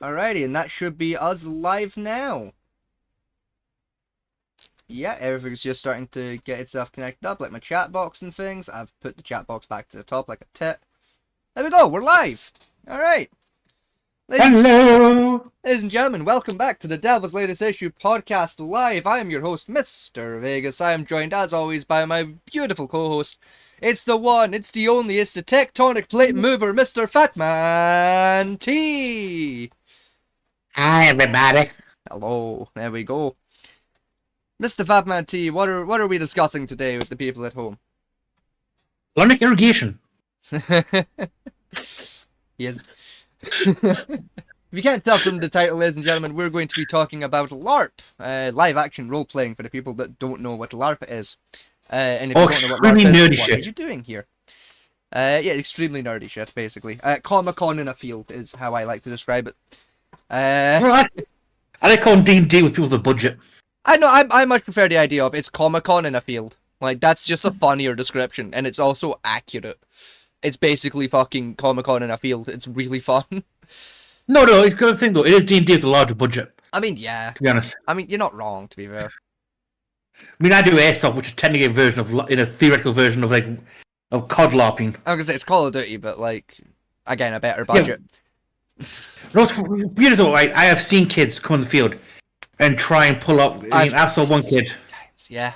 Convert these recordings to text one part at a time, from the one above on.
Alrighty, and that should be us live now. Yeah, everything's just starting to get itself connected up, like my chat box and things. I've put the chat box back to the top like a tit. There we go, we're live! Alright. Hello! Ladies and gentlemen, welcome back to the Devil's Latest Issue podcast live. I am your host, Mr. Vegas. I am joined, as always, by my beautiful co-host. It's the one, it's the only, it's the tectonic plate mover, Mr. Fatman T. Hi, everybody. Hello, there we go. Mr. Fatman T, what are we discussing today with the people at home? Ionic irrigation. Yes. If you can't tell from the title, ladies and gentlemen, we're going to be talking about Larp, live-action role-playing for the people that don't know what Larp is. And if you don't know what Extremely Larp nerdy is, what are shit. you doing here? Yeah, extremely nerdy shit, basically. Comic-Con in a field is how I like to describe it. Right. I like calling D&D with people with a budget. I know, I much prefer the idea of it's Comic-Con in a field. Like, that's just a funnier description, and it's also accurate. It's basically fucking Comic-Con in a field. It's really fun. No, it's a good thing though. It is D&D with a larger budget. I mean, yeah. To be honest. I mean, you're not wrong, to be fair. I mean, I do airsoft, which is technically a version of, in a theoretical version of COD LARPing. I was gonna say it's Call of Duty, but like, again, a better budget. Yeah. No, it's weird though. I have seen kids come on the field and try and pull up. I saw one kid. Times, yeah.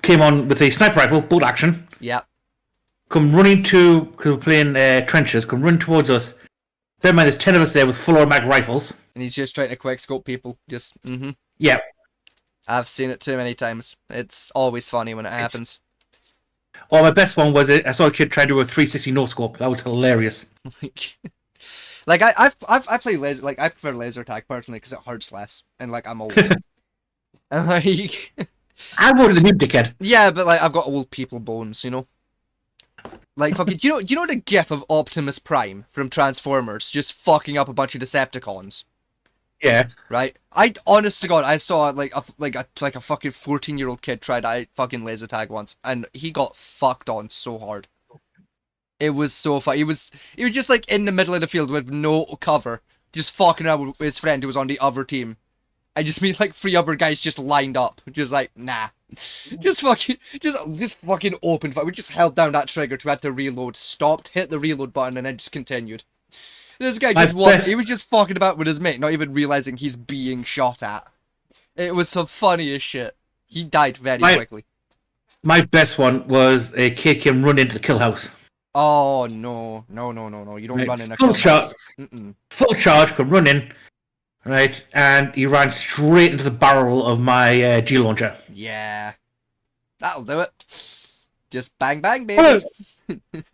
Came on with a sniper rifle, bolt action. Yeah. Come running because we're playing trenches. Come running towards us. Bear in mind, there's 10 of us there with full automatic rifles. And he's just trying to quickscope people. Just, Yeah. I've seen it too many times. It's always funny when it happens. Oh, my best one was I saw a kid try to do a 360 no scope. That was hilarious. Like I play laser. Like I prefer laser tag personally because it hurts less, and like I'm old. And like, I'm more than you, dickhead. yeah, but like I've got old people bones, you know. Like fucking, you know the gif of Optimus Prime from Transformers just fucking up a bunch of Decepticons. Yeah. Right? I honest to God, I saw like a fucking 14-year-old kid try to fucking laser tag once, and he got fucked on so hard. It was so fun. He was just like in the middle of the field with no cover, just fucking around with his friend who was on the other team. I just mean like 3 other guys just lined up, just like nah, just fucking open. We just held down that trigger to have to reload, stopped, hit the reload button, and then just continued. This guy just wasn't. He was just fucking about with his mate, not even realizing he's being shot at. It was so funny as shit. He died very quickly. My best one was a kid came run into the kill house. Oh no! You don't run in a full kill house. Full charge, come run in, right, and he ran straight into the barrel of my G launcher. Yeah, that'll do it. Just bang bang, baby.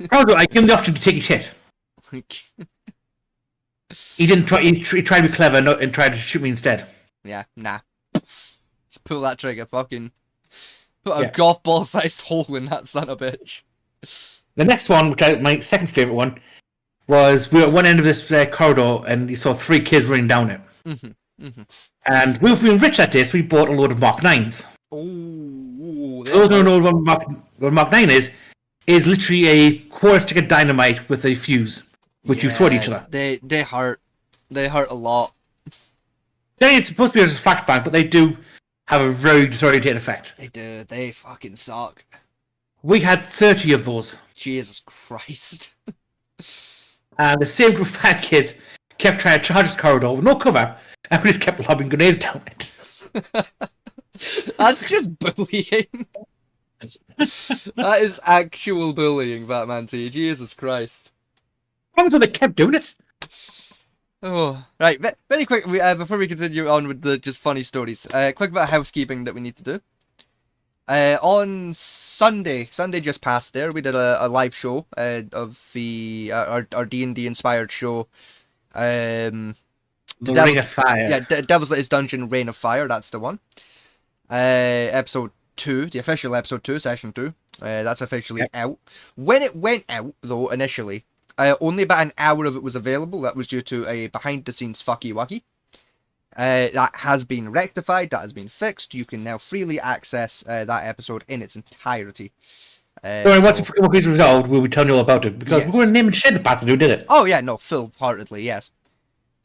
Probably, I gave him the option to take his hit. He didn't try. He tried to be clever and tried to shoot me instead. Yeah, nah. Just pull that trigger, fucking put a golf ball sized hole in that son of a bitch. The next one, my second favorite one, was we were at one end of this corridor and you saw 3 kids running down it. And we were rich that day, so we bought a load of Mark 9s. Oh, those who don't know what Mark 9 is literally a quarter stick of dynamite with a fuse, which you throw at each other. They hurt. They hurt a lot. It's supposed to be a fact bank, but they do have a very disorientating effect. They do. They fucking suck. We had 30 of those. Jesus Christ. And the same group of 5 kids kept trying to charge this corridor with no cover, and we just kept lobbing grenades down it. That's just bullying. That is actual bullying, Batman T. Jesus Christ. Probably they kept doing it. Oh, right. Very quick, before we continue on with the just funny stories, quick bit of housekeeping that we need to do. On Sunday just past there, we did a live show of the our D&D inspired show. The Ring of Fire. Yeah, Devil's Latest Dungeon, Reign of Fire. That's the one. Episode 2, the official episode 2, session 2. That's officially out. When it went out, though, initially, only about an hour of it was available. That was due to a behind-the-scenes fucky-wucky. That has been rectified, that has been fixed. You can now freely access that episode in its entirety. Once it's resolved, we'll be telling you all about it. Because we're going to name and shit the bastard who did it. Oh yeah, no, full-heartedly, yes.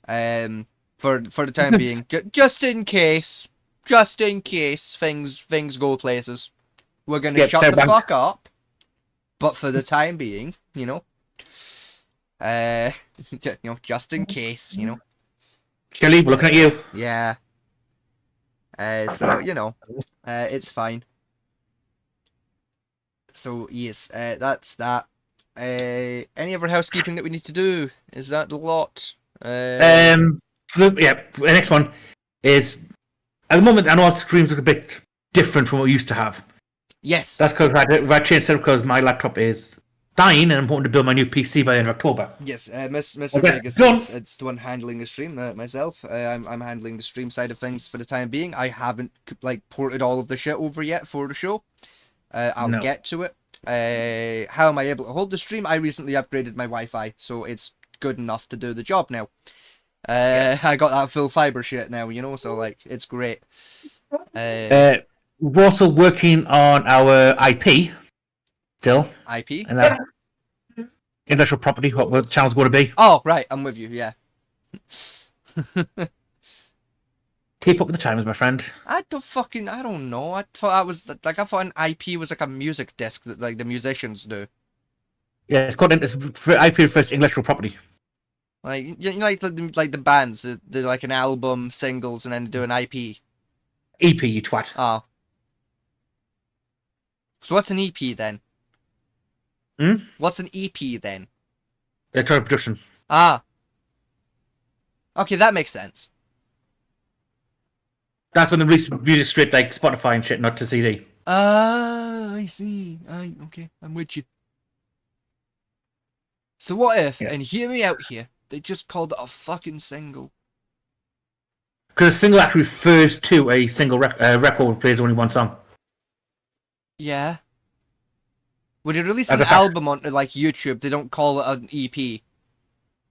For the time being, just in case things go places, we're gonna Yep, shut the Cyberpunk. fuck up. But for the time being, uh, just in case, Kelly, we're looking at you. yeah. So it's fine. So yes, that's that. Any other housekeeping that we need to do? Is that a lot? The next one is at the moment. I know our streams look a bit different from what we used to have. Yes. That's because I changed it because my laptop is dying and I'm hoping to build my new PC by the end of October. Yes, Mr. Okay, Vegas done. it's the one handling the stream. Myself, I'm handling the stream side of things for the time being. I haven't ported all of the shit over yet for the show. I'll No. get to it. How am I able to hold the stream? I recently upgraded my Wi-Fi, so it's good enough to do the job now. I got that full fiber shit now, so it's great. We're also working on our IP still. IP? And that intellectual property, what the channel's going to be. Oh, right, I'm with you, yeah. Keep up with the times, my friend. I don't know. I thought an IP was like a music disc that the musicians do. Yeah, it's called IP first intellectual property. Like like the bands, they're like an album, singles, and then do an IP. EP, you twat. Oh. So what's an EP then? What's an EP then? Electronic production. Ah. Okay, that makes sense. That's when they release music straight like Spotify and shit, not to CD. Ah, I see. Okay, I'm with you. So what if, and hear me out here, they just called it a fucking single? Because a single actually refers to a single record that plays only one song. Yeah. When they release an album on YouTube, they don't call it an EP.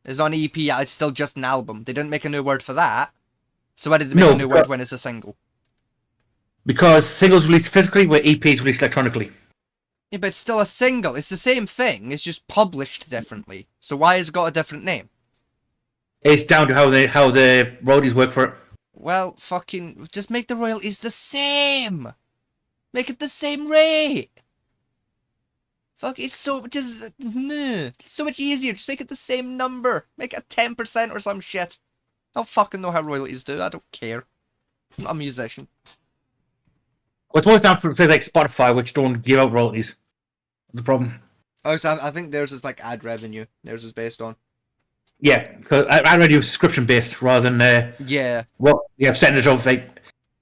It's not an EP, it's still just an album. They didn't make a new word for that. So why did they make a new word when it's a single? Because singles released physically, where EPs released electronically. Yeah, but it's still a single. It's the same thing. It's just published differently. So why has it got a different name? It's down to how the royalties work for it. Well, fucking just make the royalties the same. Make it the same rate. Fuck, it's so much easier. Just make it the same number. Make it 10% or some shit. I don't fucking know how royalties do. I don't care. I'm not a musician. Well, it's most down for things like Spotify, which don't give out royalties. The problem. Oh, so I think theirs is like ad revenue. Theirs is based on. Yeah, because I read you subscription based rather than yeah. Well, yeah, percentage of they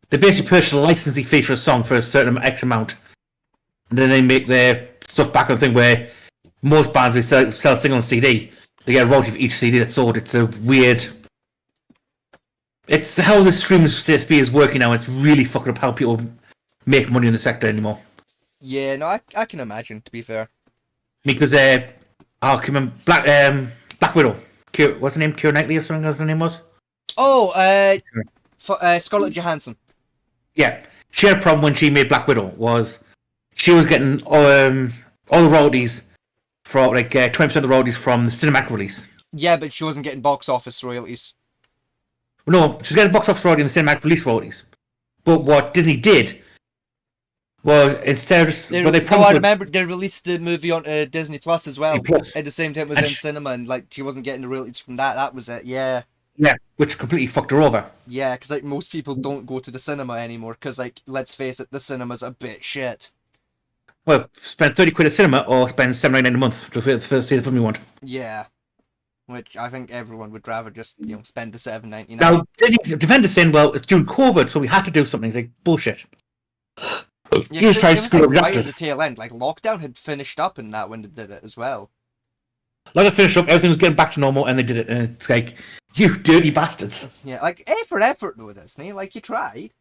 basically purchase a licensing fee for a song for a certain X amount, and then they make their stuff back on the thing where most bands they sell a single on CD, they get a royalty for each CD that's sold. It's a weird. It's how the streaming CSP is working now. It's really fucking up how people make money in the sector anymore. Yeah, no, I can imagine. To be fair, because I can remember Black Widow. What's her name? Keira Knightley or something? Her name was. Oh, Scarlett Johansson. Yeah, she had a problem when she made Black Widow. Was she was getting all the royalties for 20% of the royalties from the cinematic release. Yeah, but she wasn't getting box office royalties. No, she was getting box office royalties and the cinematic release royalties. But what Disney did was instead of just I remember they released the movie on Disney Plus as well. Plus. At the same time, it was in cinema, and she wasn't getting the royalties from that. That was it. Yeah. Yeah, which completely fucked her over. Yeah, because most people don't go to the cinema anymore. Because let's face it, the cinema's a bit shit. Well, spend 30 quid at cinema or spend $7.99 a month to see the film you want. Yeah. Which I think everyone would rather just spend the $7.99. Now, defenders saying, well, it's during COVID, so we had to do something. It's like bullshit. Yeah, it was right at the tail end. Lockdown had finished up in that when they did it as well. Like, finished up, everything was getting back to normal, and they did it, and it's like, you dirty bastards. Yeah, effort though, Disney. You tried.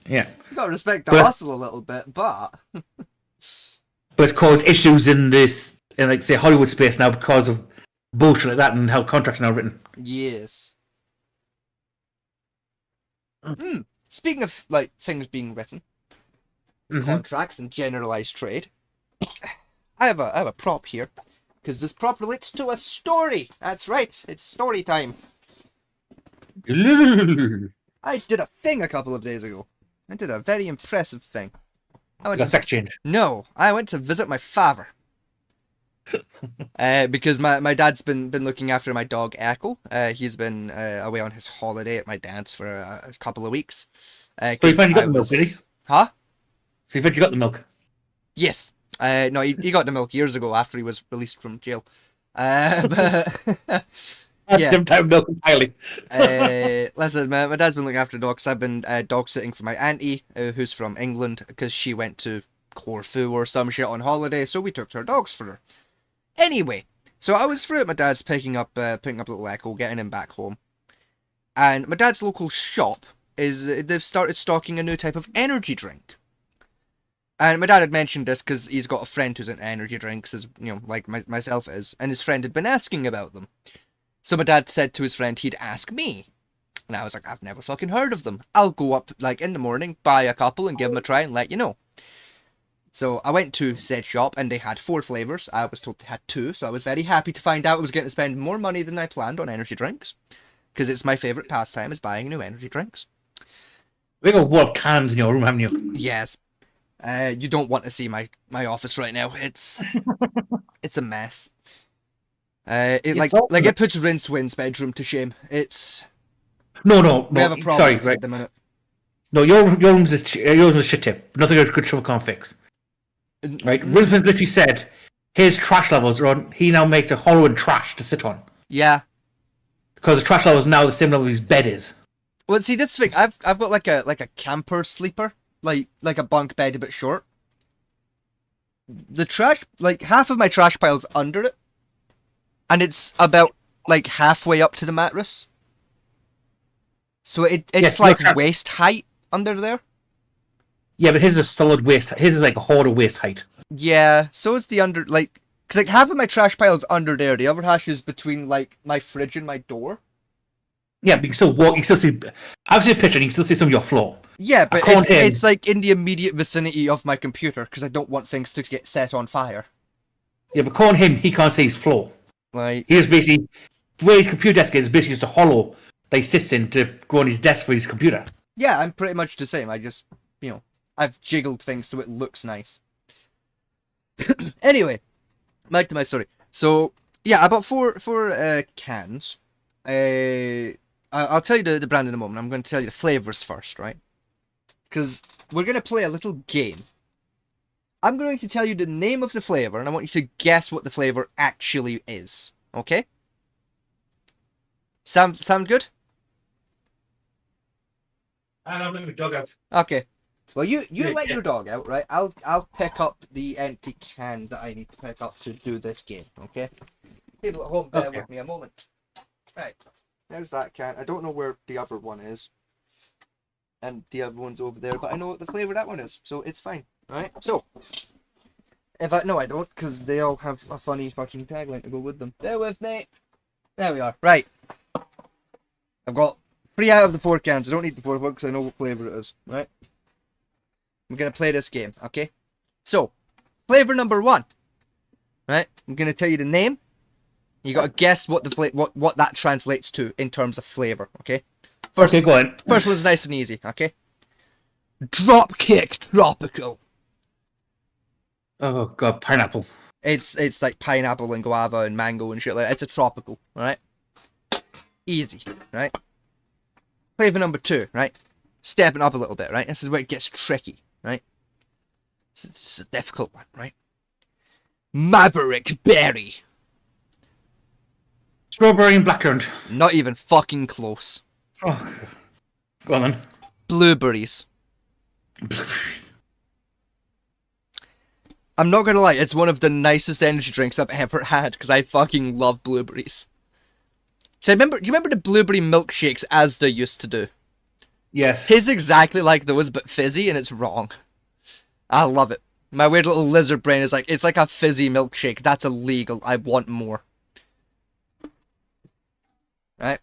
Yeah. You gotta respect the hustle a little bit, but. But it's caused issues in this, say, Hollywood space now because of bullshit like that and how contracts are now written. Yes. Speaking of things being written, contracts and generalized trade, I have a prop here because this prop relates to a story. That's right, it's story time. You I did a thing a couple of days ago. I did a very impressive thing. got sex change. No, I went to visit my father. Because my dad's been looking after my dog Echo. He's been away on his holiday at my dad's for a couple of weeks. So you 'Cause finally got I the milk, did he? was, huh? So you finally got the milk. Yes. No, he got the milk years ago after he was released from jail. But yeah. Dim time milk entirely. Listen, my dad's been looking after dogs. I've been dog sitting for my auntie, who's from England, because she went to Corfu or some shit on holiday, so we took her dogs for her. Anyway, so I was through at my dad's picking up little Echo, getting him back home, and my dad's local shop they've started stocking a new type of energy drink. And my dad had mentioned this because he's got a friend who's into energy drinks, as you know, like myself is, and his friend had been asking about them. So my dad said to his friend he'd ask me. And I was like, I've never fucking heard of them. I'll go up, like, in the morning, buy a couple and give them a try and let you know. So I went to said shop and they had 4 flavours. I was told they had 2, so I was very happy to find out I was going to spend more money than I planned on energy drinks. Because it's my favourite pastime is buying new energy drinks. We got a wall of cans in your room, haven't you? Yes. You don't want to see my office right now. It's a mess. It puts Rincewind's bedroom to shame. It's no. We have a problem Sorry, at right. the minute. No, your room's a shit tip. Nothing a good shovel can't fix. Right, Rincewin literally said his trash levels are on. He now makes a hollow and trash to sit on. Yeah. Because the trash level is now the same level his bed is. Well, see, this thing, I've got like a camper sleeper, like a bunk bed a bit short. The trash, like half of my trash pile's under it, and it's about like halfway up to the mattress. So it's like waist height under there. Yeah, but his is solid waist. His is like a harder waist height. Yeah, so is the under because like half of my trash pile's under there. The other half is between like my fridge and my door. Yeah, but you can still walk. You can still see. I've seen a picture, and you can still see some of your floor. Yeah, but it's like in the immediate vicinity of my computer because I don't want things to get set on fire. Yeah, but calling him, he can't see his floor. Like he's basically the way his computer desk is basically just a hollow that he sits in to go on his desk for his computer. Yeah, I'm pretty much the same. I just I've jiggled things so it looks nice. Anyway, back to my story. So yeah, I bought four cans. I'll tell you the brand in a moment. I'm going to tell you the flavors first, right? Because we're going to play a little game. I'm going to tell you the name of the flavor, and I want you to guess what the flavor actually is. Okay? Sound good? I'm letting my dog out. Okay. Well, you let your dog out, right? I'll pick up the empty can that I need to pick up to do this game. Okay? People at home, bear with me a moment. Right. There's that can. I don't know where the other one is. And the other one's over there, but I know what the flavour that one is, so it's fine. Alright? So, no, I don't, because they all have a funny fucking tagline to go with them. Bear with me. There we are. Right. I've got 3 out of the 4 cans. I don't need the 4th one, because I know what flavour it is. Right? I'm going to play this game, okay? So, flavour number 1. Right? I'm going to tell you the name. You got to guess what what that translates to in terms of flavour, okay? Okay, go on. First one's nice and easy, okay? Dropkick Tropical. Oh god, pineapple. It's like pineapple and guava and mango and shit like that. It's a tropical, alright? Easy, right? Flavour number 2, right? Stepping up a little bit, right? This is where it gets tricky, right? It's a difficult one, right? Maverick Berry. Strawberry and blackcurrant. Not even fucking close. Oh. Go on then. Blueberries. I'm not gonna lie, it's one of the nicest energy drinks I've ever had, because I fucking love blueberries. So do you remember the blueberry milkshakes as they used to do? Yes. Tastes exactly like those, but fizzy, and it's wrong. I love it. My weird little lizard brain is like, it's like a fizzy milkshake. That's illegal. I want more. Right?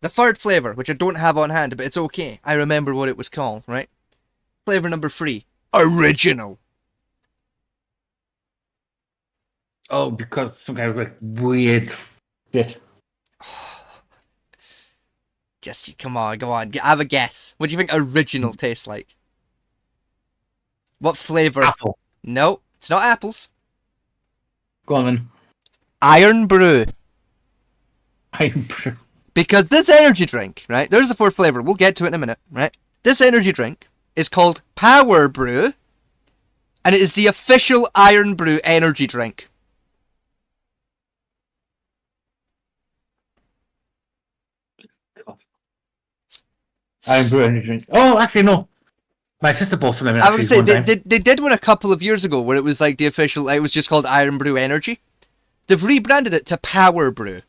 The third flavour, which I don't have on hand, but it's okay. I remember what it was called, right? Flavour number 3. Original. Oh, because some kind of like weird bit. Just come on, go on. Have a guess. What do you think original tastes like? What flavor? Apple. No, it's not apples. Go on then. Iron Brew. I'm Because this energy drink, right? There's a fourth flavor. We'll get to it in a minute, right? This energy drink is called Power Brew, and it is the official Iron Brew energy drink. I'm brewing a drink. Oh, actually, no. My sister bought some of them. I would say one time. they did one a couple of years ago where it was like the official. It was just called Iron Brew Energy. They've rebranded it to Power Brew,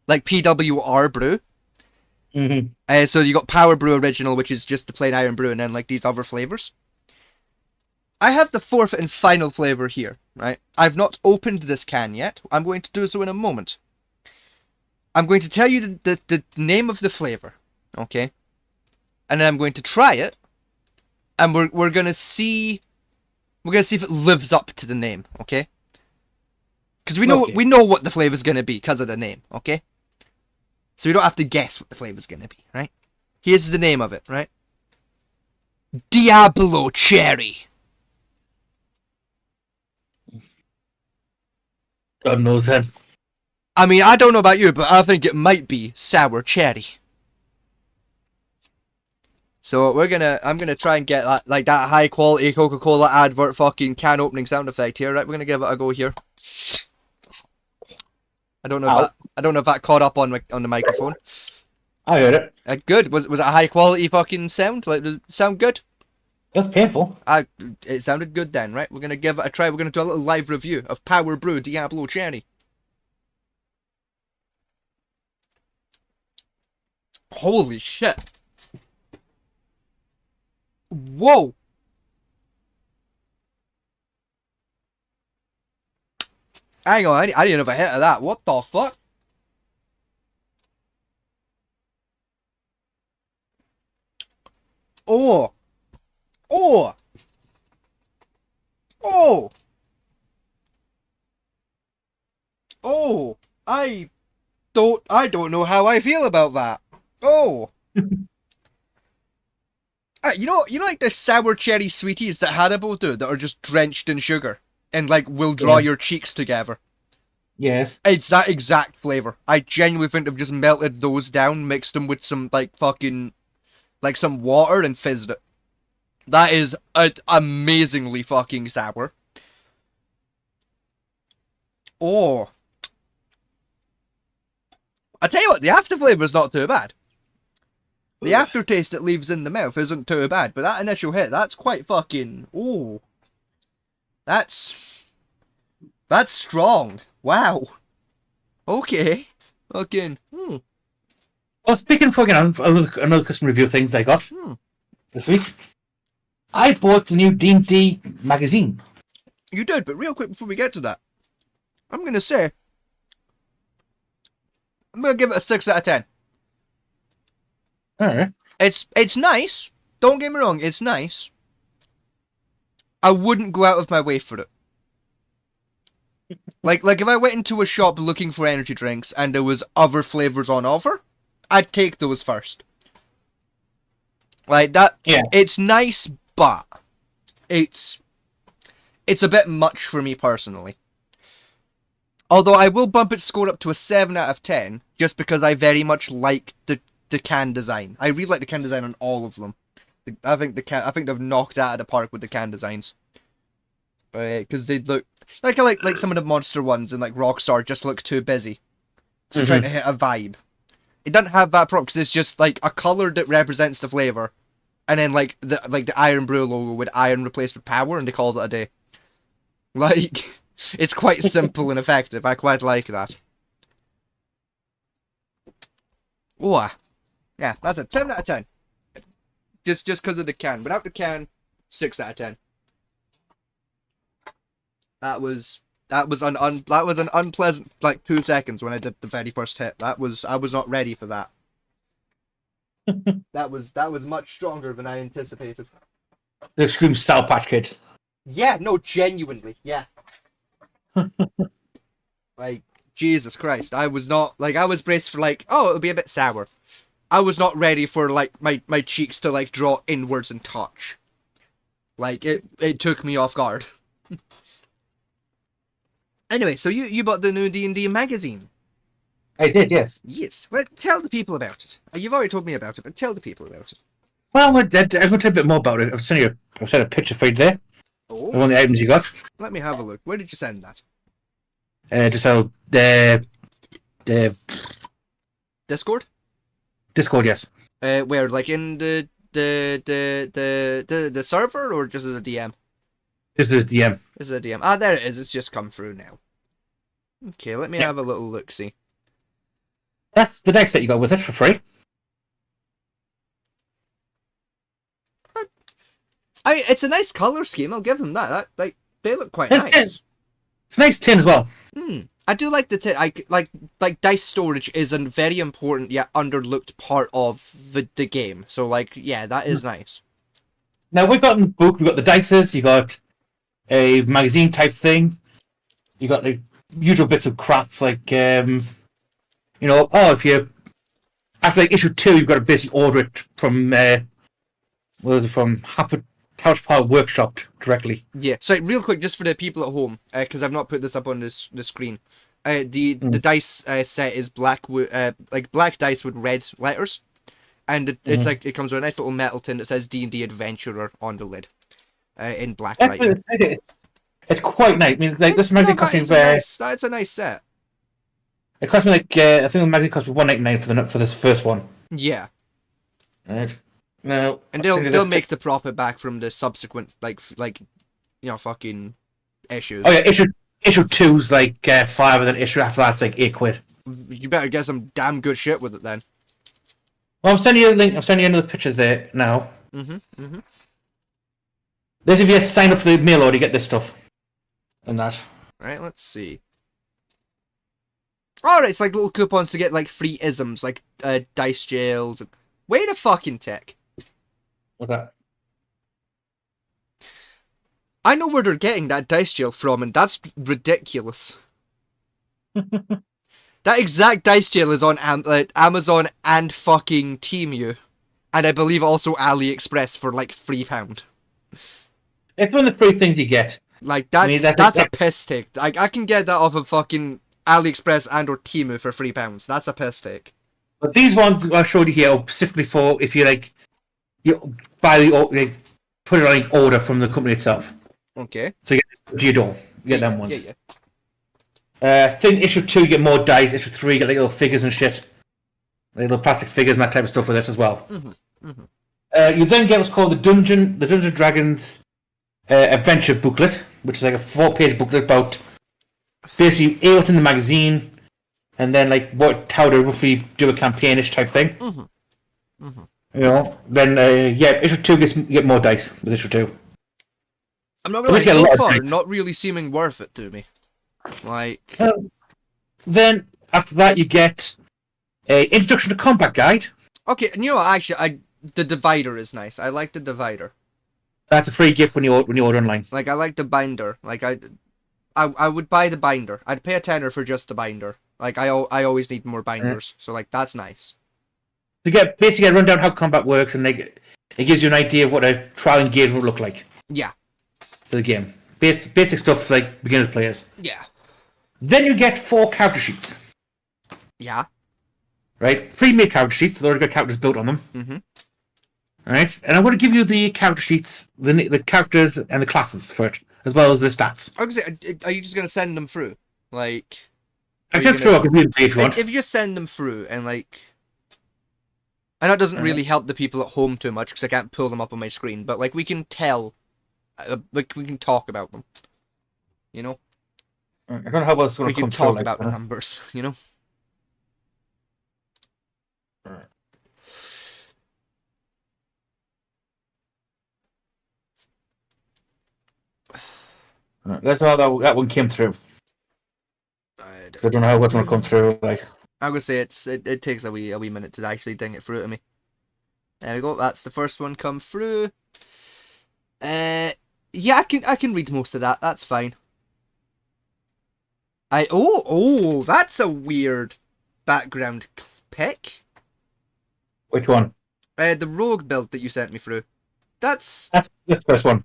like PWR Brew. Mm-hmm. So you got Power Brew Original, which is just the plain Iron Brew, and then like these other flavors. I have the fourth and final flavor here, right? I've not opened this can yet. I'm going to do so in a moment. I'm going to tell you the name of the flavor, okay? And then I'm going to try it, and we're gonna see if it lives up to the name, okay? Because we know what the flavor's gonna be because of the name, okay? So we don't have to guess what the flavor's gonna be, right? Here's the name of it, right? Diablo Cherry. God knows him. I mean, I don't know about you, but I think it might be sour cherry. So I'm gonna try and get that high quality Coca-Cola advert fucking can opening sound effect here, right? We're gonna give it a go here. I don't know if that caught up on the microphone. I heard it. Good. Was it a high quality fucking sound? Like, does it sound good? That's painful. It sounded good then, right? We're gonna give it a try. We're gonna do a little live review of Power Brew Diablo Cherry. Holy shit! Whoa! Hang on, I didn't have a hit of that. What the fuck? Oh! Oh! Oh! Oh! I don't know how I feel about that. Oh! You know, like the sour cherry sweeties that Haribo do that are just drenched in sugar and like will draw your cheeks together. Yes. It's that exact flavor. I genuinely think they've just melted those down, mixed them with some like fucking like some water and fizzed it. That is amazingly fucking sour. Oh. I tell you what, the after flavor is not too bad. The aftertaste it leaves in the mouth isn't too bad, but that initial hit, that's quite fucking... Oh. That's strong. Wow. Okay. Fucking... Well, speaking of fucking another customer review things I got this week, I bought the new D&D magazine. You did, but real quick before we get to that, I'm going to say... I'm going to give it a 6 out of 10. Alright. It's nice. Don't get me wrong, it's nice. I wouldn't go out of my way for it. Like if I went into a shop looking for energy drinks and there was other flavors on offer, I'd take those first. Like that. Yeah. It's nice, but it's a bit much for me personally. Although I will bump its score up to a 7 out of 10, just because I very much like the can design. I really like the can design on all of them. I think they've knocked out of the park with the can designs. Because they look like some of the monster ones and like Rockstar just look too busy. So they're trying to hit a vibe. It doesn't have that problem because it's just like a color that represents the flavor, and then like the Iron Brew logo with iron replaced with power, and they called it a day. Like it's quite simple and effective. I quite like that. Oh, yeah, that's a 10 out of 10. Just because of the can. Without the can, 6 out of 10. That was an unpleasant like 2 seconds when I did the very first hit. I was not ready for that. that was much stronger than I anticipated. The extreme Sour Patch Kids. Yeah, no, genuinely, yeah. Like Jesus Christ, I was braced for like, oh, it'll be a bit sour. I was not ready for like my cheeks to like draw inwards and touch. Like it took me off guard. Anyway, so you bought the new D&D magazine. I did, yes. Yes. Well, tell the people about it. You've already told me about it, but tell the people about it. Well, I'm going to tell you a bit more about it. I've sent a picture for you there. Oh. Of one of the items you got. Let me have a look. Where did you send that? Just how the Discord? Discord, yes. Where? Like in the server, or just as a DM? This is the DM. This is a DM. Ah, there it is. It's just come through now. Okay, let me have a little look. See. That's the dice set you got with it for free. It's a nice color scheme. I'll give them that. Like they look quite nice. It's a nice tin as well. I do like the tin. Like dice storage is a very important yet underlooked part of the game. So like, yeah, that is nice. Now we've got in the book. We've got the dices. You got a magazine type thing. You got the usual bits of crap like if you after like issue 2, you've got to basically order it from House Power Workshop directly. Yeah. So real quick, just for the people at home, because I've not put this up on the screen. The dice set is black black dice with red letters, and it's like it comes with a nice little metal tin that says D&D Adventurer on the lid, in black writing. It's quite nice. I mean, like this magazine cost me that's a nice set. It cost me like I think the magazine cost me $1.99 for this first one. Yeah. Right. Now, and they'll make the profit back from the subsequent fucking issues. Oh yeah, issue 2's like $5, and then issue after that's like £8. You better get some damn good shit with it then. Well, I'm sending you a link. I'm sending you another picture there now. This if you sign up for the mail order, you get this stuff. And that. Right, let's see. Alright, it's like little coupons to get like free isms, like dice jails. Wait a fucking tick. What's that? I know where they're getting that dice jail from, and that's ridiculous. That exact dice jail is on Amazon and fucking Temu. And I believe also AliExpress for like £3. It's one of the free things you get. Like, that's a piss take. I can get that off of fucking AliExpress and or Temu for £3. That's a piss take. But these ones I showed you here are specifically for if you like, you buy put it on order from the company itself. Okay. So you get to your door. You get them ones. Yeah. Think issue 2 you get more dice. Issue 3 you get like little figures and shit, like little plastic figures and that type of stuff with it as well. You then get what's called the Dungeon Dragons Adventure booklet, which is like a 4-page booklet about basically what's in the magazine, and then like how to roughly do a campaignish type thing. Then issue 2 you get more dice with issue 2. I'm not gonna lie, so far, not really seeming worth it to me. Like. Then after that, you get a introduction to combat guide. Okay, and you know what, actually, the divider is nice. I like the divider. That's a free gift when you order online. Like, I like the binder. Like, I would buy the binder. I'd pay a tenner for just the binder. Like, I always need more binders, so like that's nice. You get basically a rundown how combat works, and it gives you an idea of what a trial engagement would look like. Yeah. For the game, basic stuff like beginner players. Yeah. Then you get 4 character sheets. Yeah. Right, pre-made character sheets. They've already got characters built on them. Alright, and I'm going to give you the character sheets, the characters and the classes for it, as well as the stats. I was gonna say, are you just going to send them through? Like... I can read them if you want. If you just send them through, and like... I know it doesn't really help the people at home too much, because I can't pull them up on my screen, but like, we can tell... like, we can talk about them. You know? I don't know how else we can talk about the numbers, you know? That's how that one came through. I don't know how it's going to come through. Like, I would say it takes a wee minute to actually ding it through to me. There we go. That's the first one come through. Yeah, I can read most of that. That's fine. That's a weird background pic. Which one? The rogue build that you sent me through. That's That's the first one.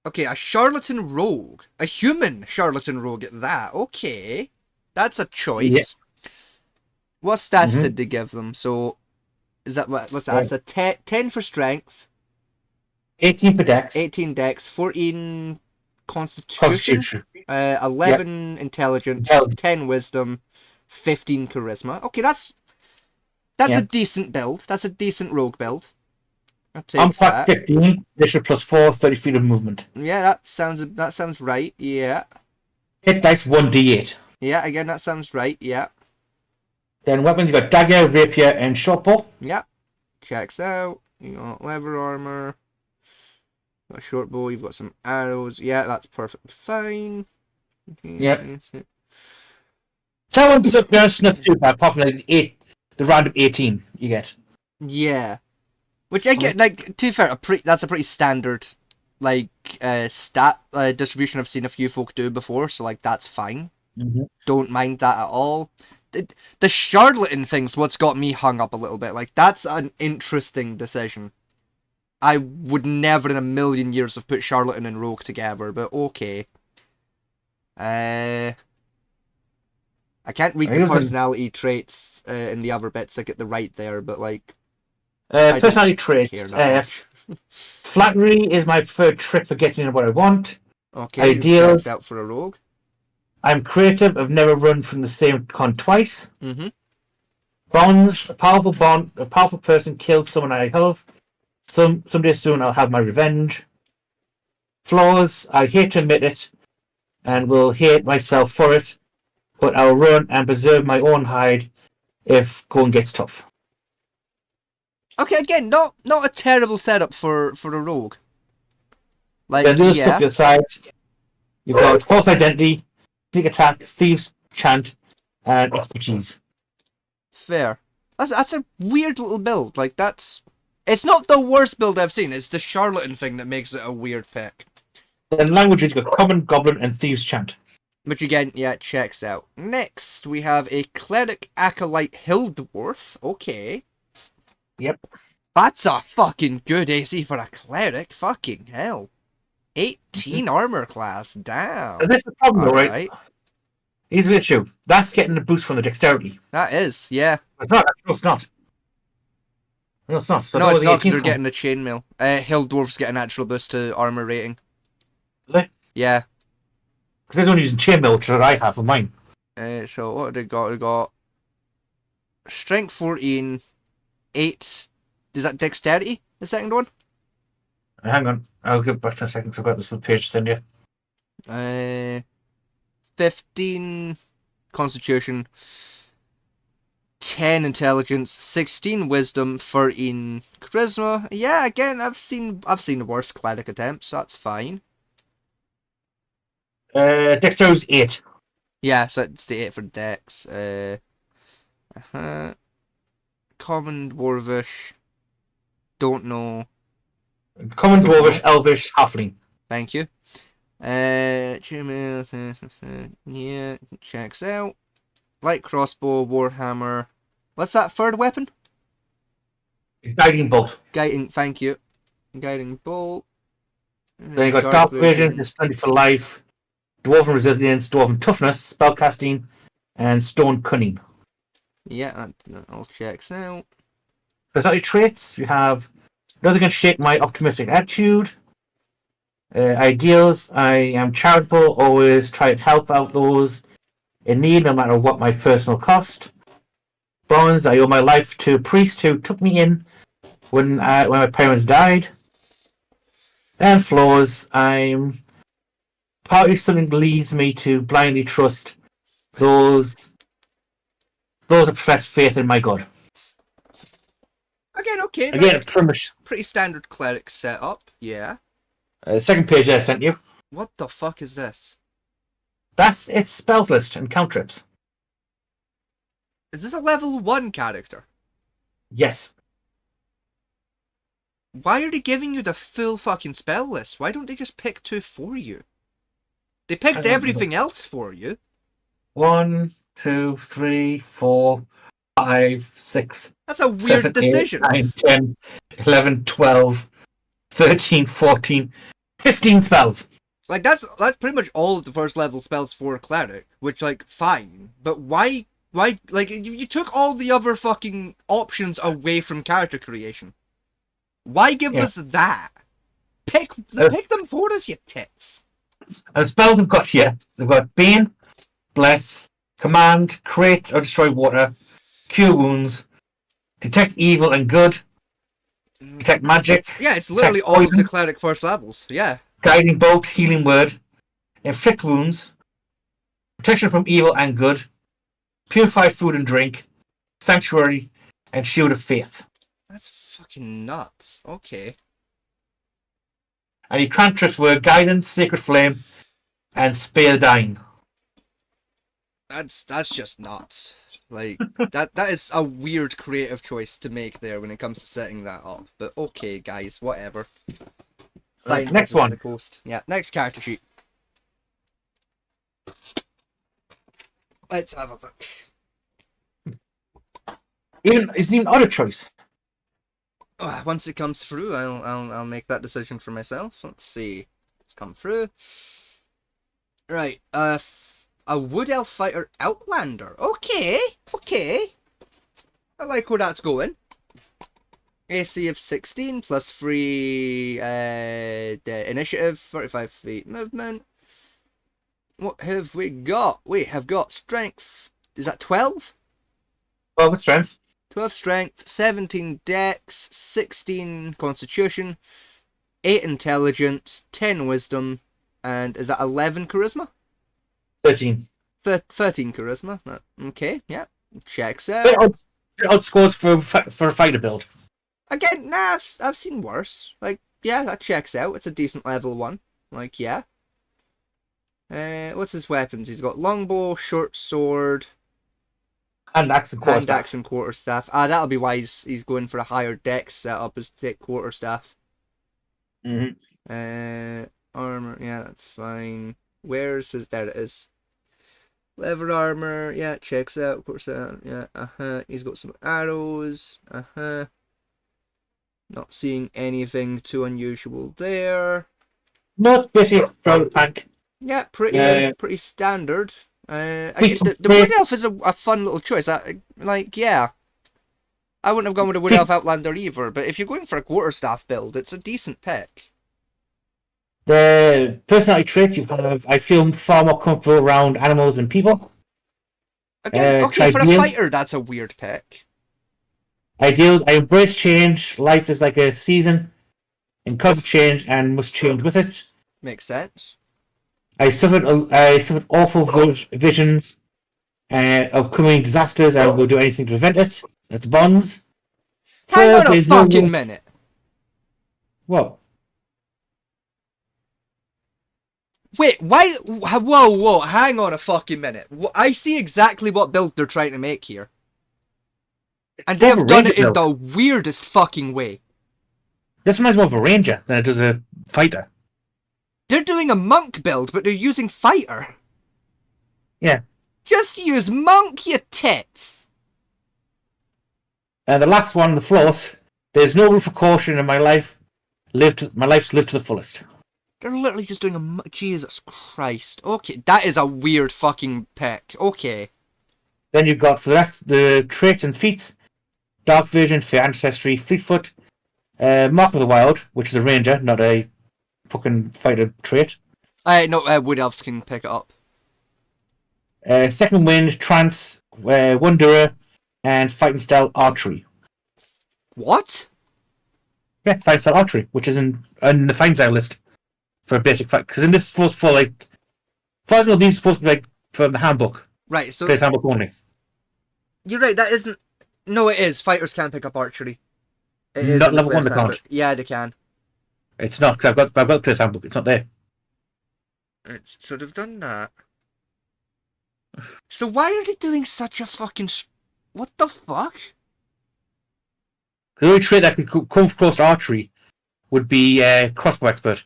okay. A charlatan rogue, a human charlatan rogue at that. Okay, that's a Yeah. choice. What stats Mm-hmm. did they give them? So is that what's that? It's a 10 for strength, 18 for Dex. 18 dex, 14 constitution, Constitution. 11 intelligence, 10 wisdom, 15 charisma. Okay, that's a decent build. That's a decent rogue build. I'll take Unpack that. 15, addition plus 4, 30 feet of movement. Yeah, that sounds right. Yeah. Hit dice 1d8. Yeah, again that sounds right. Yeah. Then weapons, you got dagger, rapier, and short bow. Yeah. Checks out. You got leather armor. You got a short bow. You've got some arrows. Yeah, that's perfectly fine. Yep. So that's not too bad, apart from the random 18 you get. Yeah. Which I get, like, to be fair, that's a pretty standard, like, stat distribution I've seen a few folk do before, so, like, that's fine. Mm-hmm. Don't mind that at all. The charlatan thing's what's got me hung up a little bit. Like, that's an interesting decision. I would never in a million years have put charlatan and rogue together, but okay. I can't read the personality traits in the other bits. I get the right there, but, like... personality traits. Flattery is my preferred trick for getting what I want. Okay, ideals. Checks out for a rogue. I'm creative. I've never run from the same con twice. Mm-hmm. Bonds. A powerful person killed someone I love. Someday soon I'll have my revenge. Flaws. I hate to admit it, and will hate myself for it, but I'll run and preserve my own hide if going gets tough. Okay, again, not a terrible setup for a rogue. Like, then the other stuff your side. You've got false identity, sneak attack, thieves chant, and expertise. Fair. That's a weird little build. Like, it's not the worst build I've seen. It's the charlatan thing that makes it a weird pick. Then languages, you've got common, goblin, and thieves chant. Which again, yeah, checks out. Next, we have a cleric acolyte hill dwarf. Okay. Yep. That's a fucking good AC for a cleric. Fucking hell. 18 armor class. Damn. And this is the problem, though, right? Here's the issue. That's getting the boost from the dexterity. That is, yeah. It's not. No, it's not. No, it's not. No, it's not because they're getting the chainmail. Hill dwarfs get a natural boost to armor rating. Do they? Yeah. Because they're only using chainmail, which I have for mine. So what have they got? They got strength 14, 8. Is that dexterity? The second one? Hang on. I'll get back in a second because I've got this little page to send you. 15 constitution, 10 intelligence, 16 wisdom, 13 charisma. Yeah, again, I've seen worse cleric attempts. That's fine. Dexterity 8. Yeah, so it's the 8 for dex. Common dwarvish. Don't know. Common dwarvish, elvish, halfling. Thank you. Yeah, checks out. Light crossbow, warhammer. What's that third weapon? Guiding bolt. Thank you. Guiding bolt. Then you got dark vision, splendid for life, dwarven resilience, dwarven toughness, spellcasting, and stone cunning. Yeah, that all checks out. Personality traits, you have nothing can shake my optimistic attitude. Ideals, I am charitable, always try to help out those in need, no matter what my personal cost. Bonds, I owe my life to a priest who took me in when my parents died. And flaws, I'm partly something leads me to blindly trust those who profess faith in my God. Again, okay. Again, pretty standard cleric setup. Yeah. Second page I sent you. What the fuck is this? That's its spells list and cantrips. Is this a level 1 character? Yes. Why are they giving you the full fucking spell list? Why don't they just pick 2 for you? They picked everything else for you. 1, 2, 3, 4, 5, 6, That's a weird 7, 8, decision. 9, 10, 11, 12, 13, 14, 15 spells. Like, that's pretty much all of the first level spells for a cleric, which, like, fine. But why, like, you took all the other fucking options away from character creation. Why give us that? Pick them for us, you tits. And the spells we've got here, they've got Bane, Bless, Command, Create or Destroy Water, Cure Wounds, Detect Evil and Good, Detect Magic. Yeah, it's literally all of the cleric first levels, yeah. Guiding Bolt, Healing Word, Inflict Wounds, Protection from Evil and Good, Purify Food and Drink, Sanctuary, and Shield of Faith. That's fucking nuts. Okay. And your cantrips were Guidance, Sacred Flame, and Spare the Dying. That's just nuts. Like, that is a weird creative choice to make there when it comes to setting that up. But okay, guys, whatever. Right, next one. The coast. Yeah, next character sheet. Let's have a look. It's even other choice. Once it comes through, I'll make that decision for myself. Let's see. It's come through. Right. A Wood Elf Fighter Outlander. Okay. I like where that's going. AC of 16 plus 3 the initiative, 35 feet movement. What have we got? We have got strength. Is that 12? 12 strength. 12 strength, 17 dex, 16 constitution, 8 intelligence, 10 wisdom, and is that 11 charisma? 13. 13 charisma. Okay, yeah. Checks out. Bit odd scores for a fighter build. Again, nah, I've seen worse. Like, yeah, that checks out. It's a decent level 1. Like, yeah. What's his weapons? He's got longbow, short sword, and axe and quarterstaff. That'll be why he's going for a higher dex setup, is to take quarterstaff. Mm-hmm. Armor, yeah, that's fine. Where's his? There it is. Leather armor, yeah, checks out. Quarterstaff, yeah, He's got some arrows, Not seeing anything too unusual there. Not basic tank. Yeah, pretty standard. The Wood Elf is a fun little choice. Yeah. I wouldn't have gone with a Wood Elf Outlander either, but if you're going for a quarterstaff build, it's a decent pick. The personality traits you have, I feel far more comfortable around animals than people. Again, okay, for a fighter, that's a weird pick. Ideals, I embrace change. Life is like a season. Encounter change and must change with it. Makes sense. I suffered awful visions of coming disasters and will do anything to prevent it. That's bonds. Hang on a fucking minute. What? Wait, why? Whoa, hang on a fucking minute. I see exactly what build they're trying to make here. And they have done it in the weirdest fucking way. This reminds me more of a ranger than it does a fighter. They're doing a monk build, but they're using fighter. Yeah. Just use monk, you tits. And the last one, the floss. There's no room for caution in my life. My life's lived to the fullest. They're literally just doing a... Jesus Christ. Okay, that is a weird fucking pick. Okay. Then you've got, for the rest, the traits and feats. Dark Vision, Fair Ancestry, Fleetfoot, Mark of the Wild, which is a ranger, not a fucking fighter trait. No, Wood Elves can pick it up. Second Wind, Trance, Wanderer, and Fighting Style Archery. What? Yeah, Fighting Style Archery, which is in the Fighting Style list for a basic fight. Because in this is supposed for like, as far as I know, these are supposed to be like from the handbook. Right, so base handbook only. You're right. That isn't. No, it is. Fighters can pick up archery. It is not level 1 they can't. Yeah, they can. It's not, because I've got the player's handbook. It's not there. It should have done that. So why are they doing such a fucking... What the fuck? The only trait that could come close to archery would be crossbow expert.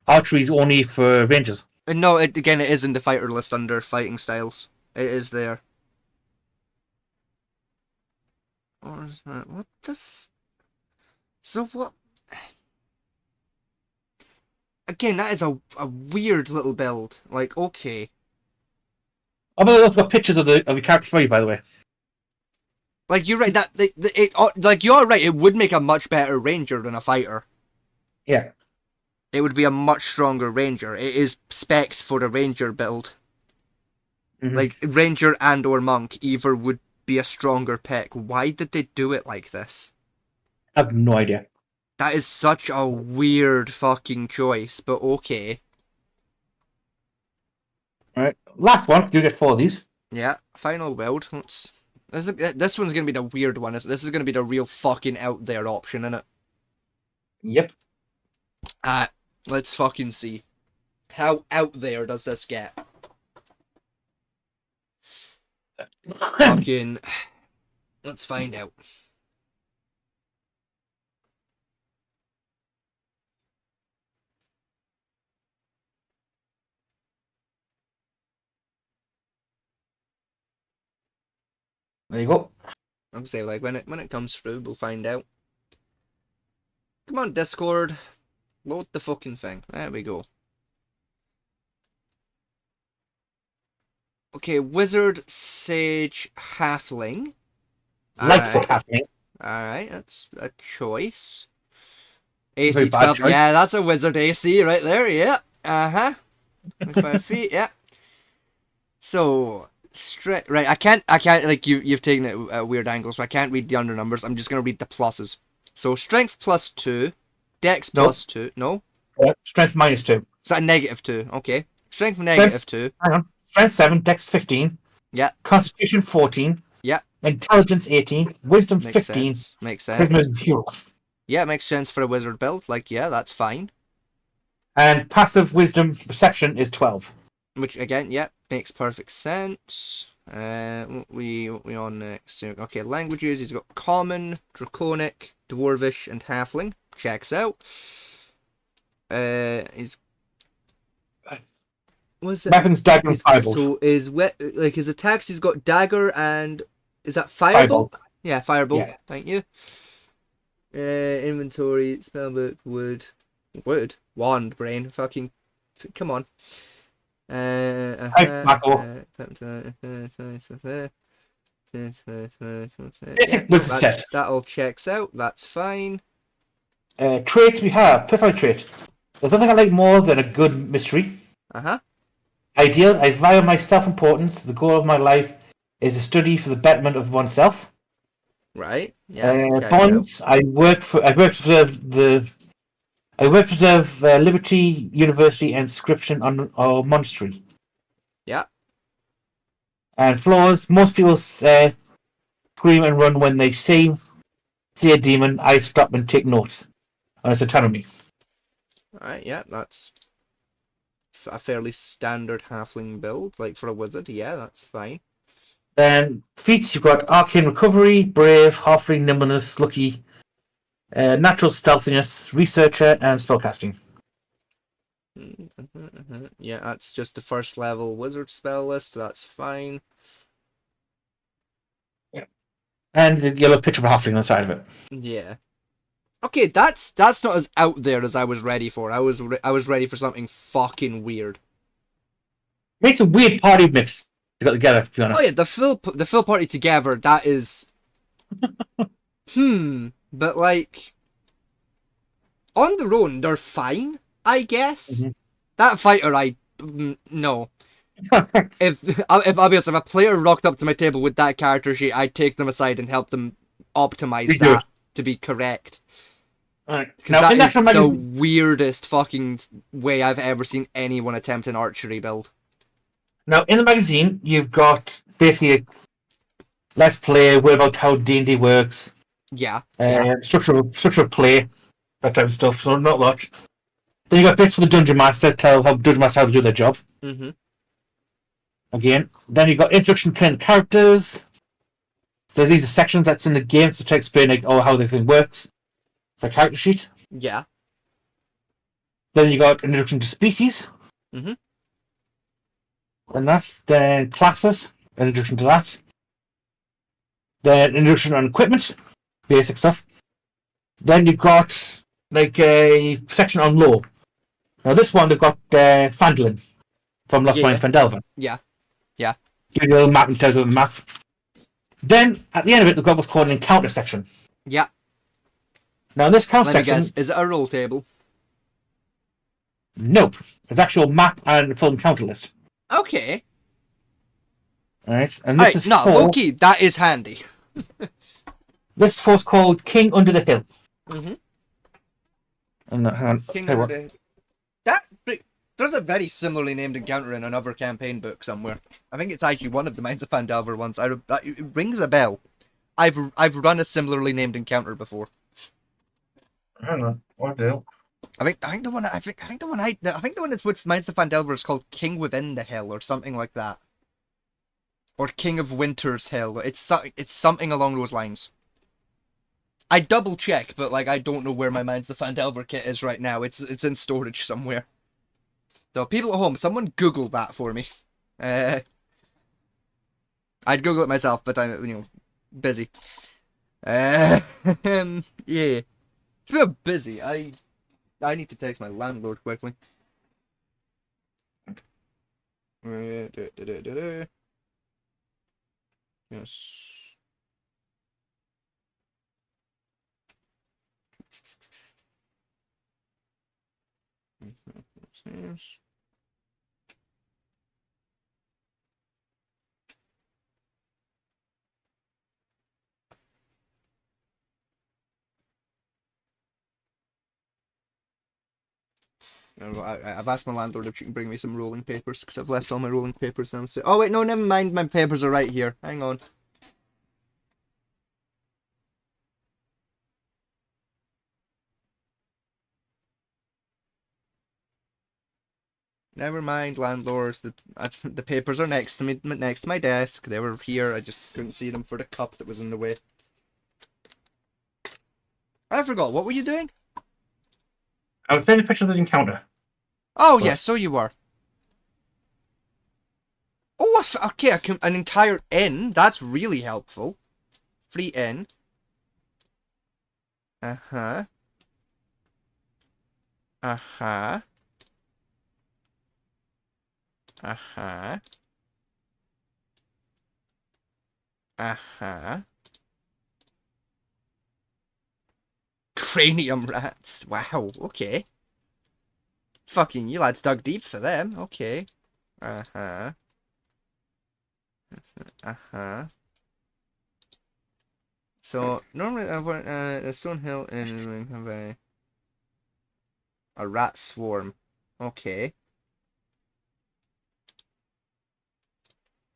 Archery is only for rangers. No, it is in the fighter list under fighting styles. It is there. What the? So what? Again, that is a weird little build. Like, okay. I've also got pictures of the character for you, by the way. Like you're right. That like you're right. It would make a much better ranger than a fighter. Yeah. It would be a much stronger ranger. It is specs for the ranger build. Like ranger and or monk either would be a stronger pick. Why did they do it like this? I have no idea. That is such a weird fucking choice, but okay. Alright. Last one. You get 4 of these. Yeah, final build. This one's gonna be the weird one. This is gonna be the real fucking out there option, innit? Yep. Let's fucking see. How out there does this get? Fucking. Let's find out. There you go. I'll say like when it comes through, we'll find out. Come on, Discord. Load the fucking thing. There we go. Okay, Wizard, Sage, Halfling. Lightfoot Halfling. Alright, that's a choice. Very AC bad 12. choice. Yeah, that's a Wizard AC right there. Yeah. Uh-huh. 25 feet. Yeah. So, right, I can't, like, you've taken it at a weird angle, so I can't read the under numbers. I'm just going to read the pluses. So, strength +2, dex +2, no? Strength -2. Is that a -2? Okay. Strength -2. Hang on. Strength 7, dex 15. Yeah. Constitution 14. Yeah. Intelligence 18. Wisdom Makes 15. sense. Makes sense. Charisma 0. Yeah, it makes sense for a wizard build. Like, yeah, that's fine. And passive wisdom perception is 12. Which, again, yeah, makes perfect sense. What we on next? Okay, languages. He's got Common, Draconic, Dwarvish, and Halfling. Checks out. He's... What's it? Weapons, dagger, and firebolt. So, like, his attacks, he's got Dagger and... Is that Firebolt? Yeah, Firebolt. Yeah. Thank you. Inventory, spellbook, wood. Wood? Wand, brain. Fucking... Come on. Yeah, that all checks out. That's fine. Traits we have. Personality trait. There's nothing I like more than a good mystery. Ideals. I value my self-importance. The goal of my life is to study for the betterment of oneself. Right. Yeah. Bonds. I work to preserve Liberty University inscription on our monastery. Yeah. And flaws. Most people scream and run when they see a demon. I stop and take notes. And it's autonomy. Alright, yeah, that's a fairly standard halfling build, like for a wizard. Yeah, that's fine. Then feats, you've got Arcane Recovery, Brave, Halfling Nimbleness, Lucky, Natural Stealthiness, Researcher, and Spellcasting. Yeah, that's just the first level wizard spell list. That's fine. Yeah. And the yellow picture of a halfling on the side of it. Yeah. Okay, that's not as out there as I was ready for. I was ready for something fucking weird. Makes a weird party mix to get together, to be honest. Oh yeah, the full party together. That is. But like, on their own, they're fine, I guess. That fighter, no. if I'll be honest, if a player rocked up to my table with that character sheet, I'd take them aside and help them optimize that to be correct. Alright. Now, that is the weirdest fucking way I've ever seen anyone attempt an archery build. Now, in the magazine, you've got basically a let's play, word about how D&D works. Yeah. Structure of play, that type of stuff, so not much. Then you got bits for the Dungeon Master, tell how Dungeon Master how to do their job. Again. Then you got introduction to playing characters. So these are sections that's in the game to explain how the thing works. For a character sheet. Yeah. Then you got introduction to species. And that's then classes. Introduction to that. Then introduction on equipment, basic stuff. Then you've got like a section on law. Now this one they've got Fandolin from Lost Yeah. Mines Fandelver. Yeah. Yeah. Give you a little map and tells you the map. Then at the end of it they've got what's called an encounter section. Yeah. Now this encounter Let me section, guess. Is it a roll table? nope. It's actual map and full encounter list. Okay. Alright, and this is no, for low-key, that is handy. this force called King Under the Hill. Mm-hmm. And hang on, King tell you of what. there's a very similarly named encounter in another campaign book somewhere. I think it's actually one of the Mines of Phandelver ones. It rings a bell. I've run a similarly named encounter before. Hang on, what do? I think the one that's with Mines of Phandelver is called King Within the Hill or something like that, or King of Winter's Hill. It's something along those lines. I double check, but like I don't know where my Mines of Phandelver kit is right now. It's in storage somewhere. So people at home, someone Google that for me. I'd Google it myself, but I'm busy. Yeah, it's been busy. I need to text my landlord quickly. Yes. I've asked my landlord if she can bring me some rolling papers because I've left all my rolling papers downstairs. Oh wait, no, never mind. My papers are right here. Hang on. Never mind, landlords. The papers are next to me, next to my desk. They were here. I just couldn't see them for the cup that was in the way. I forgot. What were you doing? I was taking a picture of the encounter. Oh yes, so you were. Oh, okay. An entire inn. That's really helpful. Free inn. Uh-huh. Uh-huh. Uh-huh. Uh-huh. Cranium rats. Wow, okay. Fucking you lads dug deep for them. Okay. Uh-huh. Uh-huh. So, normally I've a stone hill and have a rat swarm. Okay.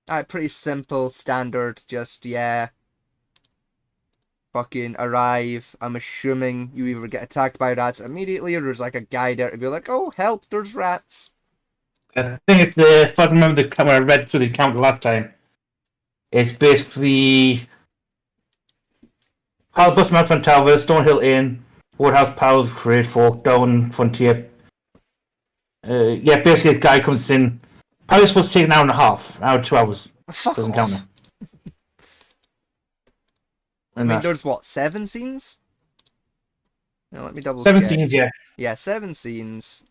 Alright, pretty simple, standard, just, yeah. Fucking arrive. I'm assuming you either get attacked by rats immediately or there's like a guy there to be like, oh, help, there's rats. I think it's the. If I remember when I read through the encounter last time, it's basically Hal Busman from Tower, Stonehill Inn, Woodhouse Pals, Trade Fork, Down Frontier. Yeah, basically a guy comes in. Probably supposed to take an hour and a half, an hour, 2 hours. Fuck Doesn't off. count. I mean, there's what, 7 scenes? Now let me double 7 check. scenes, yeah. Yeah, 7 scenes.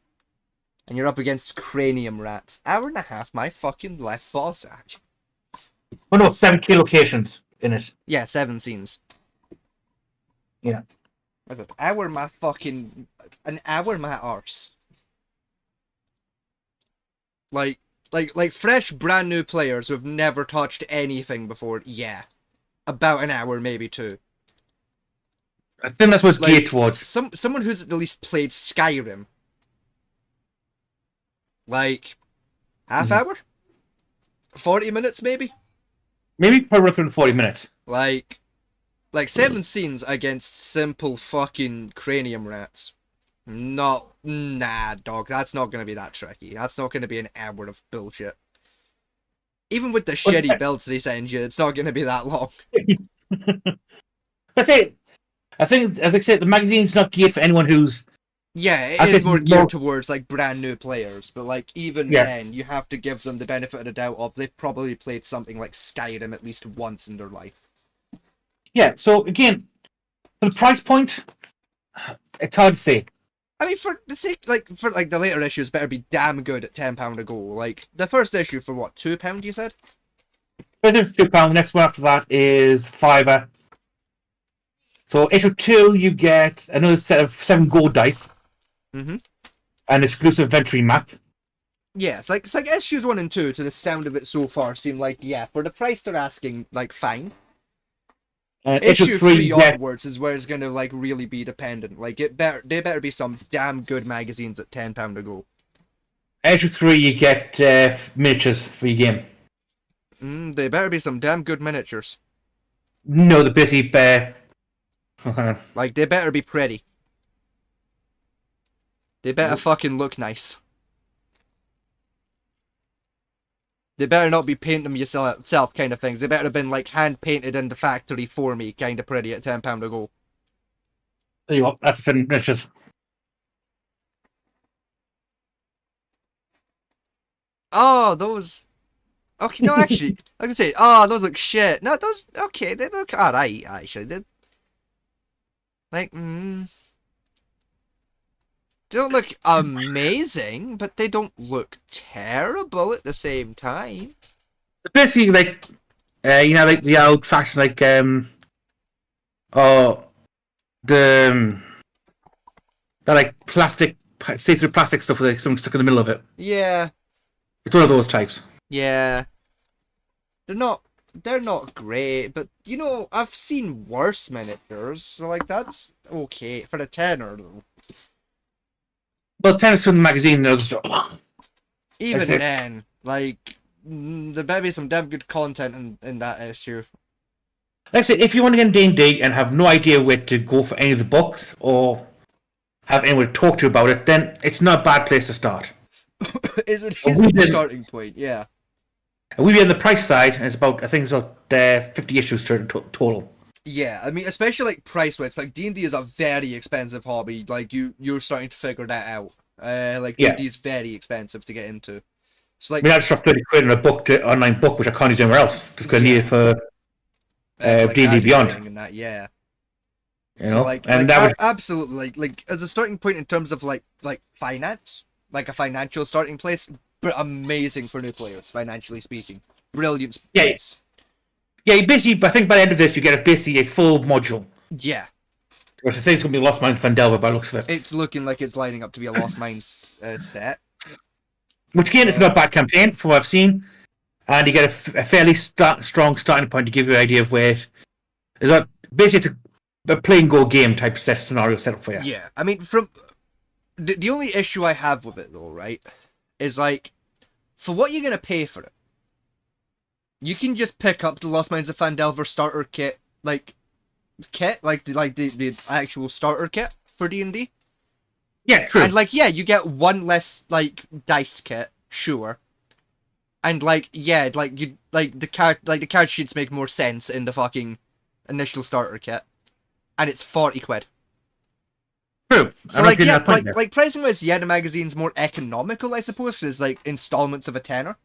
And you're up against cranium rats. Hour and a half, my fucking left ball sack. Oh no, 7 key locations in it. Yeah, 7 scenes. Yeah. What's it? An hour my arse. Like fresh, brand new players who have never touched anything before. Yeah, about an hour, maybe 2. I think that's what it's geared towards. Someone who's at least played Skyrim. Like, half hour? 40 minutes, maybe? Maybe probably through 40 minutes. Like 7 scenes against simple fucking cranium rats. Nah, dog, that's not gonna be that tricky. That's not gonna be an hour of bullshit. Even with the shitty builds they send you, it's not gonna be that long. I think the magazine's not geared for anyone who's. Yeah, it is more geared towards like brand new players, but like even then, you have to give them the benefit of the doubt of they've probably played something like Skyrim at least once in their life. Yeah, so again, for the price point, it's hard to say. I mean, for the sake, for the later issues better be damn good at £10 a go. Like, the first issue for what, £2, you said? But it's £2. The next one after that is fiver. So issue 2, you get another set of 7 gold dice. Mm-hmm. An exclusive inventory map. Yeah, it's like issues 1 and 2, to the sound of it so far, seem like, yeah, for the price they're asking, like, fine. And Issue issue 3 3 onwards is where it's gonna, like, really be dependent. Like, they better be some damn good magazines at £10 a go. issue 3, you get miniatures for your game. They better be some damn good miniatures. No, the busy bear. Like, they better be pretty. They better fucking look nice. They better not be painting them yourself kind of things. They better have been, like, hand-painted in the factory for me kind of pretty at £10 a go. There you go, that's the miniatures. Oh, those... Okay, no, actually, I can say, oh, those look shit. No, those, okay, they look alright, actually. They, like, they don't look amazing, but they don't look terrible at the same time. Basically, like, like the old fashioned, like, oh, the like plastic, see-through plastic stuff with like something stuck in the middle of it. Yeah. It's one of those types. Yeah. They're not great, but, you know, I've seen worse miniatures, so, like, that's okay for a tenner, though. Well, tennis from the magazine and other stuff. Even then, like, there better be some damn good content in that issue. Like I said, if you want to get in D&D and have no idea where to go for any of the books or have anyone to talk to about it, then it's not a bad place to start. Is it a starting point? Yeah. We'll be on the price side, and it's about, I think it's about 50 issues total. Yeah, I mean, especially like price-wise, like D&D is a very expensive hobby. Like you're starting to figure that out. Like D&D is very expensive to get into. So like, I mean, I just dropped 30 quid on a online book, which I can't use anywhere else, just because I need it for like D&D Beyond. And that, yeah. You so know, like, and absolutely, like as a starting point in terms of like finance, like a financial starting place, but amazing for new players, financially speaking. Brilliant place. Yeah, you basically, I think by the end of this, you get basically a full module. Yeah. Which I think it's going to be Lost Mines Vandelver by the looks of it. It's looking like it's lining up to be a Lost Mines set. Which again, it's not a bad campaign from what I've seen. And you get a fairly strong starting point to give you an idea of where it is. Basically, it's a play and go game type scenario set up for you. Yeah, I mean, from the only issue I have with it though, right, is like, for what you're gonna pay for it, you can just pick up the Lost Mines of Phandelver starter kit, like the actual starter kit for D&D. Yeah, true. And like, yeah, you get one less like dice kit, sure. And like, yeah, like you the card sheets make more sense in the fucking initial starter kit, and it's 40 quid. True. So like, yeah, like pricing wise, yeah, the magazine's more economical, I suppose, because it's like installments of a tenner,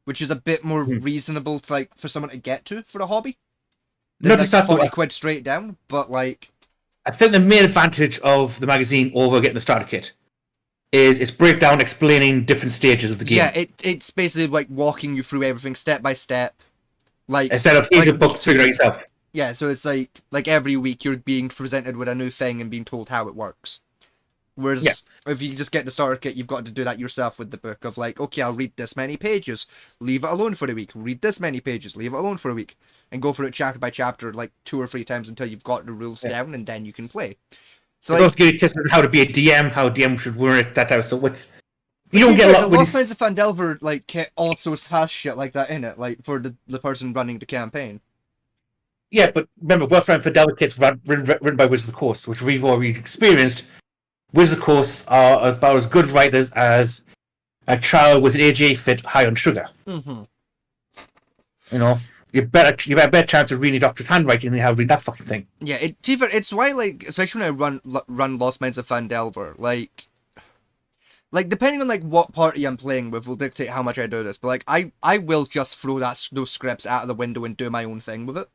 which is a bit more reasonable to, like, for someone to get to for a hobby. Than like 40 quid straight down, but like, I think the main advantage of the magazine over getting the starter kit is its breakdown explaining different stages of the game. Yeah, it's basically like walking you through everything step by step. Like, instead of here's a book, figure it out yourself. Yeah, so it's like every week you're being presented with a new thing and being told how it works. Whereas if you just get the starter kit, you've got to do that yourself with the book of like, okay, I'll read this many pages, leave it alone for a week, read this many pages, leave it alone for a week, and go through it chapter by chapter like 2 or 3 times until you've got the rules down, and then you can play. So like, give you tips on how to be a DM, how a DM should run it, that type of stuff. Which you don't get a lot. The Lost Mines of Phandelver like kit also has shit like that in it, like for the person running the campaign. Yeah, but remember, Lost Mines of Phandelver kit's written by Wizards of the Coast, which we've already experienced. Wizards of the Coast are about as good writers as a child with an AJ fit high on sugar. Mm-hmm. You know, you have a better chance of reading Doctor's handwriting than you have reading that fucking thing. Yeah, it's why, like, especially when I run Lost Mines of Phandelver, like depending on like what party I'm playing with will dictate how much I do this. But like, I will just throw those scripts out of the window and do my own thing with it.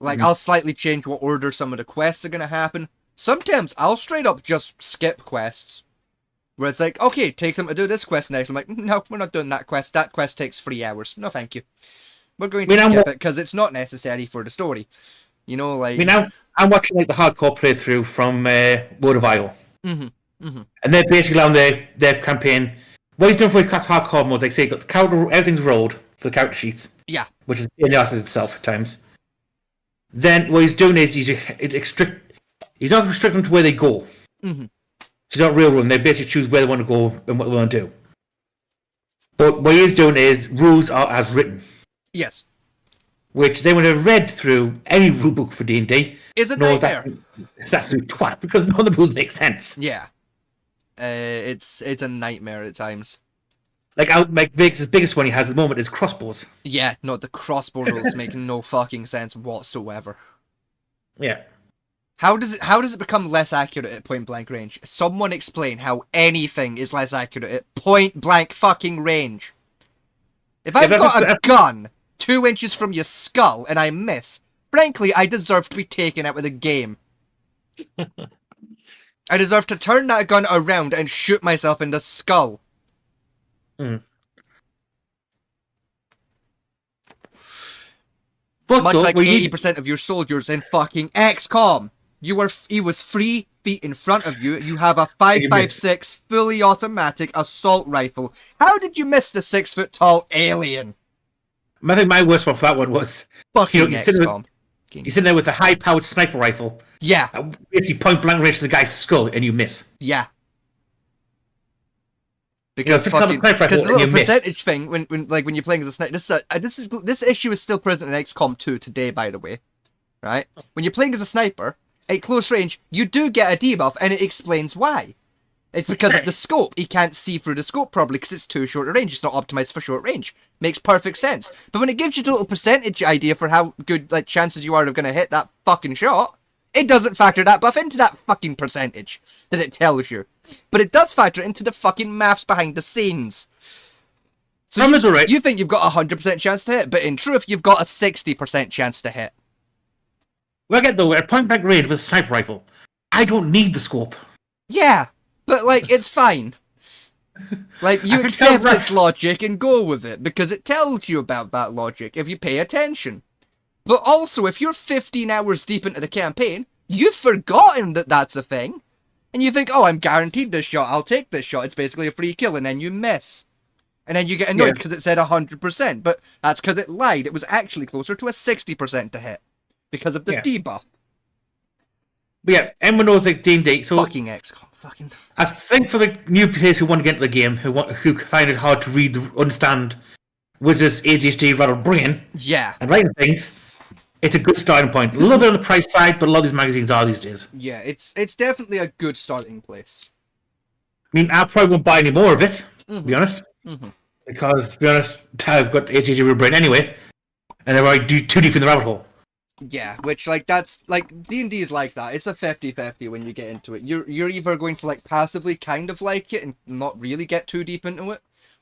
Like, I'll slightly change what order some of the quests are going to happen. Sometimes I'll straight up just skip quests. Where it's like, okay, take them to do this quest next. I'm like, no, we're not doing that quest. That quest takes 3 hours. No, thank you. We're going to skip it because it's not necessary for the story. You know, like... I'm watching like the hardcore playthrough from World of Isle. Mm-hmm. Mm-hmm. And they're basically on their campaign. What he's doing for his class hardcore mode, like say, got the character, everything's rolled for the character sheets. Yeah. Which is in the ass itself at times. Then what he's doing is he's not restricting them to where they go. Mm-hmm. He's not railroading. They basically choose where they want to go and what they want to do. But what he's doing is rules are as written. Yes. Which they would have read through any rulebook for D&D. Is a nightmare. It's absolute twat because none of the rules make sense. Yeah. It's a nightmare at times. Like Vegas' biggest one he has at the moment is crossbows. Yeah, no, the crossbow rules make no fucking sense whatsoever. Yeah. How does it become less accurate at point blank range? Someone explain how anything is less accurate at point blank fucking range. If I've got a gun 2 inches from your skull and I miss, frankly, I deserve to be taken out of the game. I deserve to turn that gun around and shoot myself in the skull. But much like 80% of your soldiers in fucking XCOM. He was 3 feet in front of you. You have a 5.56 fully automatic assault rifle. How did you miss the 6-foot-tall alien? I think my worst one for that one was fucking XCOM. You're sitting there with a high-powered sniper rifle. Yeah. Basically point-blank range to the guy's skull, and you miss. Yeah. Because the little percentage thing when you're playing as a sniper, this issue is still present in XCOM 2 today, by the way. Right? When you're playing as a sniper, at close range, you do get a debuff, and it explains why. It's because of the scope. He can't see through the scope probably because it's too short a range. It's not optimized for short range. Makes perfect sense. But when it gives you the little percentage idea for how good chances you are of going to hit that fucking shot, it doesn't factor that buff into that fucking percentage that it tells you. But it does factor into the fucking maths behind the scenes. So you think you've got a 100% chance to hit, but in truth, you've got a 60% chance to hit. Well, I get though, at point blank range with a sniper rifle, I don't need the scope. Yeah, but it's fine. You accept this logic and go with it, because it tells you about that logic if you pay attention. But also, if you're 15 hours deep into the campaign, you've forgotten that that's a thing. And you think, oh, I'm guaranteed this shot, I'll take this shot, it's basically a free kill, and then you miss. And then you get annoyed because it said 100%, but that's because it lied. It was actually closer to a 60% to hit. Because of the debuff. But yeah, everyone knows D&D, so... Fucking XCOM, I think for the new players who want to get into the game, who find it hard to read, understand Wizards' ADHD rather brain, and writing things, it's a good starting point. A little bit on the price side, but a lot of these magazines are these days. Yeah, it's definitely a good starting place. I mean, I probably won't buy any more of it, to be honest. Because, to be honest, I've got ADHD with brain anyway, and I'm already too deep in the rabbit hole. Yeah, which, that's, D&D is like that. It's a 50-50 when you get into it. You're either going to, passively kind of like it and not really get too deep into it,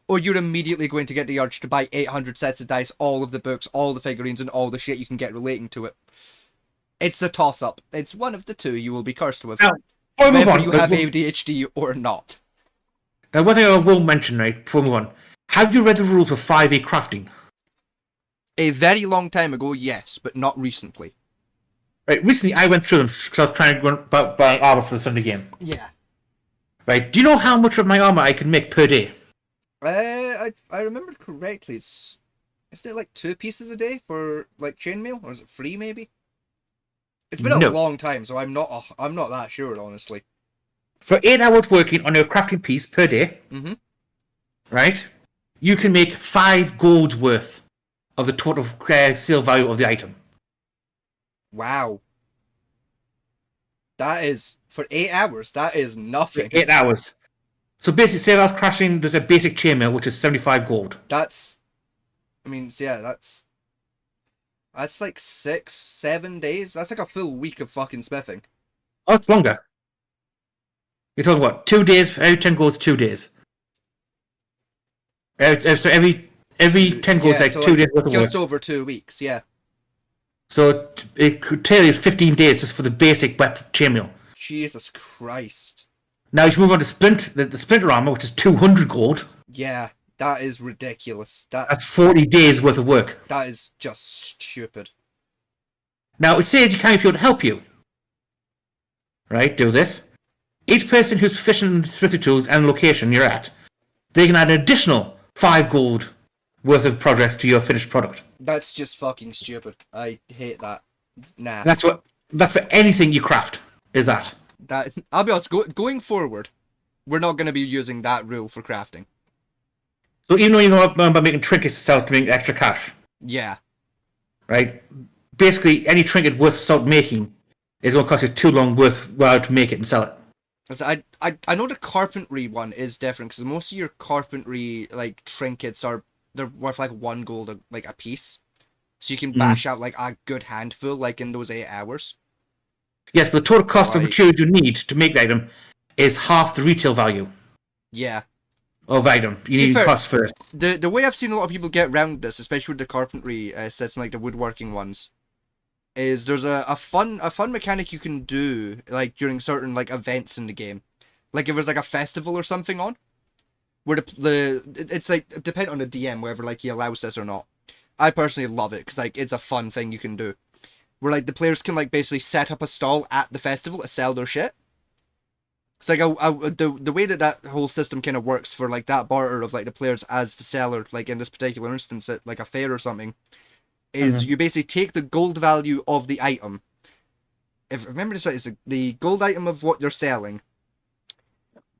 or you're immediately going to get the urge to buy 800 sets of dice, all of the books, all the figurines, and all the shit you can get relating to it. It's a toss-up. It's one of the two you will be cursed with. Now, whether you have ADHD or not. Now, one thing I will mention, right, before we move on. Have you read the rules for 5e crafting? A very long time ago, yes, but not recently. Right, recently I went through them because I was trying to buy armor for the Sunday game. Yeah. Right, do you know how much of my armor I can make per day? I remember correctly. Isn't it 2 pieces a day for chainmail, or is it 3 maybe? It's been a long time, so I'm not that sure, honestly. For 8 hours working on your crafting piece per day, right, you can make 5 gold worth of the total sale value of the item. Wow. That is, for 8 hours, that is nothing. 8 hours. So basically, say I was crashing, there's a basic chainmail, which is 75 gold. That's 6-7 days. That's a full week of fucking smithing. Oh, it's longer. You're talking what? 2 days, every 10 gold is 2 days. So every 10 goes 2 days worth of work. Just over 2 weeks, yeah. So it could take you 15 days just for the basic weapon chainmail. Jesus Christ. Now you move on to the splinter armor, which is 200 gold. Yeah, that is ridiculous. That's 40 days worth of work. That is just stupid. Now it says you can't be able to help you. Right, do this. Each person who's proficient in smithy tools and location you're at, they can add an additional 5 gold worth of progress to your finished product. That's just fucking stupid. I hate that. Nah. That's for anything you craft, is that. I'll be honest, going forward, we're not going to be using that rule for crafting. So even though you know about making trinkets to sell to make extra cash. Yeah. Right? Basically, any trinket worth salt making is going to cost you too long worthwhile to make it and sell it. So I know the carpentry one is different because most of your carpentry like trinkets they're worth like 1 gold like a piece, so you can bash out like a good handful like in those 8 hours. Yes, but the total cost of material you need to make the item is half the retail value. Yeah. Of item. You need cost first. The way I've seen a lot of people get around this, especially with the carpentry sets and like the woodworking ones, is there's a fun mechanic you can do like during certain like events in the game, like if there's like a festival or something on, where it's like depending on the DM whether like he allows this or not. I personally love it because like it's a fun thing you can do, where like the players can like basically set up a stall at the festival to sell their shit. It's like the way that whole system kind of works for like that barter of like the players as the seller, like in this particular instance at like a fair or something, is you basically take the gold value of the item. If I remember this right, it's the gold item of what you're selling.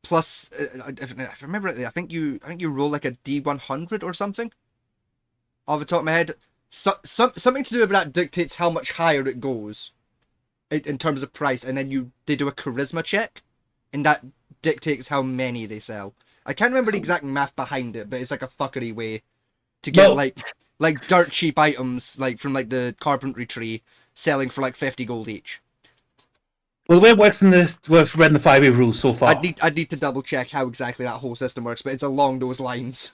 Plus, if I remember it, I think you roll like a D100 or something. Off the top of my head, something to do with that dictates how much higher it goes, in terms of price, and then they do a charisma check, and that dictates how many they sell. I can't remember the exact math behind it, but it's like a fuckery way to get like dirt cheap items like from like the carpentry tree selling for like 50 gold each. Well, the way it works what's read in the 5e rules so far. I'd need to double check how exactly that whole system works, but it's along those lines.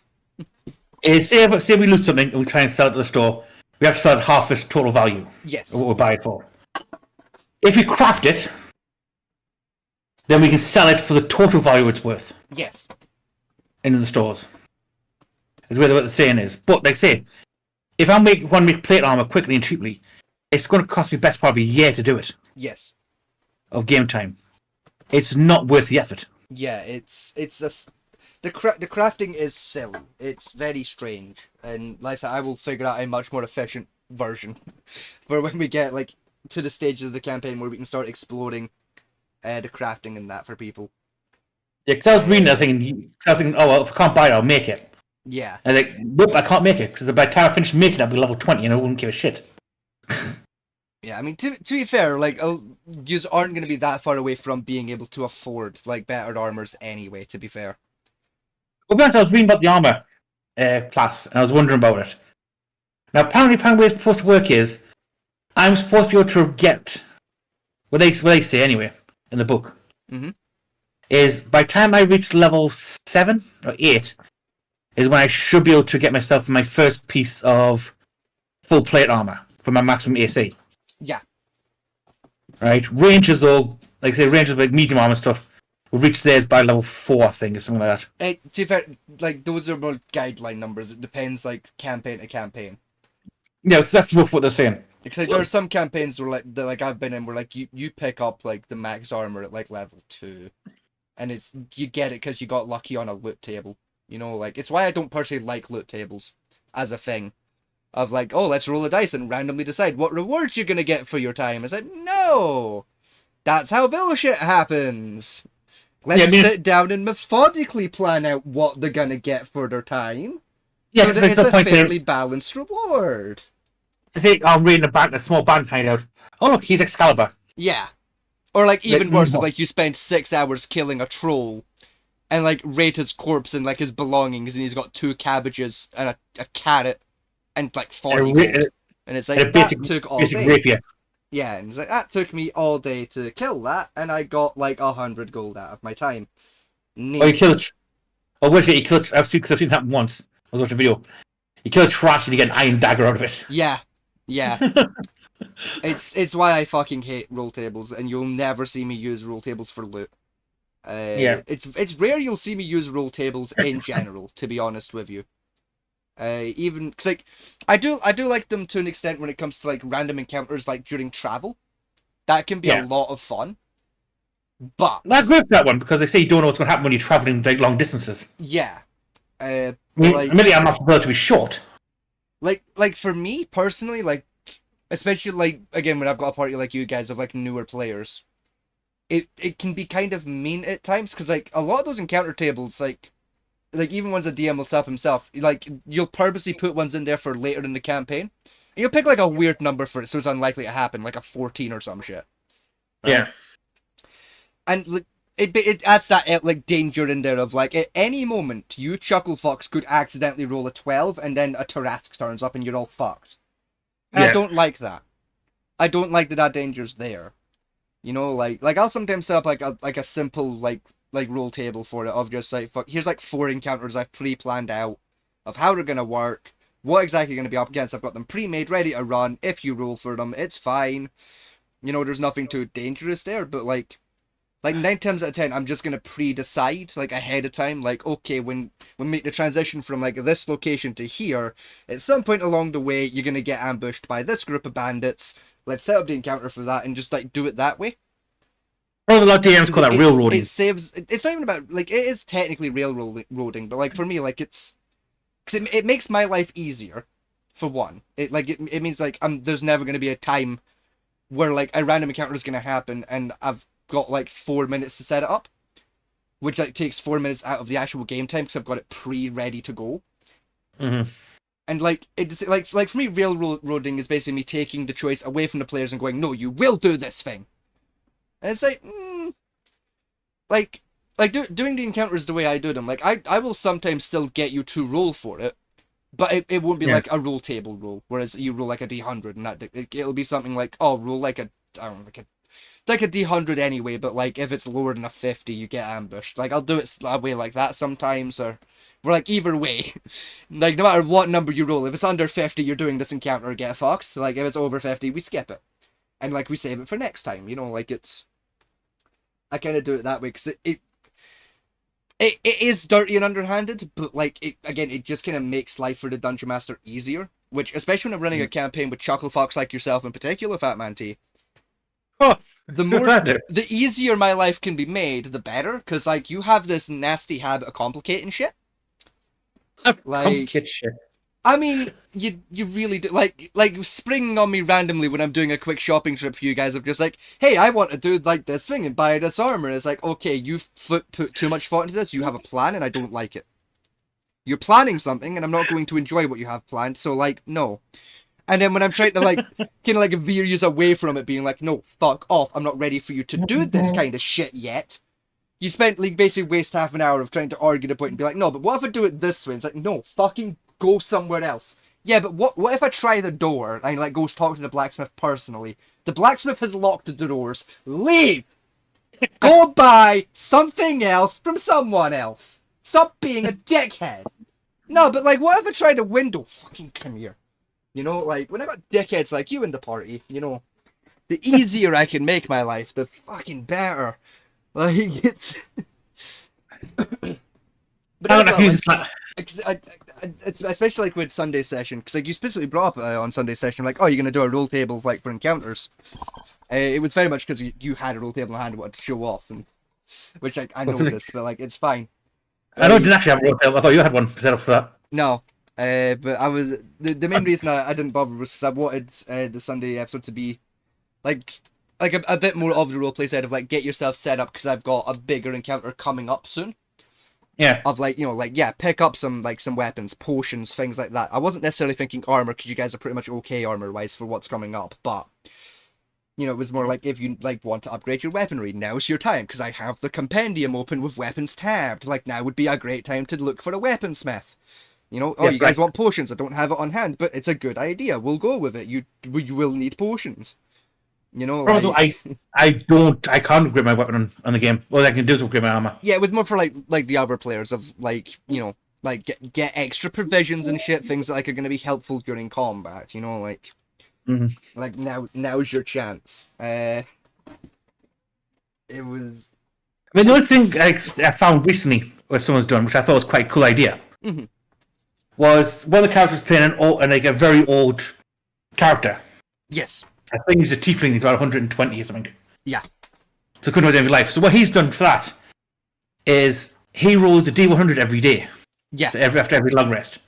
Say we loot something and we try and sell it to the store, we have to sell at half its total value. Yes. Of what we buy it for. If we craft it, then we can sell it for the total value it's worth. Yes. In the stores. Is where what the saying is. But like I say, if I want to make plate armor quickly and cheaply, it's going to cost me best part of a year to do it. Yes. Of game time. It's not worth the effort. Yeah, the crafting is silly. It's very strange, and like I said, I will figure out a much more efficient version for when we get like to the stages of the campaign where we can start exploring the crafting and that for people. Yeah, because I was reading that thing, I was thinking, oh well, if I can't buy it, I'll make it. Yeah. And like, nope, I can't make it because by the time I finish making it, I'll be level 20 and I wouldn't give a shit. Yeah, I mean, to be fair, like, you aren't going to be that far away from being able to afford, like, better armors anyway, to be fair. Well, to be honest, I was reading about the armor class, and I was wondering about it. Now, apparently the way it's supposed to work is, I'm supposed to be able to get, what they say anyway, in the book, is by the time I reach level 7 or 8, is when I should be able to get myself my first piece of full plate armor for my maximum AC. Yeah. Right? Rangers, though, like I say, Rangers like medium armor stuff, will reach theirs by level 4, I think, or something like that. To be fair, like, those are more guideline numbers. It depends, like, campaign to campaign. Yeah, that's rough what they're saying. Because like, there are some campaigns where, like I've been in, where, like, you pick up, like, the max armor at, like, level 2. And you get it because you got lucky on a loot table. You know, like, it's why I don't personally like loot tables as a thing. Of like, oh, let's roll a dice and randomly decide what rewards you're gonna get for your time. It's like, no! That's how bullshit happens! Let's sit down and methodically plan out what they're gonna get for their time. Yeah, so that it's a fairly balanced reward. To say, I'm reading a small band hideout. Oh look, he's Excalibur. Yeah. Or like, even worse, if like you spend 6 hours killing a troll, and like rate his corpse and like his belongings, and he's got 2 cabbages and a carrot, and like 40 gold. And it's like, that took all day. Rapier. Yeah, and it's like, that took me all day to kill that, and I got like 100 gold out of my time. Neat. Oh, you kill it. Oh, wait, you kill it. I've seen that happen once. I was watching a video. You kill a trash and you get an iron dagger out of it. Yeah, yeah. It's why I fucking hate roll tables, and you'll never see me use roll tables for loot. Yeah. It's rare you'll see me use roll tables in general, to be honest with you. Even cause like I do like them to an extent when it comes to like random encounters like during travel. That can be a Yeah. lot of fun. But I agree with that one because they say you don't know what's going to happen when you're traveling like long distances. yeah, but I like mean, I'm not prepared to be short. like for me personally, like especially like again when I've got a party like you guys of like newer players, it can be kind of mean at times because like a lot of those encounter tables like even ones a DM will set up himself, like you'll purposely put ones in there for later in the campaign. And you'll pick like a weird number for it, so it's unlikely to happen, like a 14 or some shit, right? Yeah. And like it adds that like danger in there of like at any moment you Chuckle Fox could accidentally roll a 12 and then a Tarask turns up and you're all fucked. And I Yeah. don't like that. I don't like that danger's there. You know, like I'll sometimes set up like a simple like roll table for it of just like fuck, here's like 4 encounters I've pre-planned out of how they're gonna work, what exactly you're gonna be up against. I've got them pre-made, ready to run. If you roll for them, it's fine. You know, there's nothing too dangerous there, but like 9 times out of 10, I'm just gonna pre-decide like ahead of time, like okay, when we make the transition from like this location to here, at some point along the way, you're gonna get ambushed by this group of bandits. Let's set up the encounter for that and just like do it that way. Well, a lot of DMs Because call that it railroading. saves. It's not even about like it is technically railroading, but like for me, like it's because it makes my life easier. For one, it means like there's never gonna be a time where like a random encounter is gonna happen and I've got like 4 minutes to set it up, which like takes 4 minutes out of the actual game time because I've got it pre-ready to go. Mm-hmm. And like it's like for me, railroading is basically me taking the choice away from the players and going, no, you will do this thing. And it's like, like doing the encounters the way I do them. Like I will sometimes still get you to roll for it, but it won't be Yeah. like a roll table roll, whereas you roll like a D100 and that it'll be something like, oh, roll like a I don't know, like a D100 anyway, but like if it's lower than a 50, you get ambushed. Like I'll do it a way like that sometimes, or we're like either way, like no matter what number you roll, if it's under 50, you're doing this encounter, get fucked. So, like if it's over 50, we skip it, and like we save it for next time. You know, like it's I kind of do it that way because it is dirty and underhanded, but like it again, it just kind of makes life for the dungeon master easier. Which, especially when I'm running a campaign with Chuckle Fox like yourself in particular, Fatman T, Oh, the good more that do. the easier my life can be made, the better. Because like you have this nasty habit of complicating shit. Like Kid shit. I mean, you really do like springing on me randomly when I'm doing a quick shopping trip for you guys of just like, hey, I want to do like this thing and buy this armor. It's like, okay, you've put too much thought into this. You have a plan, and I don't like it. You're planning something, and I'm not going to enjoy what you have planned. So like, no. And then when I'm trying to like kind of like veer you away from it, being like, no, fuck off, I'm not ready for you to do this kind of shit yet. You spent like basically waste half an hour of trying to argue the point and be like, no, but what if I do it this way? And it's like, no, fucking go somewhere else. Yeah, but what if I try the door and like go talk to the blacksmith personally? The blacksmith has locked the doors. Leave. Go buy something else from someone else. Stop being a dickhead. No, but like, what if I tried a window? Fucking come here. You know, like, when I got dickheads like you in the party, you know, the easier I can make my life, the fucking better. Like, it's... But I as don't know well, who's like, it's especially like with Sunday session, because like you specifically brought up on Sunday session, like, oh, you're gonna do a roll table like for encounters. It was very much because you had a roll table in hand and wanted to show off, and which like I noticed, but like it's fine. I know I Like, didn't actually have a roadtail. I thought you had one set up for that. no, but I was the main reason I didn't bother was 'cause I wanted the Sunday episode to be like a bit more of the roleplay side of like get yourself set up because I've got a bigger encounter coming up soon. Yeah. Of like, you know, like yeah, pick up some weapons, potions, things like that. I wasn't necessarily thinking armor because you guys are pretty much okay armor wise for what's coming up, but you know, it was more like if you like want to upgrade your weaponry, now's your time because I have the compendium open with weapons tabbed. Like now would be a great time to look for a weaponsmith. You know, oh, Yeah, you guys right. want potions? I don't have it on hand, but it's a good idea. We'll go with it. You will need potions. You know, Although like I can't upgrade my weapon on the game. All I can do is upgrade my armor. yeah, it was more for like the other players of like you know like get extra provisions and shit, things that like are going to be helpful during combat. You know, like Mm-hmm. Like now's your chance. It was. I mean, the only thing I found recently what someone's done, which I thought was quite a cool idea, Mhm. was one of the characters playing a very old character. Yes. I think he's a tiefling. He's about 120 or something. Yeah. So couldn't have life. So what he's done for that is he rolls the D100 every day. Yeah. So after every long rest.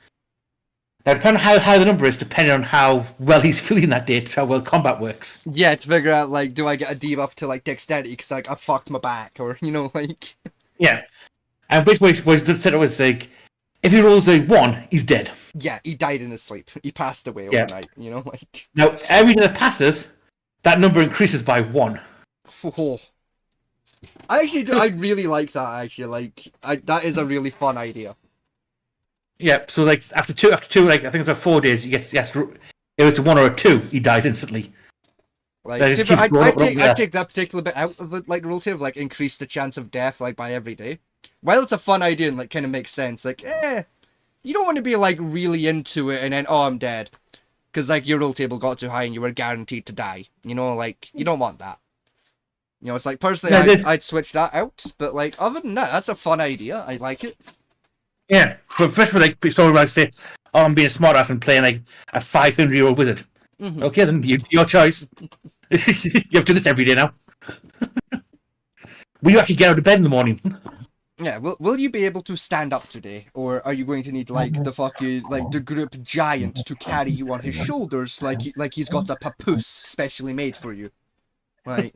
Now, depending on how the number is, depending on how well he's feeling that day, to how well combat works. Yeah, to figure out, like, do I get a debuff to, like, dexterity because, like, I fucked my back, or, you know, like... Yeah. And basically what he said it was, like, if he rolls a 1, he's dead. Yeah, he died in his sleep. He passed away Yeah. overnight, you know, like... Now, every day that passes, that number increases by 1. Oh. I really like that, actually, like, that is a really fun idea. Yeah, so, like, after two, like, I think it's about 4 days, yes, if it's a 1 or a 2, he dies instantly. Like, That just keeps I'd going up, take that particular bit out of it, like, the rule table, like, increase the chance of death, like, by every day. While it's a fun idea and, like, kind of makes sense, like, you don't want to be, like, really into it and then, oh, I'm dead. Because, like, your rule table got too high and you were guaranteed to die. You know, like, you don't want that. You know, it's like, personally, I'd switch that out, but, like, other than that, that's a fun idea. I like it. Yeah, especially like someone might say, "Oh, I'm being a smartass and playing like a 500-year-old wizard." Mm-hmm. Okay, then your choice. You have to do this every day now. Will you actually get out of bed in the morning? Yeah, will you be able to stand up today, or are you going to need like the group giant to carry you on his shoulders, like he's got a papoose specially made for you? Like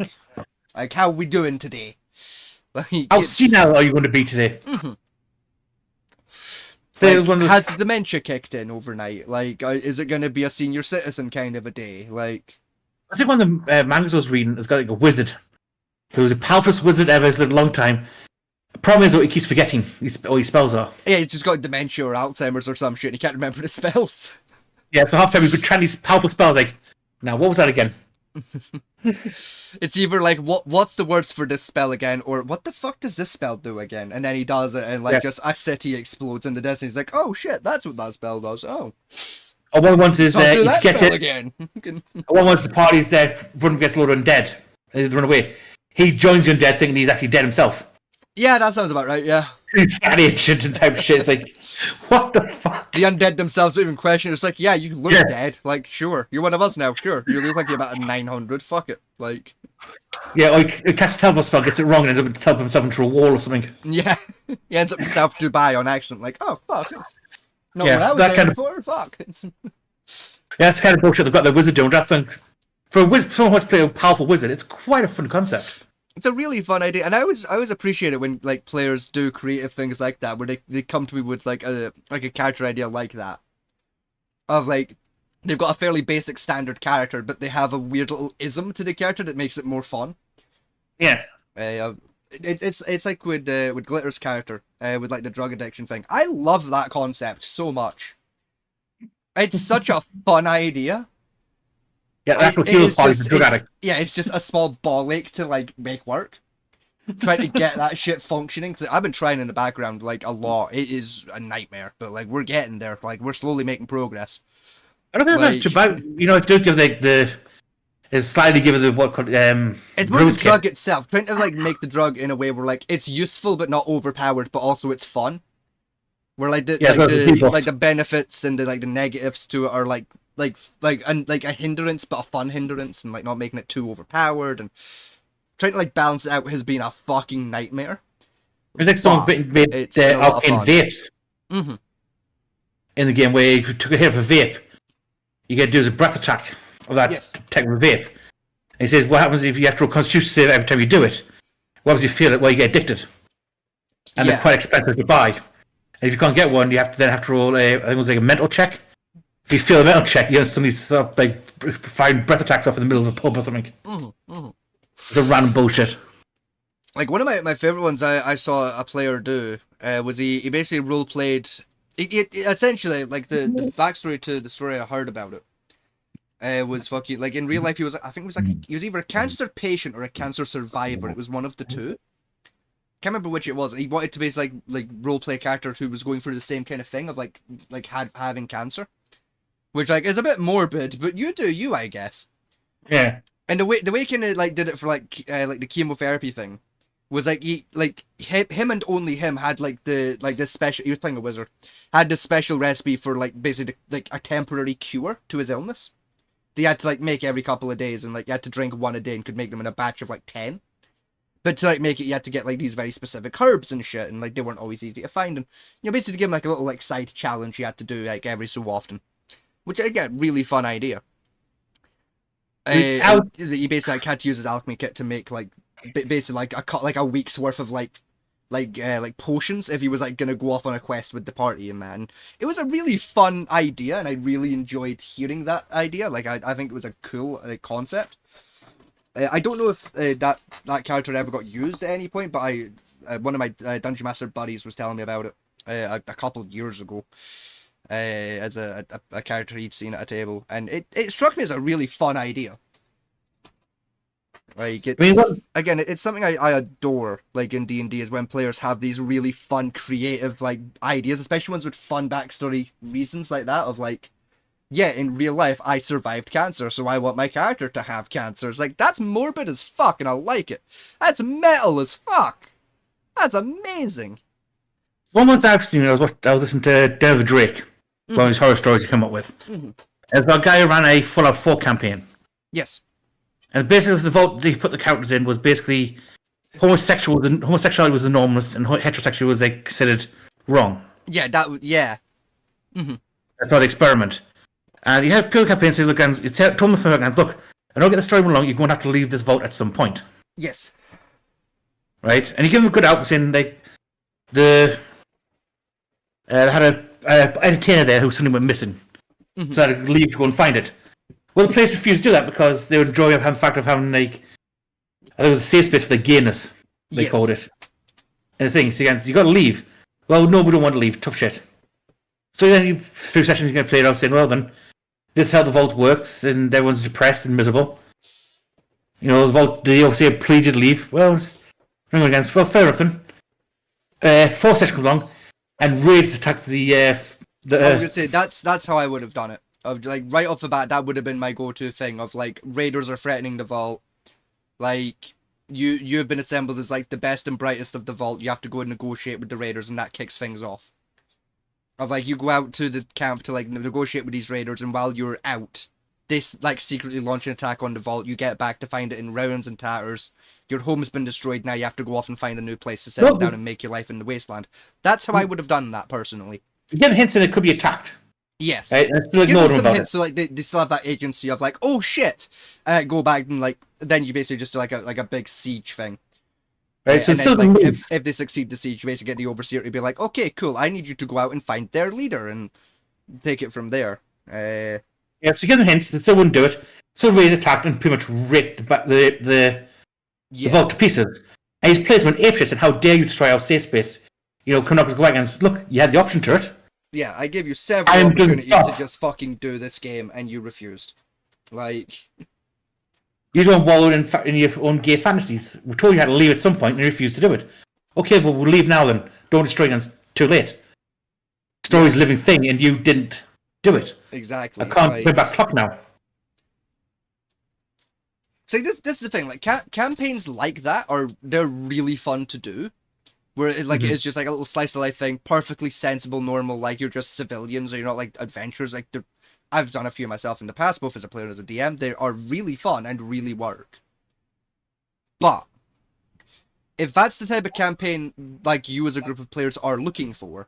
how we doing today? Like, How senile are you going to be today? Mm-hmm. Like, has dementia kicked in overnight? Like, is it going to be a senior citizen kind of a day? Like, I think one of the mangas I was reading has got like a wizard who's the powerful wizard ever. He's lived a long time. The problem is what he keeps forgetting. All his spells are. Yeah, he's just got dementia or Alzheimer's or some shit. And he can't remember the spells. Yeah, so half the time he's been trying these powerful spells. Like, now what was that again? It's either like what's the words for this spell again, or what the fuck does this spell do again? And then he does it, and like just a city explodes in the distance. He's like, oh shit, that's what that spell does. Oh. Or one once is he forgets it again. One once the party's there, run against a load of undead, and they run away. He joins the undead thinking he's actually dead himself. Yeah, that sounds about right. Yeah. He's that ancient and type shit. It's like, what the fuck? The undead themselves don't even question. It's like, yeah, you look dead. Like, sure, you're one of us now. Sure, you look like you're about a 900. Fuck it. Like. Yeah, or he casts a teleport spell, gets it wrong, and ends up teleporting himself into a wall or something. Yeah, he ends up in South Dubai on accident. Like, oh fuck. Not yeah, what I was that kind of for. Fuck. Yeah, that's the kind of bullshit they've got their wizard doing. I think for a wizard, someone who wants to play a powerful wizard, it's quite a fun concept. It's a really fun idea, and I always appreciate it when like players do creative things like that, where they come to me with like a character idea like that, of like they've got a fairly basic standard character, but they have a weird little ism to the character that makes it more fun. Yeah, it's like with Glitter's character, with like the drug addiction thing. I love that concept so much. It's such a fun idea. Yeah, that's what heroes party for drug addict. Yeah, it's just a small ball ache to like make work. Trying to get that shit functioning. Cause I've been trying in the background like a lot. It is a nightmare, but like we're getting there. Like we're slowly making progress. I don't think that's about. You know, it does give it's slightly give it the what called It's more the drug itself. Trying to like make the drug in a way where like it's useful but not overpowered, but also it's fun. Where like the benefits and the negatives to it are like a hindrance, but a fun hindrance, and like not making it too overpowered, and trying to like balance it out has been a fucking nightmare. It's like someone made arcane vapes in the game, where if you took a hit of a vape, you get to do a breath attack of that type of vape. And he says, what happens if you have to roll Constitution save every time you do it? What happens if you feel it? Well, you get addicted, and they're quite expensive to buy. And if you can't get one, you have to roll I think it was like a mental check. If you fail a mental check, you instantly start like firing breath attacks off in the middle of a pub or something. It's a random bullshit. Like one of my favorite ones I saw a player do was he basically role played. It essentially like the backstory to the story I heard about it was fucking like in real life he was he was either a cancer patient or a cancer survivor. It was one of the two. Can't remember which it was. He wanted to basically like role play a character who was going through the same kind of thing of like having cancer. which like is a bit morbid, but you do you, I guess. Yeah. And the way kind of like did it for like the chemotherapy thing was like him and only him had like this special. He was playing a wizard, had this special recipe for like basically like a temporary cure to his illness. They had to like make every couple of days, and like you had to drink one a day, and could make them in a batch of like 10. But to like make it, you had to get like these very specific herbs and shit, and like they weren't always easy to find. And basically give him like a little like side challenge you had to do like every so often, which again, really fun idea. He basically like, had to use his alchemy kit to make like basically like a week's worth of like potions if he was like gonna go off on a quest with the party. And man, it was a really fun idea, and I really enjoyed hearing that idea. Like I think it was a cool concept. I don't know if that character ever got used at any point, but one of my Dungeon Master buddies was telling me about it a couple of years ago. As a character he'd seen at a table, and it struck me as a really fun idea. Like it's something I adore. Like in D&D, is when players have these really fun, creative like ideas, especially ones with fun backstory reasons like that. Of like, yeah, in real life I survived cancer, so I want my character to have cancer. It's like that's morbid as fuck, and I like it. That's metal as fuck. That's amazing. One month I've seen, I was listening to David Drake. One of his horror stories he came up with. There's a guy who ran a Fallout 4 campaign. Yes. And basically the vote they put the characters in was basically homosexuality was the normal, and heterosexuality was like considered wrong. Yeah, yeah. That's not the experiment. And you have people campaigns say, look, and you told them from look, I don't get the story along, you're going to have to leave this vote at some point. Yes. Right? And you give them a good out saying like they had a entertainer there who suddenly went missing. So I had to leave to go and find it. Well, the place refused to do that because they were enjoying the fact of having like there was a safe space for the gayness, they called it. And the thing, so you got to leave. Well, no, we don't want to leave. Tough shit. So then through sessions you're going to play it out saying, well then, this is how the vault works, and everyone's depressed and miserable. The vault, they obviously pleaded to leave. Well, ring against. Well, fair enough then. 4 sessions come along, and raids attack the. I was gonna say that's how I would have done it. Of like right off the bat, that would have been my go-to thing. Of like raiders are threatening the vault, like you have been assembled as like the best and brightest of the vault. You have to go and negotiate with the raiders, and that kicks things off. Of like you go out to the camp to like negotiate with these raiders, and while you're out, they like secretly launch an attack on the vault. You get back to find it in ruins and tatters. Your home has been destroyed. Now you have to go off and find a new place to settle down and make your life in the wasteland. That's how I would have done that personally. You get hints that it could be attacked. Yes. Right? Give them some hints so like they still have that agency of like, oh shit, go back and like then you basically just do like a big siege thing. Right, so and then, like, if they succeed the siege, you basically get the overseer to be like, okay, cool, I need you to go out and find their leader and take it from there. Yeah, so you give them hints, they still wouldn't do it. So Ray's attacked and pretty much ripped the vault to pieces. And his players went apeshit and how dare you destroy our safe space? Come up and go back and say, look, you had the option to it. Yeah, I gave you several opportunities to just fucking do this game and you refused. Like... You don't wallow in your own gay fantasies. We told you how to leave at some point and you refused to do it. Okay, well, we'll leave now then. Don't destroy it, it's too late. Story's a living thing and you didn't do it. Exactly. I can't put back clock now. So this is the thing, like campaigns like that they're really fun to do. Where it's just like a little slice of life thing, perfectly sensible, normal, like you're just civilians or you're not like adventurers. Like I've done a few myself in the past, both as a player and as a DM. They are really fun and really work. But if that's the type of campaign like you as a group of players are looking for,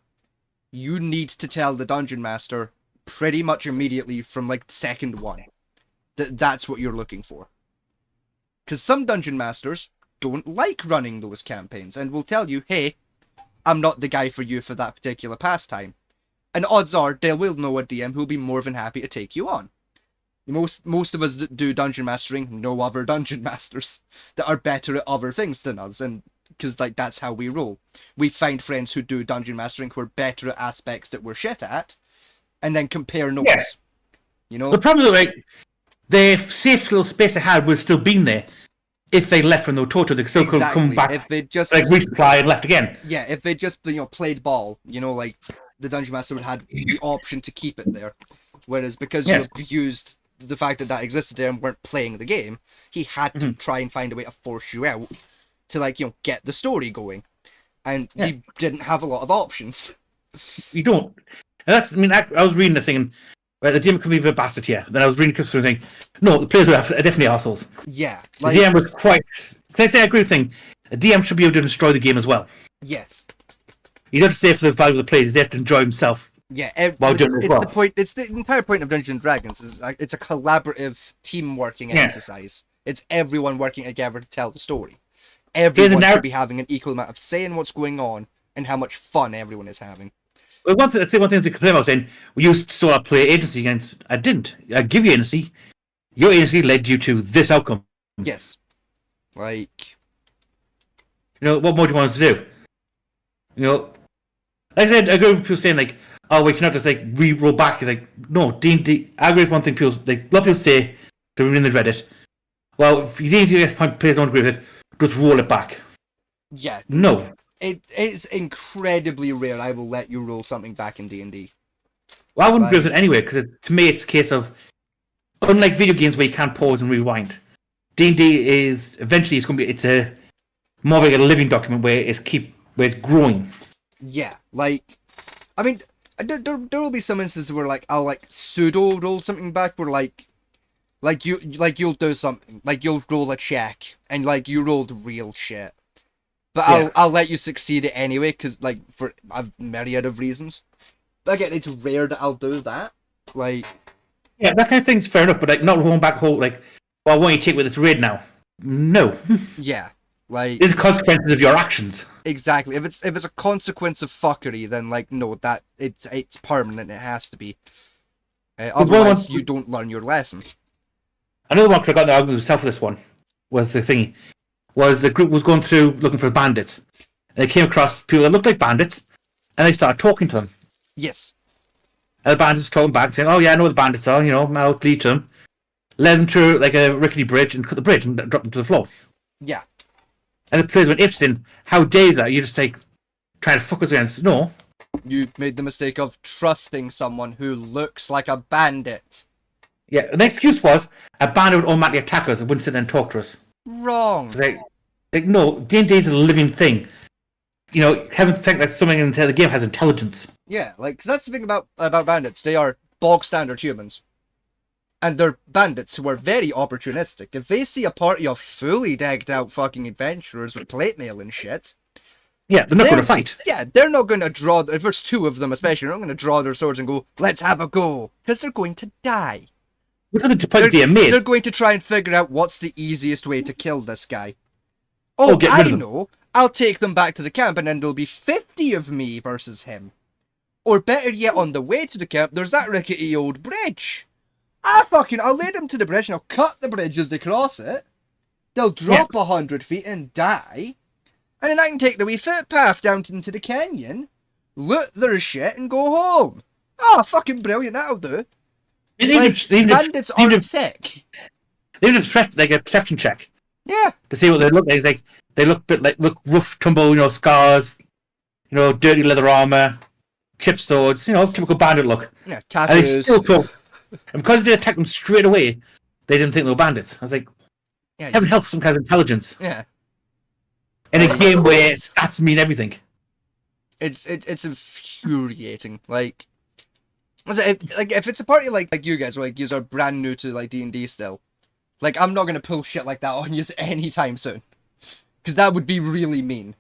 you need to tell the dungeon master pretty much immediately from like second one that that's what you're looking for. Because some dungeon masters don't like running those campaigns and will tell you, hey, I'm not the guy for you for that particular pastime. And odds are they will know a DM who'll be more than happy to take you on. Most of us that do dungeon mastering know other dungeon masters that are better at other things than us, and because like that's how we roll. We find friends who do dungeon mastering who are better at aspects that we're shit at, and then compare notes. Yeah. The problem is like the safe little space they had would still been there. If they left when they were taught to, they still could come back, if they just like resupply and left again. Yeah, if they just played ball, like the dungeon master would have the option to keep it there. Whereas because you abused the fact that existed there and weren't playing the game, he had to try and find a way to force you out to, like, you know, get the story going. And you didn't have a lot of options. You don't. And that's, I mean, I was reading this thing, and the DM could be a bit bastard here. Then I was reading through and thinking, no, the players are definitely assholes. Yeah. Like, the DM was quite... Because I say I agree with the thing. A DM should be able to destroy the game as well. Yes. He doesn't stay for the value of the players, he has to enjoy himself. Yeah, while doing it well. The point. It's the entire point of Dungeons and Dragons. It's a collaborative team working exercise. It's everyone working together to tell the story. Everyone should be having an equal amount of say in what's going on and how much fun everyone is having. Well, one thing to complain about saying, we used to sort of play agency against. I didn't. I give you agency. Your agency led you to this outcome. Yes. Like... You know, what more do you want us to do? You know, like I said, I agree with people saying, like, oh, we cannot just, like, re-roll back. It's like, no, D&D, I agree with one thing people, like, a lot of people say, to read in the Reddit, well, if you D&D players don't agree with it, just roll it back. Yeah. No. It's incredibly rare I will let you roll something back in D&D. Well, I wouldn't agree with it anyway, because to me it's a case of, unlike video games where you can't pause and rewind, D&D is, eventually it's going to be, it's a more like a living document where it's growing. Yeah, like, I mean, there will be some instances where, like, I'll, like, pseudo roll something back where, you'll do something, like, you'll roll a check, and, like, you rolled real shit. But I'll let you succeed it anyway, because, like, for a myriad of reasons. But again, it's rare that I'll do that. Like... Yeah, that kind of thing's fair enough, but, like, not rolling back whole, like, well, I want you to take with this raid now. No. Yeah. Like, it's the consequences of your actions. Exactly. If it's a consequence of fuckery, then, like, no, that it's permanent. It has to be. Otherwise, you don't learn your lesson. Another one, because I got the argument myself for this one, was the thingy. Was the group was going through looking for bandits, and they came across people that looked like bandits, and they started talking to them. Yes. And the bandits talking back, saying, "Oh yeah, I know what the bandits are. You know, I'll lead to them." Led them through like a rickety bridge and cut the bridge and dropped them to the floor. Yeah. And the players went interesting. How dare that? You just like trying to fuck us against? No. You made the mistake of trusting someone who looks like a bandit. Yeah. The excuse was a bandit would automatically attack us and wouldn't sit there and talk to us. Wrong. Like no, D&D is a living thing. You know, haven't think that something in the game has intelligence. Yeah, like, cause that's the thing about bandits. They are bog standard humans. And they're bandits who are very opportunistic. If they see a party of fully decked out fucking adventurers with plate mail and shit... Yeah, they're not going to fight. Yeah, they're not going to draw... If there's two of them especially, they're not going to draw their swords and go, let's have a go. Because they're going to die. They're going to try and figure out what's the easiest way to kill this guy. Oh, I know. I'll take them back to the camp and then there'll be 50 of me versus him. Or better yet, on the way to the camp, there's that rickety old bridge. I'll lead them to the bridge and I'll cut the bridge as they cross it. They'll drop 100 feet and die. And then I can take the wee footpath down into the canyon, loot their shit and go home. Oh, fucking brilliant, that'll do. Bandits aren't thick. They even have like a perception check. Yeah. To see what they look like. They look a bit like rough, tumble, you know, scars, you know, dirty leather armor, chipped swords, you know, typical bandit look. Yeah, tattoos. And they still talk. And because they attacked them straight away, they didn't think they were bandits. I was like, heaven help, some kind of intelligence. Yeah. In a game where stats mean everything. It's infuriating. Like if it's a party like you guys, like you are brand new to like D&D still, like I'm not gonna pull shit like that on you anytime soon, because that would be really mean.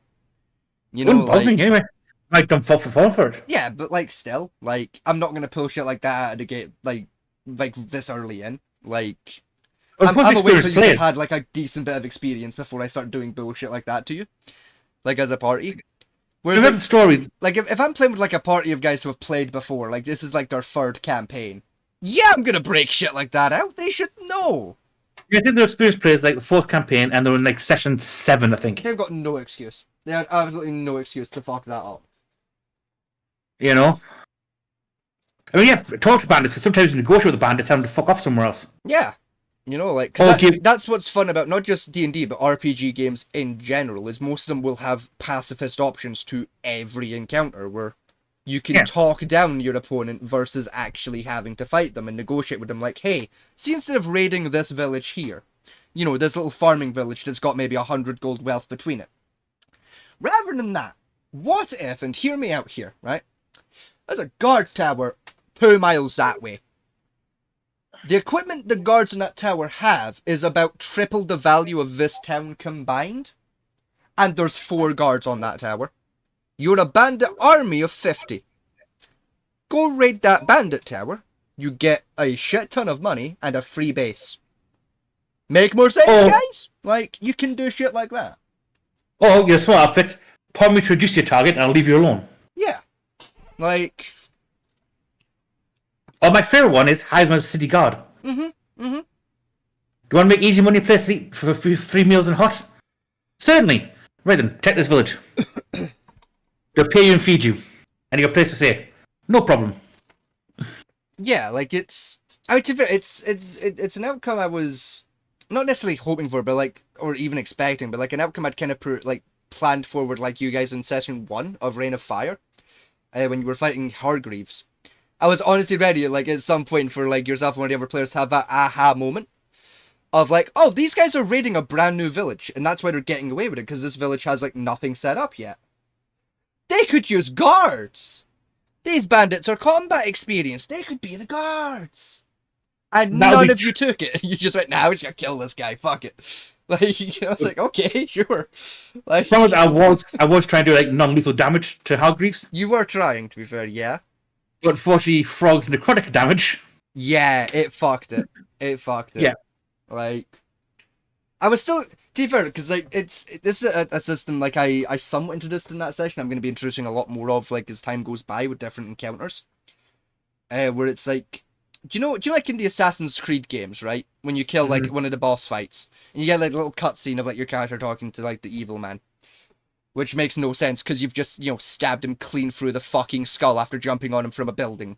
You know, like anyway. I've done fall for it. Yeah, but like still, like I'm not gonna pull shit like that out of the gate, like this early in. Like I'm gonna wait till you've had like a decent bit of experience before I start doing bullshit like that to you, like as a party. Whereas like, the story. Like if I'm playing with like a party of guys who have played before, like this is like their third campaign. Yeah, I'm gonna break shit like that out. They should know. Yeah, I think their experienced players like the fourth campaign, and they're in like session 7, I think. They've got no excuse. They had absolutely no excuse to fuck that up. You know? I mean, yeah, talk to bandits, because sometimes you negotiate with the bandits, tell them to fuck off somewhere else. Yeah. You know, like, that's what's fun about not just D&D, but RPG games in general, is most of them will have pacifist options to every encounter, where You can talk down your opponent versus actually having to fight them and negotiate with them like, hey, see, instead of raiding this village here, you know, this little farming village that's got maybe 100 gold wealth between it. Rather than that, what if, and hear me out here, right? There's a guard tower 2 miles that way. The equipment the guards in that tower have is about triple the value of this town combined. And there's 4 guards on that tower. You're a bandit army of 50. Go raid that bandit tower. You get a shit ton of money and a free base. Make more sense, guys? Like, you can do shit like that. Oh, you're a smart outfit. Point me to reduce your target and I'll leave you alone. Yeah. Like... Oh, my favourite one is hire them as a city guard. Do you want to make easy money place to eat for 3 meals and hot? Certainly. Right then, take this village. They'll pay you and feed you. And you got a place to stay. No problem. Yeah, like it's... I mean, it's an outcome I was not necessarily hoping for, but like, or even expecting, but like an outcome I'd kind of planned forward, like you guys in session 1 of Reign of Fire, when you were fighting Hargreaves. I was honestly ready, like, at some point for, like, yourself and one of the other players to have that aha moment of, like, oh, these guys are raiding a brand new village, and that's why they're getting away with it, because this village has, like, nothing set up yet. They could use guards! These bandits are combat experienced. They could be the guards! And none of you took it. You just went, nah, we're just gonna kill this guy, fuck it. Like, you know, it's like, okay, sure. Like, I was trying to do, like, non-lethal damage to Hargreaves. You were trying, to be fair, yeah. But unfortunately, Frog's necrotic damage. Yeah, it fucked it. It fucked it. Yeah. Like, I was still, to be fair, because, like, this is a system, like, I somewhat introduced in that session. I'm going to be introducing a lot more of, like, as time goes by with different encounters. Where it's like, do you know like in the Assassin's Creed games, right? When you kill, like, one of the boss fights, and you get, like, a little cutscene of, like, your character talking to, like, the evil man. Which makes no sense, because you've just, you know, stabbed him clean through the fucking skull after jumping on him from a building.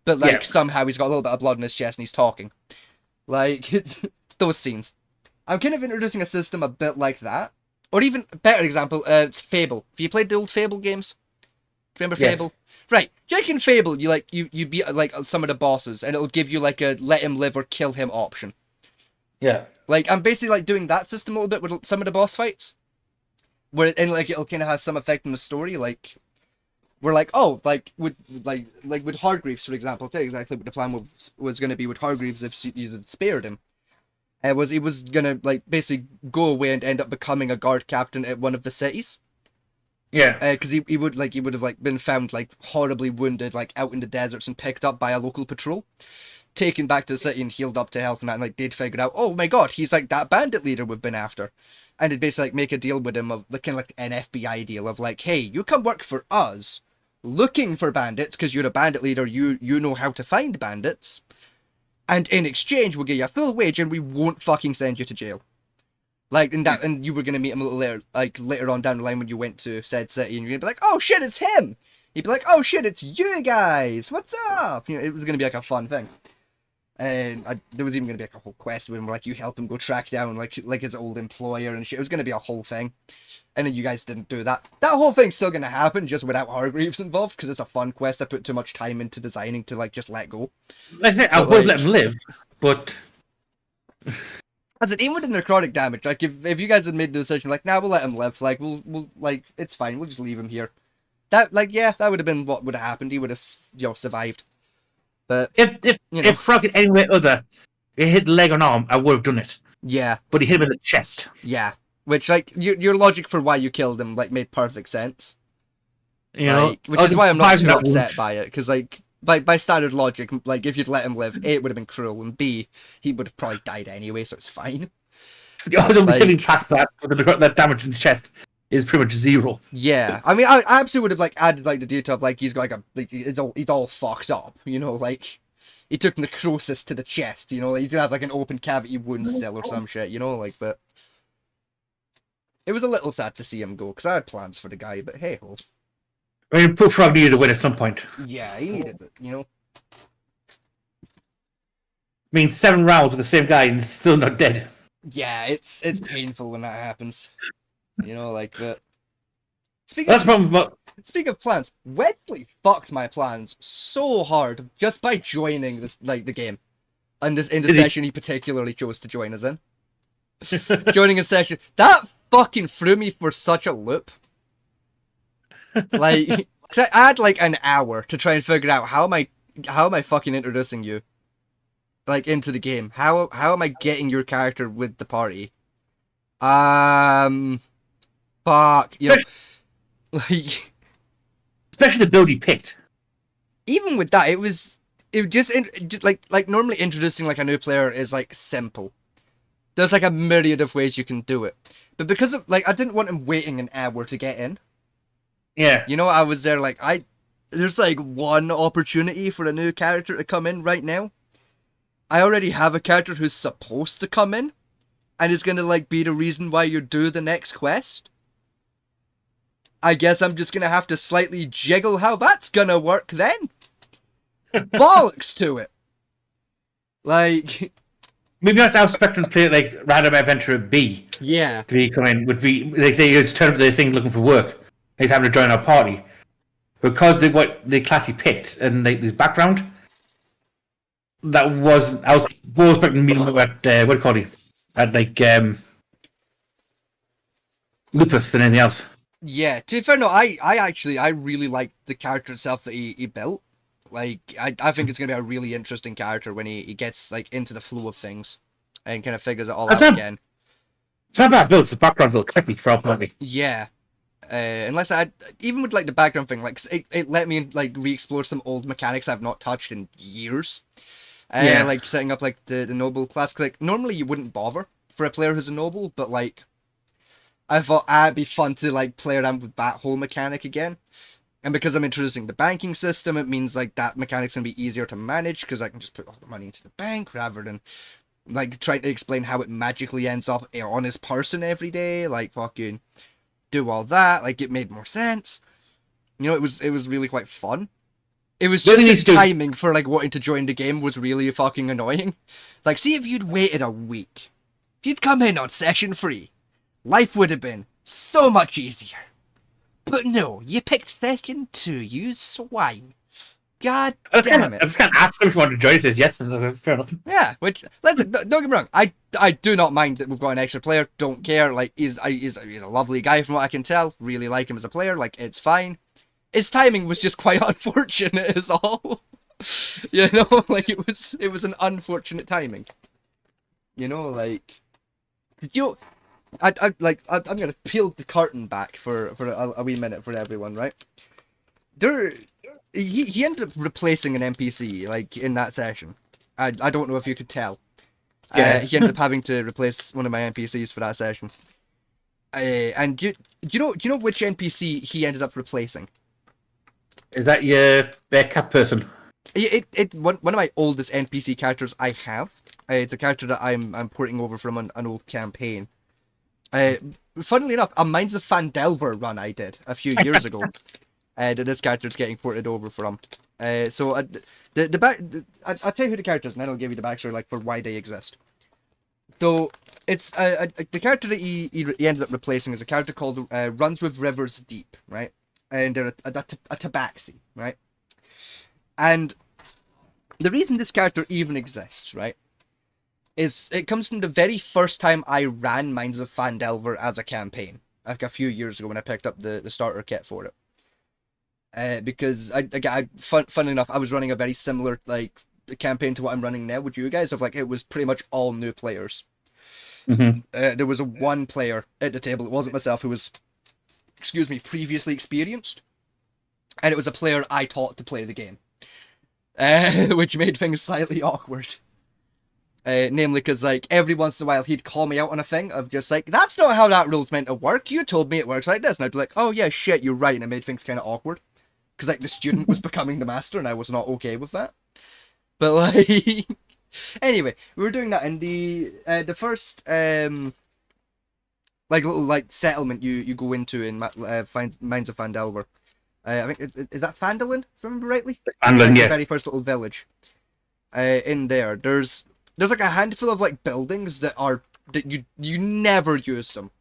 But, like, somehow he's got a little bit of blood in his chest and he's talking. Like, it's, those scenes. I'm kind of introducing a system a bit like that. Or even, better example, it's Fable. Have you played the old Fable games? Remember Fable? Right. Jake in Fable, you beat, like, some of the bosses, and it'll give you, like, a let him live or kill him option. Yeah. Like, I'm basically, like, doing that system a little bit with some of the boss fights. Where like it'll kind of have some effect on the story, like we're like, oh, like with Hargreaves, for example, tell you exactly what the plan was going to be with Hargreaves if you had spared him. He was gonna like basically go away and end up becoming a guard captain at one of the cities. Yeah. Because he would have like been found like horribly wounded, like out in the deserts and picked up by a local patrol, taken back to the city and healed up to health and that, and like they'd figured out, oh my god, he's like that bandit leader we've been after. And it'd basically like make a deal with him of kind of like an FBI deal of like, hey, you come work for us, looking for bandits because you're a bandit leader, you know how to find bandits, and in exchange we'll give you a full wage and we won't fucking send you to jail. Like, and you were gonna meet him a little later on down the line when you went to said city, and you're gonna be like, oh shit, it's him. He'd be like, oh shit, it's you guys. What's up? You know, it was gonna be like a fun thing. And there was even going to be like a whole quest with him where like you help him go track down like his old employer and shit. It was going to be a whole thing. And then you guys didn't do that. That whole thing's still going to happen just without Hargreaves involved because it's a fun quest I put too much time into designing to like just let go. I would let him live, but... As an even with the necrotic damage, like if you guys had made the decision like, nah, we'll let him live, like we'll like it's fine, we'll just leave him here. That like yeah, that would have been what would have happened. He would have survived. But if Frog hit anywhere other, he hit the leg or arm, I would have done it. Yeah. But he hit him in the chest. Yeah. Which, like, your logic for why you killed him, like, made perfect sense. You know? Which is why I'm not too upset by it, because, like, by standard logic, like, if you'd let him live, A, it would have been cruel, and B, he would have probably died anyway, so it's fine. I was really past that, but that damage in the chest is pretty much zero. Yeah, I mean, I absolutely would have like added like the detail of like he's got like he's all fucked up, you know, like he took necrosis to the chest, you know, like, he's gonna have like an open cavity wound still or some shit, you know, like. But it was a little sad to see him go because I had plans for the guy, but hey ho. I mean, poor Frog needed to win at some point. Yeah, he needed it, you know. I mean, 7 rounds with the same guy and he's still not dead. Yeah, it's painful when that happens. You know, like that. Speaking That's of the problem. But speaking of plans, Wesley fucked my plans so hard just by joining this like the game. And this in the did he? session he particularly chose to join us in. Joining a session. That fucking threw me for such a loop. Like, cause I had like an hour to try and figure out how am I fucking introducing you, like, into the game. How am I getting your character with the party? Fuck, you know, like, Especially the build he picked. even with that, it just like normally introducing like a new player is like simple. There's like a myriad of ways you can do it, but because of like I didn't want him waiting an hour to get in. Yeah. You know, I was there like there's like one opportunity for a new character to come in right now. I already have a character who's supposed to come in, and is gonna like be the reason why you do the next quest. I guess I'm just gonna have to slightly jiggle how that's gonna work then. Bollocks to it. Like, Maybe not how Spectrum play like Random Adventurer B. yeah. Could he come in? Would be they say it's turn up the thing looking for work. He's having to join our party because what the class he picked and his background. That was I was more expecting meeting him at what do you call it? At like Lupus than anything else. Yeah, to be fair, no, I really like the character itself that he built. Like, I think it's gonna be a really interesting character when he gets like into the flow of things and kind of figures it all out again. It's not bad build. The background's a little creepy for ultimately. Yeah, unless even with like the background thing, like it let me like re-explore some old mechanics I've not touched in years. Yeah. Like setting up like the noble class. 'Cause, like normally you wouldn't bother for a player who's a noble, but like I thought it'd be fun to like play around with that whole mechanic again. And because I'm introducing the banking system, it means like that mechanic's gonna be easier to manage because I can just put all the money into the bank rather than like trying to explain how it magically ends up on his person every day. Like fucking do all that. Like it made more sense. You know, it was really quite fun. It was just his timing for like wanting to join the game was really fucking annoying. Like, see if you'd waited a week, if you'd come in on session 3, life would have been so much easier. But no, you picked session 2, you swine. God damn it. I just can't ask him if you want to join. He says yes, and fair enough. Yeah, which, don't get me wrong, I do not mind that we've got an extra player, don't care, like, he's a lovely guy from what I can tell, really like him as a player, like, it's fine. His timing was just quite unfortunate is all. You know, like, it was an unfortunate timing. You know, like, I'm gonna peel the curtain back for a wee minute for everyone, right? He ended up replacing an NPC like in that session. I don't know if you could tell. Yeah. He ended up having to replace one of my NPCs for that session. And do you know which NPC he ended up replacing? Is that your cat person? One of my oldest NPC characters I have. It's a character that I'm porting over from an old campaign. Funnily enough, a Mines of Phandelver run I did a few years ago. That this character's getting ported over from. I'll tell you who the character is, and then I'll give you the backstory like for why they exist. So it's the character that he ended up replacing is a character called Runs with Rivers Deep, right? And they're a tabaxi, right? And the reason this character even exists, right, is it comes from the very first time I ran Mines of Phandelver as a campaign, like a few years ago when I picked up the starter kit for it. Because funnily enough, I was running a very similar like campaign to what I'm running now with you guys. Of like it was pretty much all new players. Mm-hmm. There was one player at the table. It wasn't myself who was, previously experienced, and it was a player I taught to play the game, which made things slightly awkward. Namely, because like every once in a while he'd call me out on a thing of just like, that's not how that rule's meant to work. You told me it works like this, and I'd be like, oh yeah, shit, you're right, and it made things kind of awkward. Because like the student was becoming the master, and I was not okay with that. But like, anyway, we were doing that, and the first like little like settlement you go into in Mines of Phandelver. I think is that Phandalin, if I remember rightly. Phandalin, yeah. The very first little village. In there, there's like a handful of like buildings that you never use them.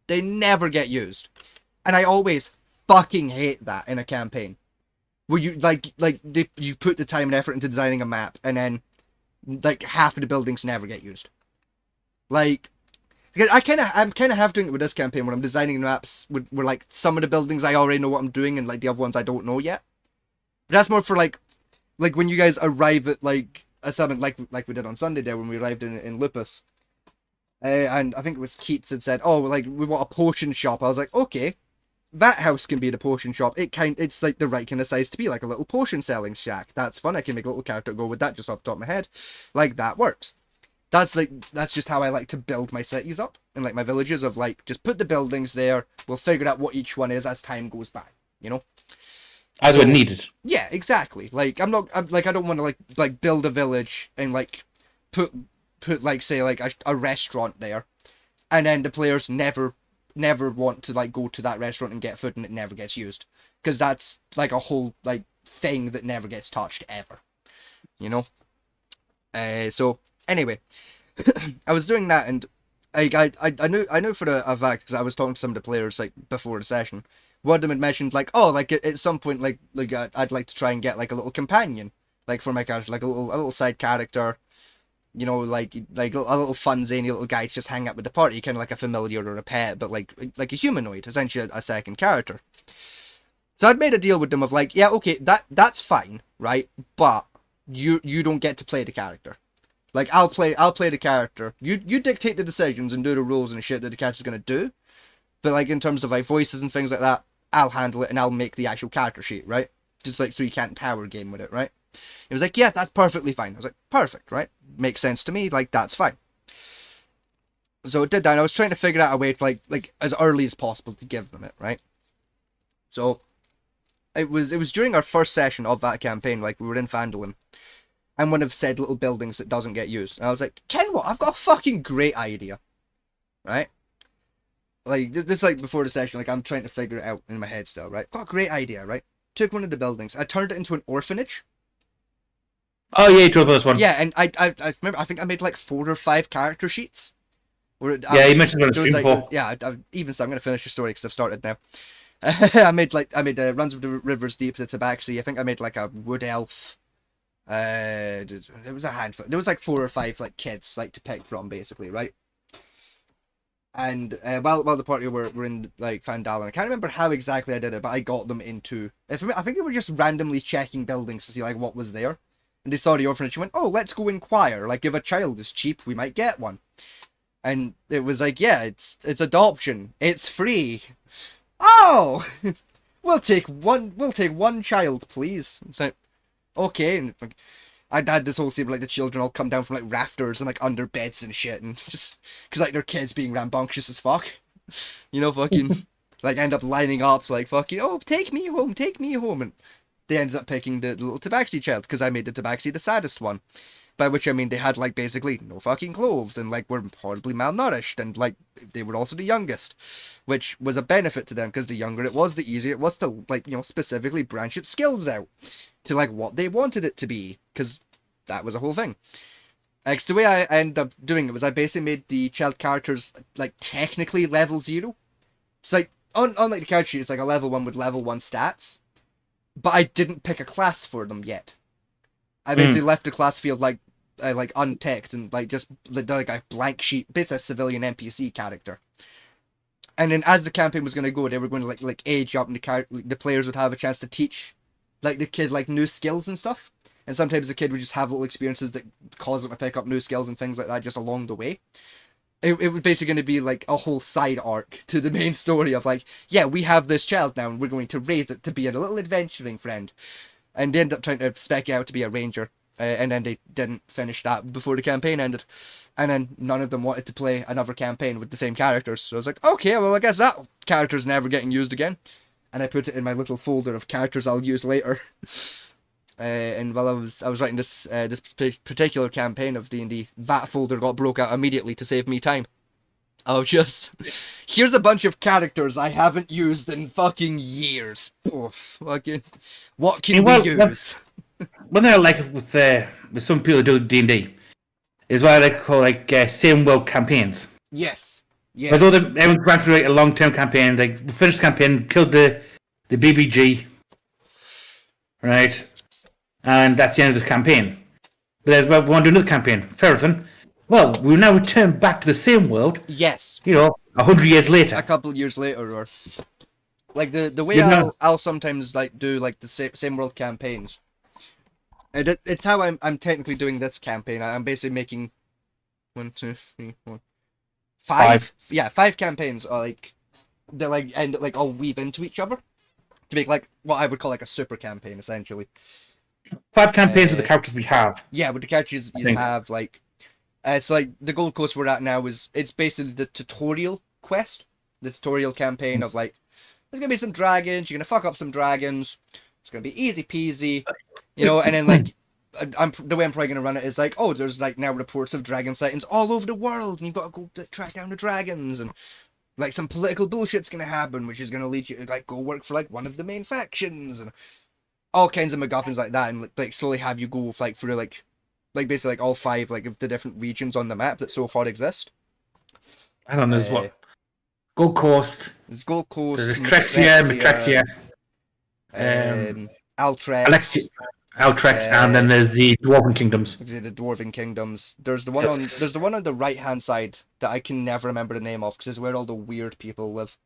They never get used, and I always fucking hate that in a campaign. Where you you put the time and effort into designing a map, and then like half of the buildings never get used. Like, because I'm kind of half doing it with this campaign when I'm designing maps where like some of the buildings I already know what I'm doing, and like the other ones I don't know yet. But that's more for like when you guys arrive at like a summit, like we did on Sunday there when we arrived in Lupus. And I think it was Keats had said, "Oh, like we want a potion shop." I was like, "Okay, that house can be the potion shop. It's like the right kind of size to be like a little potion selling shack. That's fun. I can make a little character go with that just off the top of my head. Like that works. That's just how I like to build my cities up and like my villages of like just put the buildings there. We'll figure out what each one is as time goes by. You know, as when needed. Yeah, exactly. Like I don't want to like build a village and like put like say like a restaurant there, and then the players never want to like go to that restaurant and get food, and it never gets used, because that's like a whole like thing that never gets touched ever, you know. So anyway, I was doing that, and I knew for a fact, because I was talking to some of the players like before the session. One of them had mentioned like, oh, like at some point like I'd like to try and get like a little companion like for my character, like a little side character. You know, like a little fun, zany little guy to just hang out with the party, kind of like a familiar or a pet, but like a humanoid, essentially a second character. So I'd made a deal with them of like, yeah, okay, that's fine, right? But you don't get to play the character. Like I'll play the character. You dictate the decisions and do the rules and shit that the character's gonna do. But like in terms of like voices and things like that, I'll handle it and I'll make the actual character sheet, right? Just like so you can't power game with it, right? He was like, yeah, that's perfectly fine. I was like, perfect, right? Makes sense to me, like, that's fine. So it did that, and I was trying to figure out a way to, like as early as possible to give them it, right? So, it was during our first session of that campaign, like, we were in Phandalin, and one of said little buildings that doesn't get used. And I was like, Ken, what? I've got a fucking great idea, right? Like, this like, before the session, like, I'm trying to figure it out in my head still, right? Got a great idea, right? Took one of the buildings, I turned it into an orphanage. Oh yeah, you told us one. Yeah, and I remember. I think I made like 4 or 5 character sheets. Yeah, you mentioned it on stream. Yeah, even so, I'm gonna finish the story because I've started now. I made runs of the rivers deep, the Tabaxi. I think I made like a wood elf. It was a handful. There was like 4 or 5 like kids like to pick from, basically, right? And while the party were in like Phandalin, I can't remember how exactly I did it, but I got them into. I think they were just randomly checking buildings to see like what was there. And they saw the orphanage and went, oh, let's go inquire. Like, if a child is cheap, we might get one. And it was like, yeah, it's adoption. It's free. Oh! We'll take one child, please. It's like, okay. And like, I'd had this whole scene where, like, the children all come down from, like, rafters and, like, under beds and shit. And just, because, like, their kids being rambunctious as fuck. You know, fucking, like, end up lining up, like, fucking, oh, take me home. And they ended up picking the little Tabaxi child, because I made the Tabaxi the saddest one. By which I mean they had, like, basically no fucking clothes, and, like, were horribly malnourished, and, like, they were also the youngest. Which was a benefit to them, because the younger it was, the easier it was to, like, you know, specifically branch its skills out to, like, what they wanted it to be, because that was a whole thing. Like, the way I ended up doing it was I basically made the child characters, like, technically level 0. It's like, unlike the character sheet, it's like a level 1 with level 1 stats. But I didn't pick a class for them yet. I basically left the class field like unticked and like just like a blank sheet, basically a civilian NPC character. And then as the campaign was going to go, they were going to like age up, and the players would have a chance to teach like the kid like new skills and stuff. And sometimes the kid would just have little experiences that cause them to pick up new skills and things like that just along the way. It was basically going to be like a whole side arc to the main story of like, yeah, we have this child now and we're going to raise it to be a little adventuring friend. And they ended up trying to spec it out to be a ranger. And then they didn't finish that before the campaign ended. And then none of them wanted to play another campaign with the same characters. So I was like, okay, well, I guess that character's never getting used again. And I put it in my little folder of characters I'll use later. And while I was writing this particular campaign of D&D, that folder got broke out immediately to save me time. Oh, just here's a bunch of characters I haven't used in fucking years. Oh, fucking, what can we use? When they're like with some people who do D&D, is what I like to call like same world campaigns. Yes. Yes. Although everyone's ran through like a long-term campaign, like finished the campaign, killed the the BBG, right? And that's the end of the campaign. But then we want to do another campaign. Ferriton. Well, we now return back to the same world. Yes. 100 years later. A couple of years later, or like the way You know- I'll sometimes like do like the same world campaigns. And it's how I'm technically doing this campaign. I'm basically making 1, 2, 3, 4, 5. Yeah, 5 campaigns are like they like and like all weave into each other to make like what I would call like a super campaign essentially. 5 campaigns with the characters we have. Yeah, with the characters you have like so like the Gold Coast we're at now it's basically the tutorial quest, the tutorial campaign of like there's gonna be some dragons, you're gonna fuck up some dragons, it's gonna be easy peasy, and then like the way I'm probably gonna run it is like, oh, there's like now reports of dragon sightings all over the world, and you've got to go track down the dragons, and like some political bullshit's gonna happen, which is gonna lead you to like go work for like one of the main factions, and all kinds of MacGuffins like that, and like slowly have you go like through like basically like all 5 like of the different regions on the map that so far exist. I don't know, there's what? Gold Coast. There's Gold Coast. There's Matrexia, Altrex. Altrex, and then there's the Dwarven Kingdoms. The Dwarven Kingdoms. There's the one on the right hand side that I can never remember the name of because it's where all the weird people live.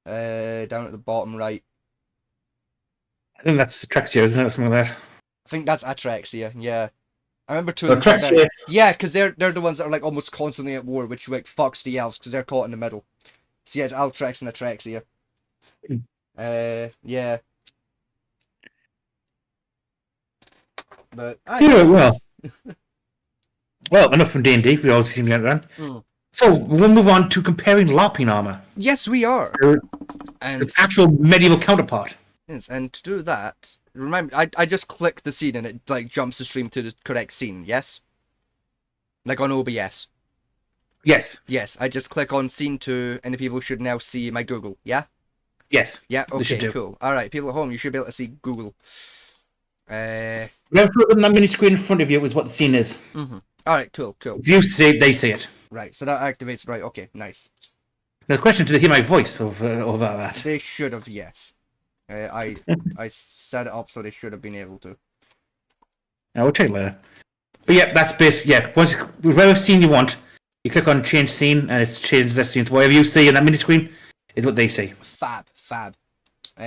Down at the bottom right. I think that's Trexia, isn't it? Something like that. I think that's Atrexia. Yeah. I remember 2 of them. Yeah, because they're the ones that are like almost constantly at war, which like fucks the elves because they're caught in the middle. So yeah, it's Altrex and Atrexia. Yeah. But well, enough from D&D. We always seem to get around. So we'll move on to comparing LARPing armor. Yes, we are. And its actual medieval counterpart. Yes, and to do that, remember, I just click the scene and it like jumps the stream to the correct scene. Yes. Like on OBS. Yes. Yes, I just click on scene 2, and the people should now see my Google. Yeah. Yes. Yeah. Okay. Cool. All right, people at home, you should be able to see Google. Remember that mini screen in front of you is what the scene is. All right. Cool. If you see it, they see it. Right. So that activates. Right. Okay. Nice. Now the question: did they hear my voice over that? They should have. Yes. I set it up so they should have been able to. I will check later. But yeah, that's basically once whatever scene you want, you click on change scene and it's changed that scene. So whatever you see in that mini screen is what they see. Fab.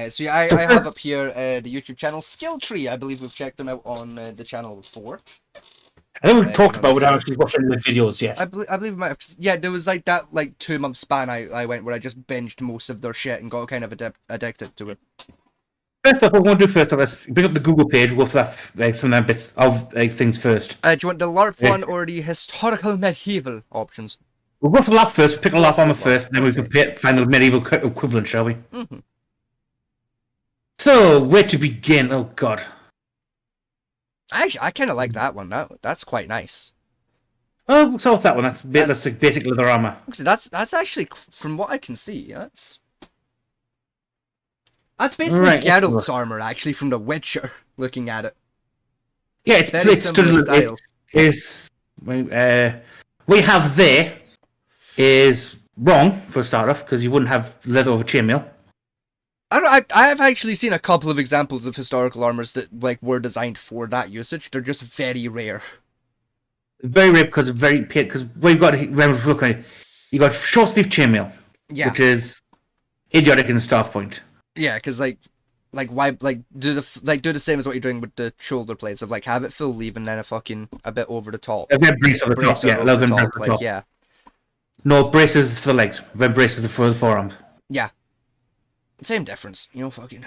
So yeah, I have up here the YouTube channel Skill Tree. I believe we've checked them out on the channel before. I think we've talked about without actually watching the videos yet. I believe we might have. Yeah, there was like that 2-month span I went where I just binged most of their shit and got kind of addicted to it. First off, what we want to do first off is bring up the Google page. We'll go for that, some of them bits of things first. Do you want the LARP one or the historical medieval options? We'll go for the LARP first. Pick a LARP armor first, then we can find the medieval equivalent, shall we? So, where to begin? Oh God. Actually, I kind of like that one. That's quite nice. Oh, so what's that one? That's the basic leather armor. So that's actually, from what I can see, that's basically Geralt's armor, actually, from The Witcher. Looking at it. Yeah, it's similar style. We have there is wrong for a start off because you wouldn't have leather over chainmail. I have actually seen a couple of examples of historical armors that were designed for that usage. They're just very rare. Very rare because we've got you got short sleeve chainmail, which is idiotic in the start point. Yeah, because why do the same as what you're doing with the shoulder plates of have it full leave and then a bit over the top. A bit brace over the top, yeah, over the top. Yeah. No braces for the legs, then braces for the forearms. Yeah. Same difference, fucking.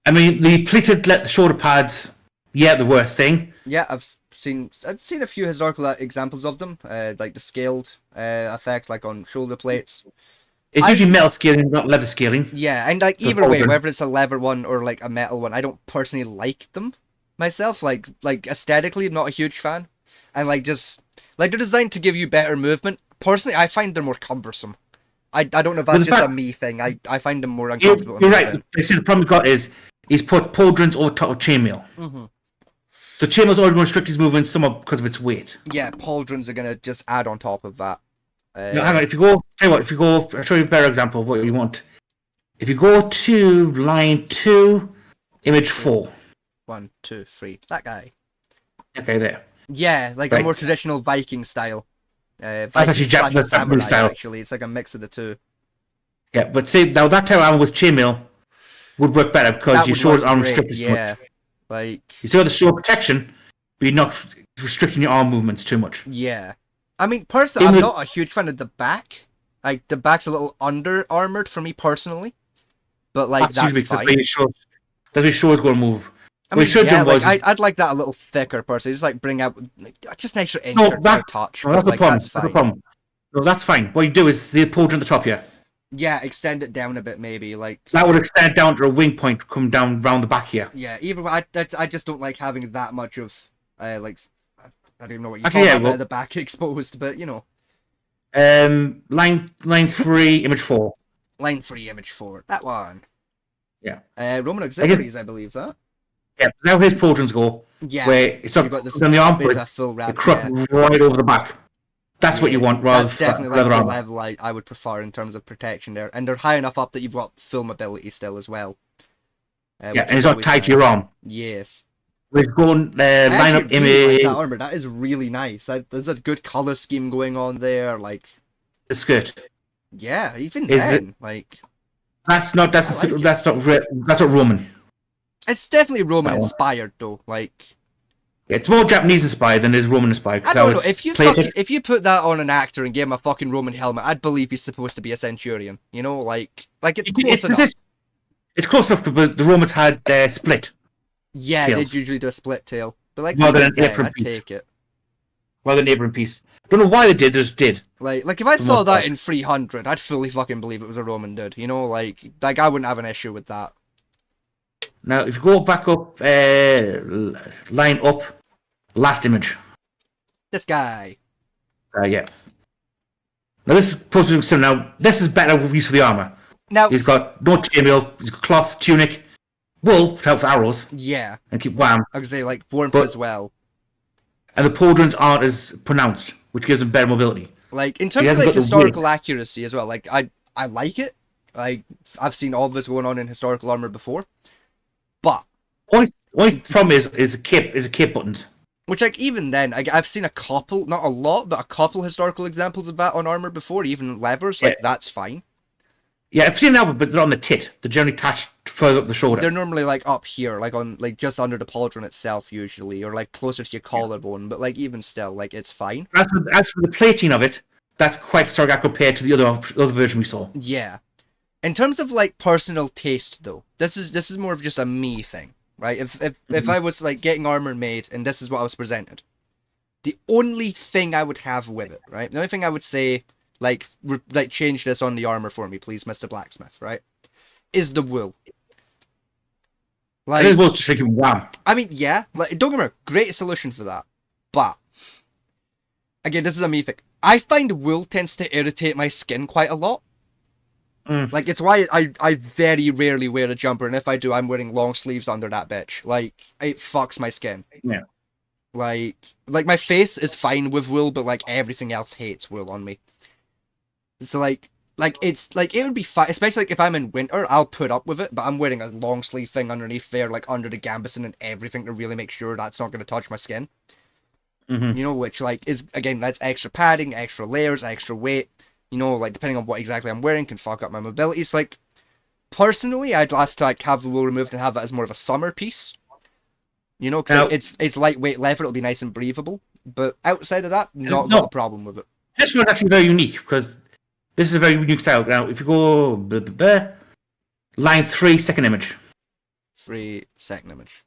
I mean, the pleated shoulder pads, yeah, they were a thing. Yeah, I've seen a few historical examples of them, like the scaled effect, on shoulder plates. It's usually metal scaling, not leather scaling. Yeah, and either way, whether it's a leather one or a metal one, I don't personally like them myself. Like aesthetically, I'm not a huge fan, and they're designed to give you better movement. Personally, I find they're more cumbersome. I don't know if that's just a me thing. I find them more uncomfortable. You're right. The problem we've got is he's put pauldrons over top of chainmail. So chainmail's already going to restrict his movement somewhat because of its weight. Yeah, pauldrons are going to just add on top of that. No, hang on. I'll show you a better example of what you want. If you go to line 2, image 4. 1, 2, 3. That guy. Okay, there. Yeah, like a more traditional Viking style. Viking slash samurai, style. actually. It's like a mix of the two. Yeah, but see, now that type of armor with chainmail would work better because your sword's arm restricted so much. Like, you still have the sword protection, but you're not restricting your arm movements too much. Yeah. I mean, personally, I'm not a huge fan of the back. Like, the back's a little under-armored for me, personally. But, like, that's fine. That's where your sword's going to move. I mean, yeah, like, I'd like that a little thicker, personally. Just, like, bring out, like, just an extra inch or touch. No, that's the problem. That's fine. That's the problem. No, that's fine. What you do is the pauldron at the top here. Yeah, extend it down a bit, maybe. Like that would extend down to a wing point, come down round the back here. Yeah, even I just don't like having that much of like I don't even know what you call that, the back exposed, but you know. Line 3, image 4. Line 3, image 4. That one. Yeah. Roman auxiliaries, I believe that. Yeah. Now his pauldrons go. Yeah. Where it's up on the arm, a full wrap. Right over the back. That's what you want, rather. That's definitely like the level I would prefer in terms of protection there, and they're high enough up that you've got full mobility still as well. And it's not tied to your arm. Yes. We're going line up image. Like that armor, that is really nice. There's a good color scheme going on there. Like the skirt. Yeah, even then, like that's not Roman. It's definitely Roman inspired though. Like. It's more Japanese inspired than it is Roman inspired. I don't know. If you put that on an actor and gave him a fucking Roman helmet, I'd believe he's supposed to be a centurion. You know, like it's close enough. It's close enough, but the Romans had split. Yeah, they usually do a split tail. But like, rather than I'd take it. Rather than neighbouring piece. Don't know why they did. They just did. Like if I saw that in 300, I'd fully fucking believe it was a Roman dude. You know, like I wouldn't have an issue with that. Now, if you go back up, line up, last image. This guy. Yeah. Now, this is supposed to be similar. Now, this is better use for the armour. Now, he's got no chainmail, he's got cloth, tunic, wool to help with arrows. Yeah. And keep warm. I could say, like, warmth as well. And the pauldrons aren't as pronounced, which gives them better mobility. Like, in terms of, like, historical accuracy as well, like, I like it. Like, I've seen all of this going on in historical armour before. But only problem is the cape buttons. Which, like, even then, I've seen a couple, not a lot, but a couple historical examples of that on armor before, even levers. Like, that's fine. Yeah, I've seen that, but they're on the tit. They're generally attached further up the shoulder. They're normally like up here, like on just under the pauldron itself, usually, or like closer to your collarbone. But like even still, like it's fine. As for the plating of it, that's quite historical compared to the other version we saw. Yeah. In terms of like personal taste, though, this is more of just a me thing, right? If I was like getting armor made and this is what I was presented, the only thing I would have with it, right? The only thing I would say, like change this on the armor for me, please, Mr. Blacksmith, right? Is the wool. Like, I mean, yeah, like don't get me wrong, great solution for that, but again, this is a me thing. I find wool tends to irritate my skin quite a lot. Like, it's why I very rarely wear a jumper, and if I do, I'm wearing long sleeves under that bitch. Like, it fucks my skin. Yeah. Like my face is fine with wool, but, like, everything else hates wool on me. So, like, it's, like, it would be fine, especially, like, if I'm in winter, I'll put up with it, but I'm wearing a long sleeve thing underneath there, like, under the gambeson and everything to really make sure that's not going to touch my skin. You know, which, like, is, again, that's extra padding, extra layers, extra weight. You know, like, depending on what exactly I'm wearing can fuck up my mobility. So, like, personally, I'd like to, like, have the wool removed and have that as more of a summer piece. You know, because like, it's lightweight leather, it'll be nice and breathable. But outside of that, not a problem with it. This one's actually very unique, because this is a very unique style. Now, if you go... line 3, second image. 3, second image.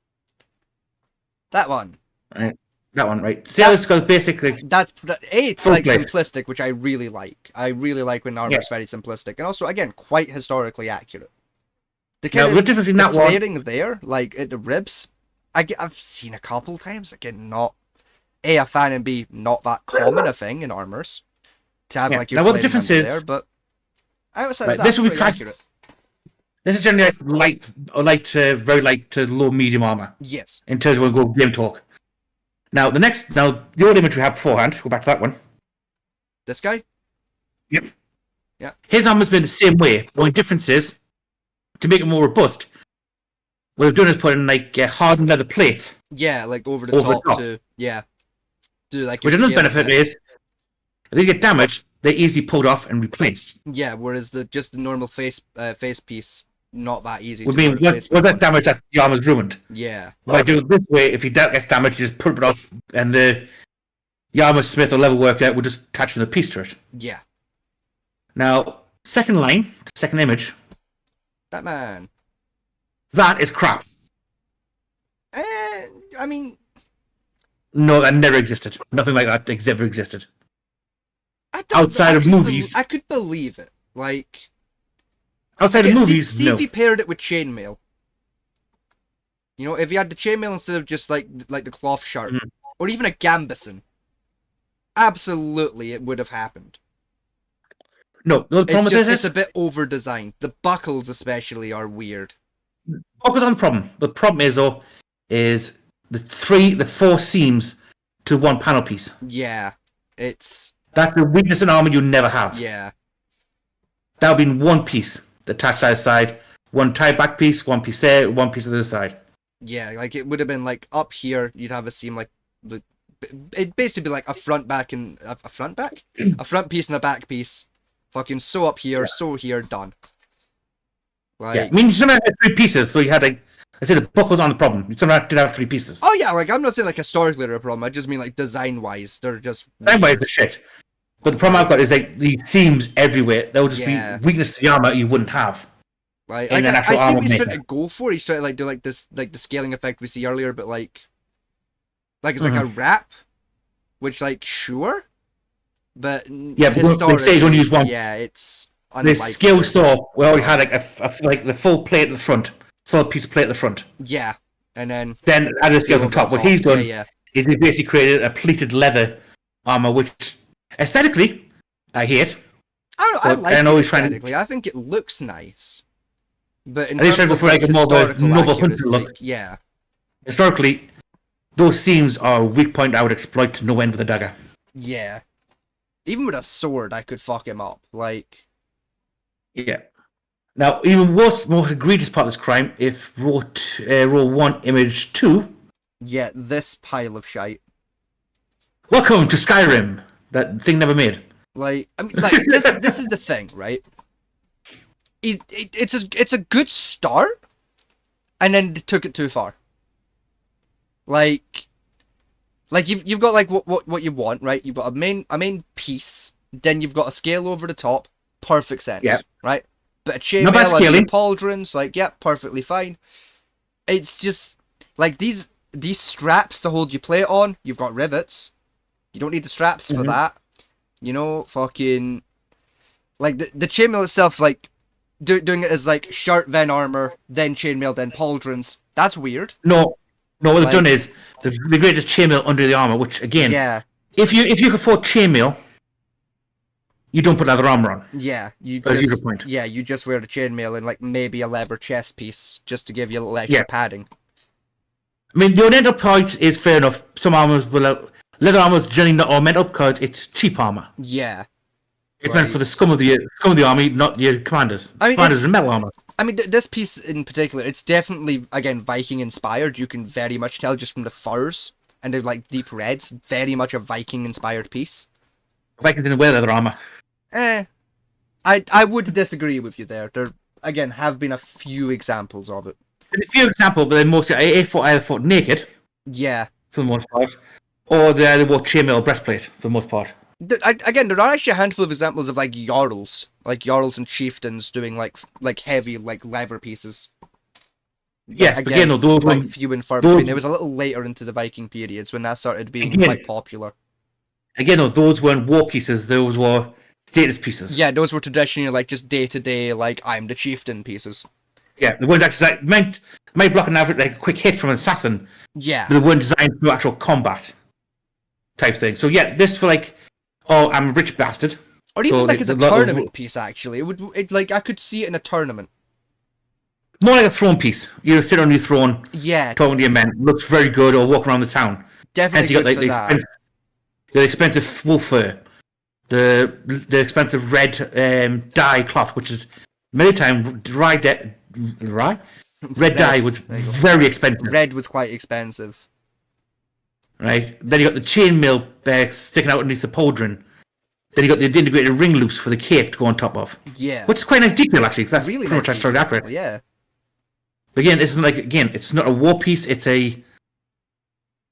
That one. Right. That one, right. See how it's got basically... It's like simplistic, which I really like. I really like when armor is very simplistic. And also, again, quite historically accurate. The kind of flaring there, like at the ribs, I've seen a couple times. Again, not A, a fan, and B, not that common a thing in armors. To have like your now, what the difference is there, but outside of that, this will be accurate. This is generally very light to low medium armor. Yes. In terms of when we go game talk. Now the old image we had beforehand, go back to that one. This guy? Yep. Yeah. His armor's been the same way. The only difference is to make it more robust, what they've done is put in like hardened leather plates. Yeah, like over the top to do like. Which another benefit is, if they get damaged, they're easily pulled off and replaced. Yeah, whereas the normal face piece, not that easy. Would mean with that damage, that the armor's ruined. Yeah. If I do it this way, if he gets damaged, you just put it off, and the armor smith or level worker will just attach another piece to it. Yeah. Now, second image. Fatman. That is crap. I mean... No, that never existed. Nothing like that ever existed. Outside of movies. I could believe it. Like... Outside of movies, see if he paired it with chainmail. You know, if he had the chainmail instead of just like the cloth sharp. Mm-hmm. Or even a gambeson. Absolutely, it would have happened. No, the problem is it's a bit over-designed. The buckles especially are weird. Buckles aren't the problem. The problem is, though, is the 4 seams to one panel piece. Yeah, it's... That's the weakness in armor you never have. Yeah. That would be in one piece, attached side to side. One tied back piece, one piece there, one piece on the other side. Yeah, like it would have been like up here, you'd have a seam like... It'd basically be like a front back and... A front back? A front piece and a back piece. Fucking sew up here, sew here, done. Like... Yeah, I mean, you sometimes had 3 pieces, so you had like... I say the buckles aren't the problem. You sometimes did have 3 pieces. Oh yeah, like I'm not saying like historically they're a problem. I just mean like design-wise, they're just... Design-wise, they're shit. But the problem I've got is like these seams everywhere. There will just be weakness to the armor you wouldn't have. Like, I see what he's trying to go for. He's trying to like do like this, like the scaling effect we see earlier, but like it's like a wrap, which like sure, but yeah, historically, say only use one. Yeah, it's unlikely. The skill saw we already had like the full plate at the front, solid piece of plate at the front. Yeah, and then added skills on top. What he's done is he basically created a pleated leather armor, which aesthetically I hate. I like it aesthetically. I think it looks nice. But in terms of like historical accuracy, yeah. Historically, those seams are a weak point I would exploit to no end with a dagger. Yeah. Even with a sword, I could fuck him up. Like... Yeah. Now, even worse, most egregious part of this crime, if row 1, image 2... Yeah, this pile of shite. Welcome to Skyrim. That thing never made. Like, I mean, like, this is the thing, right? It's a good start, and then they took it too far. Like you've got like what you want, right? You've got a main piece, then you've got a scale over the top, perfect sense, right? But a chainmail and pauldrons, like perfectly fine. It's just like these straps to hold your plate on. You've got rivets. You don't need the straps for that. You know, fucking like the chainmail itself, like. Doing it as like shirt, then armor, then chainmail, then pauldrons. That's weird. No, what they've done is they've created chainmail under the armor, which again, if you can afford chainmail, you don't put leather armor on. Yeah, you just wear the chainmail and like maybe a leather chest piece just to give you a little extra padding. I mean, the end up point is fair enough. Some armors will leather armor is generally not all meant up because it's cheap armor. Yeah. It's meant for the scum of the army, not your commanders. I mean, commanders are metal armor. I mean, this piece in particular, it's definitely, again, Viking inspired. You can very much tell just from the furs and the like deep reds. Very much a Viking inspired piece. Vikings didn't wear leather armor. I would disagree with you there. There again have been a few examples of it. A few examples, but then mostly either fought naked. Yeah. For the most part, or they either wore chainmail or breastplate for the most part. Again, there are actually a handful of examples of like jarls and chieftains doing like heavy like leather pieces. Yes, again, those like few and far between. It was a little later into the Viking periods when that started being quite popular. Again, those weren't war pieces; those were status pieces. Yeah, those were traditionally like just day to day, like I'm the chieftain pieces. Yeah, they weren't actually like might block an average like a quick hit from an assassin. Yeah, but they weren't designed for actual combat type thing. So yeah, this for like. Oh, I'm a rich bastard. Or even like as a tournament piece, actually. It like I could see it in a tournament. More like a throne piece. You sit on your throne, talking to your men. Looks very good, or walk around the town. Definitely good for that. The expensive wool fur, the expensive red dye cloth, which is many times right? Red dye was very expensive. Red was quite expensive. Right? Then you got the chainmail sticking out underneath the pauldron. Then you got the integrated ring loops for the cape to go on top of. Yeah. Which is quite a nice detail, actually. That's really pretty nice much accurate. Yeah. But again, it's not a war piece. It's a...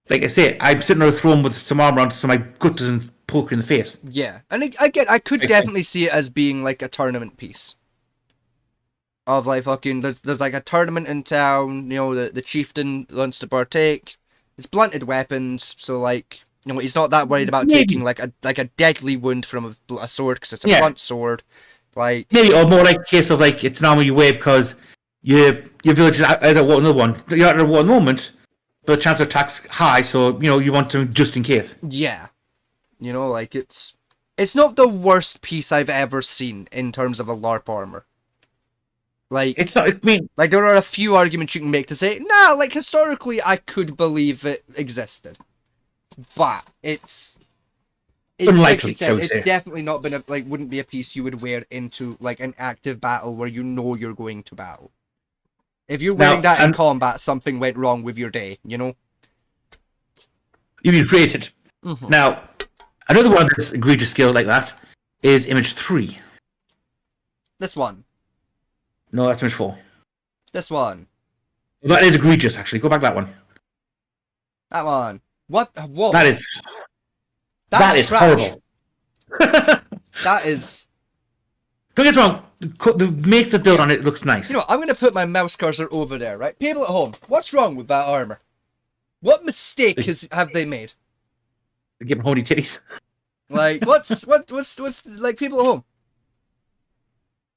Like I say, I'm sitting on a throne with some armor on, so my gut doesn't poke in the face. Yeah. And I could definitely see it as being like a tournament piece. Of like fucking... There's like a tournament in town, you know, the chieftain wants to partake. It's blunted weapons, so like... You know, he's not that worried about taking like a deadly wound from a sword because it's a blunt sword. Like maybe, or more like a case of like it's an armor you wear because your village is at war another one. You're at a war moment, but the chance of attack's high, so you know you want to just in case. Yeah, you know, like it's not the worst piece I've ever seen in terms of a LARP armor. Like it's not. I mean, like there are a few arguments you can make to say, nah, like historically I could believe it existed. But it's unlikely. Like you said, it's definitely not been wouldn't be a piece you would wear into like an active battle where you know you're going to battle. If you're wearing that in combat, something went wrong with your day, you know? You've been created. Mm-hmm. Now, another one that's egregious skill like that is image 3. This one. No, that's image 4. This one. That is egregious, actually. Go back that one. That one. What? Whoa. That is horrible. That is... Don't get me wrong. The make the build on it looks nice. You know, I'm going to put my mouse cursor over there, right? People at home, what's wrong with that armor? What mistake have they made? They give them horny titties. Like, what's like people at home?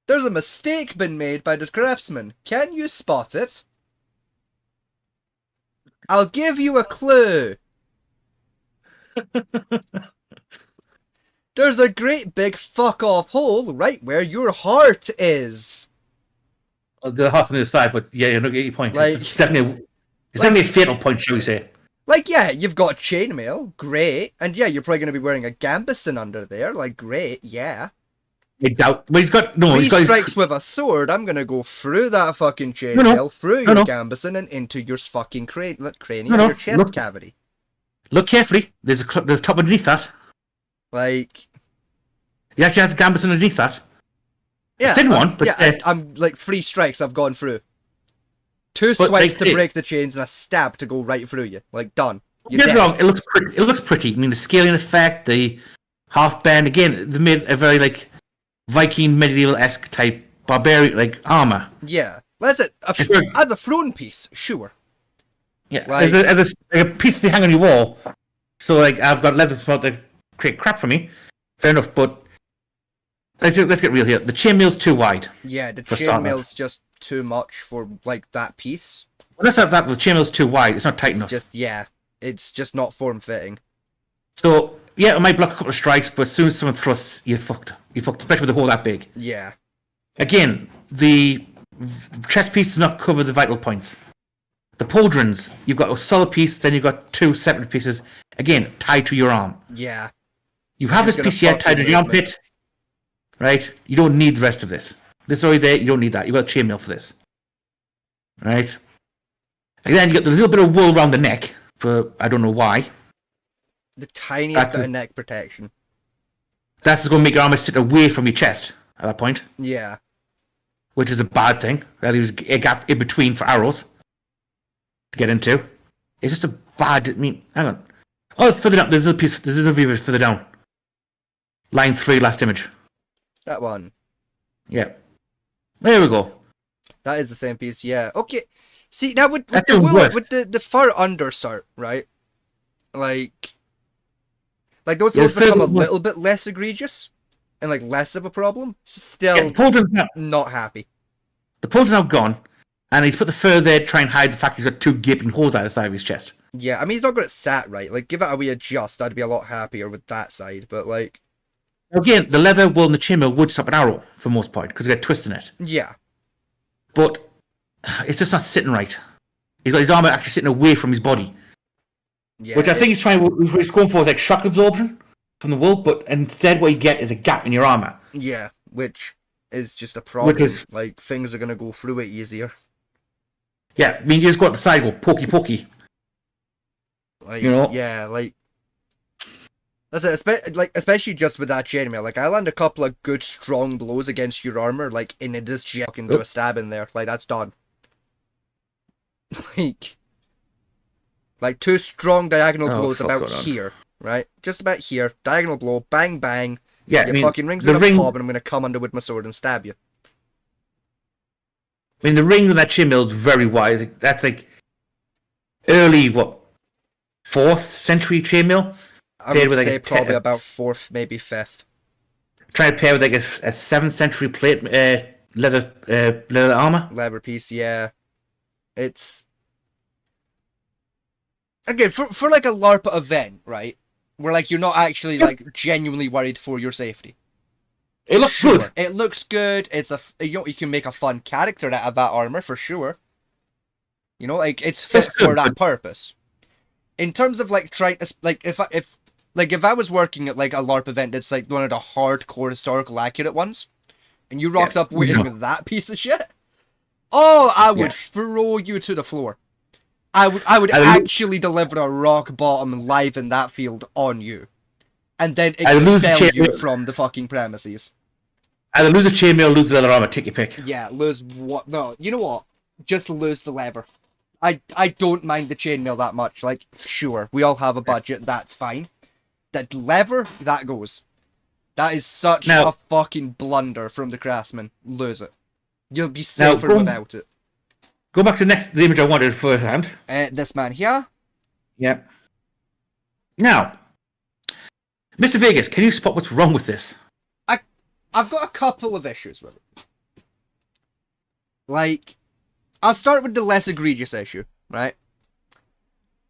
There's a mistake been made by the craftsman. Can you spot it? I'll give you a clue. There's a great big fuck-off hole right where your heart is. The heart's on the other side, but yeah, you're not getting your point. Like, it's definitely a fatal point, shall we say. Like, yeah, you've got chainmail, great. And yeah, you're probably going to be wearing a gambeson under there, like, great, yeah. I doubt. Well, he's got strikes with a sword. I'm going to go through that fucking chainmail, through your gambeson, and into your fucking cranium, your chest cavity. Look carefully. There's a top underneath that. Like... He actually has a gambeson underneath that. Yeah, a thin one, but... Yeah, I'm like 3 strikes I've gone through. 2 swipes to break the chains and a stab to go right through you. Like, done. You're dead. Wrong. It looks pretty. I mean, the scaling effect, the half bend. Again, they made a very, like, Viking medieval-esque type barbarian, like, armor. Yeah. As a throne piece, sure. Yeah, like, as a piece to hang on your wall. So, like, I've got leather spot that create crap for me. Fair enough, but let's get real here. The chainmail's too wide. Yeah, the chainmail's just too much for, like, that piece. Well, let's have that. The chainmail's too wide. It's not tight enough. It's just not form-fitting. So, yeah, it might block a couple of strikes, but as soon as someone thrusts, you're fucked. You're fucked, especially with a hole that big. Yeah. Again, the chest piece does not cover the vital points. The pauldrons, you've got a solid piece, then you've got 2 separate pieces, again, tied to your arm. Yeah. You have this piece here tied to your armpit, right? You don't need the rest of this. This is already there, you don't need that. You've got chainmail for this. Right? And then you got the little bit of wool around the neck, for I don't know why. The tiniest bit of neck protection. That's going to make your armor sit away from your chest at that point. Yeah. Which is a bad thing. That leaves a gap in between for arrows to get into. It's just a bad... I mean, hang on. Oh, further down. There's another piece. There's another view further down. Line 3, last image. That one. Yeah. There we go. That is the same piece, yeah. Okay. See, now with the fur undershirt, right? Like those become a little bit less egregious and like less of a problem. Still not happy. The pauldron's now gone, and he's put the fur there to try and hide the fact he's got 2 gaping holes out of the side of his chest. Yeah, I mean, he's not got it sat right. Like, give it a wee adjust. I'd be a lot happier with that side, but like... Again, the leather, wool, and the chainmail would stop an arrow for the most part, because it's got a twist in it. Yeah. But it's just not sitting right. He's got his armor actually sitting away from his body. Yeah, which I think he's going for like shock absorption from the wool, but instead what you get is a gap in your armor. Yeah, which is just a Which problem. is, Like, things are gonna go through it easier. yeah, I mean, you just go up the side, go pokey. Like, You know? yeah, like. That's it, especially just with that chainmail. Like, I land a couple of good strong blows against your armor, like, and it just fucking do a stab in there. Like, that's done. like, like 2 strong diagonal blows about here, right? Just about here. Diagonal blow, bang, bang. Yeah, Your I mean, fucking rings the in a ring. pop, and I'm gonna come under with my sword and stab you. I mean, the ring of that chainmail is very wide. That's like early, 4th century chainmail? I would with say probably about 4th, maybe 5th. Try to pair with like a 7th century plate leather armor. Leather piece, yeah. It's again for like a LARP event, right? Where like you're not actually like genuinely worried for your safety. It looks good. It looks good. It's you can make a fun character out of that armor for sure. You know, like it's fit for that purpose. In terms of like trying to like if I was working at like a LARP event that's like one of the hardcore historical accurate ones, and you rocked up with that piece of shit, oh, I would throw you to the floor. I would actually deliver a rock bottom live in that field on you, and then expel you from the fucking premises. Either lose a chainmail, lose the leather armor, take your pick. Yeah, lose what? No, you know what? Just lose the leather. I don't mind the chainmail that much. Like, sure, we all have a budget. That's fine. That leather, that goes. That is such a fucking blunder from the craftsman. Lose it. You'll be safer without it. Go back to the image I wanted firsthand. This man here. Yep. Now, Mr. Vegas, can you spot what's wrong with this? I've got a couple of issues with it. Like, I'll start with the less egregious issue, right?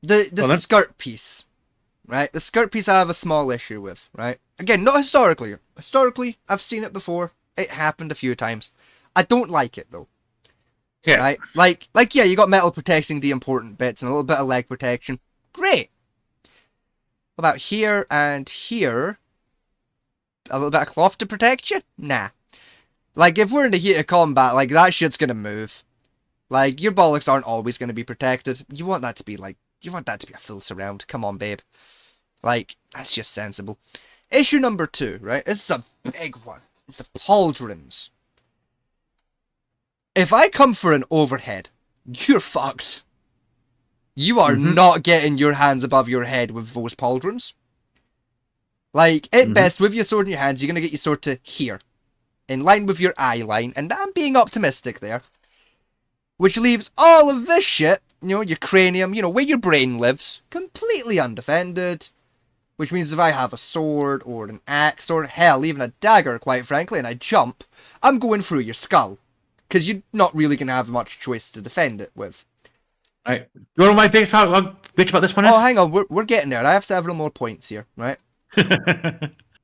The skirt piece, right? The skirt piece I have a small issue with, right? Again, not historically. Historically, I've seen it before. It happened a few times. I don't like it, though. Yeah. Right? Like, yeah, you got metal protecting the important bits and a little bit of leg protection. Great! What about here and here? A little bit of cloth to protect you? Nah. Like, if we're in the heat of combat, like, that shit's gonna move. Like, your bollocks aren't always gonna be protected. You want that to be, like, a full surround. Come on, babe. Like, that's just sensible. Issue number 2, right? This is a big one. It's the pauldrons. If I come for an overhead, you're fucked. You are not getting your hands above your head with those pauldrons. Like, at best, with your sword in your hands, you're going to get your sword to here. In line with your eye line. And I'm being optimistic there. Which leaves all of this shit, you know, your cranium, you know, where your brain lives, completely undefended. Which means if I have a sword, or an axe, or hell, even a dagger, quite frankly, and I jump, I'm going through your skull. Because you're not really going to have much choice to defend it with. Right. You want my biggest bitch about this one is? Oh, hang on, we're getting there. I have several more points here, right?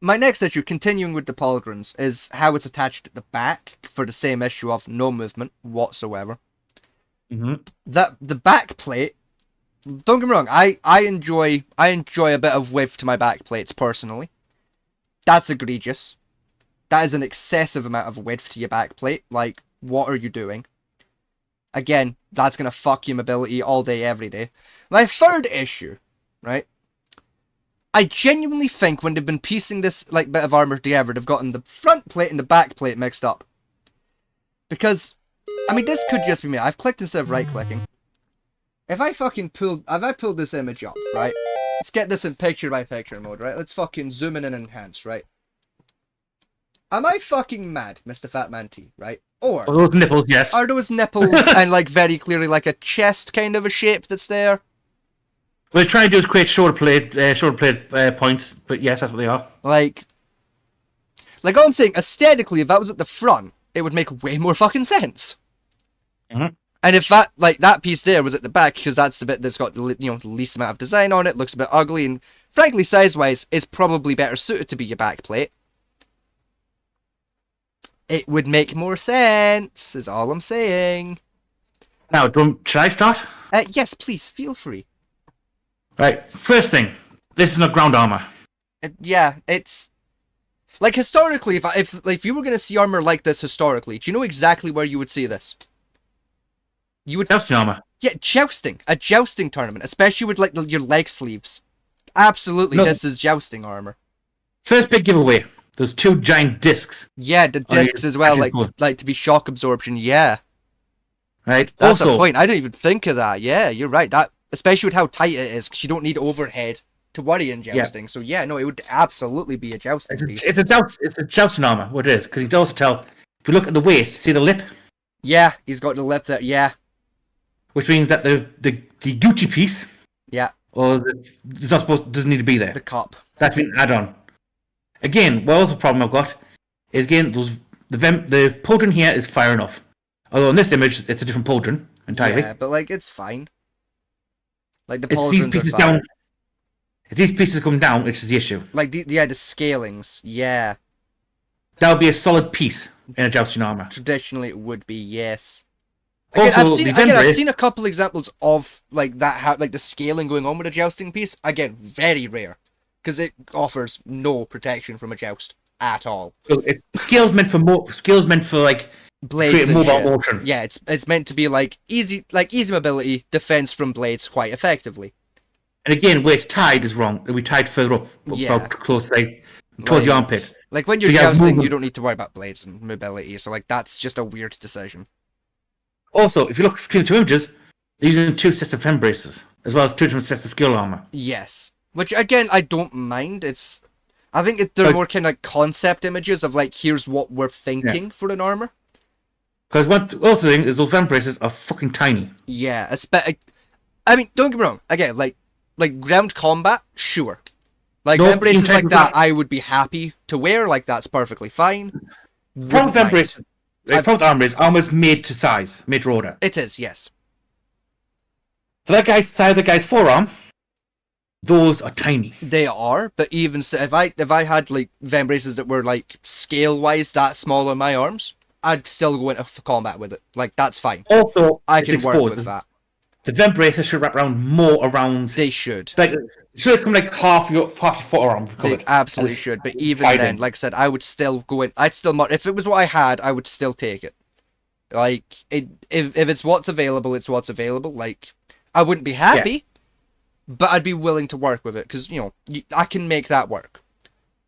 My next issue, continuing with the pauldrons, is how it's attached at the back for the same issue of no movement whatsoever. That the back plate, don't get me wrong, I enjoy a bit of width to my back plates personally. That's egregious. That is an excessive amount of width to your back plate. Like, what are you doing? Again, that's gonna fuck your mobility all day, every day. My third issue, right? I genuinely think when they've been piecing this like bit of armor together, they've gotten the front plate and the back plate mixed up. Because, I mean, this could just be me. I've clicked instead of right-clicking. If I pulled this image up, right? Let's get this in picture-by-picture mode, right? Let's fucking zoom in and enhance, right? Am I fucking mad, Mr. Fatman T, right? Or... Are those nipples, yes. Are those nipples and, like, very clearly, like, a chest kind of a shape that's there? What they're trying to do is create shoulder blade points, but yes, that's what they are. Like all I'm saying, aesthetically, if that was at the front, it would make way more fucking sense. And if that, like, that piece there was at the back, because that's the bit that's got the, you know, the least amount of design on it, looks a bit ugly, and frankly, size-wise, is probably better suited to be your back plate. It would make more sense, is all I'm saying. Now, should I start? Yes, please, feel free. Right, first thing, this is not ground armor. Yeah, it's... Like historically, if you were gonna see armor like this historically, do you know exactly where you would see this? You would Jousting armor. Yeah, jousting, a jousting tournament, especially with like your leg sleeves. Absolutely, No. this is jousting armor. First big giveaway. Those 2 giant discs. Yeah, the discs as well, like to be shock absorption. Yeah, Right. that's a Also, point. I didn't even think of that. Yeah, you're right. That especially with how tight it is, because you don't need overhead to worry in jousting. So yeah, no, it would absolutely be a jousting piece. it's a jousting armor. What it is, because you can also tell if you look at the waist, see the lip, Yeah, he's got the lip there. Yeah, which means that the Gucci piece, yeah, it's not supposed doesn't need to be there. the cup. That's been add on. Again, what other problem I've got is again the pauldron here is fire enough. Although in this image it's a different pauldron entirely. Yeah, but like it's fine. Like the It's these pauldrons are pieces fine. down. If these pieces come down, which is the issue. Like the scalings. Yeah, That would be a solid piece in a jousting armor. traditionally it would be, yes. Again, Also, I've seen a couple examples of like that, like the scaling going on with a jousting piece. Again, very rare, because it offers no protection from a joust at all. So scales meant for like Blades create and mobile shit. motion. Yeah, it's meant to be like easy mobility, defense from blades quite effectively. And again, where it's tied is wrong. It'll be tied further up, Yeah. about close, like towards the armpit. Like when you're So you have jousting, movement. you don't need to worry about blades and mobility. So like that's just a weird decision. Also, if you look between the 2 images, they're using 2 sets of fem braces, as well as 2 different sets of skill armor. Yes, which again I don't mind. I think they're more kind of like concept images of like here's what we're thinking for an armor. Because one other thing is those fem braces are fucking tiny. Yeah, I mean, don't get me wrong. Again, like ground combat, sure. Like No, vent braces in like that, type of- I would be happy to wear. Like that's perfectly fine. Problem Wouldn't with fem mind. braces, problem with armor is armor's made to size, made to order. It is, yes. For that guy's thigh, the guy's forearm, those are tiny. They are, but even so, if I had like vent braces that were like scale wise that small on my arms, I'd still go into combat with it. Like that's fine. Also, I it's can exposed. work with that. The vent braces should wrap around more around. They should. Like, it should come like half your forearm They covered. absolutely should. But even tied then, in. like I said, I would still go in. I'd still if it was what I had, I would still take it. Like if it's what's available, it's what's available. Like I wouldn't be happy, but I'd be willing to work with it because I can make that work.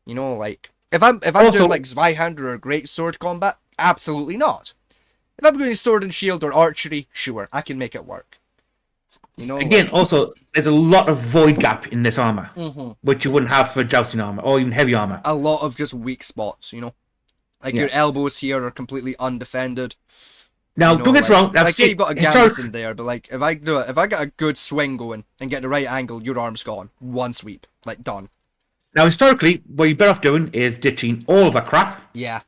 Like if I'm Also- doing like Zweihander or great sword combat, absolutely not. If I'm doing sword and shield or archery, sure, I can make it work. Again, also, there's a lot of void gap in this armor, Mhm. which you wouldn't have for jousting armor or even heavy armor. A lot of just weak spots. Like your elbows here are completely undefended. Now, don't get us wrong. I've Like seen you've got a gambeson there, but like if I got a good swing going and get the right angle, your arm's gone. One sweep, like done. Now, historically, what you're better off doing is ditching all of that crap, Yeah,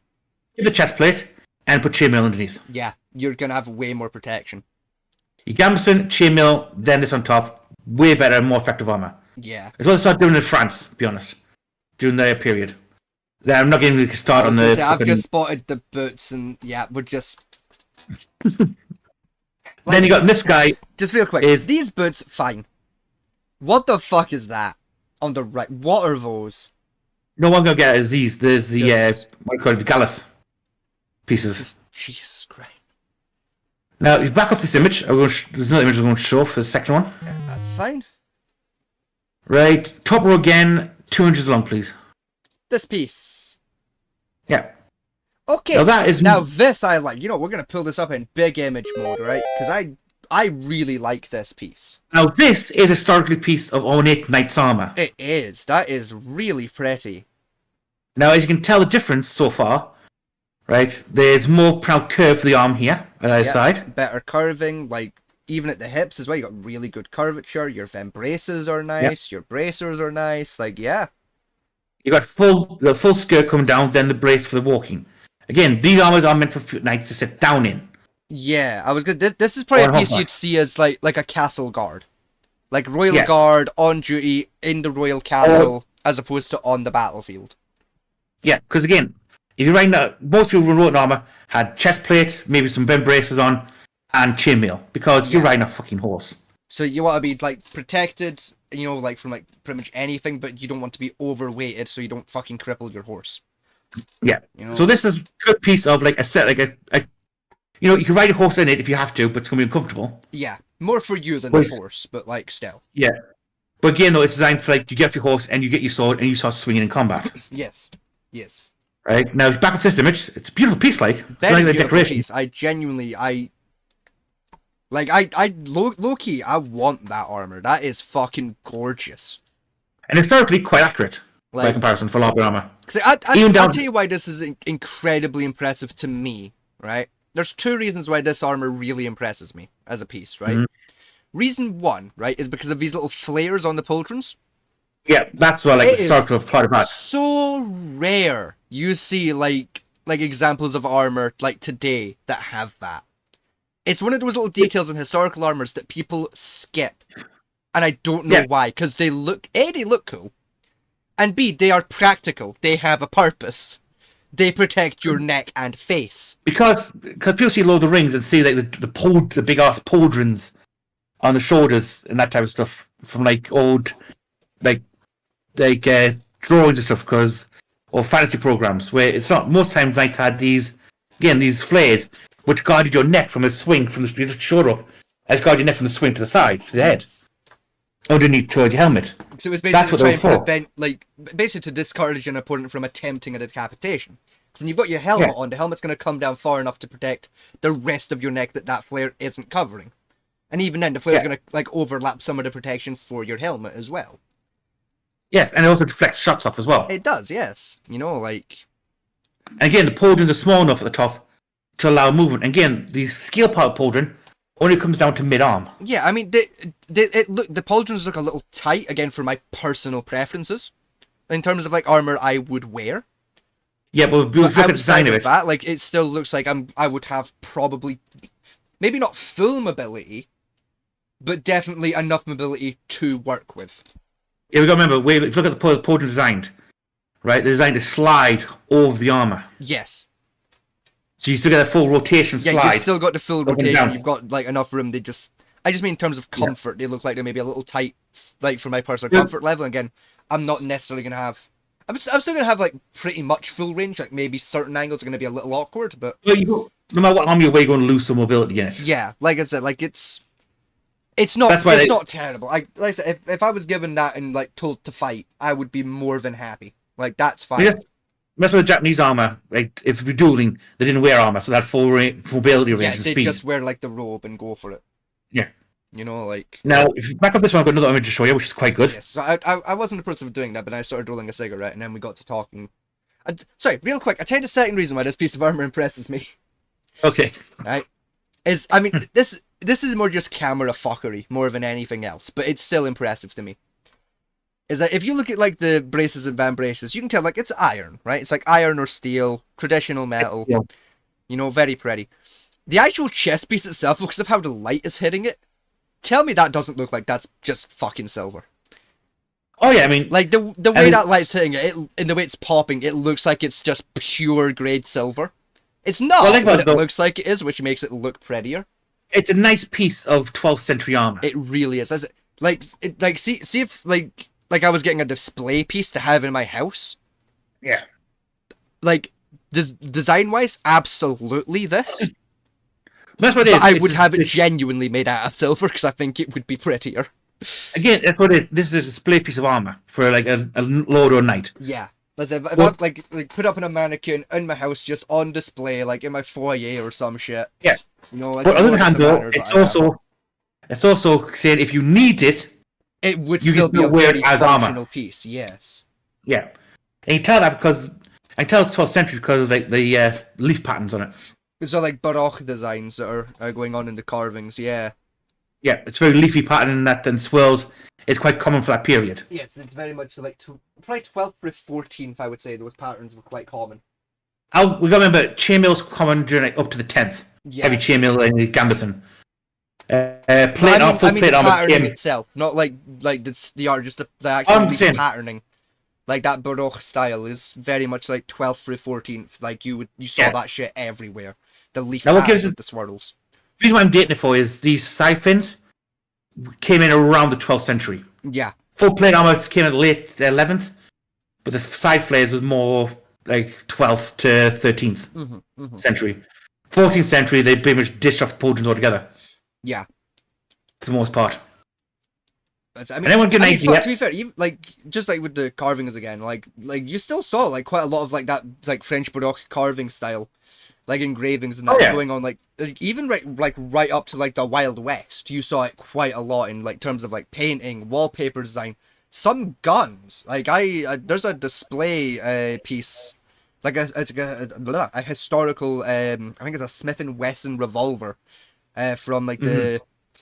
give the chest plate, and put chainmail underneath. yeah, you're gonna have way more protection. You gambeson, chainmail, then this on top. Way better and more effective armor. Yeah. As well as start doing in France, to be honest, during their period. Then I'm not getting to I start was on gonna the. say, I've fucking- just spotted the boots, and yeah, we're just. Then you got this guy. Just real quick, is- these boots fine? What the fuck is that on the right? What are those? No one gonna get it is these. There's the Yes. what do you call it, the Gallus pieces. Just Jesus Christ. Now you back off this image. There's another image I'm going to show for the second one. Yeah, that's fine. Right, top row again, 2 inches long, please. This piece. Yeah. Okay. Now that is Now this I like. We're gonna pull this up in big image mode, right? Because I really like this piece. Now this is historically a piece of ornate knight's armor. It is. That is really pretty. Now, as you can tell, the difference so far, right? There's more proud curve for the arm here on either Yeah, side. Better curving, like even at the hips as well. You got really good curvature. Your vent braces are nice. Your bracers are nice. Like yeah. You got the full skirt coming down, then the brace for the walking. Again, these armors are meant for knights to sit down in. Yeah, I was good. This is probably Or a piece Hofmark. you'd see as like a castle guard, like royal Yeah. guard on duty in the royal castle, as opposed to on the battlefield. Yeah, because again, if you're riding most people who rode in armor had chest plate, maybe some bent braces on, and chainmail, because you're Yeah. riding a fucking horse. So you want to be like protected, like from like pretty much anything, but you don't want to be overweighted, so you don't fucking cripple your horse. Yeah. You know? So this is a good piece of like a set, like a you can ride a horse in it if you have to, but it's gonna be uncomfortable. Yeah, more for you than the horse, but like still. Yeah. But again, though, it's designed for like you get off your horse and you get your sword and you start swinging in combat. Yes. Right now, back with this image, it's a beautiful piece, like Very beautiful decoration. piece. I genuinely, low key, I want that armor. That is fucking gorgeous. And historically quite accurate by comparison for Larp armor. I'll tell you why this is incredibly impressive to me, right? There's two reasons why this armor really impresses me as a piece, right? Reason one, right, is because of these little flares on the pauldrons. Yeah, that's what the start of part of that. So rare you see like examples of armor like today that have that. It's one of those little details in historical armors that people skip, and I don't know why. Because they look cool, and B, they are practical. They have a purpose. They protect your neck and face. Because people see Lord of the Rings and see like the big ass pauldrons on the shoulders and that type of stuff from like old drawings and stuff, or fantasy programs where it's not. Most times knights had these flares which guarded your neck from a swing from the shoulder up, as guarded your neck from the swing to the side, to the head, underneath towards your helmet. So it was basically to try and prevent, basically to discourage an opponent from attempting a decapitation. So when you've got your helmet on, the helmet's going to come down far enough to protect the rest of your neck that flare isn't covering. And even then, the flare's going to overlap some of the protection for your helmet as well. Yes, and it also deflects shots off as well. It does, yes. And again, the pauldrons are small enough at the top to allow movement. And again, the scale part of pauldron only comes down to mid-arm. Yeah, I mean, the pauldrons look a little tight, again, for my personal preferences, in terms of, armor I would wear. Yeah, but if you look at the design of it... that, it still looks like I would have probably, maybe not full mobility, but definitely enough mobility to work with. Yeah, we got to remember, if you look at the pauldron designed, right, they're designed to slide over the armor. Yes. So you still get a full rotation slide. Yeah, you've still got the full rotation. You've got enough room. I just mean in terms of comfort, they look like they're maybe a little tight, for my personal comfort level. And again, I'm not necessarily gonna have. I'm still gonna have pretty much full range. Maybe certain angles are gonna be a little awkward, but no matter what arm you're wearing, you're going to lose some mobility in it. Yeah, like I said, it's not terrible. Like I said, if I was given that and told to fight, I would be more than happy. That's fine. Yeah. That's what the Japanese armor, if we're dueling, they didn't wear armor, so that full mobility range and speed. They just wear the robe and go for it. Yeah. Now, if you back up this one, I've got another image to show you, which is quite good. Yes, so I wasn't the person of doing that, but I started rolling a cigarette, and then we got to talking. Sorry, real quick, I tell you the second reason why this piece of armor impresses me. Okay. Right? This is more just camera fuckery, more than anything else, but it's still impressive to me. Is that if you look at the braces and van braces, you can tell it's iron, right? It's iron or steel, traditional metal, very pretty. The actual chest piece itself, because of how the light is hitting it, tell me that doesn't look like that's just fucking silver. Oh yeah, I mean, the way that light's hitting it, and the way it's popping, it looks like it's just pure grade silver. It's not, but it looks like it is, which makes it look prettier. It's a nice piece of 12th century armor. It really is. See if I was getting a display piece to have in my house. Yeah. Design-wise, absolutely this. That's what it is. But I would have it genuinely made out of silver because I think it would be prettier. Again, that's what it is. This is a display piece of armor for a lord or knight. Yeah. If I put up in a mannequin in my house, just on display, in my foyer or some shit. Yeah. But on the other hand, though, it's also saying if you need it, it would still be a very functional piece. Yes. Yeah, and you tell that because I can tell it's 12th century because of the leaf patterns on it. So Baroque designs that are going on in the carvings. Yeah. Yeah, it's very leafy pattern and swirls. It's quite common for that period. Yes, it's very much probably 12th through 14th. I would say those patterns were quite common. We got to remember chainmail's common during up to the 10th. Yeah. Heavy chainmail and gambeson. Plate armor patterning itself, not the art, just the actual patterning. That Baroque style is very much 12th through 14th. You saw that shit everywhere. The leaf patterns with the swirls. The reason why I'm dating it for is these side fins came in around the 12th century. Yeah. Full plate armor came in the late 11th, but the side flares was more like 12th to 13th century. 14th century, they pretty much dished off pauldrons altogether. Yeah. For the most part. I mean, to be fair, even, like just like with the carvings again, like you still saw like quite a lot of like that like French Baroque carving style, like engravings and that going on like even right up to like the Wild West. You saw it quite a lot in like terms of like painting, wallpaper design, some guns. Like there's a display piece, like a historical I think it's a Smith and Wesson revolver, from like the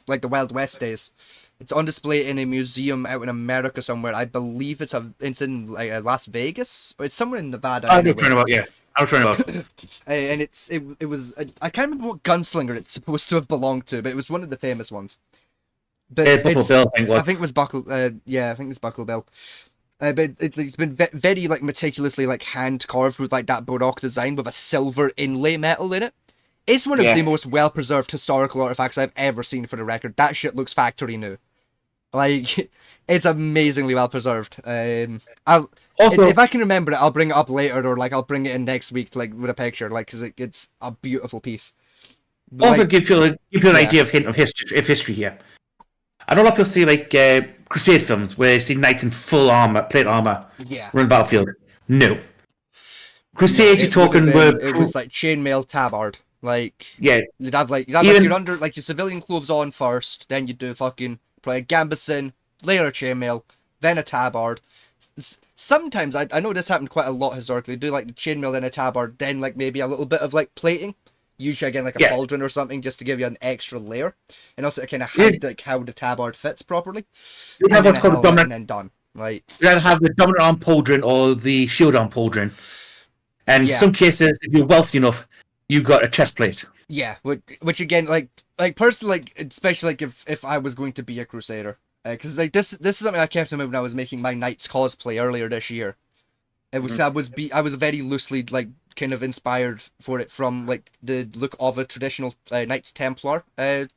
Wild West days. It's on display in a museum out in America somewhere. I believe it's in like Las Vegas, or it's somewhere in Nevada. I was trying about, yeah. I was trying about. And it was I can't remember what gunslinger it's supposed to have belonged to, but it was one of the famous ones. But Buckle Bill, I think it was Buckle. Yeah, I think it was Buckle Bill. But it's been very like meticulously like hand carved with like that Baroque design with a silver inlay metal in it. It's one of the most well preserved historical artifacts I've ever seen. For the record, that shit looks factory new. Like, it's amazingly well preserved. If I can remember it, I'll bring it up later, or like I'll bring it in next week, like with a picture, like because it's a beautiful piece. Also, like, give you an idea of history here. I don't know if you'll see like Crusade films where you see knights in full armor, plate armor, run battlefield. No, Crusades you're talking it was like chainmail tabard. Like you'd have your under like your civilian clothes on first, then you do fucking probably a gambeson, layer of chainmail, then a tabard. Sometimes I know this happened quite a lot historically. Do like the chainmail, then a tabard, then like maybe a little bit of like plating. Usually again like a pauldron or something, just to give you an extra layer, and also to kind of hide like how the tabard fits properly. You have what's called a dominant, and then done. Right. You either have the dominant arm pauldron or the shield arm pauldron, and in some cases, if you're wealthy enough, you got a chest plate. Yeah, which again, like personally, like especially like if I was going to be a crusader, because like this is something I kept in mind when I was making my knights cosplay earlier this year. It was I was very loosely like kind of inspired for it from like the look of a traditional Knights Templar, where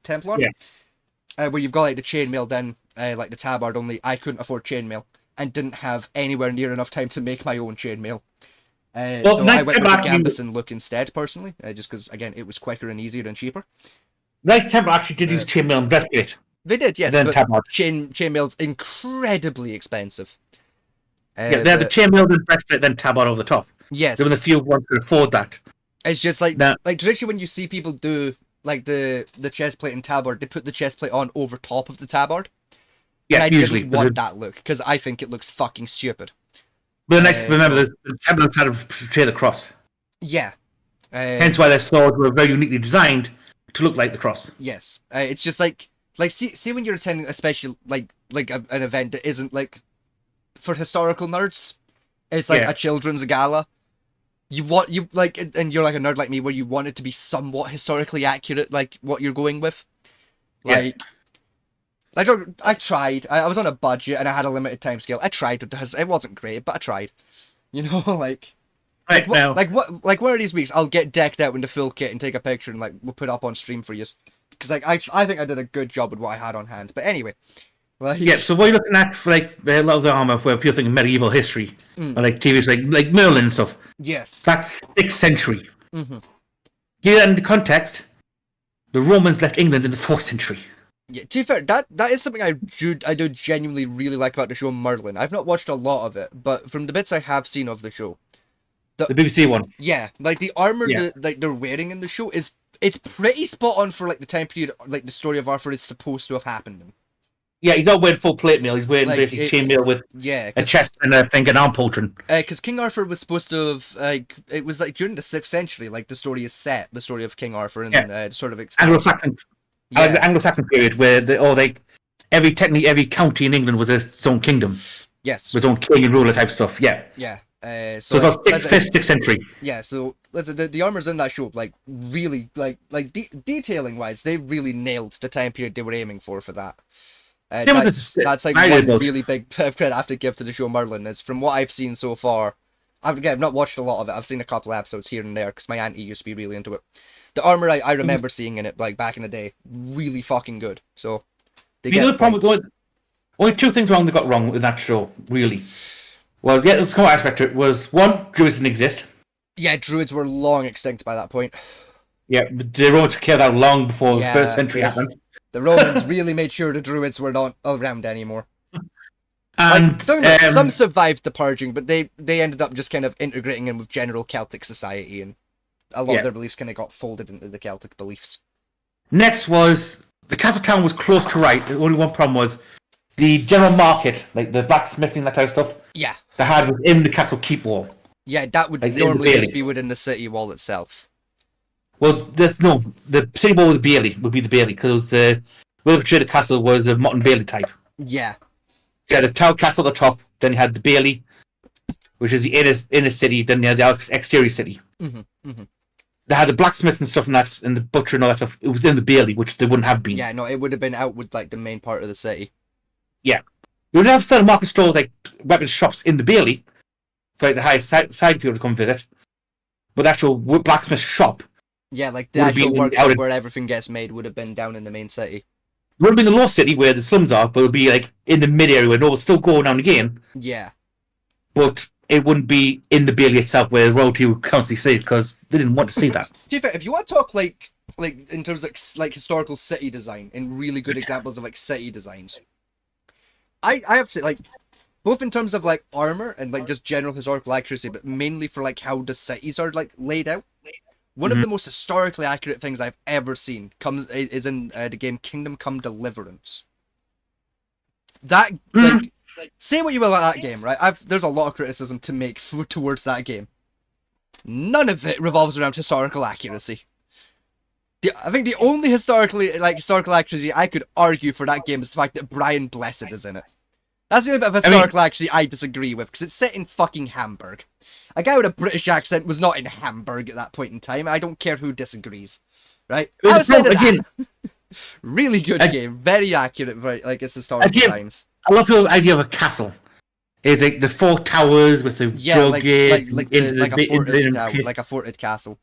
you've got like the chainmail, then like the tabard. Only I couldn't afford chainmail and didn't have anywhere near enough time to make my own chainmail. So I went with the gambeson look instead, personally, just because again it was quicker and easier and cheaper. Knights Templar actually did use chainmail and breastplate. They did, yes, but chainmail's incredibly expensive. They had the chainmail and breastplate, then tabard over the top. Yes. There were the few ones who could afford that. It's just like traditionally when you see people do like the chest plate and tabard, they put the chest plate on over top of the tabard. Yeah, and I usually didn't want that look because I think it looks fucking stupid. But remember, the tabard had to portray the cross. Yeah. Hence why their swords were very uniquely designed to look like the cross. Yes. It's just like see when you're attending, especially like an event that isn't like for historical nerds. It's like a children's gala. And you're like a nerd like me, where you want it to be somewhat historically accurate, like what you're going with. I tried. I was on a budget and I had a limited time scale. I tried. It wasn't great, but I tried. You know, like one of these weeks I'll get decked out in the full kit and take a picture and like we'll put it up on stream for you. Because like I think I did a good job with what I had on hand. But anyway. So what are you looking at for like a lot of the armor where people think medieval history, or like TVs like Merlin and stuff? Yes. That's 6th century. Mm-hmm. Here in the context, the Romans left England in the 4th century. Yeah, to be fair, that is something I do genuinely really like about the show Merlin. I've not watched a lot of it, but from the bits I have seen of the show, the BBC one. Yeah, like the armor that they're wearing in the show it's pretty spot on for like the time period like the story of Arthur is supposed to have happened in. Yeah, he's not wearing full plate mail. He's wearing basically chainmail with a chest and an arm pauldron. Because King Arthur was supposed to have it was like during the 6th century. Like the story is set, the story of King Arthur and sort of Anglo-Saxon, the Anglo-Saxon period where every county in England was its own kingdom. Yes, with its own king and ruler type stuff. Yeah. Yeah. So about 6th century. Yeah. So the armors in that show, like really detailing wise, they really nailed the time period they were aiming for that. That's like one really big credit I have to give to the show Merlin. Is from what I've seen so far. I've not watched a lot of it. I've seen a couple episodes here and there because my auntie used to be really into it. The armor I remember seeing in it like back in the day, really fucking good. So only 2 things they got wrong with that show, really. Well, yeah, let's come aspect to it. Was one, druids didn't exist. Yeah, druids were long extinct by that point. Yeah, the Romans took care of that long before the first century happened. The Romans really made sure the druids were not around anymore. And some survived the purging, but they ended up just kind of integrating in with general Celtic society, and a lot of their beliefs kind of got folded into the Celtic beliefs. Next was the castle town was close to right. The only one problem was the general market, like the blacksmithing, that type of stuff. Yeah. They had within the castle keep wall. Yeah, that would normally just be within the city wall itself. Well, the city wall would be the bailey, because where they portrayed the castle was a Motte and Bailey type. Yeah. So you had the town castle at the top, then you had the bailey, which is the inner city, then you had the exterior city. Mm-hmm. Mm-hmm. They had the blacksmith and stuff and the butcher and all that stuff. It was in the bailey, which they wouldn't have been. Yeah, no, it would have been out with like the main part of the city. Yeah. You would have certain market stores, like weapons shops in the bailey, for like the high side people to come visit. But the actual blacksmith shop. Yeah, like the actual workshop where everything gets made would have been down in the main city. It would have been the lost city where the slums are, but it would be like in the mid area where no one's still going down again. Yeah. But it wouldn't be in the bailey itself where the royalty would constantly see it, because they didn't want to see that. To be fair, if you want to talk like in terms of like historical city design and really good examples of like city designs, I have to say, like, both in terms of like armor and like just general historical accuracy, but mainly for like how the cities are like laid out. One of the most historically accurate things I've ever seen is in the game Kingdom Come Deliverance. That like, say what you will about that game, right? There's a lot of criticism to make towards that game. None of it revolves around historical accuracy. I think the only historical accuracy I could argue for that game is the fact that Brian Blessed is in it. That's the only bit of historical accuracy I disagree with, because it's set in fucking Hamburg. A guy with a British accent was not in Hamburg at that point in time. I don't care who disagrees, right? Outside of that, really good game, very accurate, right? Like its historical designs. A lot of people idea of a castle. It's like the four towers with the like a forted castle.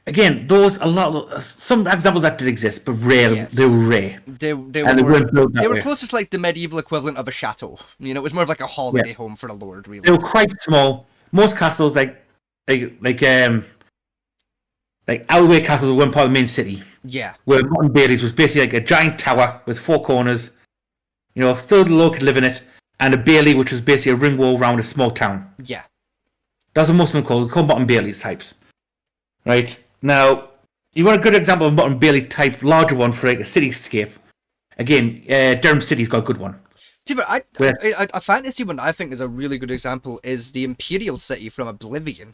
Again, some examples that did exist, but rare. Yes. They were rare. They were closer to like the medieval equivalent of a chateau. You know, it was more of like a holiday home for the lord. Really, they were quite small. Most castles, like alleyway castles, were one part of the main city. Yeah. Where Motte and Bailey's was basically like a giant tower with four corners. You know, still the local could live in it, and a bailey, which was basically a ring wall around a small town. Yeah. That's what most of them called. They're called Motte and Bailey's types. Right. Now, you want a good example of Motte and Bailey type, larger one for like a cityscape. Again, Durham City's got a good one. A fantasy one I think is a really good example is the Imperial City from Oblivion.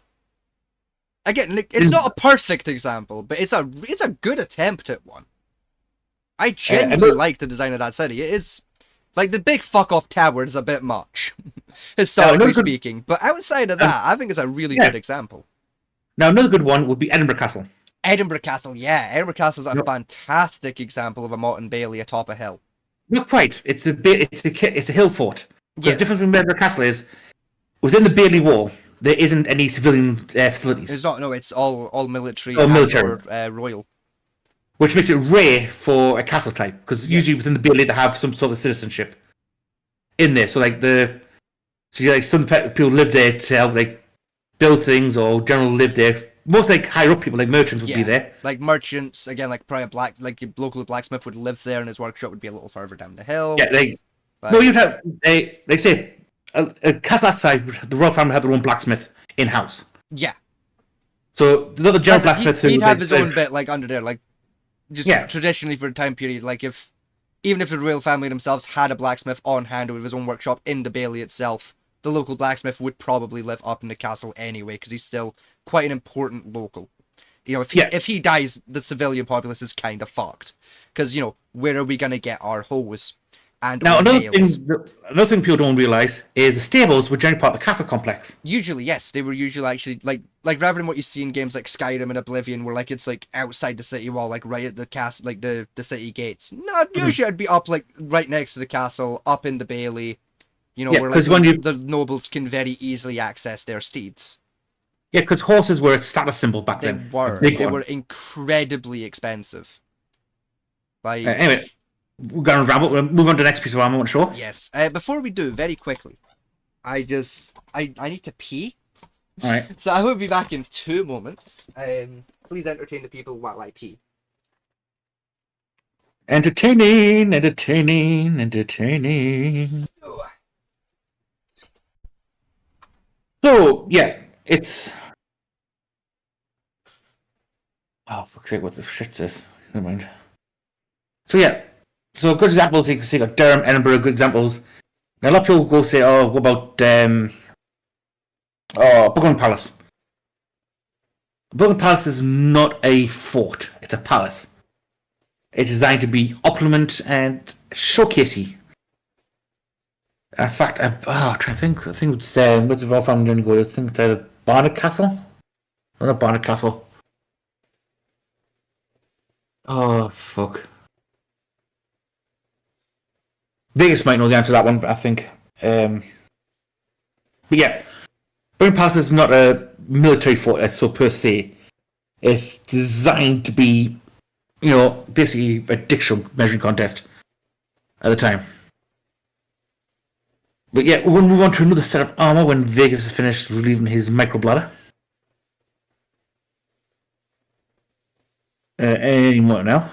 Again, like, it's not a perfect example, but it's a good attempt at one. I genuinely like the design of that city. It is like the big fuck off tower is a bit much, historically speaking. But outside of that, I think it's a really good example. Now, another good one would be Edinburgh Castle. Edinburgh Castle, yeah. Edinburgh Castle is a fantastic example of a Motte and Bailey atop a hill. Not quite. It's a hill fort. Yes. The difference with Edinburgh Castle is, within the Bailey wall, there isn't any civilian facilities. It's not. No, it's all military or royal. Which makes it rare for a castle type, because usually within the Bailey they have some sort of citizenship in there. So some people live there to help build things, or generally live there. Most higher up people, like merchants, would be there. Like merchants, again, like probably your local blacksmith would live there, and his workshop would be a little further down the hill. Yeah, you'd have say a castle outside. The royal family had their own blacksmith in house. Yeah. So the other general blacksmith, he'd have his own bit under there, traditionally for a time period. Even if the royal family themselves had a blacksmith on hand with his own workshop in the Bailey itself, the local blacksmith would probably live up in the castle anyway, because he's still quite an important local. You know, if he dies, the civilian populace is kind of fucked, because where are we gonna get our hose? And now another thing people don't realize is the stables were generally part of the castle complex. Usually, yes, they were usually actually like rather than what you see in games like Skyrim and Oblivion, where it's outside the city wall, right at the castle, the city gates. No, usually I'd be up right next to the castle, up in the Bailey. Where the nobles can very easily access their steeds. Yeah, because horses were a status symbol back then. They were incredibly expensive. Anyway, we're going to ramble. We'll move on to the next piece of armor, sure? Yes. Before we do, very quickly, I need to pee. All right. So I will be back in 2 moments. Please entertain the people while I pee. Entertaining, entertaining, entertaining. So yeah, it's. Oh, fuck's sake, what the shit's this? Never mind. So yeah, so good examples, you can see got Durham, Edinburgh, good examples. Now a lot of people go say, oh, what about Buckingham Palace? Buckingham Palace is not a fort, it's a palace. It's designed to be opulent and showcasey. In fact, I'm trying to think. I think it's what's the Royal Family going to go? I think it's Barnard Castle. No, not Barnard Castle. Oh fuck. Vegas might know the answer to that one, but I think. But yeah, Buckingham Palace is not a military fort, so per se. It's designed to be, basically a diction measuring contest at the time. But yeah, we'll move on to another set of armor when Vegas is finished relieving his microbladder. Any more now?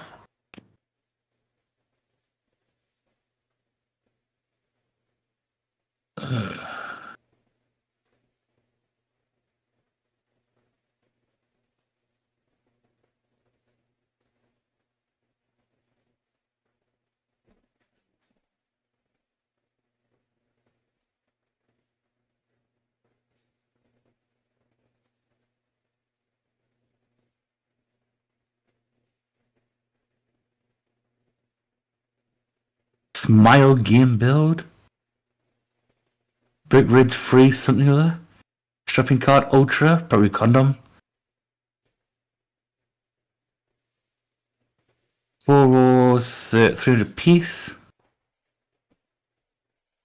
Smile game build. Brick Ridge free something or other. Shopping cart ultra, probably condom. 4 rolls, 300 piece.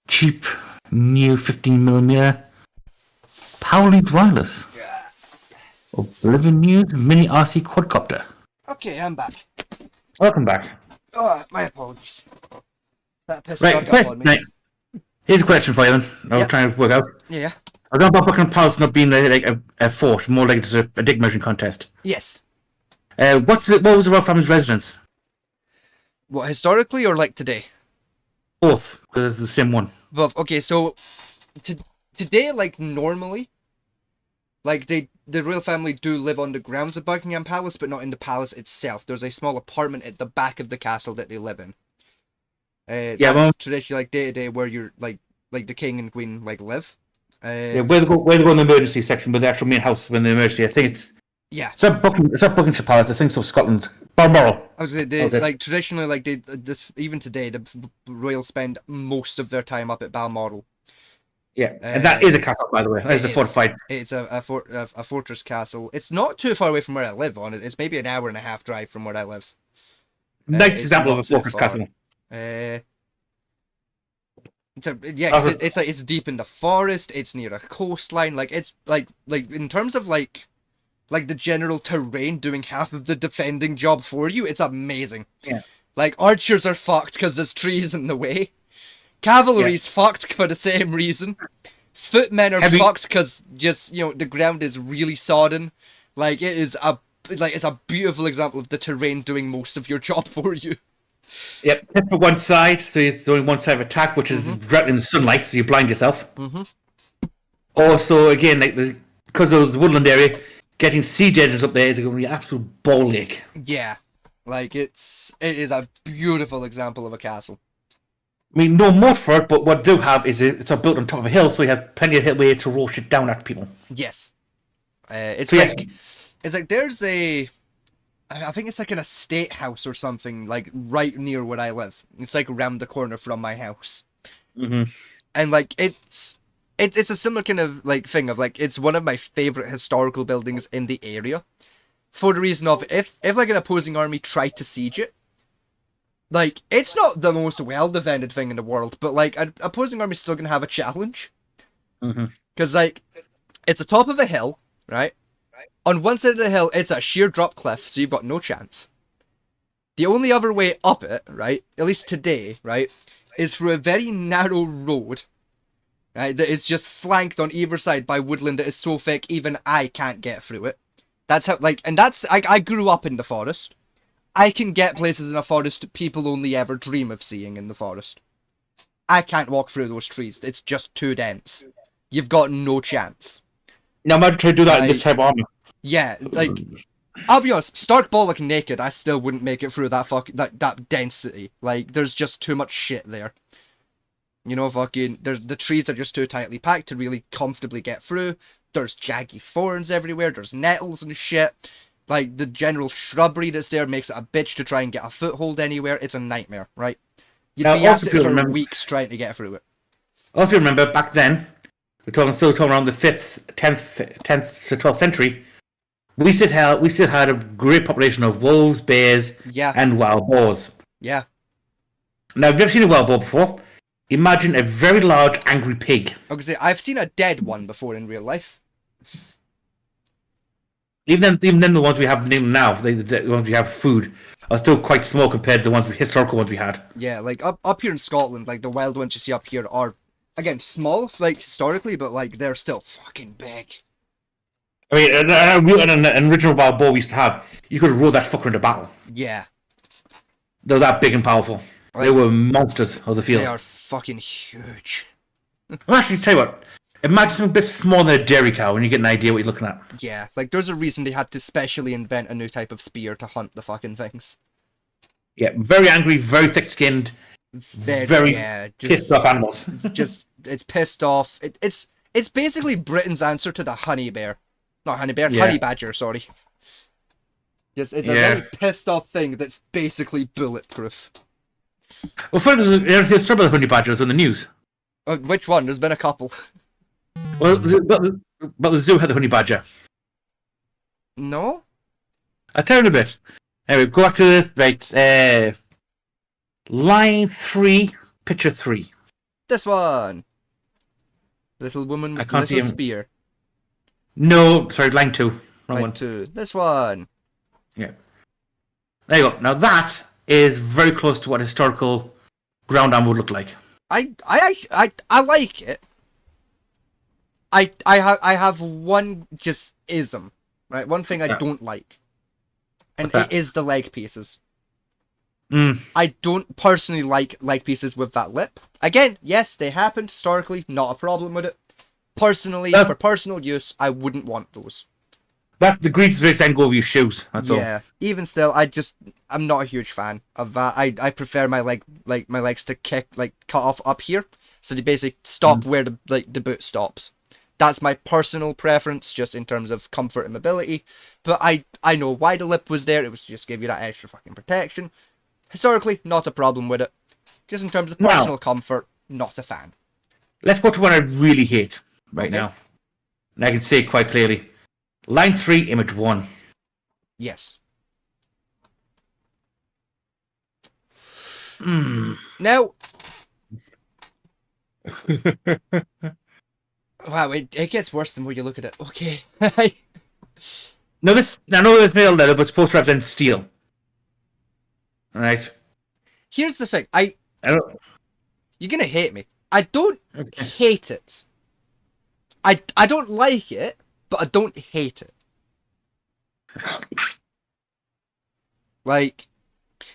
Cheap new 15mm. Power lead wireless. Yeah. Oblivion News mini RC quadcopter. Okay, I'm back. Welcome back. Oh, my apologies. That pissed Right, up on me. right. Here's a question for you then. I was Yep. trying to work out. Yeah. I don't know about Buckingham Palace not being like a fort, more like it's a dick measuring contest. Yes. What was the royal family's residence? What, historically or like today? Both, because it's the same one. Well, okay, so today, like normally, like the royal family do live on the grounds of Buckingham Palace, but not in the palace itself. There's a small apartment at the back of the castle that they live in. That's traditionally like day to day where you're like the king and queen like live. Where they go in the emergency section, with the actual main house when the emergency. I think it's It's not Buckingham Palace. I think it's Scotland. Balmoral. I was like traditionally like this even today the royals spend most of their time up at Balmoral. Yeah, and that is a castle, by the way. That is a fortified. It's a fortress castle. It's not too far away from where I live. On it, it's maybe an hour and a half drive from where I live. Nice example of a fortress castle. It's deep in the forest. It's near a coastline. Like it's like in terms of like the general terrain doing half of the defending job for you. It's amazing. Yeah. Like archers are fucked because there's trees in the way. Cavalry's fucked for the same reason. Footmen are fucked because just the ground is really sodden. Like it's a beautiful example of the terrain doing most of your job for you. Yep, hit for one side, so you're throwing one side of attack, which is directly in the sunlight, so you blind yourself. Also, again, because of the woodland area, getting siege edges up there is going to be an absolute ball ache. Yeah, like it is a beautiful example of a castle. I mean, no more for it, but what I do have is it's built on top of a hill, so you have plenty of way to roll shit down at people. Yes, it's like there's I think it's like an estate house or something, like right near where I live. It's like around the corner from my house. And like it's a similar kind of like thing of like it's one of my favorite historical buildings in the area, for the reason of if like an opposing army tried to siege it, like it's not the most well defended thing in the world, but like an opposing army is still gonna have a challenge, because like it's atop of a hill, right? On one side of the hill, it's a sheer drop cliff, so you've got no chance. The only other way up it, right, at least today, right, is through a very narrow road Right, that is just flanked on either side by woodland that is so thick even I can't get through it. That's how, like, and that's, I grew up in the forest. I can get places in a forest people only ever dream of seeing in the forest. I can't walk through those trees. It's just too dense. You've got no chance. Now imagine trying to do that in this type of armor. Yeah, like, I'll be honest, stark bollock naked, I still wouldn't make it through that density. Like, there's just too much shit there. You know, the trees are just too tightly packed to really comfortably get through. There's jaggy thorns everywhere, there's nettles and shit. Like, the general shrubbery that's there makes it a bitch to try and get a foothold anywhere. It's a nightmare, right? You'd be at it for weeks trying to get through it. Also remember, back then, still talking around the 5th, 10th to 12th century, we still had a great population of wolves, bears, and wild boars. Yeah. Now, if you've never seen a wild boar before, imagine a very large, angry pig. I've seen a dead one before in real life. Even then, the ones we have now, the ones we have food, are still quite small compared to the historical ones we had. Yeah, like up here in Scotland, like the wild ones you see up here are, again, small, like historically, but like they're still fucking big. I mean, an original wild boar we used to have, you could roll that fucker into battle. Yeah. They were that big and powerful. Like, they were monsters of the field. They are fucking huge. I'll actually tell you what, imagine something a bit smaller than a dairy cow and you get an idea what you're looking at. Yeah, like there's a reason they had to specially invent a new type of spear to hunt the fucking things. Yeah, very angry, very thick-skinned, very pissed off animals. It's pissed off. It's basically Britain's answer to the honey bear. Not honey bear, honey badger, sorry. It's a really pissed off thing that's basically bulletproof. Well, further, there's a story about honey badgers on the news. Which one? There's been a couple. Well, but the zoo had the honey badger. No? I'll tell you in a bit. Anyway, go back to the right. Line 3, picture 3. This one. Little woman with little spear. No, sorry, line 2. Wrong line 2. This one. Yeah. There you go. Now that is very close to what historical ground armor would look like. I like it. I have one just ism, right? One thing I don't like. And it is the leg pieces. I don't personally like leg pieces with that lip. Again, yes, they happened historically, not a problem with it. Personally, for personal use, I wouldn't want those. That's the green space then go over your shoes. That's all. Yeah. Even still, I'm not a huge fan of that. I prefer my legs to cut off up here, so they basically stop where the boot stops. That's my personal preference, just in terms of comfort and mobility. But I know why the lip was there. It was to just give you that extra fucking protection. Historically, not a problem with it. Just in terms of personal comfort, not a fan. Let's go to what I really hate now. And I can say it quite clearly. Line 3, image 1. Yes. Now... Wow, it gets worse the more you look at it. Okay. I know it's made of leather, but it's supposed to represent steel. Alright. Here's the thing. You're gonna hate me. I don't hate it. I don't like it, but I don't hate it. Like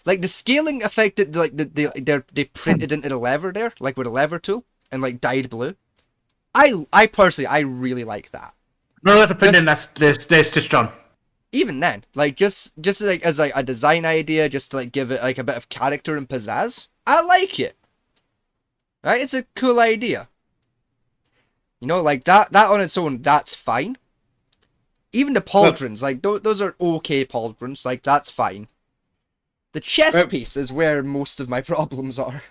the scaling effect that they printed into the lever there, like with a lever tool, and like dyed blue. I personally, I really like that. No, that's a print in they're stitched on. Even then, like just like as like a design idea, just to like give it like a bit of character and pizzazz, I like it. Right, it's a cool idea. You know, like that on its own, that's fine. Even the pauldrons, like those are okay pauldrons, like that's fine. The chest piece is where most of my problems are.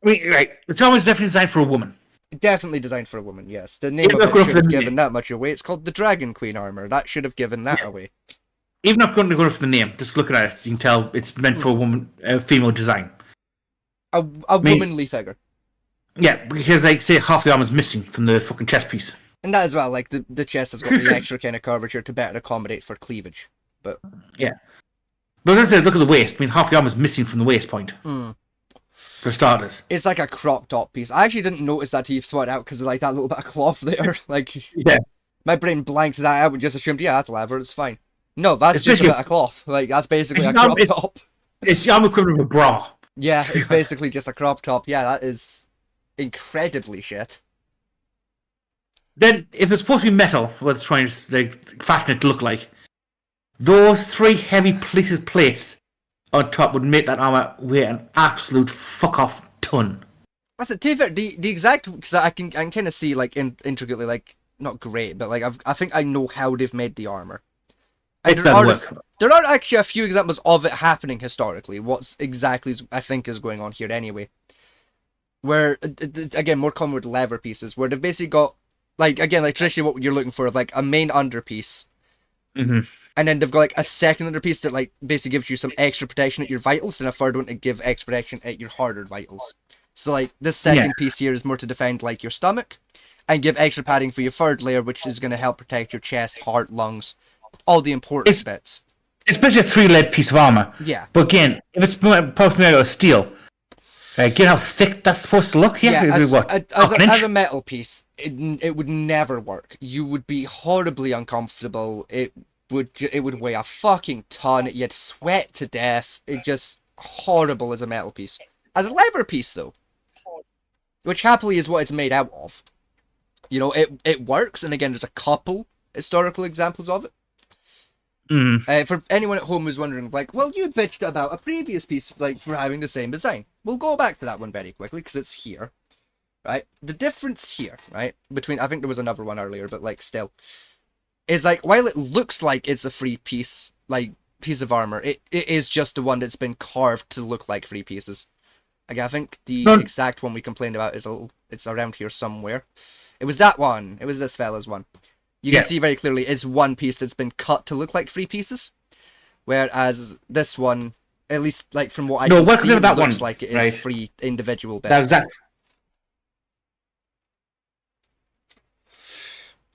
I mean, right, it's always definitely designed for a woman. Definitely designed for a woman, yes. The name of it should have given that much away. It's called the Dragon Queen armor. That should have given that away. Even not going to go for the name, just looking at it, you can tell it's meant for a woman, female design. A womanly figure. Yeah, because like say half the armor's missing from the fucking chest piece. And that as well, like the chest has got the extra kind of curvature to better accommodate for cleavage. But yeah. But look at the waist. I mean, half the armor's missing from the waist point. for starters. It's like a crop top piece. I actually didn't notice that till you swat out because of like that little bit of cloth there. Like, Yeah. my brain blanked that out and just assumed, yeah, that's leather, it's fine. No, that's It's just a basically- bit of cloth. Like, that's basically a It's not- crop top. It's the arm equivalent of a bra. Yeah, it's basically just a crop top. Yeah, that is incredibly shit. Then, if it's supposed to be metal, what it's trying to like, fashion it to look like, those 3 heavy plates on top would make that armor weigh an absolute fuck off ton. That's it. To be fair, the exact, because I can kind of see like intricately, like not great, but like I think I know how they've made the armor. And It's not work. there are actually a few examples of it happening historically. What's exactly I think is going on here anyway, where again more common with leather pieces, where they've basically got like again like traditionally what you're looking for, like a main underpiece. Mm-hmm. And then they've got like a second underpiece that like basically gives you some extra protection at your vitals, and a third one to give extra protection at your harder vitals. So like this second piece here is more to defend like your stomach, and give extra padding for your third layer, which is going to help protect your chest, heart, lungs, all the important bits. It's basically a 3-lead piece of armor. Yeah. But again, if it's supposed to be made out of steel, get how thick that's supposed to look. Yeah, as a a metal piece, it would never work. You would be horribly uncomfortable. It would weigh a fucking ton. You'd sweat to death. It just horrible as a metal piece. As a leather piece, though, which happily is what it's made out of. You know, it works, and again, there's a couple historical examples of it. For anyone at home who's wondering, like, well, you bitched about a previous piece, like, for having the same design. We'll go back to that one very quickly, because it's here, right? The difference here, right, between, I think there was another one earlier, but, like, still, is, like, while it looks like it's a free piece, like, piece of armor, it is just the one that's been carved to look like 3 pieces. Again, I think the exact one we complained about is it's around here somewhere. It was that one. It was this fella's one. You can see very clearly it's one piece that's been cut to look like 3 pieces. Whereas this one, at least like from what I can see, it looks like it is 3 individual bits. Exactly.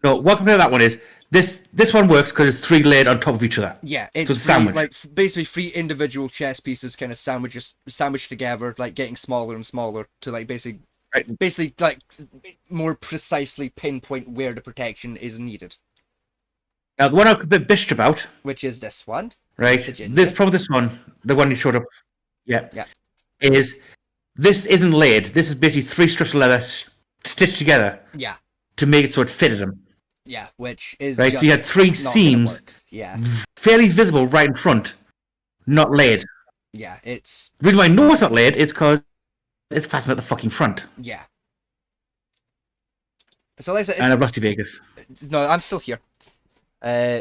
No, what compared to that one is, this one works because it's 3 layered on top of each other. Yeah, it's like basically 3 individual chess pieces kind of sandwiched together, like getting smaller and smaller to like basically like more precisely pinpoint where the protection is needed. Now the one I'm a bit bitched about, which is this one, right? This one, the one you showed up, yeah, is this isn't laid. This is basically 3 strips of leather stitched together. Yeah. To make it so it fitted them. Yeah, which is right. So you had 3 seams, fairly visible right in front, not laid. Yeah, it's the reason why I know it's not laid is because it's fastened at the fucking front. Yeah. So like I said, and a Rusty Vegas. No, I'm still here.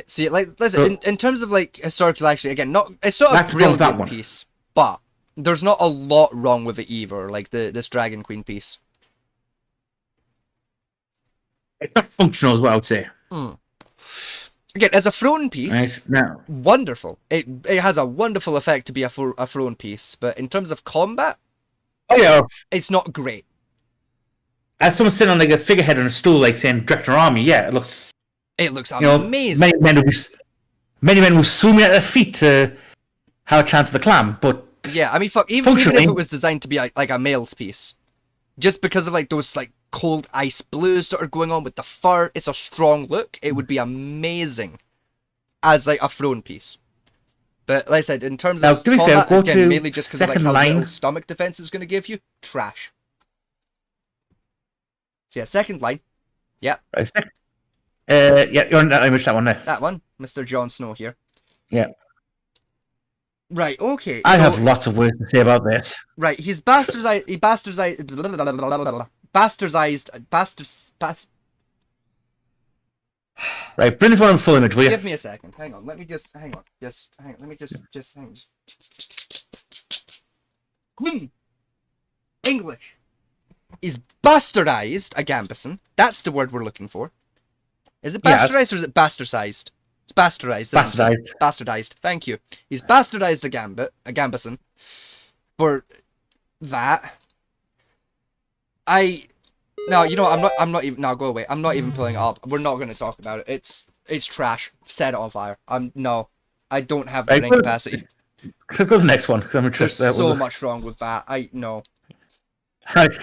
See, like listen, in terms of like historical, actually, again, it's not a brilliant piece, but there's not a lot wrong with it either. Like this Dragon Queen piece. It's not functional as well, I would say. Again, as a thrown piece, wonderful. It has a wonderful effect to be a thrown piece, but in terms of combat, it's not great. As someone sitting on like a figurehead on a stool, like saying "Director Army," it looks amazing. Many men will swoon at their feet to have a chance of the clam, but yeah, I mean, fuck, even if it was designed to be like a male's piece, just because of like those like cold ice blues that are going on with the fur, it's a strong look. It would be amazing as like a thrown piece. But like I said, in terms of combat, again, mainly just because of like how little stomach defense is going to give you, trash. So yeah, second line. Yeah. Yeah, you're on that. I missed that one there. That one, Mr. Jon Snow here. Yeah. Right. Okay. I have lots of words to say about this. Right. He's bastardized. Right, bring this one in full image, will you? Give me a second. Hang on. Let me just hang on. Let me just hang on. English is bastardized a Gambison. That's the word we're looking for. Is it bastardized or is it bastardized? It's bastardized. Bastardized. Bastardized. Thank you. He's bastardized a Gambison for that. No, you know what? I'm not even. No, go away. I'm not even pulling it up. We're not going to talk about it. It's trash. Set it on fire. No, I don't have the brain capacity. Let's go to the next one because I'm interested. There's so much wrong with that. No. That's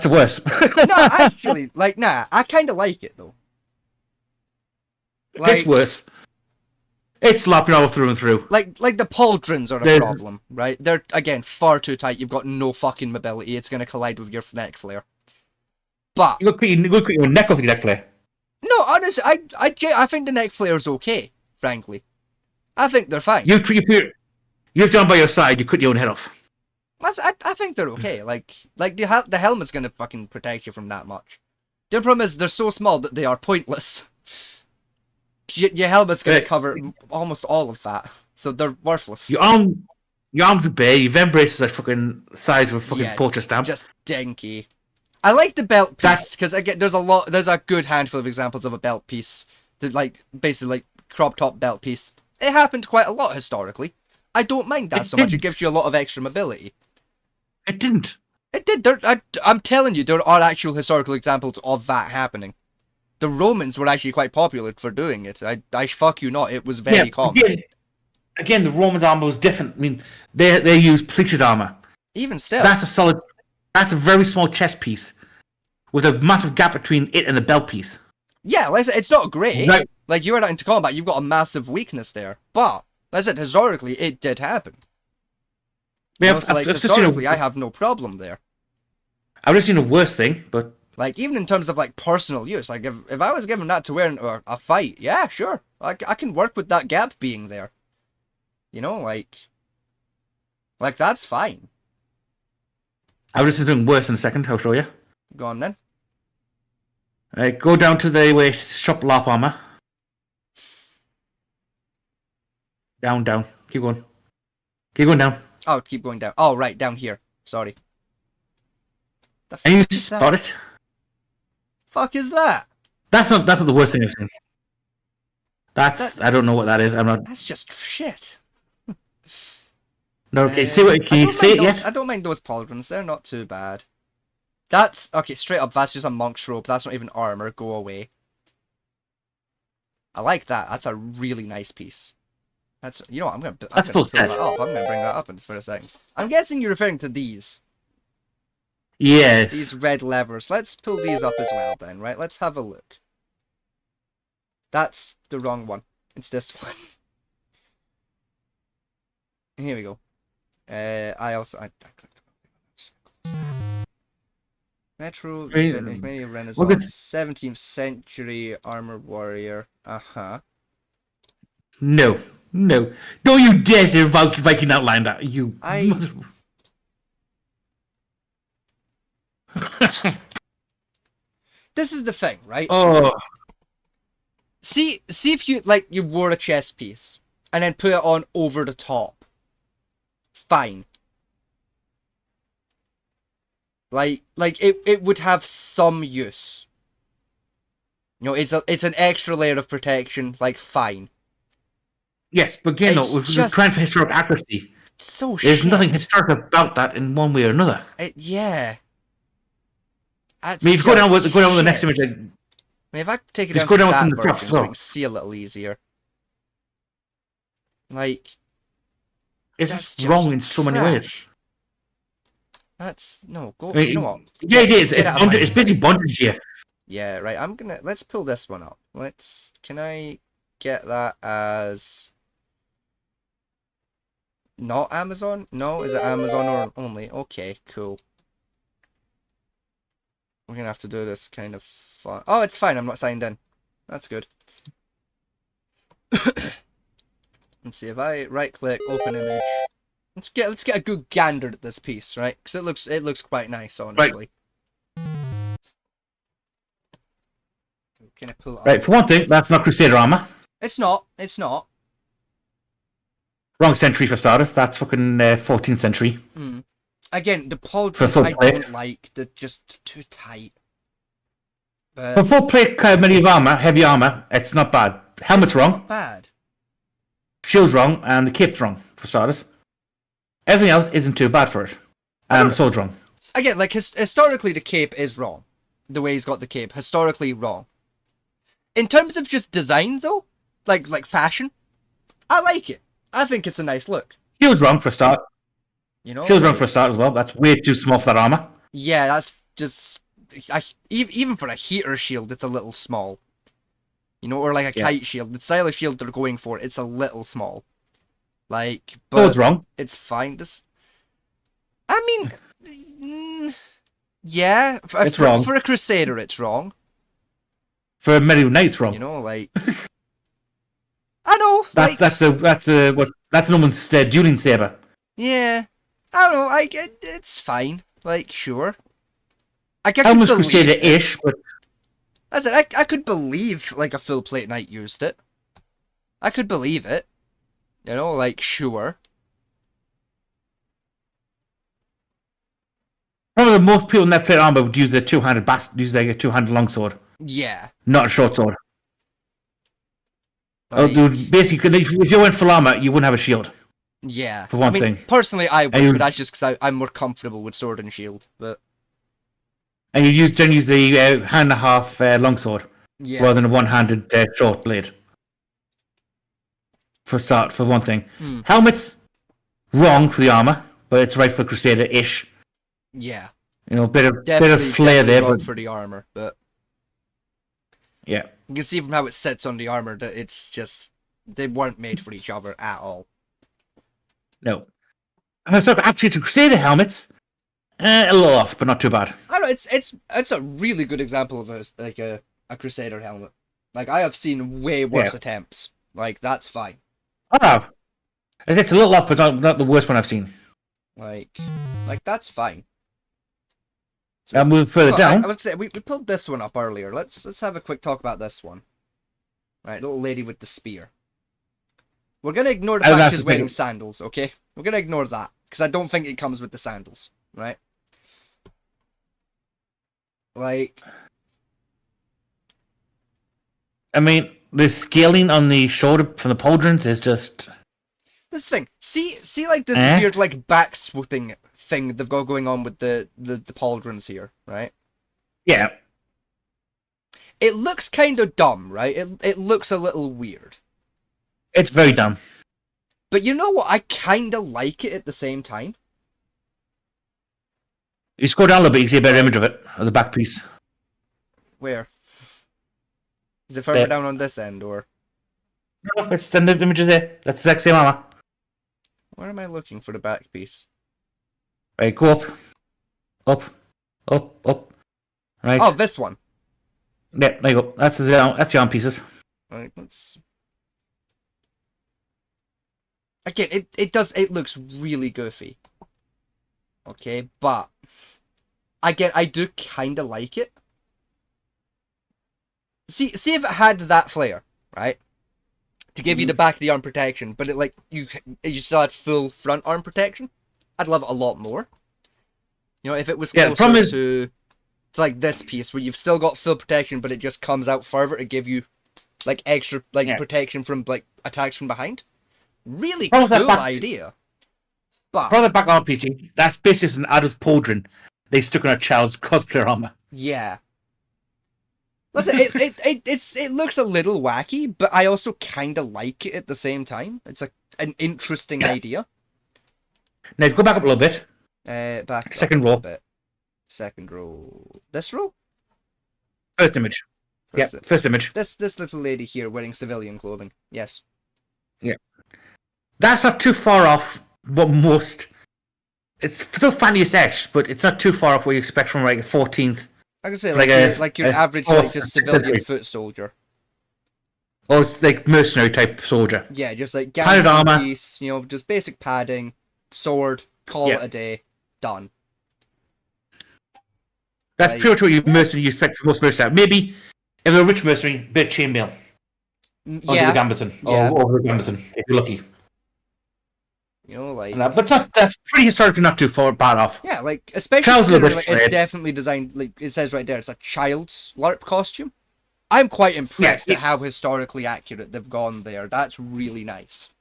the worst. No, actually, like, nah, I kind of like it though. It's worse. It's slapping all through and through. Like the pauldrons are a problem, right? They're, again, far too tight. You've got no fucking mobility. It's going to collide with your neck flare. But you got your neck off your neck flare. No, honestly, I think the neck flare's okay, frankly. I think they're fine. You're down by your side, you cut your own head off. I think they're okay. Like the helmet's going to fucking protect you from that much. The problem is they're so small that they are pointless. Your helmet's going to cover almost all of that, so they're worthless. Your arms are bare, your vent braces are fucking size of a fucking portrait stamp. Just dinky. I like the belt piece, because again, there's a good handful of examples of a belt piece, basically like crop top belt piece. It happened quite a lot historically. I don't mind that so much, it gives you a lot of extra mobility. It didn't. It did. I'm telling you, there are actual historical examples of that happening. The Romans were actually quite popular for doing it. I fuck you not, it was very common. Again, the Romans' armor was different. I mean, they used pleated armor. Even still. That's a very small chest piece with a massive gap between it and the belt piece. Yeah, like I said, it's not great. Right. Like, you are out into combat, you've got a massive weakness there. But, like I said, historically, it did happen. Yeah, historically, I have no problem there. I've just seen a worse thing, but... Like, even in terms of, like, personal use, like, if I was given that to wear in a fight, yeah, sure. I can work with that gap being there. You know, like, that's fine. I've just seen something worse in a second, I'll show you. Go on, then. Go down to the shop Larp armor. Down. Keep going. Keep going down. Oh, keep going down. Oh, right, down here. Sorry. And you spot it? Fuck is that? That's not the worst thing I've seen. I don't know what that is. I'm not. That's just shit. No, okay. Can you see it yet? I don't mind those pauldrons. They're not too bad. That's okay. Straight up, that's just a monk's robe. That's not even armor. Go away. I like that. That's a really nice piece. That's I'm gonna. That's full set. I'm gonna bring that up for a second. I'm guessing you're referring to these. Yes. These red levers. Let's pull these up as well then, right? Let's have a look. That's the wrong one. It's this one. Here we go. I Retro Vintage Renaissance 17th century armor warrior. No. Don't you dare to Viking outline that. This is the thing, right? Oh. See if you wore a chest piece and then put it on over the top. Fine. Like it would have some use. You know, it's an extra layer of protection, like, fine. Yes, but again, we're trying for historic accuracy. So There's nothing historic about that in one way or another. Yeah. I mean, if you go down with the next image. I mean, if I take it down to that version so we can see a little easier. Like, it's just wrong in so many ways. That's no go. I mean, you know what? Yeah, it is. It's basically bondage here. Yeah, right. Let's pull this one up. Can I get that as not Amazon? No, is it Amazon or only? Okay, cool. We're gonna have to do this kind of fun. Oh, it's fine. I'm not signed in. That's good. Let's see if I right click, open image. Let's get a good gander at this piece, right? Because it looks quite nice, honestly. Right. Can I pull it up? Right, for one thing, that's not Crusader armor. It's not. It's not. Wrong century for starters. That's fucking 14th century. Again, the pauldrons I don't like. They're just too tight. But for full plate medieval armor, heavy armor, it's not bad. Helmet's wrong. Not bad. Shield's wrong, and the cape's wrong for starters. Everything else isn't too bad for it. And the sword's wrong. Again, like, historically the cape is wrong. The way he's got the cape. Historically wrong. In terms of just design, though, like fashion, I like it. I think it's a nice look. Shield's wrong for a start. You know, Shields wrong for a like, start as well. That's way too small for that armor. yeah, that's just even for a heater shield, it's a little small. You know, or like a Yeah. kite shield. The style of shield they're going for, it's a little small. Like, Sword's but wrong. it's fine. I mean, yeah, It's wrong. for a Crusader, it's wrong. For a medieval knight, it's wrong. You know, like, I know, like, That's a woman's dueling saber. yeah, I don't know, it's fine. Like, sure. I could Almost believe Crusader-ish, but I could believe like a full plate knight used it. I could believe it. You know, like, sure. probably most people in that plate armor would use their use like a two-handed longsword, Yeah. not a short sword. Like, Basically, if you went full armor, you wouldn't have a shield. yeah. For one I mean, thing. personally, I would, And but that's just because I'm more comfortable with sword and shield. But And you then use the hand and a half longsword yeah. rather than a one-handed short blade. For one thing. Helmet's wrong for the armor, but it's right for Crusader-ish. Yeah. You know, bit of Definitely flair there, wrong but for the armor, but yeah. you can see from how it sits on the armor that it's just they weren't made for each other at all. No. So actually, to Crusader helmets, a little off, but not too bad. I don't know. It's a really good example of a Crusader helmet. Like, I have seen way worse attempts. Like, that's fine. Oh, it's a little off, but not the worst one I've seen. Like that's fine. So moving further down. I would say we pulled this one up earlier. Let's have a quick talk about this one. Right, little lady with the spear. We're gonna ignore the fact she's wearing sandals, okay? We're gonna ignore that because I don't think it comes with the sandals, right? Like, I mean, the scaling on the shoulder from the pauldrons is just. this thing. See, like this weird like back swooping thing they've got going on with the pauldrons here, right? Yeah. It looks kind of dumb, right? It looks a little weird. It's very dumb. But you know what? I kind of like it at the same time. You scroll down a little bit, you can see a better image of it, of the back piece. Where? Is it further down on this end, or? No, it's the images there. That's the exact same armor. Where am I looking for the back piece? Right, go up. Up. Right. Oh, this one. Yeah, there you go. That's the arm pieces. Right, let's... Again, it looks really goofy. Okay, but... Again, I do kind of like it. See if it had that flare, right? To give you the back of the arm protection, but you still had full front arm protection. I'd love it a lot more. You know, if it was closer to like this piece where you've still got full protection, but it just comes out further to give you like extra protection from like attacks from behind. Really cool idea. But for the back arm piece, that's basically an adult pauldron they stuck on a child's cosplayer armor. Yeah. Listen, it looks a little wacky, but I also kind of like it at the same time. It's an interesting idea. Now, go back up a little bit. Back second up row. A bit. Second row. This row? First image. First image. This little lady here wearing civilian clothing. Yes. Yeah. That's not too far off what most... It's still fantasy-ish, but it's not too far off what you expect from like a 14th... I can say like your average like just civilian foot soldier. Or it's like mercenary type soldier. Yeah, just like padded armor, piece, you know, just basic padding, sword, call it a day, done. That's pretty much what you expect from most mercenaries. Maybe if they're a rich mercenary, bit of chainmail. Yeah. Or the Gambazon, if you're lucky. You know, like... But that's pretty historically not too far bad off. Yeah, like, especially it's definitely designed, like, it says right there, it's a child's LARP costume. I'm quite impressed at how historically accurate they've gone there. That's really nice.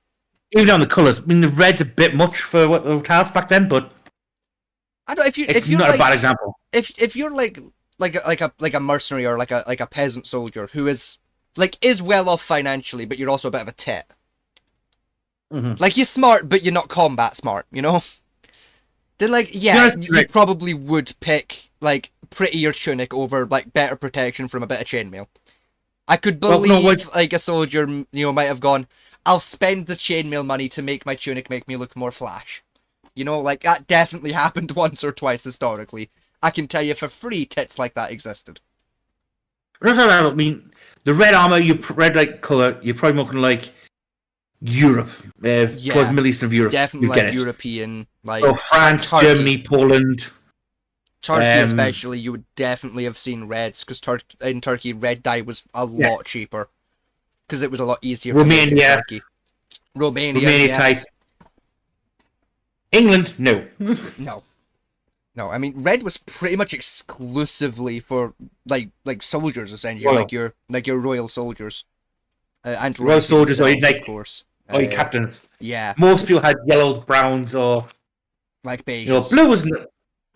Even on the colours. I mean, the red's a bit much for what they would have back then, but... I don't know, it's not a bad example. If you're like a mercenary or like a peasant soldier who is well off financially, but you're also a bit of a tit. Mm-hmm. Like, you're smart, but you're not combat smart, you know? Then, like, yeah, you probably would pick, like, prettier tunic over, like, better protection from a bit of chainmail. I could believe, like, a soldier, might have gone, I'll spend the chainmail money to make my tunic make me look more flash. Like, that definitely happened once or twice historically. I can tell you for free tits like that existed. I mean, the red armor, red like color, you're probably looking like Europe, towards Middle Eastern Europe. Definitely like European, like so France, like Germany, Poland. Turkey especially, you would definitely have seen reds, because in Turkey, red dye was a lot cheaper. Because it was a lot easier to make in Turkey. Romania, yes. Type. England, no. No, I mean, red was pretty much exclusively for, like soldiers, essentially, like your royal soldiers. And royal soldiers, or like, of course. Or your captains. Yeah. Most people had yellows, browns, or... like beiges.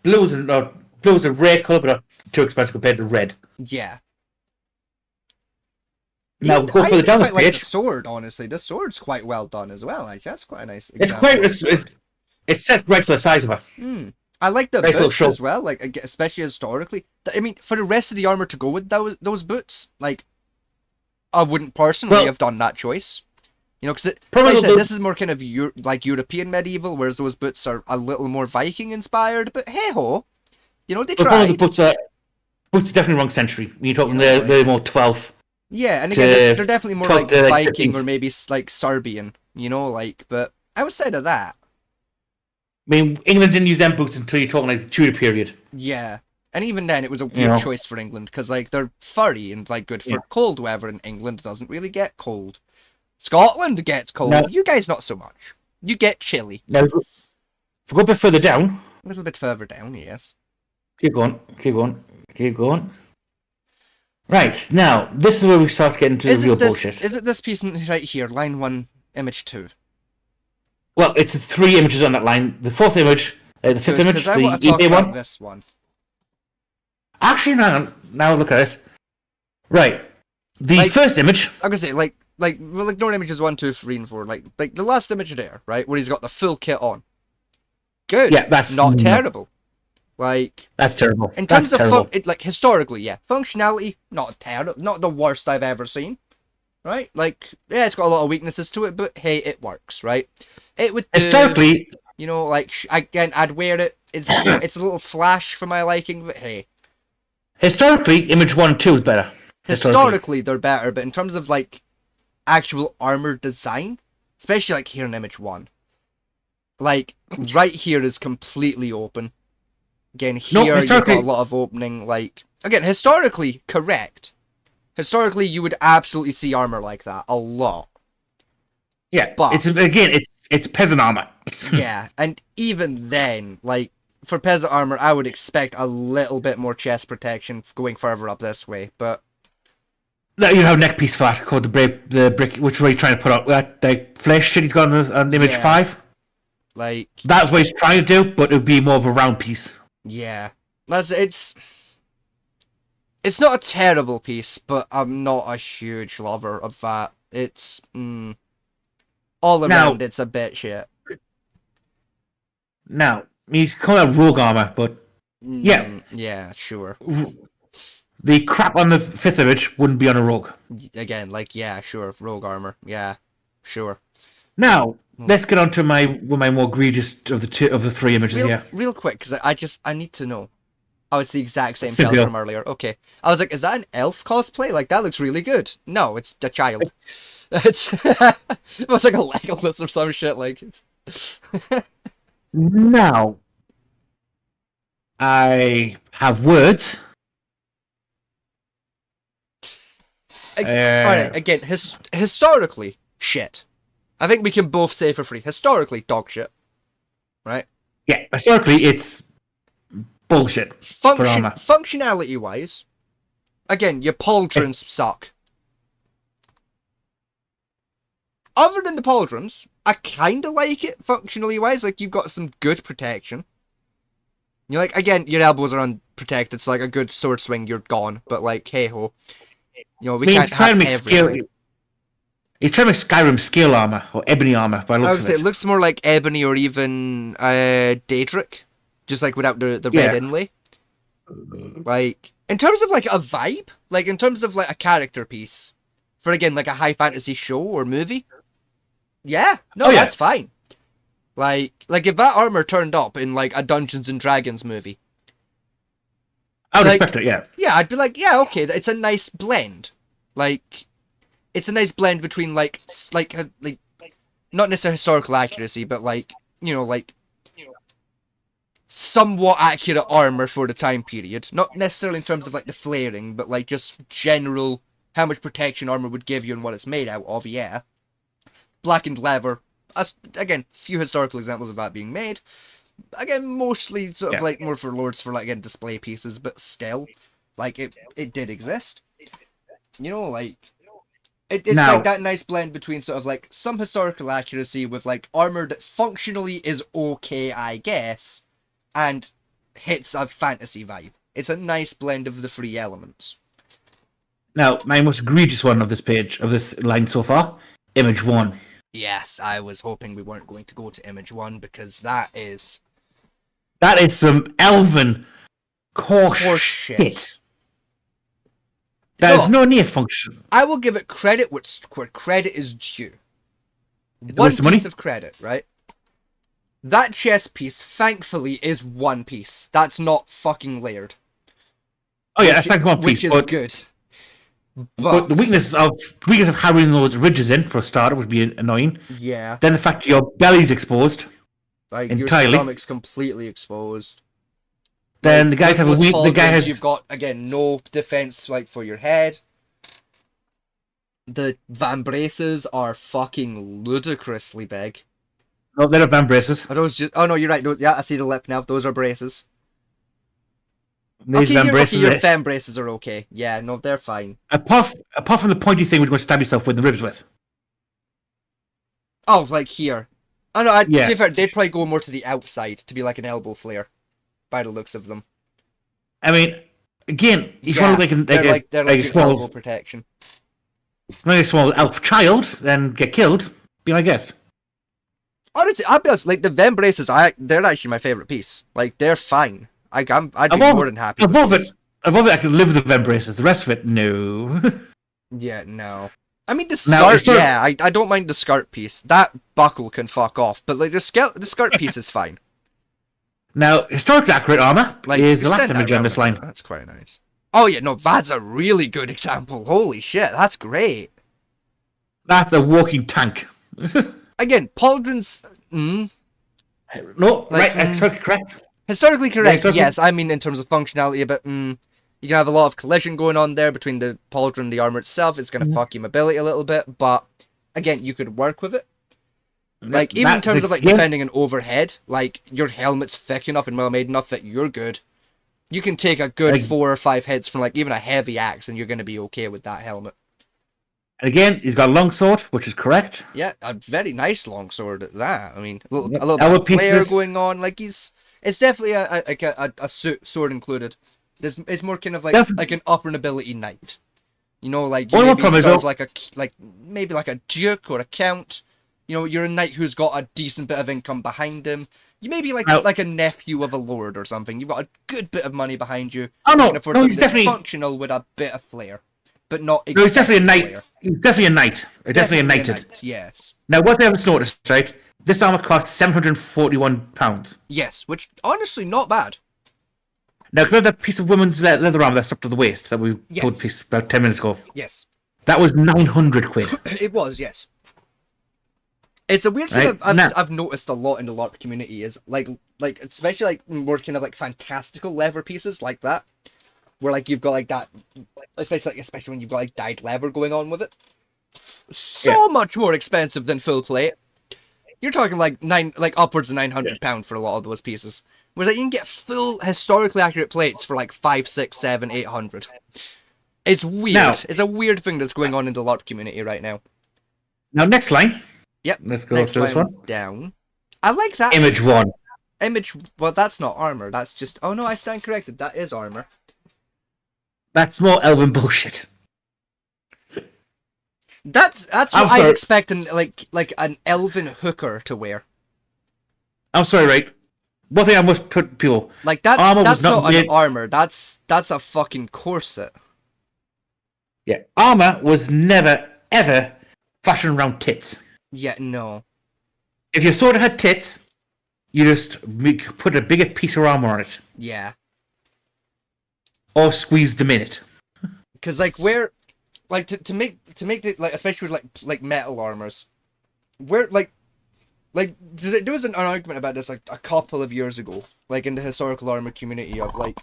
Blue was a rare colour, but not too expensive compared to red. Yeah. Now, go further down the page. Like the sword, honestly. The sword's quite well done as well. Like, that's quite a nice example. It's set right for the size of it. I like the boots as well, like, especially historically. I mean, for the rest of the armor to go with those boots, like, I wouldn't personally have done that choice. Because like I said, this is more kind of European medieval, whereas those boots are a little more Viking inspired. But hey ho, they tried. The boots are definitely wrong century. You're talking they're more 12th. Yeah, and again, they're definitely more like Viking or maybe like Serbian. But outside of that. I mean, England didn't use them boots until you're talking like the Tudor period. Yeah, and even then it was a weird choice for England, because like they're furry and like good for cold weather, and England doesn't really get cold. Scotland gets cold. No. You guys not so much. You get chilly. No, if we go a bit further down. A little bit further down, yes. Keep going. Right, now, this is where we start getting to the real bullshit. Is it this piece right here, line 1, image 2? Well, it's 3 images on that line. The 4th image, the 5th image, the eBay one. This one. Actually, now look at it. Right. The first image... I'm gonna say, like ignore images 1, 2, 3, and 4. Like the last image there, right, where he's got the full kit on. Good. Yeah, that's... not terrible. Like... That's terrible. In terms of... historically, yeah. Functionality, not terrible. Not the worst I've ever seen. Right? Like, yeah, it's got a lot of weaknesses to it, but hey, it works, right? It would do, historically... like, again, I'd wear it. It's a little flash for my liking, but hey. Historically, image 1 and 2 is better. Historically, they're better, but in terms of, like, actual armor design, especially, like, here in image 1, like, right here is completely open. Again, here you've got a lot of opening, like... Again, historically, correct. Historically, you would absolutely see armor like that. A lot. Yeah, but... It's peasant armor. Yeah, and even then, like, for peasant armor, I would expect a little bit more chest protection going further up this way, but... You have neck piece for that, called the brick, which way you're trying to put up that flesh shit he's got on image 5. Like... That's what he's trying to do, but it would be more of a round piece. Yeah. It's not a terrible piece, but I'm not a huge lover of that. It's... all around, it's a bit shit. Now, he's calling it rogue armor, but... yeah. Yeah, sure. The crap on the 5th image wouldn't be on a rogue. Again, like, yeah, sure, rogue armor. Yeah, sure. Now, let's get on to my more egregious of the 3 images here. Real quick, because I need to know. Oh, it's the exact same fella from earlier. Okay. I was like, is that an elf cosplay? Like, that looks really good. No, it's a child. It looks like a Legolas or some shit, like... Now, I have words. Alright, again, historically, shit. I think we can both say for free. Historically, dog shit. Right? Yeah, historically, it's bullshit. Functionality-wise, again, your pauldrons suck. Other than the pauldrons, I kind of like it functionally-wise. Like, you've got some good protection. You're like, again, your elbows are unprotected, so like a good sword swing, you're gone. But like, hey-ho. We can't have everything. He's trying to make Skyrim scale armor, or ebony armor, by looks of it. It looks more like ebony or even Daedric. just like without the red inlay. Like in terms of like a vibe, like in terms of like a character piece, for again like a high fantasy show or movie. Yeah, no, that's fine. Like if that armor turned up in like a Dungeons and Dragons movie, I would expect it. Yeah. Yeah, I'd be like, yeah, okay, it's a nice blend. Like, it's a nice blend between like not necessarily historical accuracy, but like somewhat accurate armor for the time period. Not necessarily in terms of like the flaring, but like just general how much protection armor would give you and what it's made out of. Yeah, blackened leather. Again, few historical examples of that being made. Again, mostly sort of like more for lords for like again display pieces, but still, like it did exist. Like it's now, like that nice blend between sort of like some historical accuracy with like armor that functionally is okay, I guess, and hits a fantasy vibe. It's a nice blend of the three elements. Now, my most egregious one of this page, of this line so far, image 1. Yes, I was hoping we weren't going to go to image 1 because that is some elven horse shit. That is no near function. I will give it credit where credit is due. One piece of credit, right? That chest piece, thankfully, is one piece. That's not fucking layered. Oh yeah, that's like one piece, which is good. But the weakness of having those ridges in for a starter would be annoying. Yeah. Then the fact that your belly's exposed, like entirely. Your stomach's completely exposed. Then the guys have a weak. The guy has. You've got again no defense like for your head. The vambraces are fucking ludicrously big. No, they're not vambraces. Are those just? Oh no, you're right. Yeah, I see the lip now. Those are braces. These your vambraces are okay. Yeah, no, they're fine. Apart from the pointy thing, we're going to stab yourself with the ribs with. Oh, like here. Oh no, to be fair, they'd probably go more to the outside to be like an elbow flare, by the looks of them. I mean, again, you want to they're like small elbow protection. Like a small elf child, then get killed. Be my guest. Honestly, I'll be honest. Like the vambraces, they're actually my favorite piece. Like they're fine. I'd be more than happy. Above it, I can live with the vambraces. The rest of it, no. Yeah, no. I mean, the skirt, I don't mind the skirt piece. That buckle can fuck off, but like the skirt piece is fine. Now, historically accurate armor is the last image on this line. That's quite nice. Oh yeah, no, that's a really good example. Holy shit, that's great. That's a walking tank. Again, pauldrons. No, like, right, historically correct. Historically correct, yes. I mean, in terms of functionality, but you can have a lot of collision going on there between the pauldron and the armor itself. It's going to fuck your mobility a little bit, but again, you could work with it. Like, even in terms of like defending an overhead, like your helmet's thick enough and well made enough that you're good. You can take a good 4 or 5 hits from like even a heavy axe, and you're going to be okay with that helmet. And again, he's got a longsword, which is correct. Yeah, a very nice longsword at that. I mean, a little bit of flare going on. Like it's definitely a sword included. It's more kind of like an upper nobility knight. Like you maybe sort of like maybe like a duke or a count. You're a knight who's got a decent bit of income behind him. You may be like a nephew of a lord or something. You've got a good bit of money behind you. Oh no, he's definitely functional with a bit of flair, but not. No, he's definitely a knight. He's definitely a knight. Definitely a knighted. Yes. Now, what they haven't noticed, right? This armor costs £741. Yes, which honestly not bad. Now, remember that piece of women's leather armor that's up to the waist that we pulled piece about 10 minutes ago? Yes. That was £900. It was, yes. It's a weird thing I've noticed a lot in the LARP community is like especially like more kind of like fantastical leather pieces like that, where like you've got like that, especially when you've got like dyed leather going on with it. So much more expensive than full plate. You're talking like upwards of £900 for a lot of those pieces. Whereas like, you can get full historically accurate plates for like 500, 600, 700, 800. It's weird. Now, it's a weird thing that's going on in the LARP community right now. Now, next line. Yep. Let's go to this one. Down. I like that. Image 1. Well, that's not armor. That's just. Oh no, I stand corrected. That is armor. That's more elven bullshit. That's what I'd expect like an elven hooker to wear. I'm sorry, right? one thing I must put people. Like Armour was that's not an made. armor. That's a fucking corset. Yeah, armor was never ever fashioned around tits. Yeah, no. If your sword had tits, you just put a bigger piece of armor on it. Yeah. Or squeeze them in it. Because like where, like to make the like especially with like metal armors, where like there was an argument about this like a couple of years ago, like in the historical armor community of like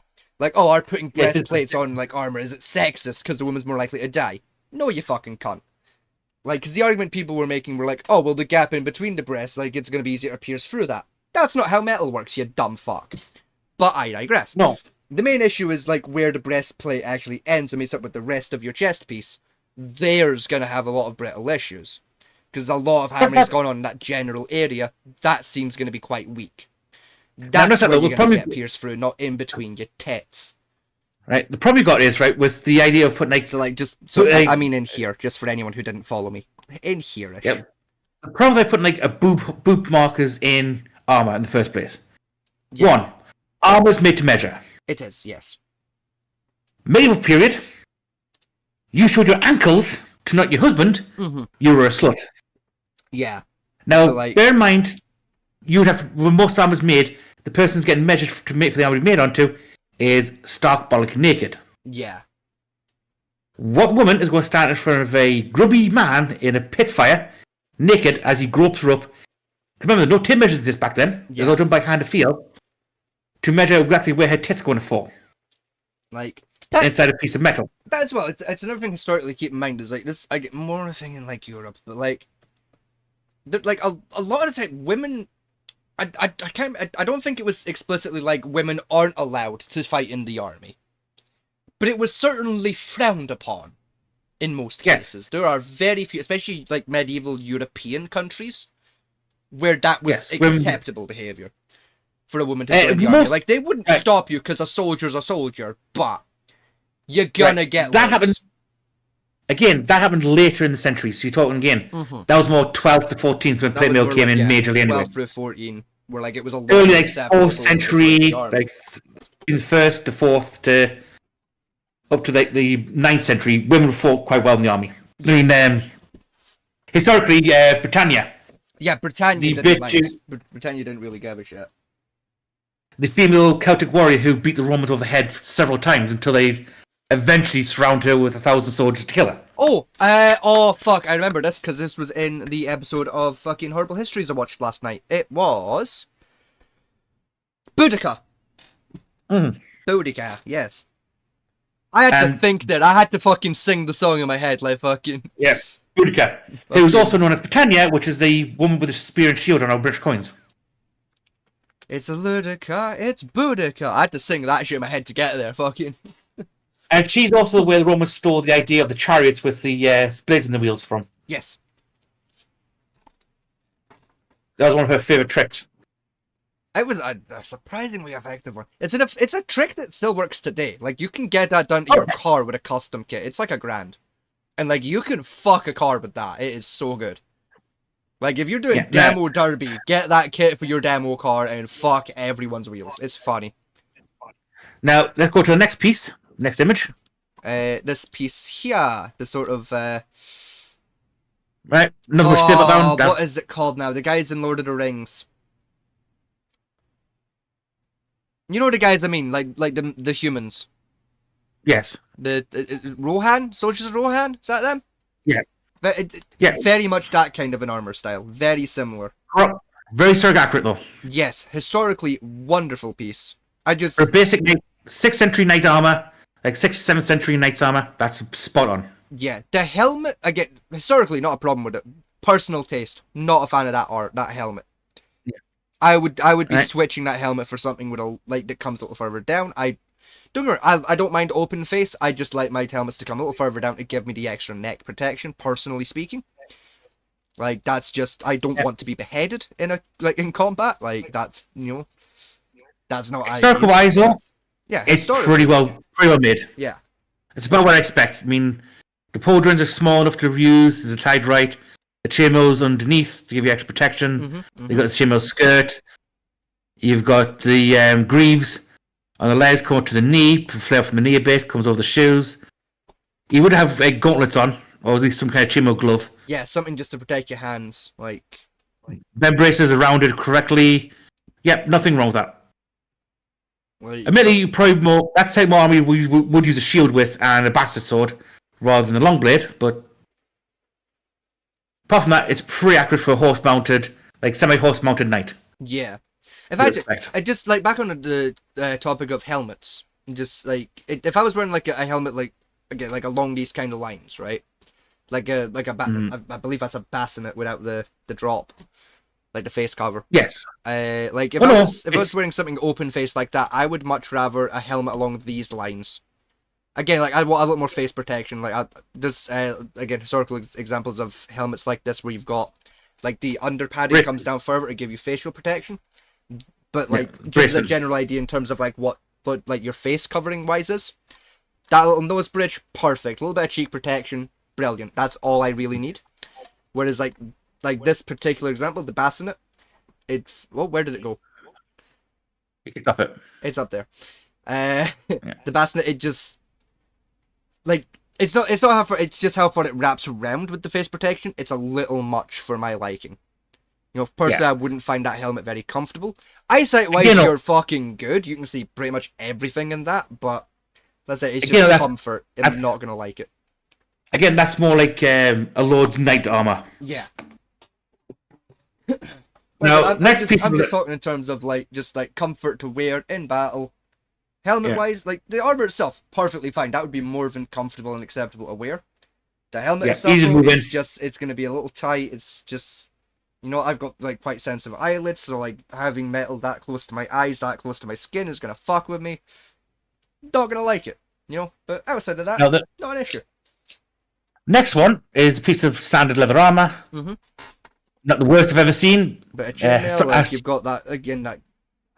oh, are putting breastplates on like armor, is it sexist because the woman's more likely to die? No, you fucking cunt. Like, because the argument people were making were like, oh, well, the gap in between the breasts, like, it's going to be easier to pierce through that. That's not how metal works, you dumb fuck. But I digress. No. The main issue is, like, where the breastplate actually ends and meets up with the rest of your chest piece. There's going to have a lot of brittle issues. Because a lot of hammering going on in that general area, that seems going to be quite weak. That's where you're going to get pierced through, not in between your tits. Right, the problem you got is, right, with the idea of putting, like... So, like, I mean in here, just for anyone who didn't follow me. In here-ish. Yep. The problem with putting, like, a boob markers in armor in the first place. Yeah. One, armor's made to measure. It is, yes. Medieval period, you showed your ankles to not your husband, you were a slut. Yeah. Now, so, like, bear in mind, you'd have to, when most armor's made, the person's getting measured for the armor to be made onto is stark bollock naked. Yeah. What woman is going to stand in front of a grubby man in a pit fire, naked, as he gropes her up? Remember, no tape measures this back then. Yeah. They're all done by hand to feel, to measure exactly where her tits are going to fall. Like, inside a piece of metal. That's well, it's another thing historically to keep in mind is like this. I get more of a thing in like Europe, but like, a lot of the time, women. I don't think it was explicitly like women aren't allowed to fight in the army, but it was certainly frowned upon in most cases. There are very few, especially like medieval European countries, where that was acceptable behavior for a woman to join the army. Like, they wouldn't stop you because a soldier's a soldier, but you're gonna get that happened. Again, that happened later in the century, so you're talking again. That was more 12th to 14th when plate mail came in majorly anyway. 12 through 14, where like it was a lot early, like 4th century, like in 1st to 4th to up to like the 9th century, women fought quite well in the army. Yes. I mean, historically, Britannia. Yeah, Britannia didn't really give a shit. The female Celtic warrior who beat the Romans over the head several times until they eventually surround her with 1,000 soldiers to kill her. Oh fuck, I remember this because this was in the episode of fucking Horrible Histories I watched last night. It was Boudica. Boudica, yes. I had to think that. I had to fucking sing the song in my head like fucking... Yeah, Boudica. It was also known as Britannia, which is the woman with the spear and shield on our British coins. It's a Ludica, it's Boudica. I had to sing that shit in my head to get there, fucking... And she's also where the Romans stole the idea of the chariots with the blades in the wheels from. Yes. That was one of her favourite tricks. It was a surprisingly effective one. It's a trick that still works today. Like, you can get that done to your car with a custom kit. It's like $1,000. And, like, you can fuck a car with that. It is so good. Like, if you're doing demo derby, get that kit for your demo car and fuck everyone's wheels. It's funny. Now, let's go to the next piece. Next image. This piece here. The sort of, Right, another step down. What is it called now? The guys in Lord of the Rings. You know the guys I mean, like the humans. Yes. The Rohan? Soldiers of Rohan? Is that them? Yeah. Very much that kind of an armor style. Very similar. Very historic accurate though. Yes, historically wonderful piece. For basic 6th century knight armor, like 6th, 7th century knight's armor, that's spot on. Yeah, the helmet, again, historically not a problem with it. Personal taste, not a fan of that helmet. Yeah. I would be switching that helmet for something with a light that comes a little further down. I don't mind open face. I just like my helmets to come a little further down to give me the extra neck protection, personally speaking. Like, that's just, I don't want to be beheaded in combat. Like, that's, that's not... Historical-wise, though, it's pretty well made. Yeah. It's about what I expect. I mean, the pauldrons are small enough to use, they're tied right, the chainmail's underneath to give you extra protection, you got the chainmail skirt. You've got the greaves on the legs, come up to the knee, flare from the knee a bit, comes over the shoes. You would have gauntlets on, or at least some kind of chainmail glove. Yeah, something just to protect your hands, like. Vent braces are rounded correctly. Yep, nothing wrong with that. Admittedly, you probably more. That's the type of army we would use a shield with and a bastard sword rather than a long blade. But apart from that, it's pretty accurate for a horse-mounted, like semi-horse-mounted knight. Yeah. In fact, I just like back on the topic of helmets. Just like if I was wearing like a helmet, like again, like along these kind of lines, right? Like a I believe that's a bassinet without the drop. Like the face cover. Yes. Like if I was wearing something open face like that, I would much rather a helmet along these lines. Again, like I want a little more face protection. Like there's again historical examples of helmets like this where you've got like the under padding comes down further to give you facial protection. But like just a general idea in terms of like what like your face covering wise is. That little nose bridge, perfect. A little bit of cheek protection, brilliant. That's all I really need. Whereas like this particular example, the bassinet, where did it go? You kicked off it. It's up there. The bassinet, it just like it's not how far, it's just how far it wraps around with the face protection. It's a little much for my liking. You know, personally, I wouldn't find that helmet very comfortable. Eyesight wise, you're fucking good. You can see pretty much everything in that, but that's it. It's just comfort. I'm not gonna like it. Again, that's more like a Lord's Knight armor. Yeah. I'm just talking in terms of like just like comfort to wear in battle. Helmet wise, like the armor itself, perfectly fine. That would be more than comfortable and acceptable to wear. The helmet itself, it's gonna be a little tight. It's just, you know, I've got like quite sensitive eyelids, so like having metal that close to my eyes, that close to my skin is gonna fuck with me. Not gonna like it, you know. But outside of that, not an issue. Next one is a piece of standard leather armor. Mm-hmm. Not the worst I've ever seen. But a chainmail, like you've got that again. That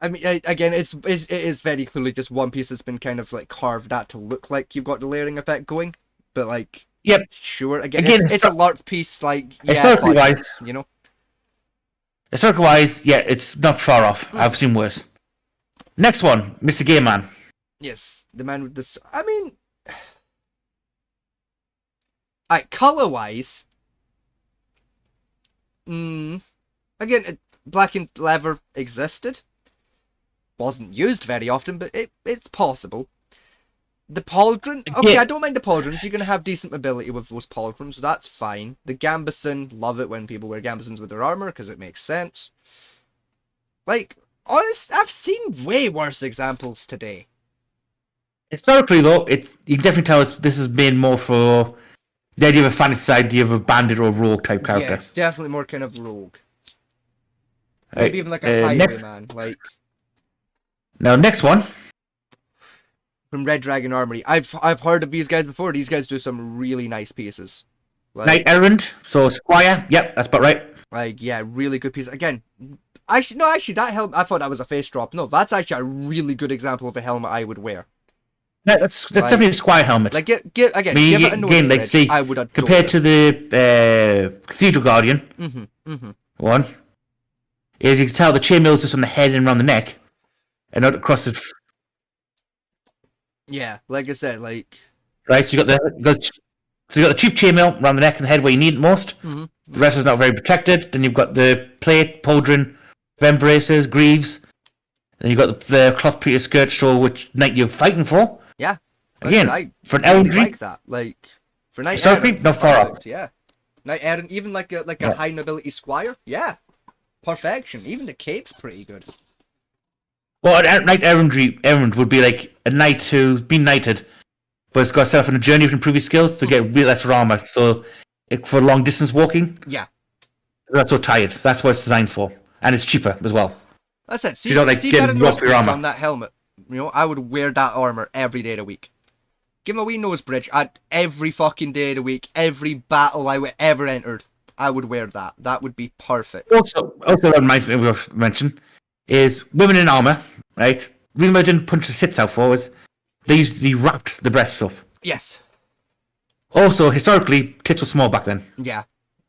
I mean, again, it is very clearly just one piece that's been kind of like carved out to look like you've got the layering effect going. But like, sure. Again, it's a Larp piece. Like, historically wise, you know. Historically wise, it's not far off. I've seen worse. Next one, Mr. Game Man. Yes, the man with this. I mean. Color wise, again, blackened leather existed. Wasn't used very often, but it's possible. The pauldron, okay, I don't mind the pauldrons. You're gonna have decent mobility with those pauldrons, so that's fine. The gambeson, love it when people wear gambesons with their armor because it makes sense. Like, honest, I've seen way worse examples today. Historically, though, you can definitely tell this has been more for the idea of a fantasy idea of a bandit or a rogue type character. Yeah, it's definitely more kind of rogue. Maybe even like a highwayman. Like. Now, next one. From Red Dragon Armory. I've heard of these guys before. These guys do some really nice pieces. Like, Knight Errant, so Squire. Yep, that's about right. Like, yeah, really good piece. Again, actually, that helmet, I thought that was a face drop. No, that's actually a really good example of a helmet I would wear. No, that's definitely a Squire helmet. Like, give it a nose bridge, see, I would adore compared to the Cathedral Guardian one, is you can tell the chainmail's just on the head and around the neck, and not across the. Yeah, like I said, like. Right, so you got the cheap chainmail around the neck and the head where you need it most. Mm-hmm. The rest is not very protected. Then you've got the plate, pauldron, vent braces, greaves. Then you've got the cloth pleated skirt, so which knight you're fighting for. Yeah. Again, for an Elrondry, like that. Like for Knight Errant, not far off. Yeah, Knight Errant, even like a high nobility squire. Yeah, perfection. Even the cape's pretty good. Well, Knight Errant would be like a knight who's been knighted, but it's got itself on a journey to improve his skills to get really lesser armor. So for long distance walking, that's so tired. That's what it's designed for, and it's cheaper as well. That's it. See, so you don't get rough your armor on that helmet. You know, I would wear that armor every day of the week. Give him a wee nose bridge every fucking day of the week, every battle I ever entered. I would wear that. That would be perfect. Also that reminds me of mention is women in armor, right? The reason I didn't punch the tits out for is they wrapped the breast stuff. Yes. Also, historically, tits were small back then. Yeah.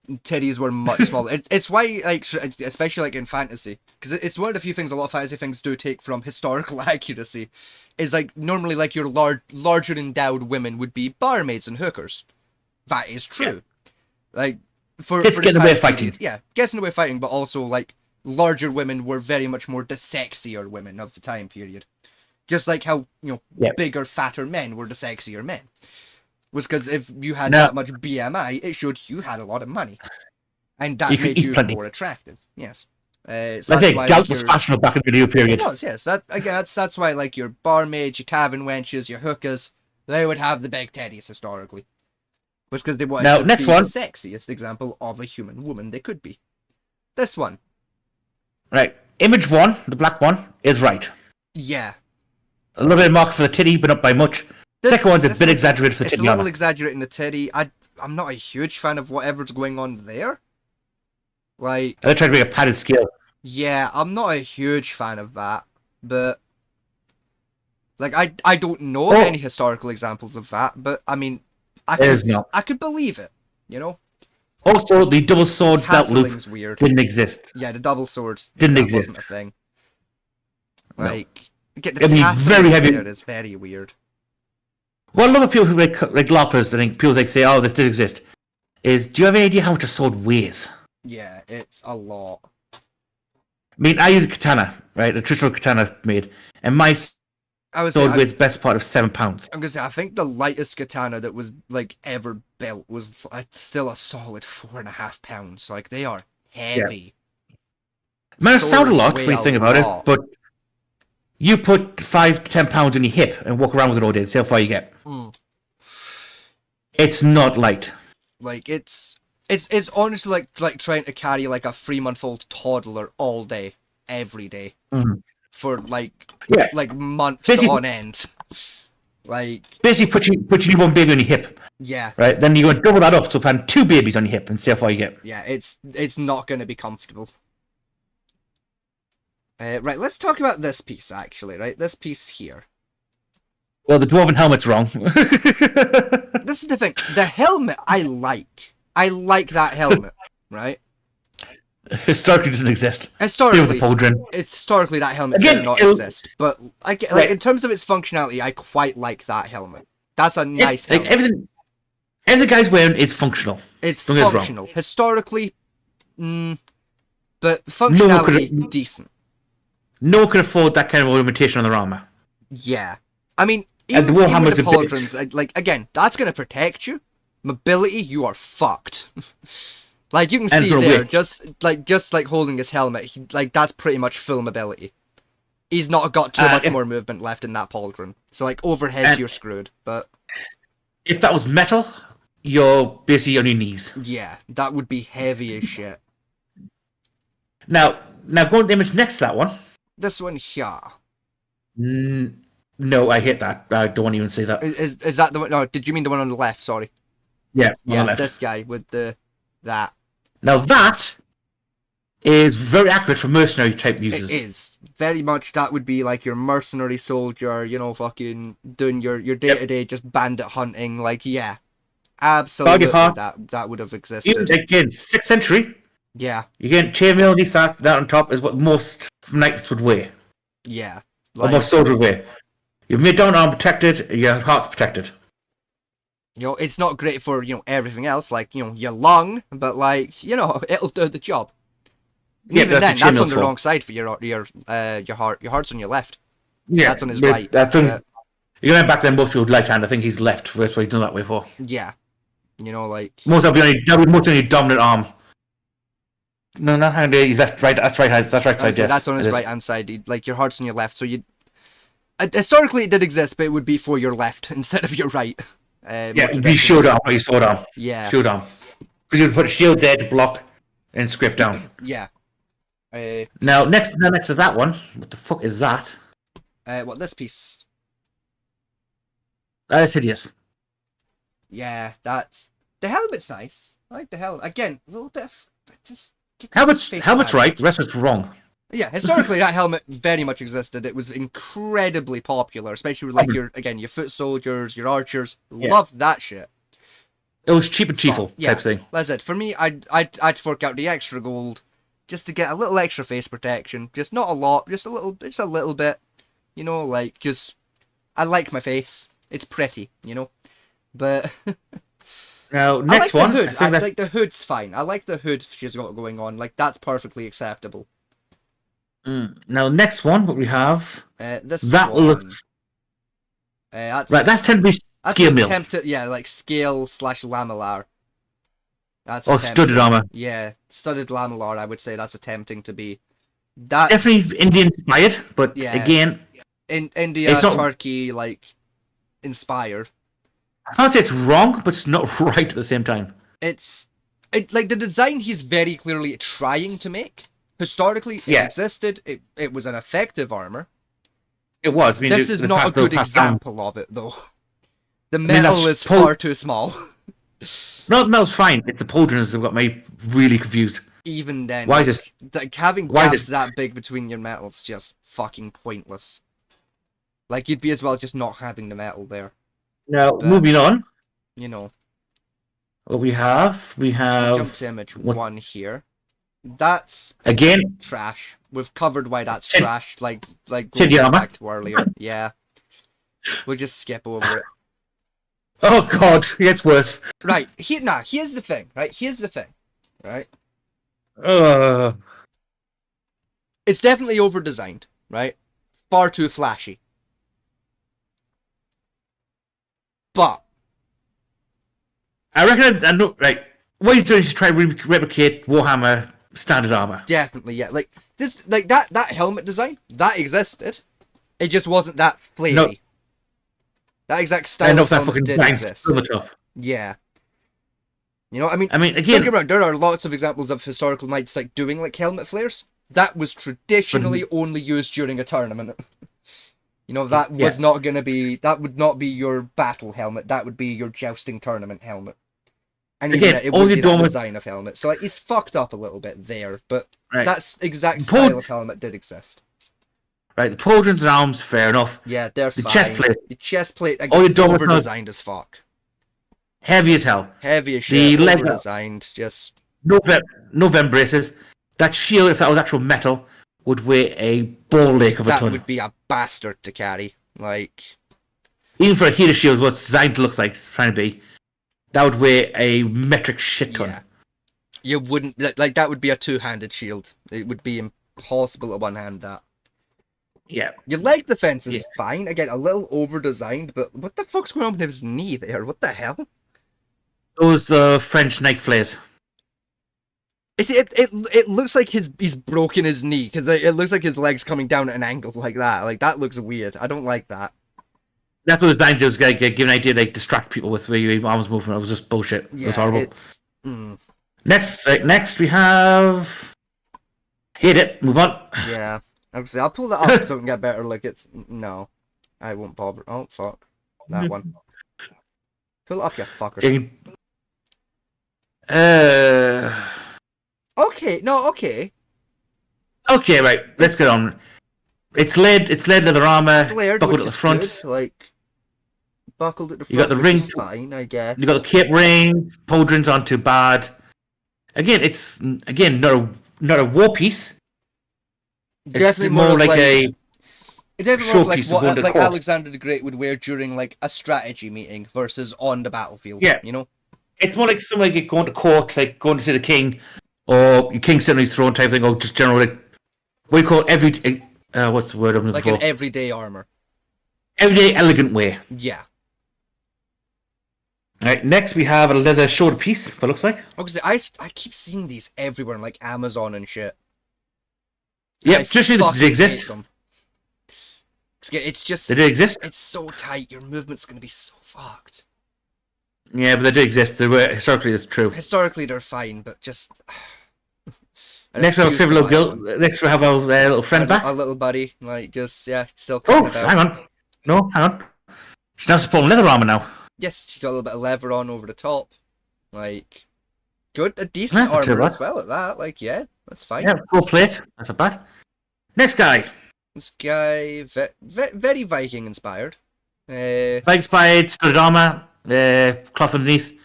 titties were much smaller. It's why, like, especially like in fantasy, because it's one of the few things a lot of fantasy things do take from historical accuracy, is like normally like your larger endowed women would be barmaids and hookers. That is true. Yeah. Like for Kids the getting time away period, fighting. yeah, getting away fighting, but also like larger women were very much more the sexier women of the time period. Just like how, bigger, fatter men were the sexier men. Was because if you had that much BMI, it showed you had a lot of money. And that made you more attractive. Yes. So that's why gout was fashionable back in the medieval period. It was, yes. That's why like your barmaids, your tavern wenches, your hookers, they would have the big teddies historically. Was because they wanted to be the sexiest example of a human woman they could be. This one. Right. Image 1, the black one, is right. Yeah. A little bit of mark for the titty, but not by much. Second one's a bit exaggerated for the titty. It's a little exaggerated in the titty. I'm not a huge fan of whatever's going on there. Like, they're trying to make a padded scale. Yeah, I'm not a huge fan of that, but like I don't know of any historical examples of that, but I mean, I could believe it, you know. Also, the double sword belt loop weird. Didn't exist. Yeah, the double swords didn't exist. Wasn't a thing. Like, get the very heavy. There is very weird. Well, a lot of people who like Larpers, I think people say, "Oh, this did exist." Do you have any idea how much a sword weighs? Yeah, it's a lot. I mean, I use a katana, right? A traditional katana made, and my sword weighs best part of 7 pounds. I'm gonna say, I think the lightest katana that was like ever built was still a solid 4.5 pounds. Like, they are heavy. Yeah. Man, it sounds a lot when you think about it, but you put 5 to 10 pounds on your hip and walk around with it all day and see how far you get. It's not light. Like, it's honestly like trying to carry like a 3-month-old toddler all day, every day, for like months on end. Like, basically put your newborn baby on your hip. Yeah. Right. Then you're going to double that up, so put 2 babies on your hip and see how far you get. Yeah, it's not going to be comfortable. Right, let's talk about this piece actually. Right, this piece here. Well, the dwarven helmet's wrong. This is the thing. The helmet I like. I like that helmet, right? Historically, doesn't exist. Historically, that helmet did not exist. But in terms of its functionality, I quite like that helmet. That's a nice helmet. Everything the guy's wearing is functional. It's functional. Historically, but functionality, decent. No one can afford that kind of ornamentation on their armor. Yeah. I mean, even with the pauldrons, like, again, that's going to protect you. Mobility, you are fucked. Like, you can see there, just like holding his helmet, that's pretty much full mobility. He's not got too much more movement left in that pauldron. So, like, overhead, you're screwed, but... If that was metal, you're basically on your knees. Yeah, that would be heavy as shit. Now go to the image next to that one. This one here. No, I hate that. I don't want to even say that. Is that the one? No, did you mean the one on the left? Sorry. Yeah, on the left. This guy with that. Now that is very accurate for mercenary type users. It is. Very much that would be like your mercenary soldier, fucking doing your day-to-day just bandit hunting. Like, yeah. Absolutely, that would have existed. Even again, 6th century. Yeah. You get chainmail underneath that on top is what most knights would wear. Yeah. Or most soldiers would wear. Your mid-down arm protected, your heart's protected. It's not great for, everything else, like, your lung, but, like, it'll do the job. And even then, that's on the wrong side for your heart. Your heart's on your left. Yeah. That's on his right. You're going back then, most people would like hand. I think he's left. That's what he's done that way for. Yeah. Like... Most of the dominant arm. No, not hand. He's left, right. That's right. That's right side. Yes, that's on his right hand side. Like, your heart's on your left. So historically, it did exist, but it would be for your left instead of your right. Be shield arm, not your sword arm. Yeah. Shield arm. Because you'd put a shield there to block and scrape down. Yeah. Now, next to that one, what the fuck is that? This piece? That is hideous. Yeah, that's... The helmet's nice. I like the helmet. Again, a little bit of... Just... Helmet's right, the rest of it's wrong. Yeah, historically that helmet very much existed. It was incredibly popular, especially with like your foot soldiers, your archers. Loved that shit. It was cheap and cheerful yeah, type thing. that's it. For me, I'd fork out the extra gold just to get a little extra face protection. Just not a lot, just a little bit. You know, like, because I like my face. It's pretty, you know. But Now, I next like one. the hood. Like the hood's fine. I like the hood she's got going on. Like that's perfectly acceptable. Now, next one, what we have. This That one. looks. That's Right, that's tend to be that's scale mill. attempted. Yeah, like scale / lamellar. That's Studded armor. Yeah, studded lamellar. I would say that's attempting to be. That's Definitely Indian inspired, but yeah, again, in India, it's not, Turkey, like inspired. I can't say it's wrong, but it's not right at the same time. It's like the design he's very clearly trying to make. Historically, it existed. It was an effective armor. It was. I mean, This is not a good example of it, though. The metal is far too small. No, the metal's fine. It's the pauldrons that got me really confused. Even then, why is this? Like having gaps that big between your metals just fucking pointless. Like you'd be as well just not having the metal there. Now, moving on. You know. What we have jump to image 1 here. That's again trash. We've covered why that's trash. Like going back to earlier. Yeah. We'll just skip over it. Oh god, it's worse. Right. Here's the thing. Right. Here's the thing. Right. It's definitely over-designed, right? Far too flashy. But I reckon I know, right. What he's doing is try to replicate Warhammer standard armor. Definitely, yeah. Like this, like that helmet design that existed. It just wasn't that flary. No. That exact style of helmet did exist. Tough. Yeah. You know, I mean, again, don't get me wrong, there are lots of examples of historical knights like doing like helmet flares. That was traditionally only used during a tournament. You know, that was not going to be, that would not be your battle helmet. That would be your jousting tournament helmet. And even it would be the design of helmet. So like, it's fucked up a little bit there, but that's exact style of helmet did exist. Right, the pauldrons and arms, fair enough. Yeah, they're fine. The chest plate, again, over-designed as fuck. Heavy as hell. Heavy as shit, over-designed, just... No vent braces. That shield, if that was actual metal, would weigh a ball ache of a ton. That would be a bastard to carry. Like... Even for a heater shield, what it's designed to look like, it's trying to be, that would weigh a metric shit ton. Yeah. You wouldn't... Like, that would be a two-handed shield. It would be impossible to one-hand that. Yeah. Your leg defense is fine. Again, a little over-designed, but what the fuck's going on with his knee there? What the hell? Those French knife flares. It looks like he's broken his knee, because it looks like his leg's coming down at an angle like that. Like, that looks weird. I don't like that. That's what it was designed to do, was give an idea, like, distract people with where your arms moving. It was just bullshit. Yeah, it was horrible. It's... Next we have... Hit it. Move on. Yeah. Obviously, I'll pull that up so we can get better look. No. I won't bother. Oh, fuck. That one. Pull it up, you fucker. Okay, no, okay. Okay, right. Let's get on. It's lead leather armor, buckled at the front. Good, like, buckled at the front. You got the ring. Fine, I guess. You got the cape ring. Pauldrons aren't too bad. Again, it's not a war piece. It's definitely more like a. It definitely looks like what Alexander the Great would wear during like a strategy meeting versus on the battlefield. Yeah, you know. It's more like something like going to court, like going to see the king, or your king sitting on his throne type thing, or just general like what you call every. What's the word I'm looking for? Like an everyday armor. Everyday elegant way. Yeah. Alright, next we have a leather shoulder piece, what it looks like. Because I keep seeing these everywhere on like Amazon and shit. Yeah, traditionally they exist. It's just... They do exist. It's so tight, your movement's going to be so fucked. Yeah, but they do exist. They were, historically, that's true. Historically, they're fine, but just... Next we have our little friend back. A little buddy, like, just, yeah, still coming about. Hang on. No, hang on. She's now supporting leather armor now. Yes, she's got a little bit of leather on over the top. Like, a decent armor as well at that. Like, yeah, that's fine. Yeah, full plate. That's not bad. Next guy. This guy, very Viking inspired. Viking inspired, studded armor, cloth underneath.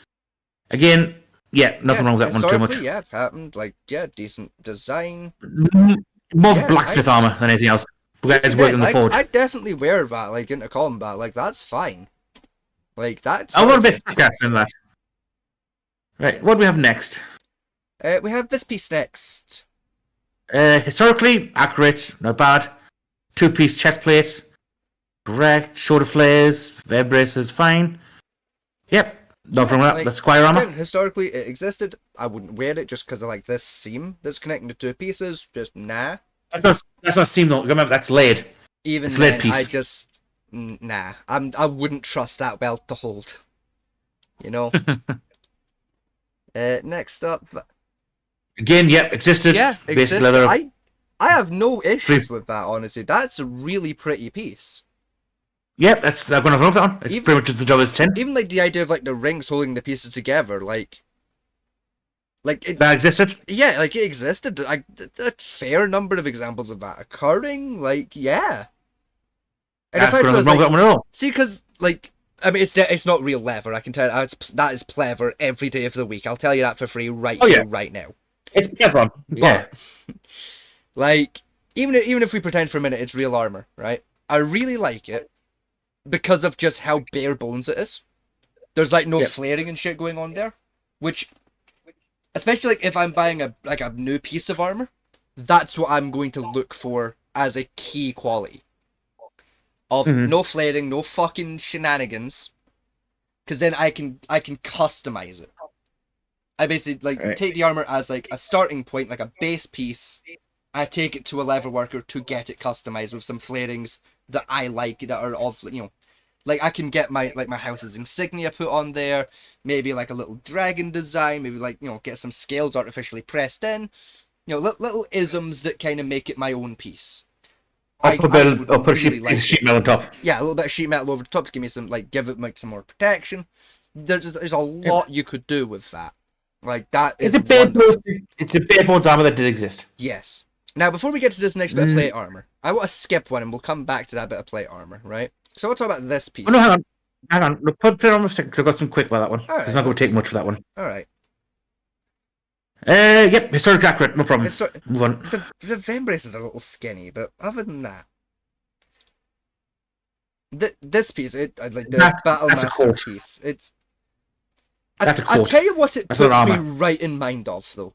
Again, yeah, nothing wrong with that one too much. Historically, yeah, patterned, like, yeah, decent design. More Yeah, blacksmith nice. armor than anything else. You guys Even work then, in the forge. I definitely wear that, like, into combat. Like, that's fine. Like, that's I sort want of a bit fine. thicker than that. Right, what do we have next? We have this piece next. Historically accurate, not bad. 2-piece chest plate, correct. Shoulder flares, verb braces, fine. Yep, no problem with that. Like, That's squire armor. again, historically, it existed. I wouldn't wear it just because of, like, this seam that's connecting the two pieces. Just, nah. That's not seam though. Remember, that's lead. Even It's then, lead piece. I just... Nah. I wouldn't trust that belt to hold. You know? Next up... Again, yep, existed. Yeah, Basic existed. leather. I have no issues with that, honestly. That's a really pretty piece. Yep, that's I'm gonna run that one. It's pretty much just the job it's 10. Even like the idea of like the rings holding the pieces together, like it. That existed. Yeah, like it existed. Like a fair number of examples of that occurring. Like yeah. And That's if I gonna was run that like, one at all. see, because like I mean, it's not real leather. I can tell that is pleather every day of the week. I'll tell you that for free here, right now. It's Chevron. Yeah. But, like even if we pretend for a minute it's real armor, right? I really like it because of just how bare bones it is. There's like no flaring and shit going on there, which, especially like if I'm buying a new piece of armor, that's what I'm going to look for as a key quality. Of no flaring, no fucking shenanigans, because then I can customize it. I basically take the armor as like a starting point, like a base piece. I take it to a leather worker to get it customized with some flarings that I like, that are of, you know, like I can get my house's insignia put on there, maybe like a little dragon design, maybe like, you know, get some scales artificially pressed in, you know, little isms that kind of make it my own piece. I'll put a sheet metal on top. Yeah, a little bit of sheet metal over the top to give me some, like, give it like some more protection. There's a lot you could do with that. Like that is it's a bare bones armor that did exist. Yes. Now, before we get to this next bit of plate armor, I want to skip one and we'll come back to that bit of plate armor, right? So we'll talk about this piece. Oh, no, hang on. Look, put it on a second because I've got some quick about that one. Right, it's not going to take much for that one. All right. Yep, historic accurate, no problem. Move on. The vent braces are a little skinny, but other than that, this piece, like the Battlemaster piece, it's. I'll tell you what it puts me right in mind of, though.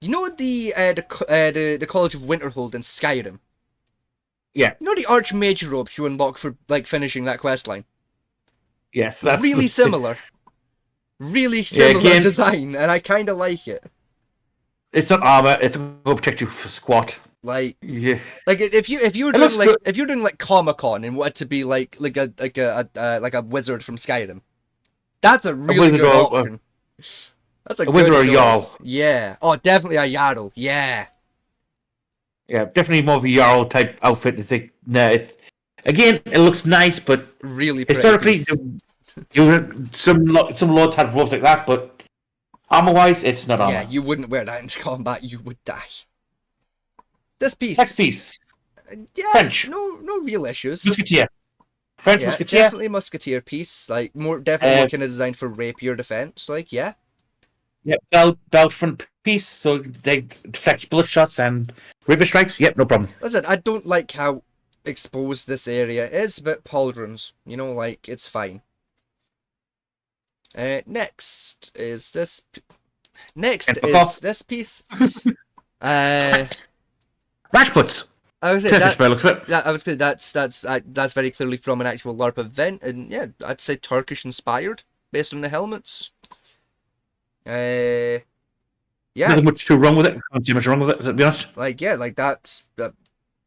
You know the College of Winterhold in Skyrim? Yeah. You know the Archmage robes you unlock for like finishing that questline? Yes, that's really similar. Really similar design, and I kind of like it. It's not armor; it's going to protect you for squat. Like, yeah. Like if you were doing like Comic-Con and wanted to be like a wizard from Skyrim, that's a really good option. That's a wizard or a jarl. Yeah. Oh, definitely a jarl. Yeah. Yeah, definitely more of a jarl type outfit. It's like it looks nice, but really historically, some lords had robes like that, but armor wise, it's not armor. Yeah, you wouldn't wear that into combat. You would die. This piece. Next piece. Yeah. French. No real issues. Musketeer. French musketeer. Definitely musketeer piece. Like definitely more kind of designed for rapier defense. Like yeah. Yeah, belt front piece, so they deflect bullet shots and rapier strikes. Yep, no problem. Listen, I don't like how exposed this area is, but pauldrons, you know, like it's fine. Next is this. This piece. Rajputs. I would say that's that's very clearly from an actual Larp event, and yeah, I'd say Turkish inspired based on the helmets. Yeah. Nothing much too wrong with it. Not too much wrong with it, to be honest. Like yeah, like that's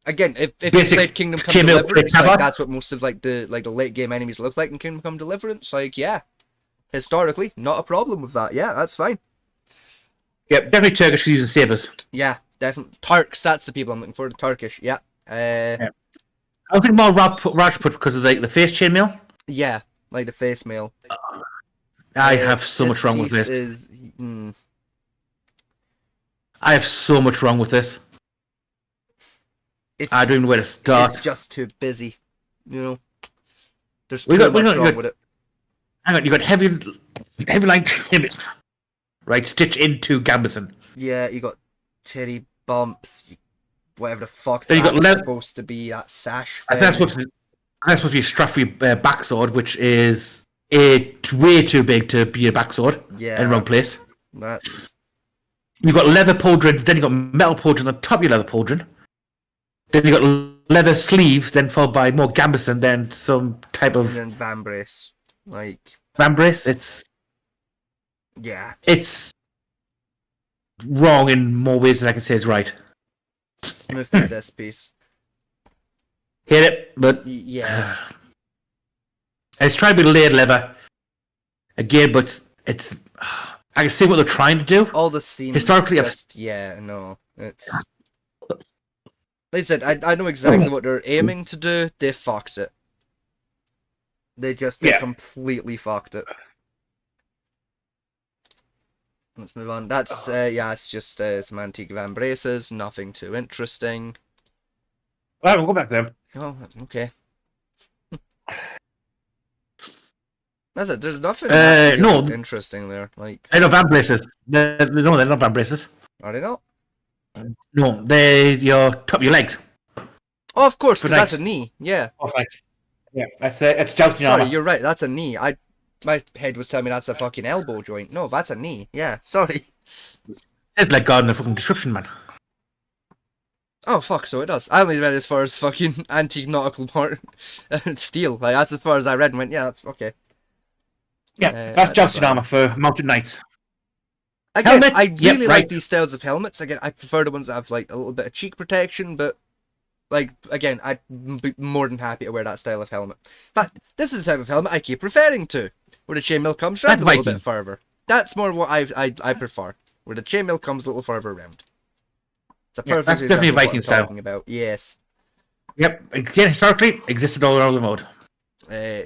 again, if you played Kingdom Come Deliverance, like that's what most of like the late game enemies look like in Kingdom Come Deliverance. Like yeah, historically, not a problem with that. Yeah, that's fine. Yep, definitely Turkish using sabers. Yeah, definitely Turks. That's the people I'm looking for. The Turkish. Yeah. I think more Rajput because of the face chainmail. Yeah, like the face mail. I have so much wrong with this. I have so much wrong with this. I don't know where to start. It's just too busy. You know, there's too much wrong with it. hang on, you got heavy line right, stitch into gambeson. Yeah, you got titty bumps, whatever the fuck Then you got that's supposed to be, that sash I think thing. that's supposed to be a Straffy backsword, which is way too big to be a backsword in the wrong place. That's... You've got leather pauldron, then you've got metal pauldron on top of your leather pauldron. Then you've got leather sleeves, then followed by more gambeson, then some type of... And then vambrace. Like... Vambrace, it's... Yeah. It's wrong in more ways than I can say it's right. Let's move through this piece. Hit it, but... Yeah. It's trying to be layered leather. Again, but it's... I can see what they're trying to do. All the seams historically, just... Yeah, no. It's... Like I said, I know exactly what they're aiming to do. They fucked it. They completely fucked it. Let's move on. That's, yeah, it's just some antique vambraces. Nothing too interesting. Alright, we'll go back there. Oh, okay. That's it. There's nothing no. interesting there. Like, They're not vambraces. No, they're not vambraces. Are they not? No, they're your top of your legs. Oh, of course, because that's a knee. Yeah. Oh, right. Yeah, that's jousting armor. Sorry, you're right. That's a knee. My head was telling me that's a fucking elbow joint. No, that's a knee. Yeah, sorry. It's like God in the fucking description, man. Oh, fuck, so it does. I only read as far as fucking antique nautical part. Steel. Like, that's as far as I read and went, yeah, that's okay. Yeah, that's jousting armor for mounted knights. Again, Helmet? I really right. like these styles of helmets. Again, I prefer the ones that have, like, a little bit of cheek protection, but, like, again, I'd be more than happy to wear that style of helmet. But this is the type of helmet I keep referring to, where the chainmail comes around a little bit further. That's more what I prefer, where the chainmail comes a little further around. It's a perfect that's definitely a Viking style. Talking about. Yes. Yep, again, historically, existed all around the world.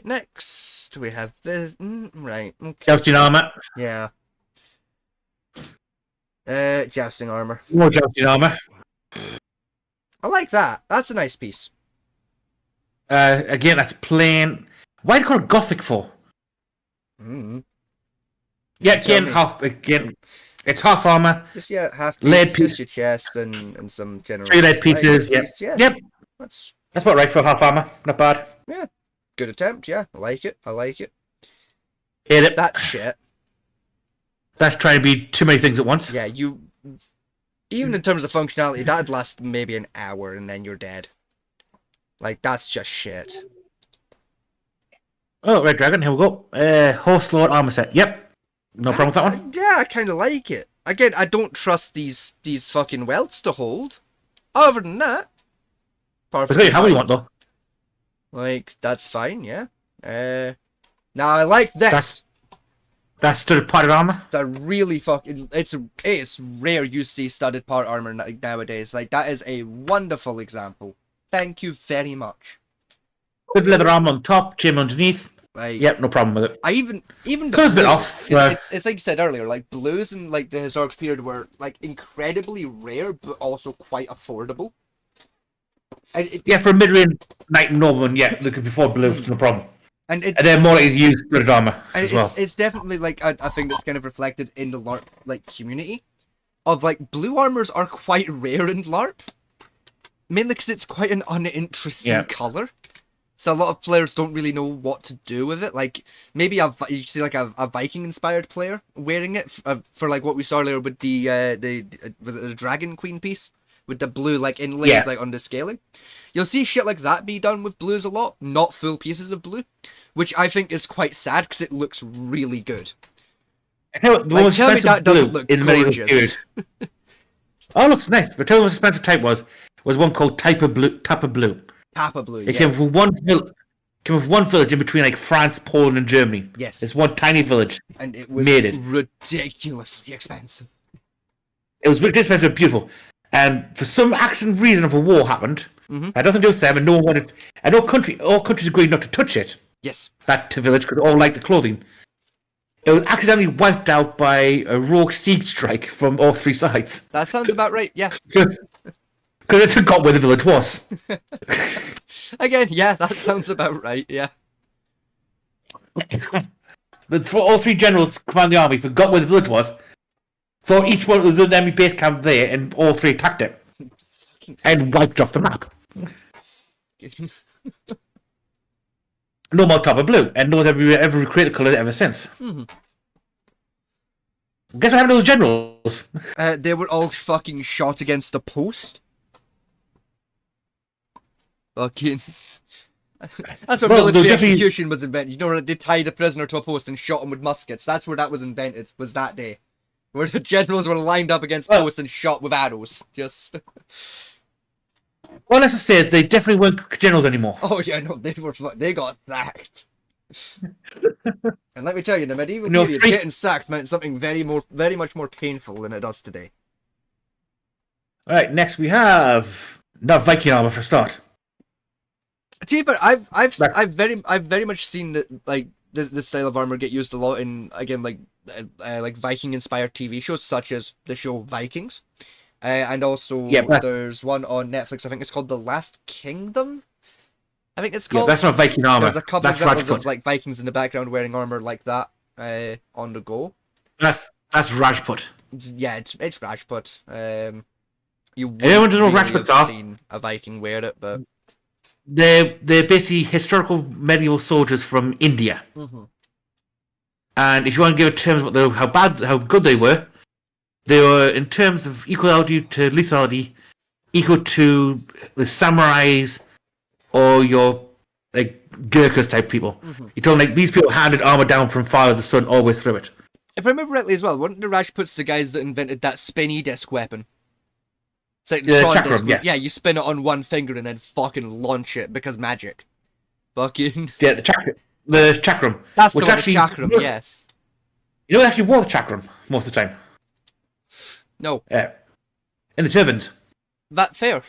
Next, we have this. Right, okay. Jousting armor. Yeah. Jousting armor. More jousting armor. I like that. That's a nice piece. Again, that's plain. Why do you call it Gothic for? Yeah, again, it's half armor. Just half piece, lead piece, just your chest, and some general. 3 lead pieces. Yep. Yep. That's about right for half armor. Not bad. Yeah. Good attempt. Yeah, I like it. I like it. Hit it. That shit. That's trying to be too many things at once. Yeah, even in terms of functionality, that'd last maybe an hour and then you're dead. Like, that's just shit. Oh, Red Dragon, here we go. Horse Lord armor set. Yep. No problem with that one? Yeah, I kind of like it. Again, I don't trust these fucking welts to hold. Other than that, perfectly how fine. we want, though. Like, that's fine, yeah. Now, I like this. That's studded part armor. It's a really it's rare you see studded part armor nowadays. Like, that is a wonderful example. Thank you very much. Good leather armor on top, chain underneath. Like, yep, no problem with it. Even the blue, bit off. It's like you said earlier, like blues in like the historic period were like incredibly rare, but also quite affordable. Yeah, for a mid-range knight and nobleman, yeah, looking before blue, no problem. And they're more likely to use studded armor as well. It's definitely like a thing that's kind of reflected in the LARP like community, of like blue armors are quite rare in LARP, mainly because it's quite an uninteresting color. So a lot of players don't really know what to do with it. Like maybe you see like a Viking-inspired player wearing it for like what we saw earlier with was it the Dragon Queen piece with the blue like inlaid like on the scaling. You'll see shit like that be done with blues a lot, not full pieces of blue, which I think is quite sad because it looks really good. Tell me that doesn't look gorgeous. Oh, it looks nice. But tell me what the expensive type was one called Tappa Blue. Tappa Blue. It came with one village in between like France, Poland, and Germany. Yes. It's one tiny village. And it was ridiculously expensive. It was ridiculously expensive, but beautiful. And for some accident reason, if a war happened, that doesn't do with them, and no one wanted. And all countries agreed not to touch it. Yes. That village because they all liked the clothing. It was accidentally wiped out by a rogue siege strike from all 3 sides. That sounds about right. Yeah. Because they forgot where the village was. Again, yeah, that sounds about right, yeah. All three generals command the army forgot where the village was. Thought each one was an enemy base camp there, and all three attacked it and wiped off the map. No more top of blue, and no one's ever recreated the colour ever since. Mm-hmm. Guess what happened to those generals? They were all fucking shot against the post. Fucking. That's where military execution was invented. You know, they tied a prisoner to a post and shot him with muskets. That's where that was invented. Was that day, where the generals were lined up against posts and shot with arrows. Just. Well, let's just say they definitely weren't generals anymore. Oh yeah, no, they got sacked. And let me tell you, in the medieval period, getting sacked meant something very much more painful than it does today. All right, next we have not Viking armor for a start. But I've very much seen that, like, this style of armor get used a lot in, again, like Viking inspired TV shows such as the show Vikings, and also there's one on Netflix. I think it's called The Last Kingdom. I think it's called. Yeah, that's not Viking armor. There's a couple examples of like Vikings in the background wearing armor like that on the go. That's Rajput. Yeah, it's Rajput. You wouldn't Anyone doesn't know really Rajputs have are? seen a Viking wear it, but they're basically historical medieval soldiers from India. Mm-hmm. And if you want to give it terms what how good they were in terms of equality to lethality, equal to the samurais or your like Gurkhas type people. Mm-hmm. You told them, like, these people handed armor down from Fire of the Sun all the way through it. If I remember rightly as well, weren't the Rajputs the guys that invented that spinny disc weapon? It's like the Tron disc. Yeah, you spin it on one finger and then fucking launch it because magic. Fucking. Yeah, the chakram. That's the chakram, yes. You know, they actually wore the chakram most of the time. No. In the turbans. That fair.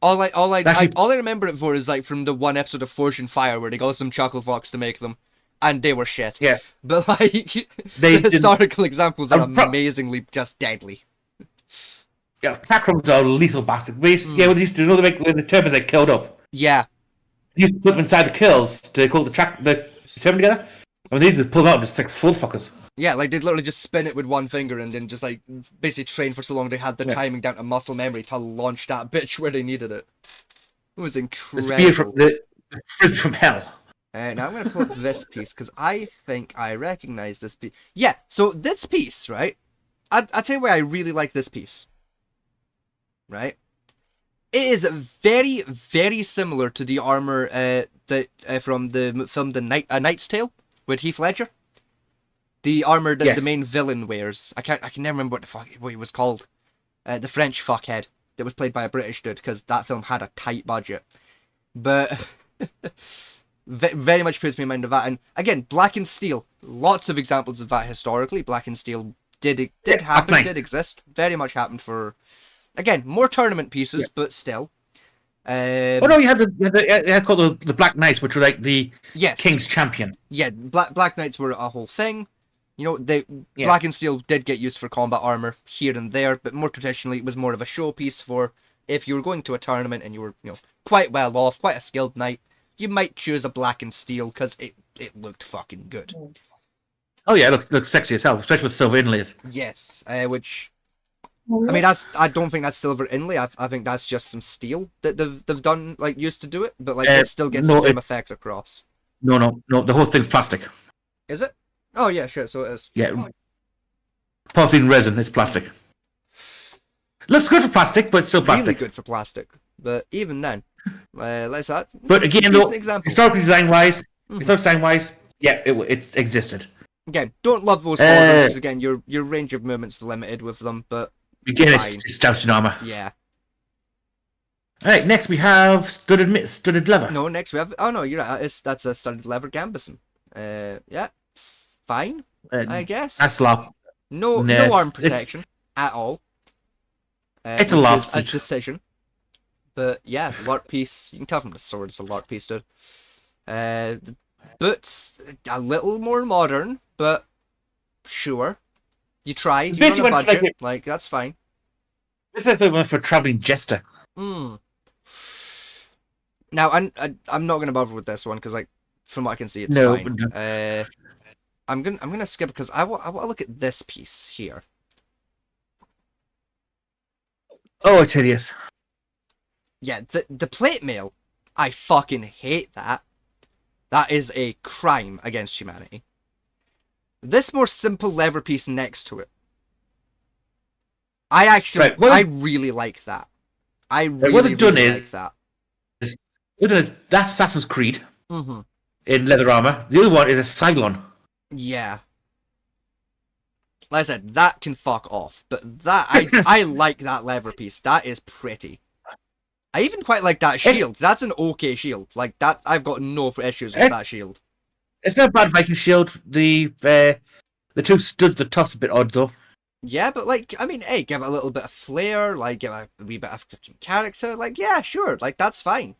All I remember it for is like from the one episode of Forge and Fire where they got some chocolate fox to make them, and they were shit. Yeah. But like the historical examples are amazingly just deadly. Yeah, chakrams are lethal bastards. Yeah, what they used to do, you know, with the turbans they killed up. Yeah. They used to put them inside the kills to hold the turban together. I mean, they just pull them out and just like full fuckers. Yeah, like they'd literally just spin it with one finger and then just like basically train for so long they had the timing down to muscle memory to launch that bitch where they needed it. It was incredible. The frisbee from hell. Now I'm going to pull up this piece because I think I recognize this piece. Yeah, so this piece, right? I'll tell you why I really like this piece. Right? It is very, very similar to the armor from the film A Knight's Tale with Heath Ledger. The armor that the main villain wears. I can never remember what he was called. The French fuckhead that was played by a British dude because that film had a tight budget. But very much puts me in mind of that. And again, Black and Steel. Lots of examples of that historically. Black and Steel did happen, did exist. Very much happened for, again, more tournament pieces, but still. Oh no, you had called the Black Knights, which were like the King's Champion. Yeah, Black Knights were a whole thing. You know, Black and Steel did get used for combat armor here and there, but more traditionally, it was more of a showpiece for if you were going to a tournament and you were, quite well off, quite a skilled knight, you might choose a Black and Steel because it looked fucking good. Oh yeah, it looked sexy as hell, especially with silver inlays. Yes, which I mean, I don't think that's silver inlay. I think that's just some steel that they've done used to do it, but it still gets the same effect across. No, the whole thing's plastic. Is it? Oh yeah, sure. So it is. Yeah, polythene resin. It's plastic. Looks good for plastic, but it's still plastic. Really good for plastic, but even then, let's that. But again, though, historically design wise, yeah, it existed. Again, don't love those polygons because again, your range of movement's limited with them, but again, it's jousting armor. Yeah. All right, next we have studded leather. No, next we have. Oh no, you're right. That's a studded leather gambeson. Yeah, fine. I guess. That's Larp. No arm protection at all. It's a Larp. A decision. But yeah, Larp piece. You can tell from the sword it's a Larp piece, dude. Boots a little more modern, but sure. You tried. You're on a budget. That's fine. This is the one for traveling jester. Now, I'm not going to bother with this one because, from what I can see, it's fine. I'm gonna skip because I want to look at this piece here. Oh, it's hideous. Yeah, the plate mail, I fucking hate that. That is a crime against humanity. This more simple lever piece next to it, I really like that. I really like that. That's Assassin's Creed Mm-hmm. in leather armor. The other one is a Cylon. Yeah. Like I said, that can fuck off. But that I like that lever piece. That is pretty. I even quite like that shield. That's an okay shield. Like that, I've got no issues with that shield. It's not a bad Viking shield. The two studs, the top's a bit odd though. Yeah, but like, I mean, hey, give it a little bit of flair, like give it a wee bit of character. Like, yeah, sure, like that's fine.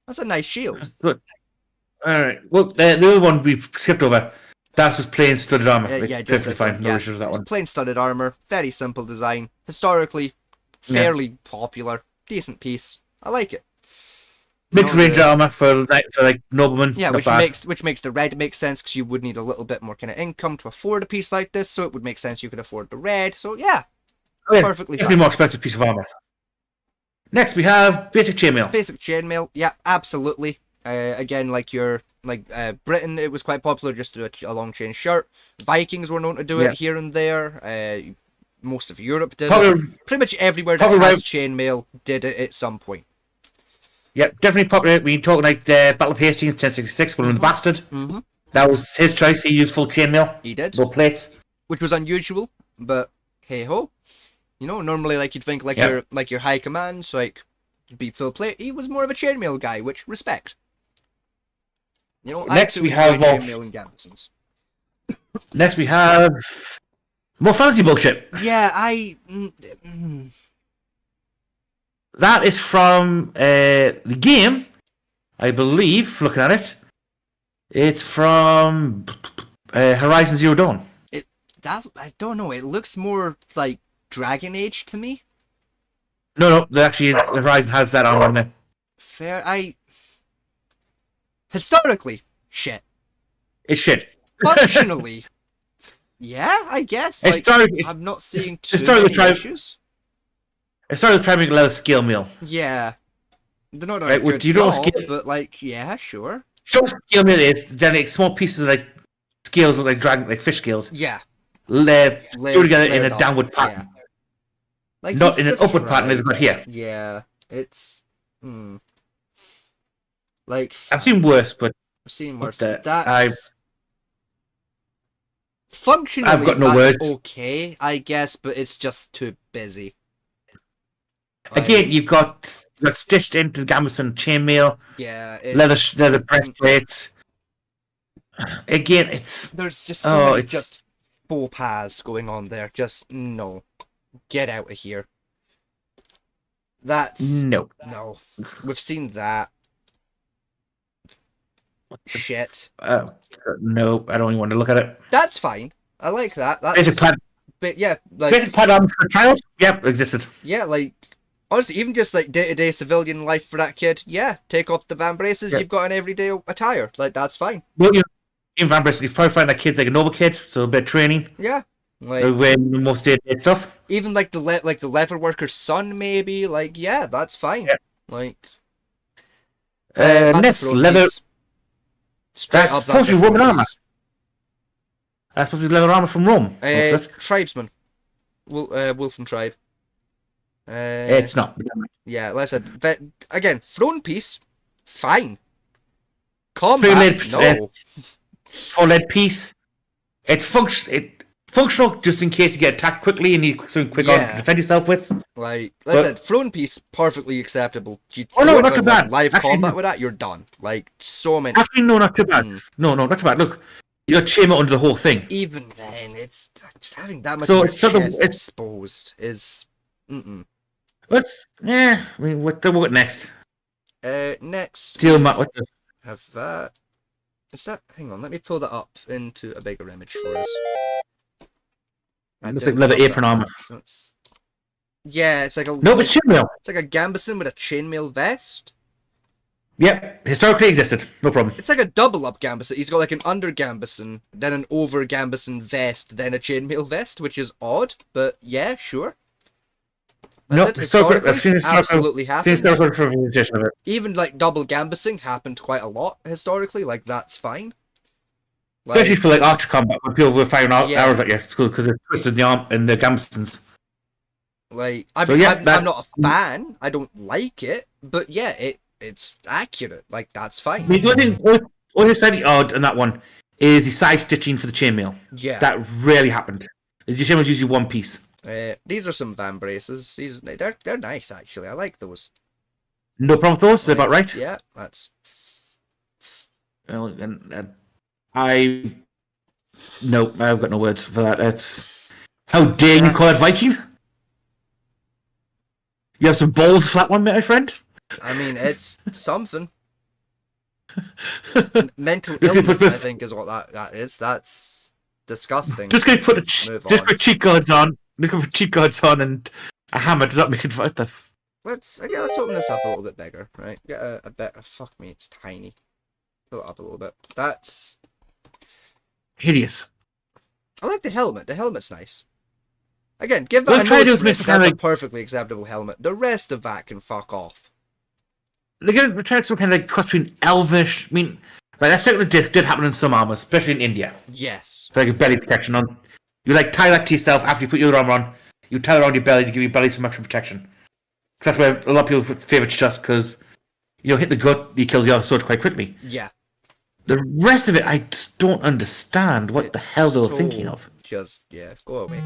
That's a nice shield. Good. All right. Well, the other one we skipped over. That's just plain studded armor. Yeah, it's perfectly fine. No issues with that one. Plain studded armor. Very simple design. Historically, fairly popular. Decent piece. I like it. Mid-range armor for like noblemen. Yeah, which makes the red make sense because you would need a little bit more kind of income to afford a piece like this. So it would make sense you could afford the red. So yeah, perfectly fine. It's a more expensive piece of armor. Next, we have basic chainmail. Basic chainmail. Yeah, absolutely. Again, like Britain, it was quite popular just to do a long chain shirt. Vikings were known to do it here and there. Most of Europe did it. Pretty much everywhere that has chainmail did it at some point. Yep, definitely popular. We talk like the Battle of Hastings, 1066, William the Bastard. Mm-hmm. That was his choice. He used full chainmail. He did. No plates. Which was unusual, but hey ho. You know, normally like you'd think like your high commands, like you'd be full plate. He was more of a chainmail guy, which respect. You know, next we have chainmail and gambesons. Next we have more fantasy bullshit. Yeah, That is from the game, I believe, looking at it. It's from Horizon Zero Dawn. I don't know, it looks more like Dragon Age to me. No, actually Horizon has that on there. Fair, historically, shit. It's shit. Functionally, yeah, I guess. Like, I'm not seeing too many issues. It started with trying to make a lot of scale meal. Yeah. They're not right, good job, but like, yeah, sure. Show what scale meal is, then like small pieces of like scales look like like fish scales. Yeah. Layered together in a downward pattern. Yeah. Like not in an upward pattern as got here. Yeah. It's like I've seen worse, but I've seen worse. Functionally, I've got no words. Okay, I guess, but it's just too busy. Again, you've got stitched into the gambeson chainmail. Yeah, leather breastplates. Again, there's just so many just faux pas going on there. Just no, get out of here. No. We've seen that. Shit. No, I don't even want to look at it. That's fine. I like that. That's basic plaid. But yeah, like basic plaid armor for a child. Yep, existed. Yeah, like honestly, even just like day-to-day civilian life for that kid. Yeah, take off the van braces. You've got an everyday attire. Like that's fine. Well, in van braces, you probably find that kid's like a noble kid, so a bit of training. Yeah, like when most day-to-day stuff. Even like the leather worker's son, maybe. Like yeah, that's fine. Yeah. Like next leather. Straight up, that's Roman armor. That's supposed to be leather armor from Rome. Tribesman. Wolfen tribe. It's not. Yeah, like I said, again, throne piece, fine. Combat, no. Full lead piece. It's functional just in case you get attacked quickly and need something quick on to defend yourself with. Like I said, throne piece, perfectly acceptable. Not too bad. Live combat with that, you're done. Like, so many. Actually, no, not too bad. No, not too bad. Look, you got chainmail under the whole thing. Even then, it's just having that much of your chest exposed is... I mean, what next? Next... Steel mat, what the... Have that... Is that... Hang on, let me pull that up into a bigger image for us. Looks like leather apron armor. Yeah, it's like a... No, it's chainmail. It's like a gambeson with a chainmail vest. Yep, historically existed. No problem. It's like a double up gambeson. He's got like an under gambeson, then an over gambeson vest, then a chainmail vest, which is odd, but yeah, sure. That's No, it. Historically, absolutely I've seen happened. historical representation of it. Even like double gambusing happened quite a lot historically. Like that's fine. Especially for like archer combat, when people were firing arrows at you because they're twisted in the arm and the gambesons. Like I'm not a fan. I don't like it, but yeah, it's accurate. Like that's fine. The only thing, what is slightly odd in that one is the side stitching for the chainmail. Yeah, that rarely happened. The chainmail's usually one piece. These are some van braces. They're nice actually. I like those. No problem with those. They're about right. Yeah, that's. I've got no words for that. It's how dare you call it Viking? You have some balls for that one, my friend. I mean, it's something. Mental illness, I think, is what that is. That's disgusting. Just gonna put cheat guards on. Just gonna put cheat guards on and a hammer. Does that make it right? Let's open this up a little bit bigger, right? Get a better. Fuck me, it's tiny. Pull it up a little bit. That's hideous. I like the helmet. The helmet's nice. Again, give that a nose bridge. That's a perfectly acceptable helmet. The rest of that can fuck off. They're going to try some kind of like cross between elvish. I mean, right, that second did happen in some armors, especially in India. Yes. For like a belly protection on. You like tie that to yourself after you put your armor on. You tie it around your belly to give your belly some extra protection. Because that's where a lot of people favourite shots, because you hit the gut, you kill the other sword quite quickly. Yeah. The rest of it, I just don't understand what the hell they were thinking of. Just, go away.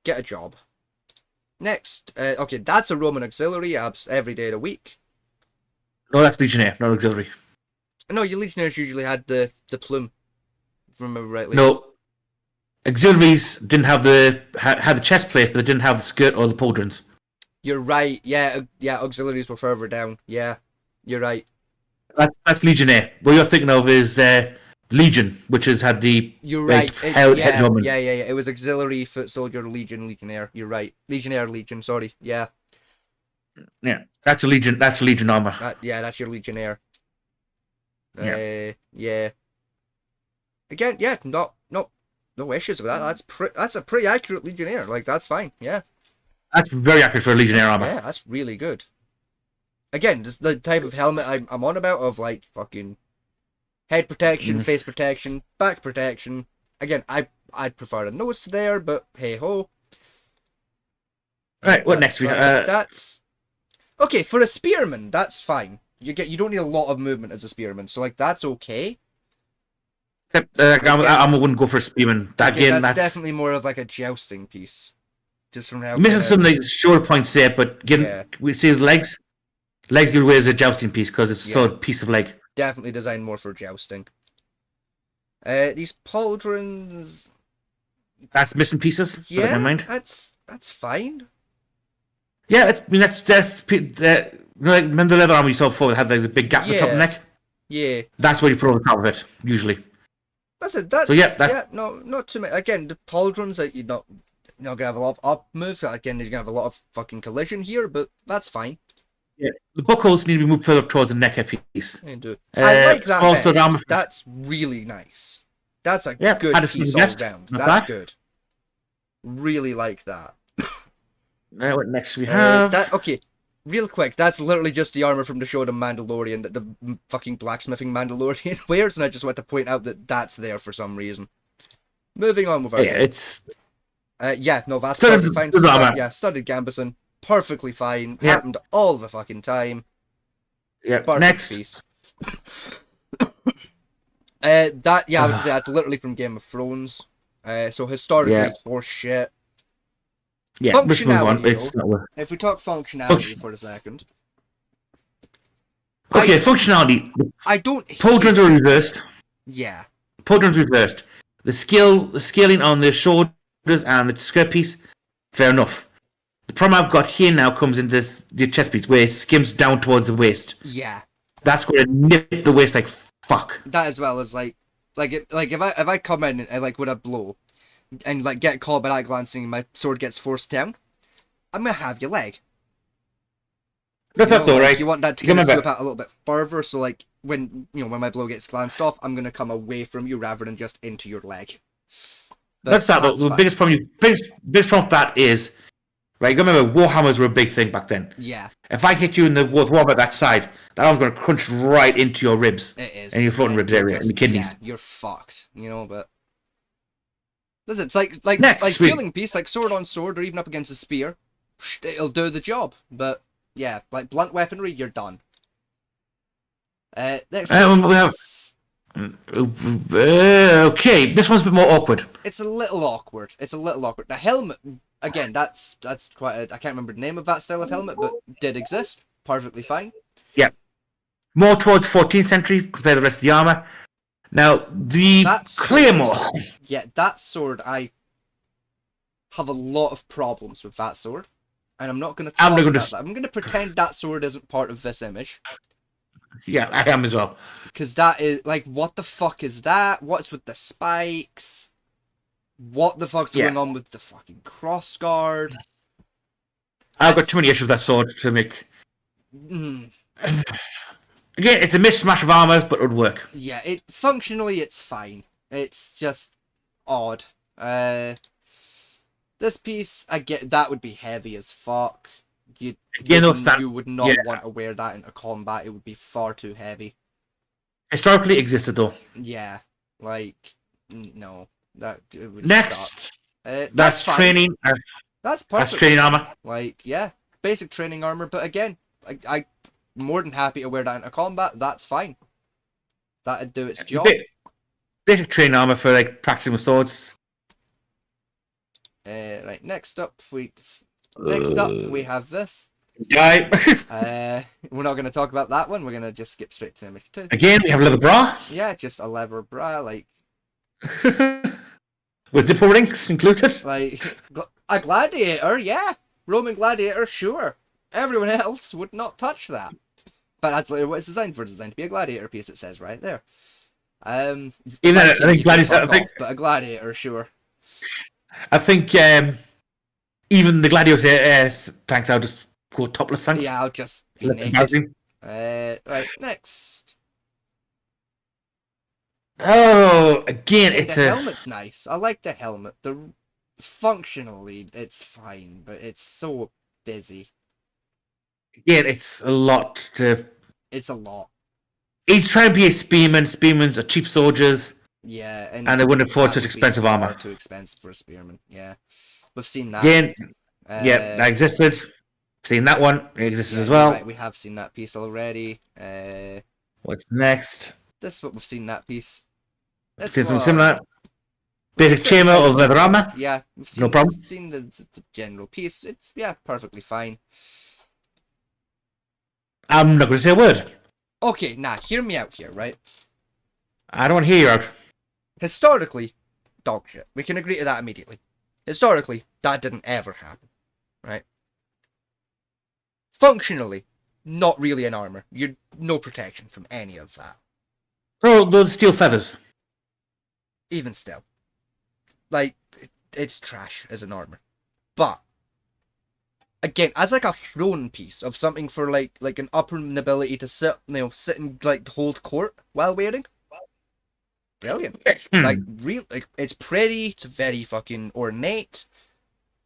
Get a job. Next, okay, that's a Roman auxiliary every day of the week. No, that's Legionnaire, not auxiliary. No, your Legionnaires usually had the plume, if I remember rightly. No. Auxiliaries didn't have had the chest plate, but they didn't have the skirt or the pauldrons. You're right, yeah, auxiliaries were further down. Yeah, you're right. That's Legionnaire. What you're thinking of is Legion, which has had the You're right. head yeah. It was auxiliary, foot soldier, Legionnaire. You're right. Legion. Sorry. Yeah. Yeah, that's a Legion. That's a Legion armor. That's your Legionnaire. Yeah. Again, no issues with that. That's a pretty accurate Legionnaire. Like that's fine. Yeah. That's very accurate for a Legionnaire armor. Yeah, that's really good. Again, just the type of helmet I'm on about of like fucking head protection, face protection, back protection. Again, I'd prefer a nose to there, but hey ho. Right, what next we have? That's okay for a spearman. That's fine. You don't need a lot of movement as a spearman, so like that's okay. I wouldn't go for a spearman. That's definitely more of like a jousting piece. Just from how missing some like short points there, but we see his legs. Legs good way as a jousting piece because it's a solid piece of leg. Definitely designed more for jousting. These pauldrons. That's missing pieces. Yeah, mind. That's fine. Yeah, that's remember the leather armor you saw before that had like the big gap in the top of the neck. Yeah. That's where you put over the top of it usually. That's it. Not too much. Again, the pauldrons that you're not gonna have a lot of up moves. Again, you're gonna have a lot of fucking collision here, but that's fine. Yeah, the buckles need to be moved further towards the neck piece. I like that. Vest. That's really nice. That's a good piece all round. That's good. Really like that. Now, what next we have? Okay, real quick. That's literally just the armor from the show The Mandalorian that the fucking blacksmithing Mandalorian wears, and I just want to point out that that's there for some reason. Moving on with our day. It's that's perfectly fine. Studded gambeson. Perfectly fine. Yeah. Happened all the fucking time. Yeah. Perfect next piece. I would say that's literally from Game of Thrones. So historically, horse shit. Yeah. Functionality. If we talk functionality for a second. Okay, functionality. I don't. Pauldrons are reversed. Yeah. Pauldrons reversed. The scaling on the shoulders and the skirt piece, fair enough. The problem I've got here now comes in the chest piece where it skims down towards the waist. Yeah. That's going to nip the waist like fuck. That as well as if I come in and like with a blow, and like get caught by that glancing and my sword gets forced down, I'm gonna have your leg. That's up though, right? You want that to You kind of remember, swoop out a little bit further, so like when when my blow gets glanced off, I'm gonna come away from you rather than just into your leg. that's But that though. that's The fine. biggest problem with that is, right, you remember Warhammers were a big thing back then. Yeah, If I hit you in the Warhammer that side, that one's going to crunch right into your ribs it and your is, floating and ribs you're area and just your kidneys. you're fucked. But listen, it's Next, feeling piece, like sword on sword or even up against a spear, it'll do the job. But yeah, like blunt weaponry, you're done. Next we have, piece. okay, this one's a bit more awkward. It's a little awkward. The helmet, again, that's quite. I can't remember the name of that style of helmet, but did exist. Perfectly fine. Yeah, more towards 14th century compared to the rest of the armor. Now, the Claymore. Yeah, that sword, I have a lot of problems with that sword. And I'm not going to talk about that. I'm going to pretend that sword isn't part of this image. Yeah, I am as well. Because that is, like, what the fuck is that? What's with the spikes? What the fuck's going on with the fucking crossguard? I've got too many issues with that sword to make... Mm. Again, it's a mismatch of armor, but it would work. Yeah, functionally it's fine. It's just odd. This piece, I get that would be heavy as fuck. You would not want to wear that into combat. It would be far too heavy. Historically existed though. Yeah, like no, that it would next. That's training. That's perfect. That's training armor. Like yeah, basic training armor. But again, I more than happy to wear that into combat. That's fine. That'd do its job. Basic training armor for like practicing with swords. Right. Next up, we have this. Die. We're not going to talk about that one. We're going to just skip straight to image 2. Again, we have a leather bra. Yeah, just a leather bra, like with nipple rings included. Like a gladiator, yeah. Roman gladiator, sure. Everyone else would not touch that. But that's literally what it's designed for. It's designed to be a gladiator piece. It says right there. Even I think gladiator. But a gladiator, sure. I think even the gladiator. Thanks. I'll just go topless. Thanks. Yeah, I'll just be naked. Right, next. Oh, again, the helmet's nice. I like the helmet. Functionally, it's fine, but it's so busy. Again, it's a lot to. It's a lot. He's trying to be a spearman. Spearmen are cheap soldiers. Yeah, and they wouldn't afford such expensive armor. Too expensive for a spearman. Yeah, we've seen that. Again, yeah, that existed. Seen that one. It existed as well. Right, we have seen that piece already. What's next? This is what we've seen that piece. Seen something similar. Basic chamber of leather armor. Yeah, we've seen, no problem. We've seen the general piece. It's perfectly fine. I'm not going to say a word. Okay, now hear me out here, right? I don't want to hear you out. Historically, dog shit. We can agree to that immediately. Historically, that didn't ever happen, right? Functionally, not really an armor. You're no protection from any of that. Oh, those steel feathers. Even still, like it's trash as an armor. But again, as like a throne piece of something for like an upper nobility to sit and like hold court while wearing. Brilliant. Like it's pretty. It's very fucking ornate.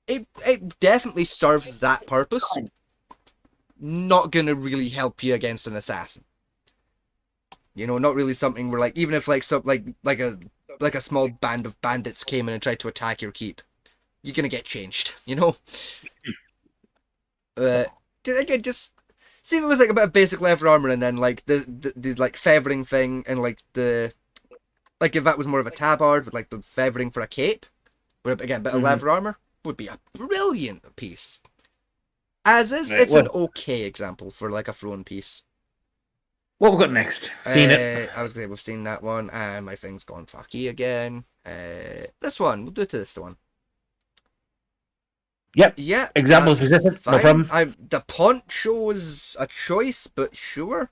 It definitely serves that purpose. Not gonna really help you against an assassin. Not really something where like even if like some like a small band of bandits came in and tried to attack your keep, you're gonna get changed. Again, just see if it was like a bit of basic leather armor and then like the like feathering thing and like the. Like, if that was more of a tabard with, like, the feathering for a cape, but again, a bit of leather armor, would be a brilliant piece. As is, it's an okay example for, like, a throne piece. What we got next? Seen it. I was glad we've seen that one, and my thing's gone fucky again. This one, we'll do it to this one. Yep. Yeah. Examples is different, no problem. The poncho was a choice, but sure.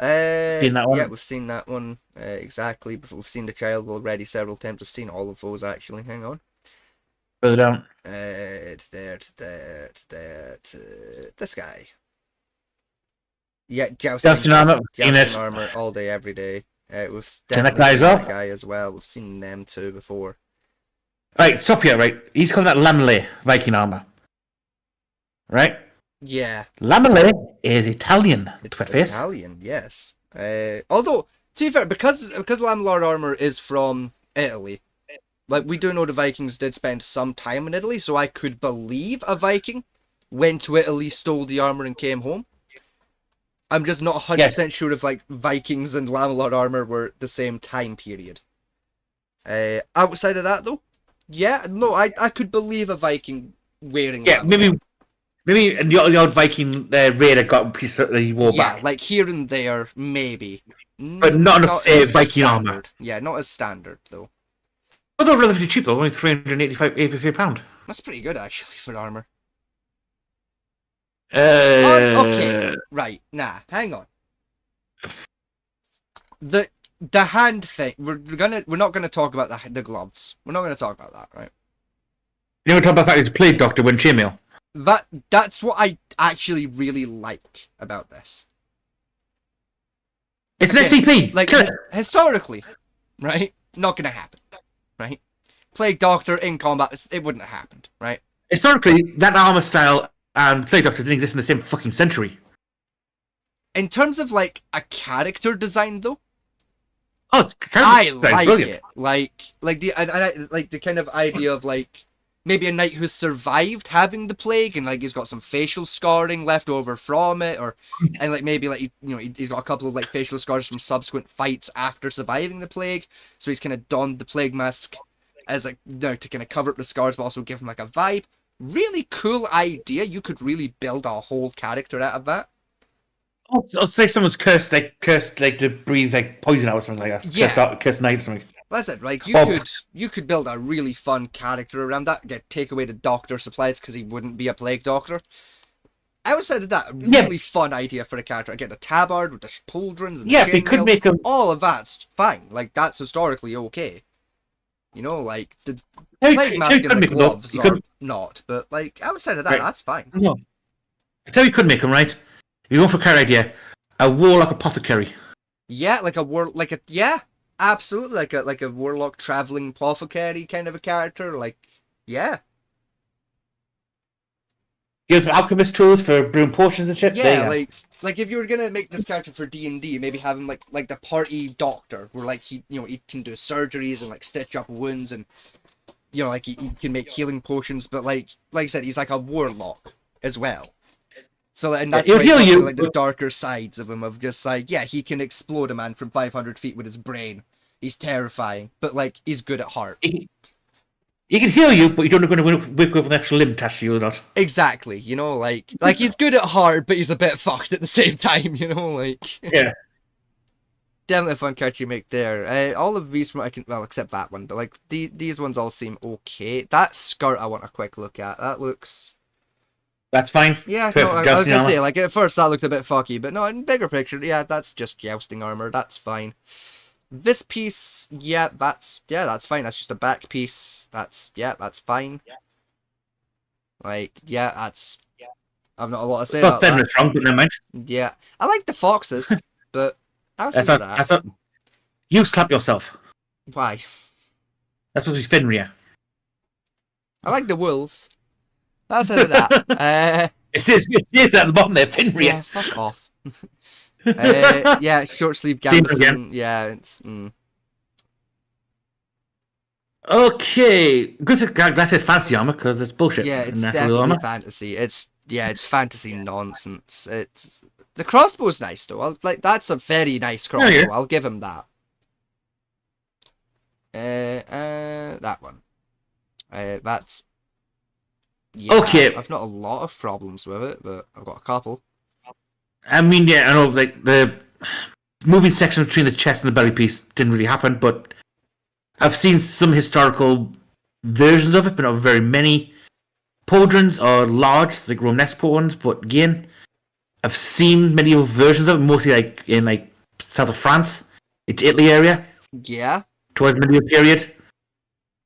Seen that one? Yeah, we've seen that one exactly. We've seen the child already several times. We've seen all of those actually. Hang on. Further down. It's there. It's there. It's there. It's, this guy. Yeah, Jousting armor. Seen jousting it. armor all day, every day. We've Seen that definitely guy as seen well. that guy as well. We've seen them too before. Right, stop here, right? He's called that Lamele Viking armor. Right? Yeah. Lamele is Italian. It's Italian, yes. Although, to be fair, because Landlord armor is from Italy, like, we do know the Vikings did spend some time in Italy, so I could believe a Viking went to Italy, stole the armor, and came home. I'm just not 100% sure if, like, Vikings and Landlord armor were the same time period. Outside of that, though, yeah, no, I could believe a Viking wearing Landlord. Maybe the old Viking raider got a piece that he wore back. Yeah, like here and there, maybe. But not enough to say Viking armor. Yeah, not as standard, though. But they're relatively cheap, though. Only £385. That's pretty good, actually, for armor. Okay. Right, hang on. The hand thing, we're not gonna talk about the gloves. We're not gonna talk about that, right? You know, talk about that. He's a plague doctor when chainmail. That's what I actually really like about this. It's an SCP. Like, historically, right? Not gonna happen, right? Plague Doctor in combat, it wouldn't have happened, right? Historically, that armor style and Plague Doctor didn't exist in the same fucking century. In terms of, like, a character design, though, I like brilliant. it. Like the kind of idea of, like, maybe a knight who's survived having the plague and, like, he's got some facial scarring left over from it, and, like, maybe, like, he's got a couple of, like, facial scars from subsequent fights after surviving the plague, so he's kind of donned the plague mask as, like, to kind of cover up the scars but also give him, like, a vibe. Really cool idea. You could really build a whole character out of that. I'll say someone's cursed to breathe like poison out or something like that. Yeah. Cursed knight or something. That's it, right? You could build a really fun character around that. Take away the doctor supplies because he wouldn't be a plague doctor. Outside of that, a really fun idea for a character. Again, a tabard with the pauldrons and they could make him. All of that's fine. Like, that's historically okay. Like, the plague mask and the gloves are not. But, like, outside of that, that's fine. No. I tell you, could make him, right? You go for a character idea, a warlock apothecary. Yeah, absolutely, like a warlock traveling apothecary kind of a character. Like, yeah. You have some alchemist tools for brewing potions and shit. Yeah, like if you were gonna make this character for D&D, maybe have him like the party doctor, where like he can do surgeries and like stitch up wounds and like he can make healing potions. But like I said, he's like a warlock as well. So, and that's why like the darker sides of him, of just like, yeah, he can explode a man from 500 feet with his brain. He's terrifying, but like, he's good at heart. He can heal you, but you don't know going to wake up with an extra limb attached to you or not. Exactly, like he's good at heart, but he's a bit fucked at the same time, like. Yeah. Definitely a fun character you make there. All of these, except that one, but like, these ones all seem okay. That skirt I want a quick look at. That looks... That's fine. Yeah, no, I was gonna say, like, at first that looked a bit fucky, but no, in bigger picture, yeah, that's just jousting armor, that's fine. This piece, that's fine, that's just a back piece, that's fine. Like, that's... I've not a lot to say about that. Wrong, but never mind. Yeah, I like the foxes, but outside of that... I thought... You slap yourself. Why? That's supposed to be Fenrir. I like the wolves. That's it. That. It is at the bottom there, Fenrir. Yeah, fuck off. Yeah, short sleeve gambeson. Yeah, it's. Okay, good. That says fantasy armor because it's bullshit. Yeah, it's definitely fantasy. It's fantasy nonsense. It's the crossbow's nice though. That's a very nice crossbow. Yeah. I'll give him that. That one. That's. Yeah, okay. I've not a lot of problems with it, but I've got a couple. I mean, yeah, I know, like, the moving section between the chest and the belly piece didn't really happen, but I've seen some historical versions of it, but not very many. Pauldrons are large, like Romanesque ones, but again, I've seen medieval versions of it, mostly like in like south of France, into Italy area. Yeah. Towards the medieval period.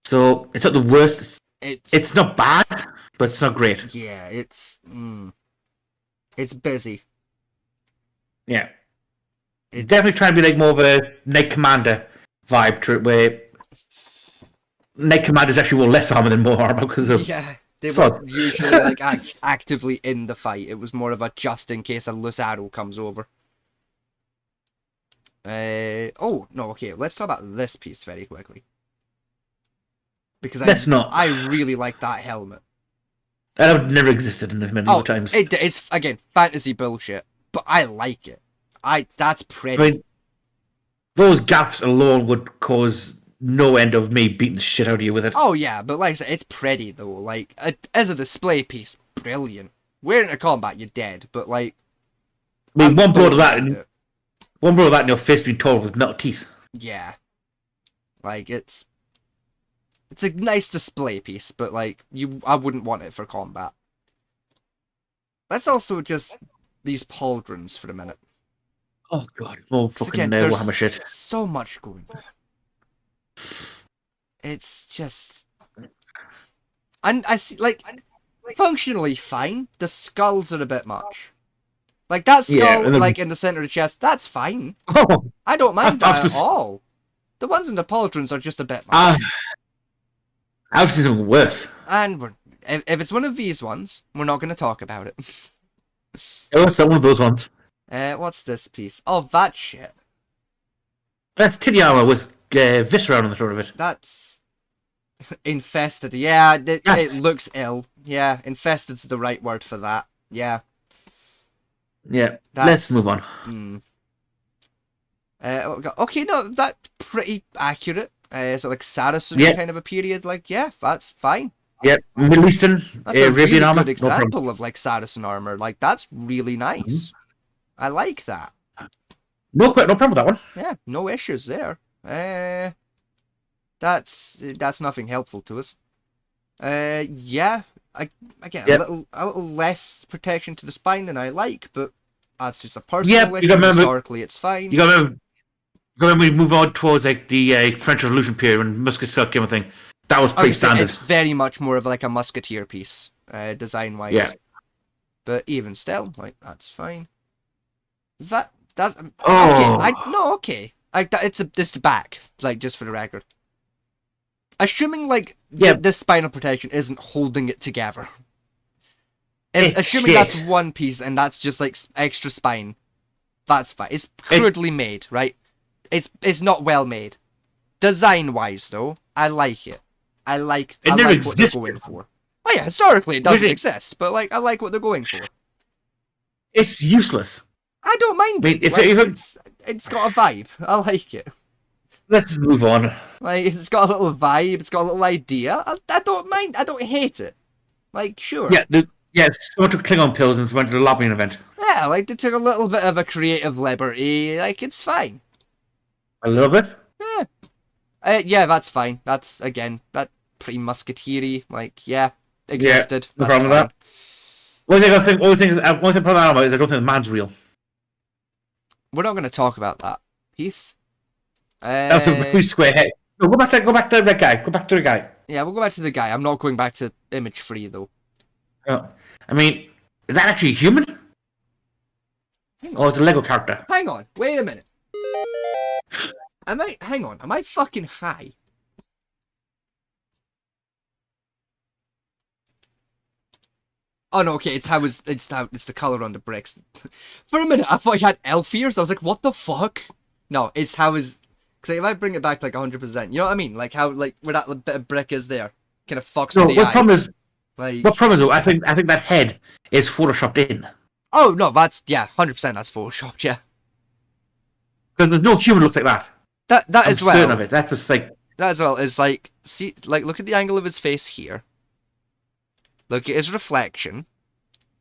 So it's not the worst. It's not bad, but it's not great. Yeah, it's busy. Yeah. Definitely It's try and be like more of a Knight Commander vibe to it, where Knight Commanders actually wore less armor than more armor because of yeah. They swords. weren't usually like actively in the fight. It was more of a just in case a loose arrow comes over. Oh no, okay. Let's talk about this piece very quickly because Let's not. I really like that helmet. That have never existed in medieval times. It's again fantasy bullshit, but I like it. That's pretty. I mean, those gaps alone would cause no end of me beating the shit out of you with it. Oh yeah, but like I said, it's pretty though. Like as a display piece, brilliant. Wearing it to combat, you're dead. But like, I mean, one blow to that, and your face being torn with metal teeth. Yeah, like it's a nice display piece, but like I wouldn't want it for combat. Let's also just these pauldrons for a minute. Oh god, more fucking Again, there's Warhammer shit. so much going on. It's just, and I see like functionally fine. The skulls are a bit much. Like that skull, like in the center of the chest, that's fine. Oh, I don't mind that at all. The ones in the pauldrons are just a bit much. I've seen something worse. And if it's one of these ones, we're not going to talk about it. What's one of those ones? What's this piece? Oh, that shit. That's titty armor with viscera on the front of it. That's infested. Yeah, it looks ill. Yeah, infested's the right word for that. Yeah. Yeah, let's move on. Okay, no, that's pretty accurate. So like Saracen kind of a period, like yeah, that's fine. Yeah, Middle Eastern, that's a Arabian really armor. Good example of like Saracen armor. Like that's really nice. I like that. No problem with that one. Yeah, no issues there. That's nothing helpful to us. Yeah, again a little less protection to the spine than I like, but that's just a personal issue. Historically, it's fine. You got when we move on towards like the French Revolution period when muskets came a thing, that was pretty standard. It's very much more of like a musketeer piece, design wise. Yeah. But even still, like that's fine. That's okay. Okay. Like that, it's the back, like just for the record. Assuming like this spinal protection isn't holding it together. Assuming that's one piece and that's just like extra spine, that's fine. It's crudely made, right? It's not well made. Design wise though, I like it. I like what they're going for. Oh yeah, historically it doesn't exist, but like I like what they're going for. It's useless. I don't mind it. It's got a vibe. I like it. Let's move on. Like it's got a little vibe. It's got a little idea. I don't mind. I don't hate it. Like sure. Yeah. Someone took Klingon pills and went to the lobbying event. Yeah, like they took a little bit of a creative liberty. Like it's fine. A little bit. Yeah. Yeah, that's fine. That's again that pretty musketeery. Like yeah, existed. No problem with that. One thing problem is I don't think the man's real. We're not going to talk about that piece. That's a pretty square head. No, go back to the red guy. Go back to the guy. Yeah, we'll go back to the guy. I'm not going back to image 3 though. Oh, I mean, is that actually a human? Oh, it's a Lego character. Hang on. Wait a minute. Hang on. Am I fucking high? Oh no, okay, it's the color on the bricks. For a minute, I thought he had elf ears. I was like, what the fuck? No, it's how his. Because if I bring it back to like 100%, you know what I mean? Like how where that bit of brick is there, kind of fucks with the eye. What problem is though? I think that head is photoshopped in. Oh no, that's 100%. That's photoshopped, yeah. Because there's no human looks like that. That as well. Of it. That's just like that as well is like look at the angle of his face here. Look at his reflection.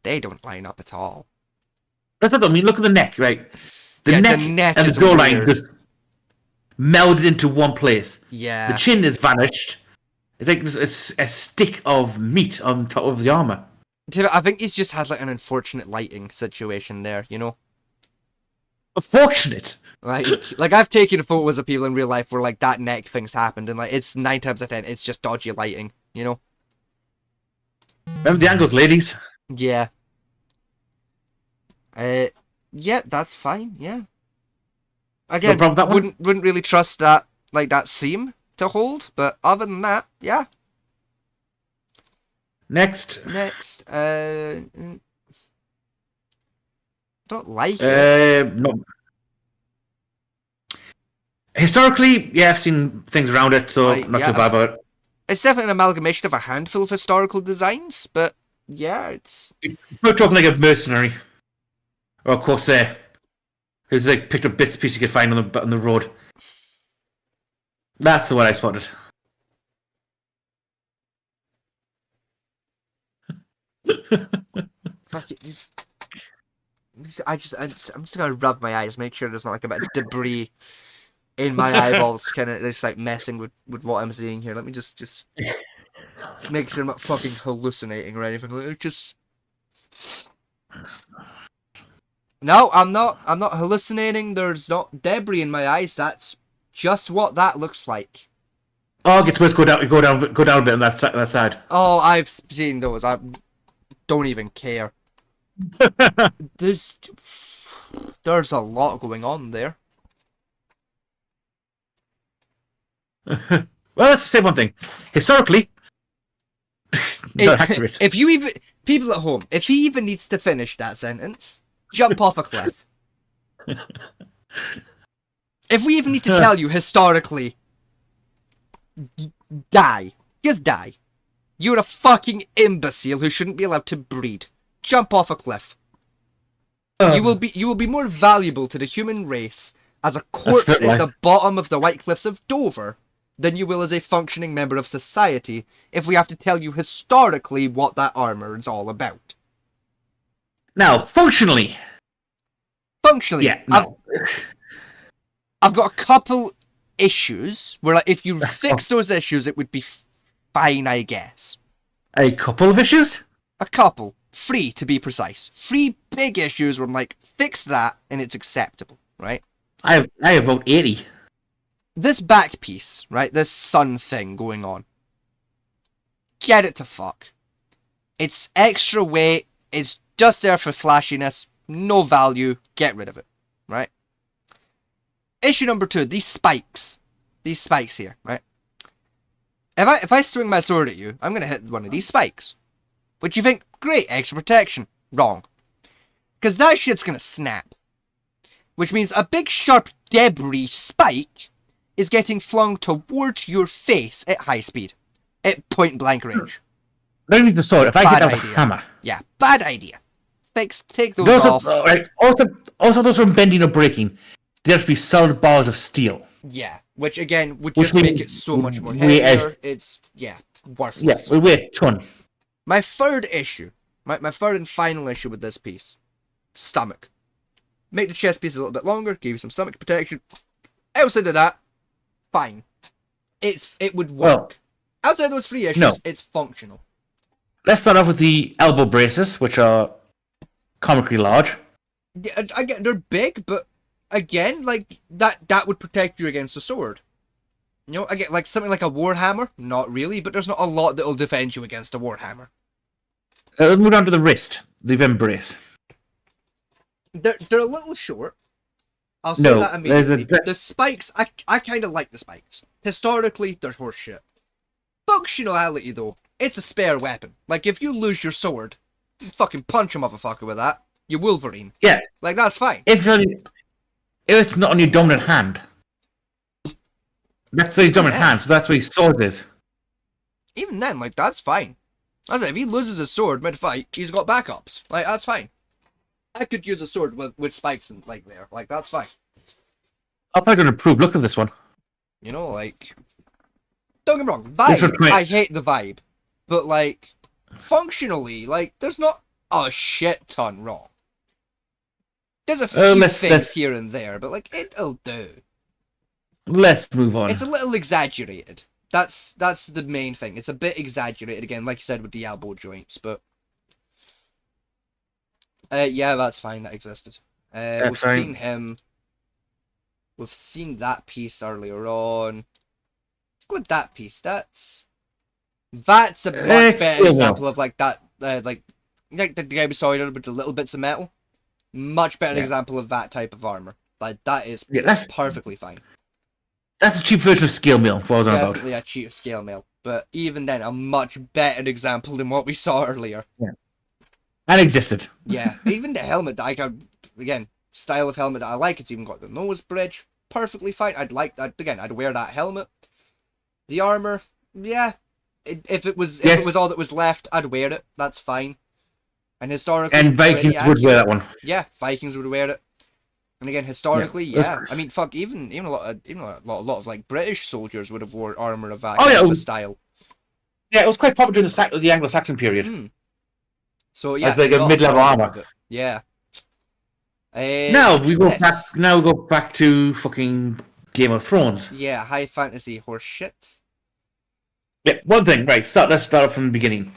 They don't line up at all. That's what I mean. Look at the neck, right? The neck and is the jawline just melded into one place. Yeah. The chin is vanished. It's like it's a stick of meat on top of the armor. I think he's just had like an unfortunate lighting situation there, you know? Unfortunate? Like I've taken photos of people in real life where like that neck thing's happened and like it's 9 times out of 10 it's just dodgy lighting, you know? Remember the angles, ladies. Yeah. Yeah, that's fine. Yeah. No Again, problem with that one. wouldn't really trust that that seam to hold, but other than that, yeah. Next. Next, don't like it. No. Historically, yeah, I've seen things around it, so not too Yeah, bad about it. it's definitely an amalgamation of a handful of historical designs, but yeah, it's We're talking like a mercenary or a corsair who's like picked up bits and pieces you could find on the road. That's the one I spotted. fuck it. I'm just gonna rub my eyes, make sure there's not like a bit of debris in my eyeballs, kind of just like messing with what I'm seeing here. Let me just make sure I'm not fucking hallucinating or anything. Just no, I'm not. I'm not hallucinating. There's not debris in my eyes. That's just what that looks like. Oh, it gets worse. Go down a bit on that side. Oh, I've seen those. I don't even care. There's a lot going on there. Well, let's say one thing. Historically, not accurate. If you even people at home, if he even needs to finish that sentence, jump off a cliff. If we even need to tell you historically, die. Just die. You're a fucking imbecile who shouldn't be allowed to breed. Jump off a cliff. You will be more valuable to the human race as a corpse at the bottom of the White Cliffs of Dover than you will as a functioning member of society if we have to tell you historically what that armor is all about. Now, functionally. Functionally, Yeah, no. I've got a couple issues where like, if you fix those issues, it would be fine, I guess. A couple of issues? A couple. 3 to be precise. 3 big issues where I'm like, fix that and it's acceptable, right? I have about 80. This back piece, right? This sun thing going on. Get it to fuck. It's extra weight. It's just there for flashiness. No value. Get rid of it, right? Issue number 2. These spikes. These spikes here, right? If I swing my sword at you, I'm going to hit one of these spikes. Which you think, great, extra protection. Wrong. Because that shit's going to snap. Which means a big sharp debris spike is getting flung towards your face at high speed. At point blank range. Don't need the sword. If I get out a hammer. Yeah, bad idea. Take those off. Right. Also, those from bending or breaking. There have to be solid bars of steel. Yeah, which again would just make it so much more heavier. It's, yeah, worthless. Yeah, we weigh a ton. My third issue, my third and final issue with this piece. Stomach. Make the chest piece a little bit longer, give you some stomach protection. Outside of that, fine. It would work. Well, outside those 3 issues, it's functional. Let's start off with the elbow braces, which are comically large. Yeah, again, they're big, but again, like that would protect you against a sword. You know, again, like something like a warhammer, not really, but there's not a lot that'll defend you against a warhammer. Let's move on to the wrist, the vim brace. They're a little short. I'll say that immediately. The spikes, I kind of like the spikes. Historically, they're horseshit. Functionality, though, it's a spare weapon. Like, if you lose your sword, you fucking punch a motherfucker with that. You Wolverine. Yeah. Like, that's fine. If it's not on your dominant hand. That's his dominant hand, so that's what his sword is. Even then, like, that's fine. I said, if he loses his sword mid-fight, he's got backups. Like, that's fine. I could use a sword with spikes and like there. Like, that's fine. I'm probably going to improve. Look at this one. You know, like... Don't get me wrong. Vibe. I hate the vibe. But, like, functionally, like, there's not a shit ton wrong. There's a few things here and there, but, like, it'll do. Let's move on. It's a little exaggerated. That's the main thing. It's a bit exaggerated, again, like you said, with the elbow joints, but... yeah, that's fine. That existed. We've seen him. We've seen that piece earlier on. Let's go with that piece. That's a much It's better still example well. of like that, like the guy we saw with the little bits of metal. Much better Yeah. example of that type of armor. Like that is Yeah, perfectly fine. that's a cheap version of scale mail. What I was on about. Definitely a cheap scale mail, but even then, a much better example than what we saw earlier. Yeah. And existed. Yeah, even the helmet that I got, again, style of helmet that I like. It's even got the nose bridge, perfectly fine. I'd like that again. I'd wear that helmet. The armor, yeah. If it was all that was left, I'd wear it. That's fine. And historically, And pretty Vikings accurate. would wear that one. Yeah, Vikings would wear it. And again, historically, yeah. I mean, fuck, even a lot of like British soldiers would have wore armor of that kind of a style. Yeah, it was quite popular during the Anglo-Saxon period. So yeah, as like a mid-level armor. Yeah. Now we go back. Now we go back to fucking Game of Thrones. Yeah, high fantasy horse shit. Yeah, one thing. Right, let's start from the beginning.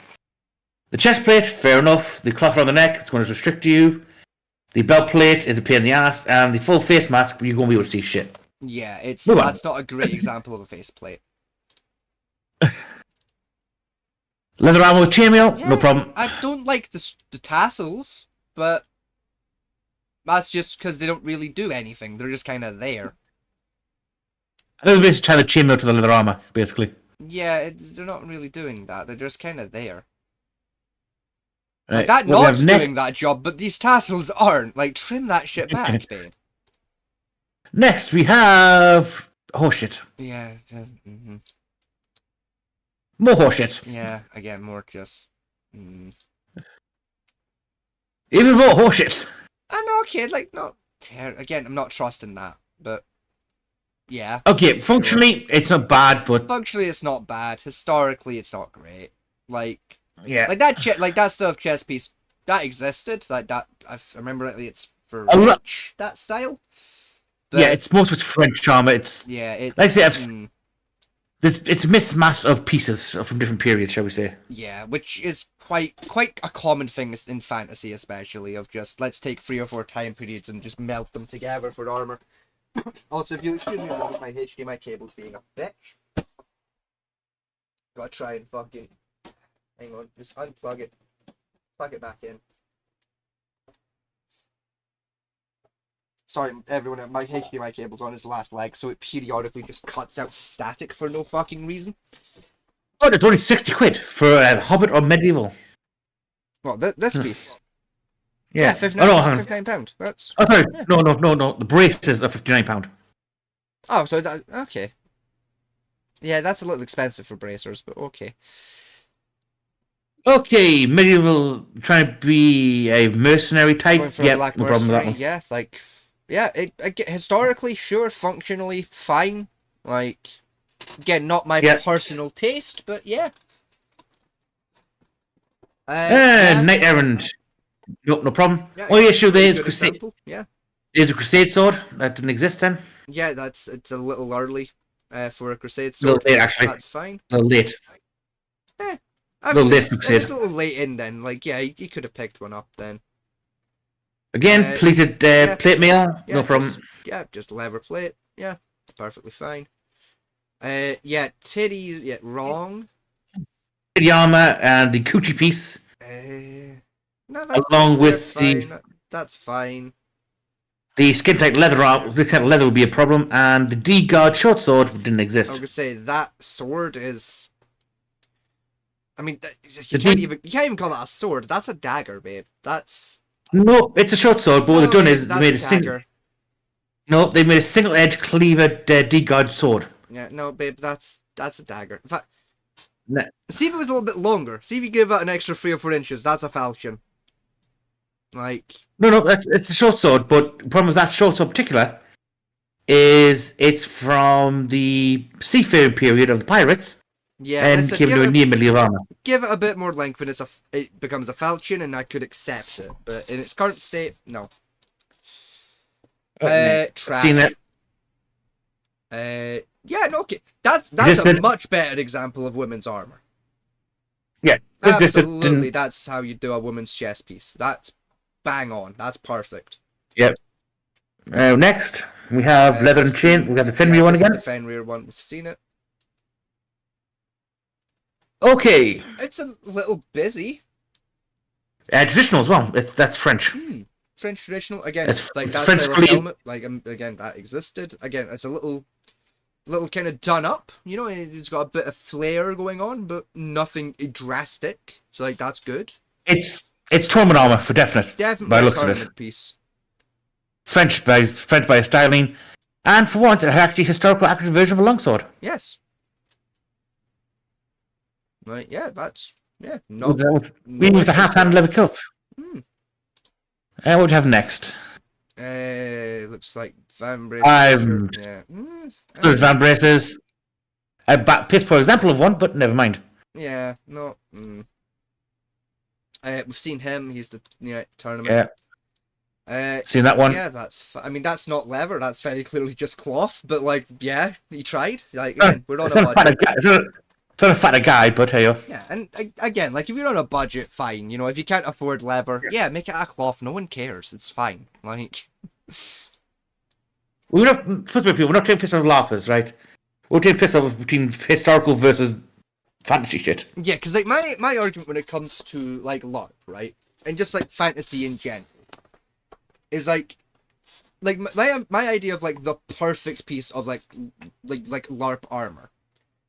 The chest plate, fair enough. The cloth around the neck, it's going to restrict you. The belt plate is a pain in the ass, and the full face mask, you're going to be able to see shit. Yeah, that's not a great example of a face plate. Leather armor with chainmail, yeah, no problem. I don't like the tassels, but that's just because they don't really do anything. They're just kind of there. They're basically trying to chainmail to the leather armor, basically. Yeah, they're not really doing that. They're just kind of there. Right. Like that knot's doing that job, but these tassels aren't. Like, trim that shit back, babe. Next, we have horseshit. Yeah. More horseshit. Yeah, again, more just... Even more horseshit. I know, okay, like, not... Again, I'm not trusting that, but... Yeah. Okay, functionally, it's not bad, but... Functionally, it's not bad. Historically, it's not great. Like... Yeah. Like that stuff chest piece, that existed. Like that, I remember rightly, it's for rich, that style. But, yeah, it's most of it's French armor. It's... Yeah, it's... Like I say, it's a mismatch of pieces from different periods, shall we say. Yeah, which is quite a common thing in fantasy, especially, of just, let's take 3 or 4 time periods and just melt them together for armor. Also, if you'll excuse me with my HDMI cables being a bitch. Gotta try and fucking... Hang on, just unplug it. Plug it back in. Sorry, everyone, my HDMI cable's on its last leg, so it periodically just cuts out static for no fucking reason. Oh, it's only 60 quid for a Hobbit or Medieval. Well, this piece. Yeah, £59. That's... Oh, sorry. Yeah. No. The braces are £59. Oh, so that... Okay. Yeah, that's a little expensive for bracers, but okay. Okay, medieval, trying to be a mercenary type. Yeah, no problem with that one. Yeah, like, yeah, historically, sure, functionally, fine. Like, again, not my personal taste, but yeah. Knight errant. No problem. Yeah, only issue there is crusade. Yeah. Is a crusade sword that didn't exist then. Yeah, it's a little early for a crusade sword. A little late, actually. That's fine. A little late. A little late for crusade. It's a little late in then. Like, yeah, you could have picked one up then. Again, plated plate mail. No problem. Just leather plate. Yeah, perfectly fine. Yeah, titties. Yeah, wrong. Titty armor and the coochie piece. No, along with that's fine. The skin tight leather leather would be a problem, and the D guard short sword didn't exist. I was gonna say that sword is. I mean, you can't even call that a sword. That's a dagger, babe. That's. No, it's a short sword. But what they've done is they made a single. No, they made a single edge cleaver D guard sword. Yeah, no, babe, that's a dagger. In fact, see if it was a little bit longer. See if you give it an extra 3 or 4 inches. That's a falchion. Like. No, it's a short sword. But the problem with that short sword in particular is it's from the seafaring period of the pirates. Yeah, and came to a near medieval armor. Give it a bit more length when it becomes a falchion, and I could accept it. But in its current state, no. Trash. Seen it. Yeah, no, okay. That's a much better example of women's armor. Yeah, absolutely. That's how you do a woman's chest piece. That's bang on. That's perfect. Yep. Next, we have leather and chain. We have the Fenrir one again. The Fenrir one. We've seen it. Okay. It's a little busy. Traditional as well. That's French. French traditional again, It's like that French style of collegiate. helmet. Like again, that existed. Again, it's a little kind of done up. You know, it's got a bit of flair going on, but nothing drastic. So like that's good. It's tournament armor for definite. Definitely By a the looks of it. tournament piece. French by styling, and for once, it's actually historical accurate version of a longsword. Yes. Right. Yeah. That's No, no with the issues half-hand there. leather cup. What do you have next? Looks like Van Brace's shirt. Yeah. There's Van Brace's. A piss poor example of one, but never mind. Yeah. No. We've seen him. He's the tournament. Yeah. Seen that one? Yeah, I mean, that's not leather. That's very clearly just cloth. But like, yeah, he tried. Like, again, we're on a budget. It's not a fatter guy, but hey. Yeah, and again, like, if you're on a budget, fine. You know, if you can't afford leather, yeah, make it a cloth. No one cares. It's fine. Like, we're not taking piss off LARPers, right? We're taking piss off between historical versus fantasy shit. Yeah, because like my argument when it comes to like LARP, right, and just like fantasy in general, is like my idea of like the perfect piece of like LARP armor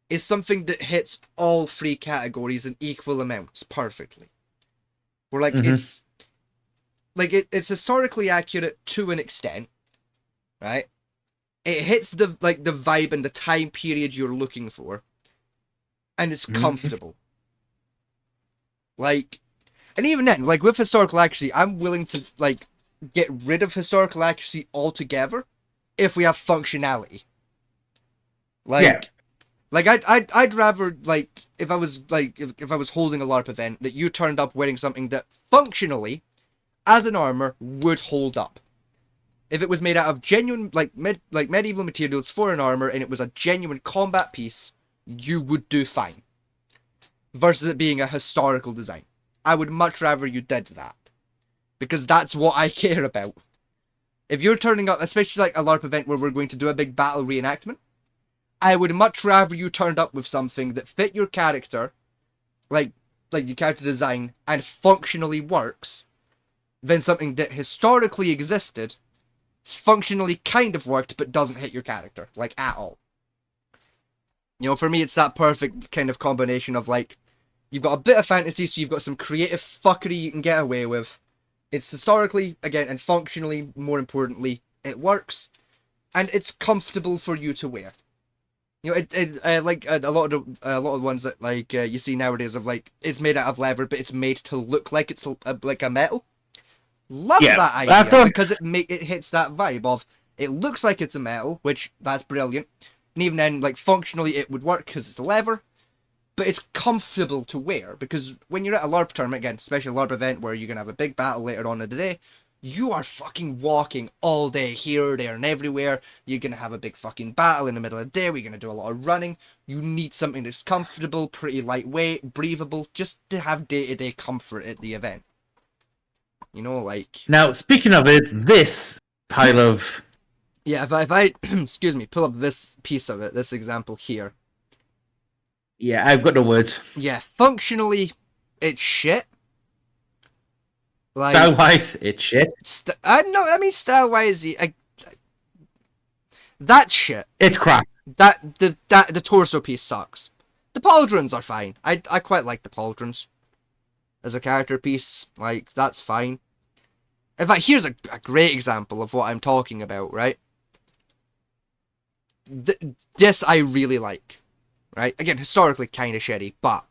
is something that hits all three categories in equal amounts perfectly. Where like it's like it's historically accurate to an extent, right? It hits the vibe and the time period you're looking for, and it's comfortable. Like, and even then, like with historical accuracy, I'm willing to like get rid of historical accuracy altogether if we have functionality. Like, like I'd rather like if I was holding a LARP event that you turned up wearing something that functionally, as an armor, would hold up. If it was made out of genuine medieval materials for an armor and it was a genuine combat piece, you would do fine. Versus it being a historical design. I would much rather you did that. Because that's what I care about. If you're turning up, especially like a LARP event where we're going to do a big battle reenactment, I would much rather you turned up with something that fit your character, like your character design, and functionally works, than something that historically existed, functionally kind of worked, but doesn't hit your character, like, at all. You know, for me, it's that perfect kind of combination of, like, you've got a bit of fantasy, so you've got some creative fuckery you can get away with. It's historically, again, and functionally, more importantly, it works, and it's comfortable for you to wear. You know, like a lot of the ones that like you see nowadays of like it's made out of leather, but it's made to look like it's like a metal. Love that idea because it hits that vibe of it looks like it's a metal, which that's brilliant. And even then, like functionally, it would work because it's leather, but it's comfortable to wear because when you're at a LARP tournament, again, especially a LARP event where you're gonna have a big battle later on in the day, you are fucking walking all day here, there, and everywhere. You're gonna have a big fucking battle in the middle of the day. We're gonna do a lot of running. You need something that's comfortable, pretty lightweight, breathable, just to have day-to-day comfort at the event. You know, like... Now, speaking of it, this pile of... Yeah, if I excuse me, pull up this piece of it, this example here. Yeah, I've got no words. Yeah, functionally, it's shit. Like, style-wise, it's shit. Style-wise, that's shit. It's crap. The torso piece sucks. The pauldrons are fine. I quite like the pauldrons as a character piece. Like, that's fine. In fact, here's a great example of what I'm talking about, right? This I really like, right? Again, historically kind of shitty, but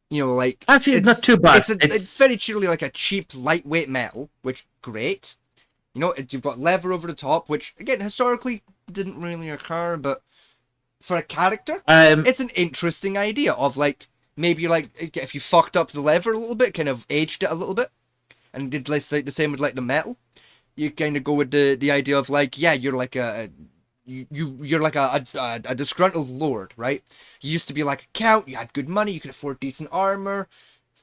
you know, like actually, it's not too bad. It's very truly like a cheap, lightweight metal, which great. You know, you've got leather over the top, which again historically didn't really occur, but for a character, it's an interesting idea of like maybe like if you fucked up the leather a little bit, kind of aged it a little bit, and did like the same with like the metal. You kind of go with the idea of like, yeah, you're like you're like a disgruntled lord, right? You used to be like a count, you had good money, you could afford decent armor.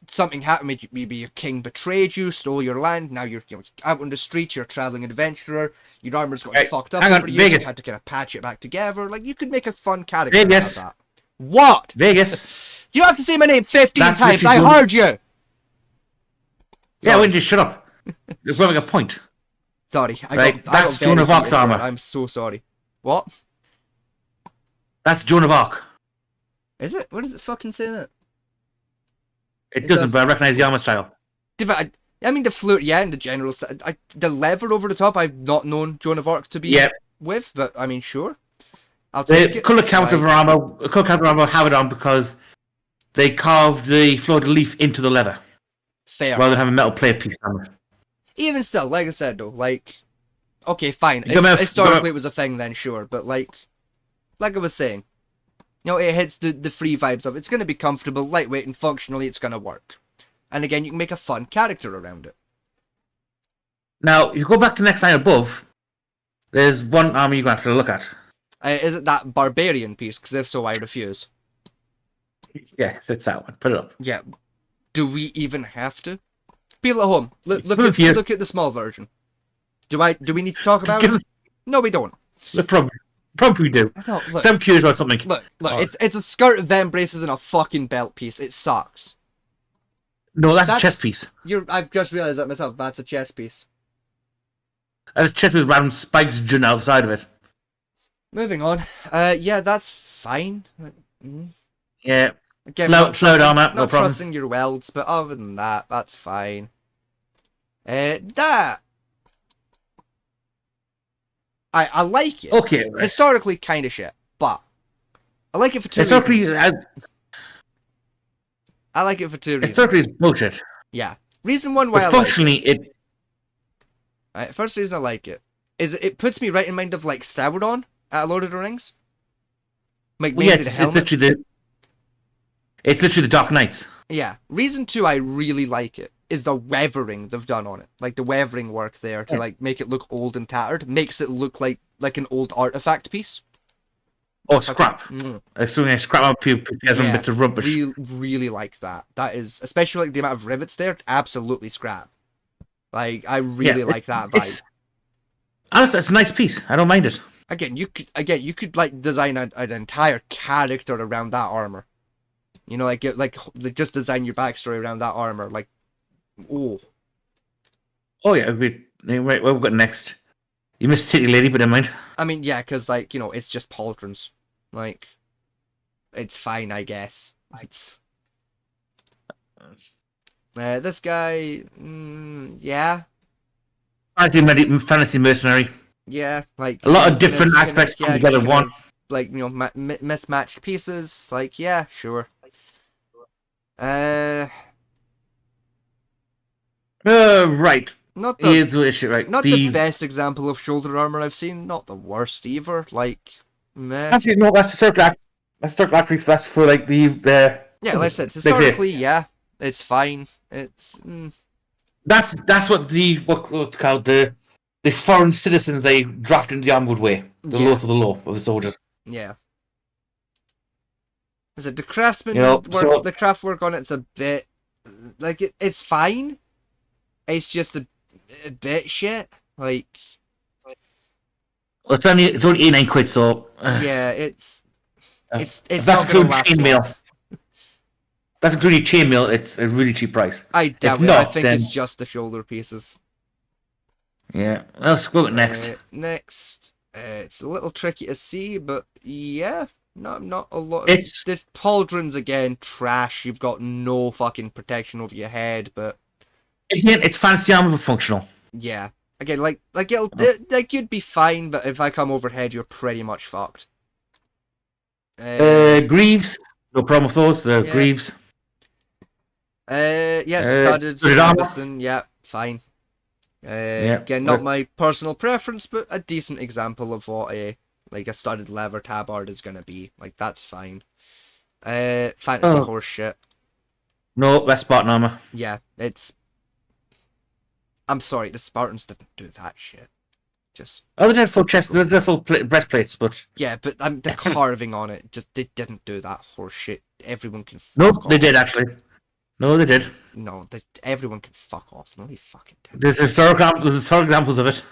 Something happened, maybe your king betrayed you, stole your land, now you're out on the streets, you're a traveling adventurer, your armor's got fucked up over years, you had to kind of patch it back together. Like, you could make a fun character out of that. What? Vegas. You have to say my name 15 That's times. I literally heard you. Yeah, Sorry. well, just shut up. You're having a point. Sorry, I Right, got that's very Joan of Arc's heated there. armor. I'm so sorry. What? That's Joan of Arc. Is it? What does it fucking say that? It doesn't, does. but I recognize the armor style. I mean, the flirt, yeah, and the general... the lever over the top, I've not known Joan of Arc to be with, but, I mean, sure. I'll take The it. colour counter of armor have it on because they carved the fleur-de-lis into the leather. Fair. Rather than having a metal plate piece on it. Even still, like I said, though, like... Okay, fine. Historically, it was a thing then, sure, but, like I was saying, you know, it hits the free vibes of it's going to be comfortable, lightweight, and functionally it's going to work. And again, you can make a fun character around it. Now, if you go back to the next line above, there's one armor you're going to have to look at. Is it that barbarian piece? Because if so, I refuse. Yes, it's that one. Put it up. Yeah. Do we even have to? People at home, look at the small version. Do we need to talk about it? No, we don't. Probably we do. Look, I'm curious about something. Look, it's a skirt, vent braces, and a fucking belt piece. It sucks. No, that's a chest piece. I've just realised that myself. That's a chest piece. That's a chest piece with round spikes jutting outside of it. Moving on. Yeah, that's fine. Yeah. Again, not problem. Trusting your welds, but other than that, that's fine. That. I like it. Okay. Right. Historically, kind of shit, but I like it for two reasons. I like it for two reasons. Historically, it's bullshit. Yeah. Reason one why but I functionally, like it. Right, first reason I like it is it puts me right in mind of like Sauron at Lord of the Rings. Like mainly the helmet. It's literally the Dark Knights. Yeah. Reason two I really like it is the weathering they've done on it. Like the weathering work there to like make it look old and tattered makes it look like an old artifact piece. Oh, scrap. As soon as scrap up bits of rubbish. Really like that. That is, especially like the amount of rivets there, absolutely scrap. Like, I really like that vibe. It's a nice piece. I don't mind it. Again, you could like design an entire character around that armor. You know, like just design your backstory around that armor. Like, oh yeah. Right, what we've got next? You missed Titty Lady, but never mind. I mean, yeah, because like it's just pauldrons. Like, it's fine, I guess. It's this guy, yeah. Fantasy mercenary. Yeah, like a lot of different aspects come together in one. Like mismatched pieces. Like, yeah, sure. Right. Not the the best example of shoulder armor I've seen. Not the worst either. Like, meh. Actually, no, that's a circle. That's circle actually. That's for like the. Yeah, like I said, historically, yeah, it's fine. It's. That's what what's called the foreign citizens they drafted into the armor would wear. The law to the law of the soldiers. Yeah. Is it the craftsman work? The craft work on it's a bit like it's fine. It's just a bit shit. Like, well, it's only £89, so yeah, it's that's not going to last chainmail. That's including chainmail. It's a really cheap price. I doubt it. I think it's just the shoulder pieces. Yeah, let's go next. Next, it's a little tricky to see, but yeah, not a lot. It's the pauldrons again, trash. You've got no fucking protection over your head, but again, it's fancy armor but functional. Yeah, again, like you'd be fine, but if I come overhead, you're pretty much fucked. Greaves, no problem with those. The Greaves. Yeah, studded Amazon, yeah, fine. Again, not my personal preference, but a decent example of what a studded leather tabard is gonna be. Like, that's fine. Fantasy horse shit. No, that's Spartan armor. Yeah, it's. I'm sorry, the Spartans didn't do that shit. Just. Oh, they did full chest, they did full breastplates, but. Yeah, but the carving on it, they didn't do that horse shit. Everyone can. No, they did actually. No, they did. No, everyone can fuck off. Nobody fucking did. There's historical examples of it.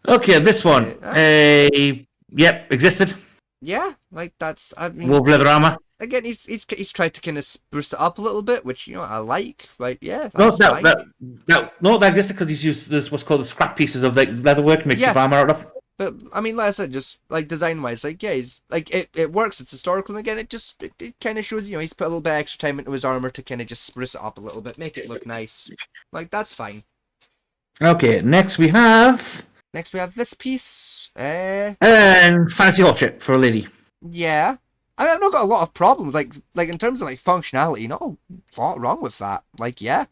Okay, this one. Yep, existed. Yeah, like that's. I mean, Wolf leather armor. again, he's tried to kind of spruce it up a little bit, which I like. Like, yeah, No, that's fine. that just because he's used this what's called the scrap pieces of like leatherwork, make Yeah, cheap armor out of. but I mean, like I said, just like design wise, like yeah, he's like it works. It's historical, and again, it kind of shows he's put a little bit extra time into his armor to kind of just spruce it up a little bit, make it look nice. Like that's fine. Okay, next we have Next, we have this piece. and fancy hot shit for a lady. Yeah. I mean, I've not got a lot of problems, like in terms of like functionality, not a lot wrong with that. Like, yeah.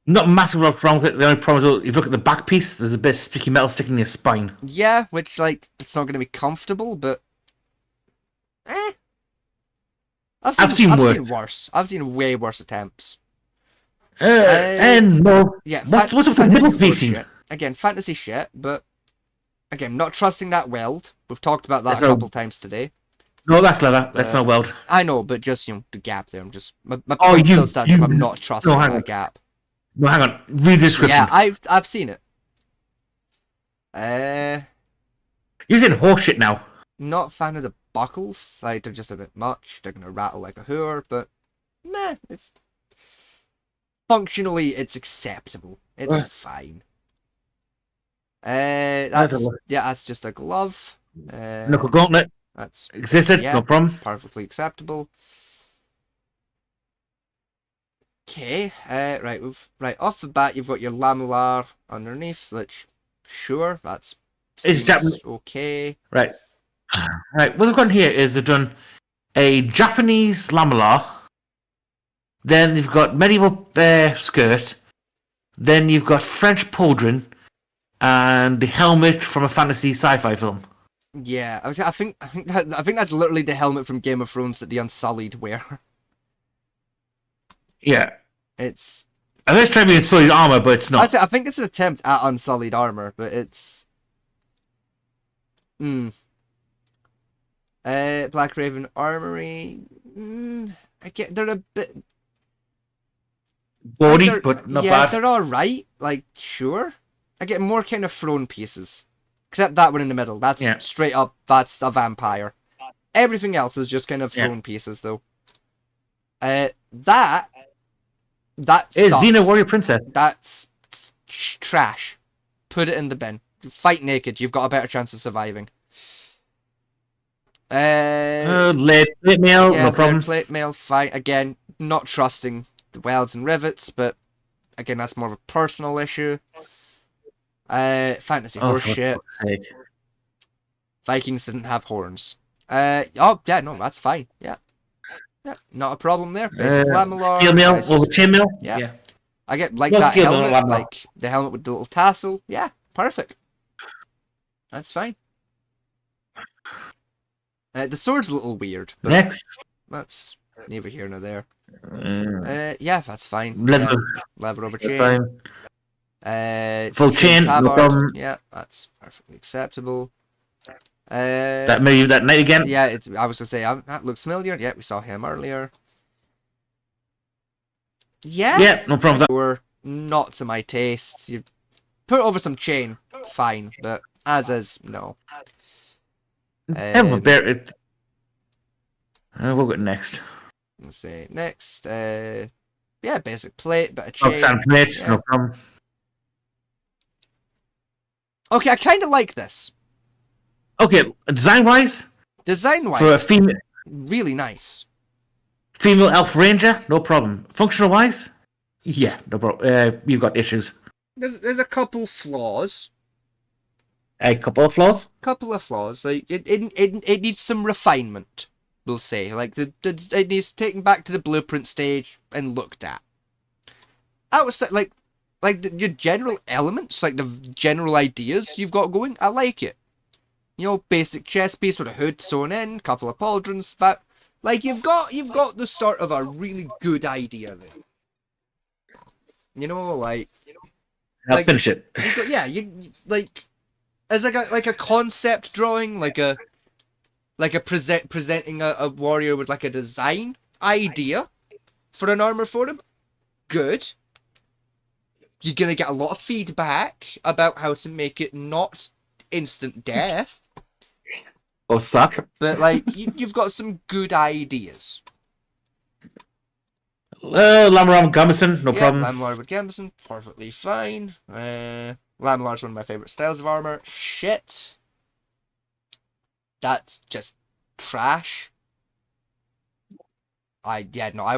Not massive wrong with it. The only problem is if you look at the back piece, there's a bit of sticky metal sticking in your spine. Yeah, which like it's not gonna be comfortable, but eh. I've seen worse. I've seen way worse attempts. And no, Yeah, what's with the middle piecing? Shit. Again, fantasy shit, but again, not trusting that weld. We've talked about that That's a couple times today. No, that's leather. That's not weld. I know, but just the gap there. I'm just my point still stands. I'm not trusting that gap. No, hang on. Read the description. Yeah, I've seen it. You're saying horseshit now. Not a fan of the buckles. Like they're just a bit much. They're gonna rattle like a whore, but meh, it's functionally it's acceptable. It's fine. That's just a glove. Knuckle gauntlet. That's existed. No problem. Perfectly acceptable. Okay. Right off the bat, you've got your lamellar underneath, which sure, that's okay. Right. Right. What they've got here is they've done a Japanese lamellar. Then they've got medieval skirt. Then you've got French pauldron, and the helmet from a fantasy sci-fi film. Yeah, I think that's literally the helmet from Game of Thrones that the Unsullied wear. Yeah, it's. I think it's trying to be Unsullied armor, but it's not. I think it's an attempt at Unsullied armor, but it's. Black Raven Armory. I get they're a bit. Body, but not bad. Yeah, they're alright. Like, sure. I get more kind of thrown pieces. Except that one in the middle. That's straight up, that's a vampire. Everything else is just kind of thrown pieces, though. That is sucks. Xena Warrior Princess. That's trash. Put it in the bin. Fight naked. You've got a better chance of surviving. Plate mail, no problem. Plate mail, fine. Again, not trusting the welds and rivets, but again, that's more of a personal issue. Fantasy horseshit. Vikings didn't have horns. No, that's fine. Yeah, not a problem there. Basic lamellar. Steel mail over chainmail. Yeah. I get like that helmet, like the helmet with the little tassel. Yeah, perfect. That's fine. The sword's a little weird. But next. That's neither here nor there. Yeah, that's fine. Leather over chain. Full chain, no problem. Yeah, that's perfectly acceptable. That knight again. Yeah, I was gonna say that looks familiar. Yeah, we saw him earlier. Yeah, no problem. Or not to my taste. You put over some chain, fine, but as is, no. We'll go next. Let's see. Next, basic plate, bit of chain. Plate, no problem. Okay, I kind of like this. Okay, design-wise? Design-wise, for a female, really nice. Female elf ranger, no problem. Functional-wise? Yeah, no problem. You've got issues. There's a couple flaws. A couple of flaws? Like it needs some refinement, we'll say. Like it needs taken back to the blueprint stage and looked at. I would say like your general elements, like the general ideas you've got going, I like it. Basic chest piece with a hood sewn in, couple of pauldrons, that like you've got the start of a really good idea there. I'll finish it. As like a concept drawing, presenting a warrior with like a design idea for an armor for him. Good. You're gonna get a lot of feedback about how to make it not instant death. Both suck. But like, you've got some good ideas. Lamar Gummerson, no problem. Lamlar with Gambison, perfectly fine. Lamlar's one of my favourite styles of armour. Shit. That's just trash. I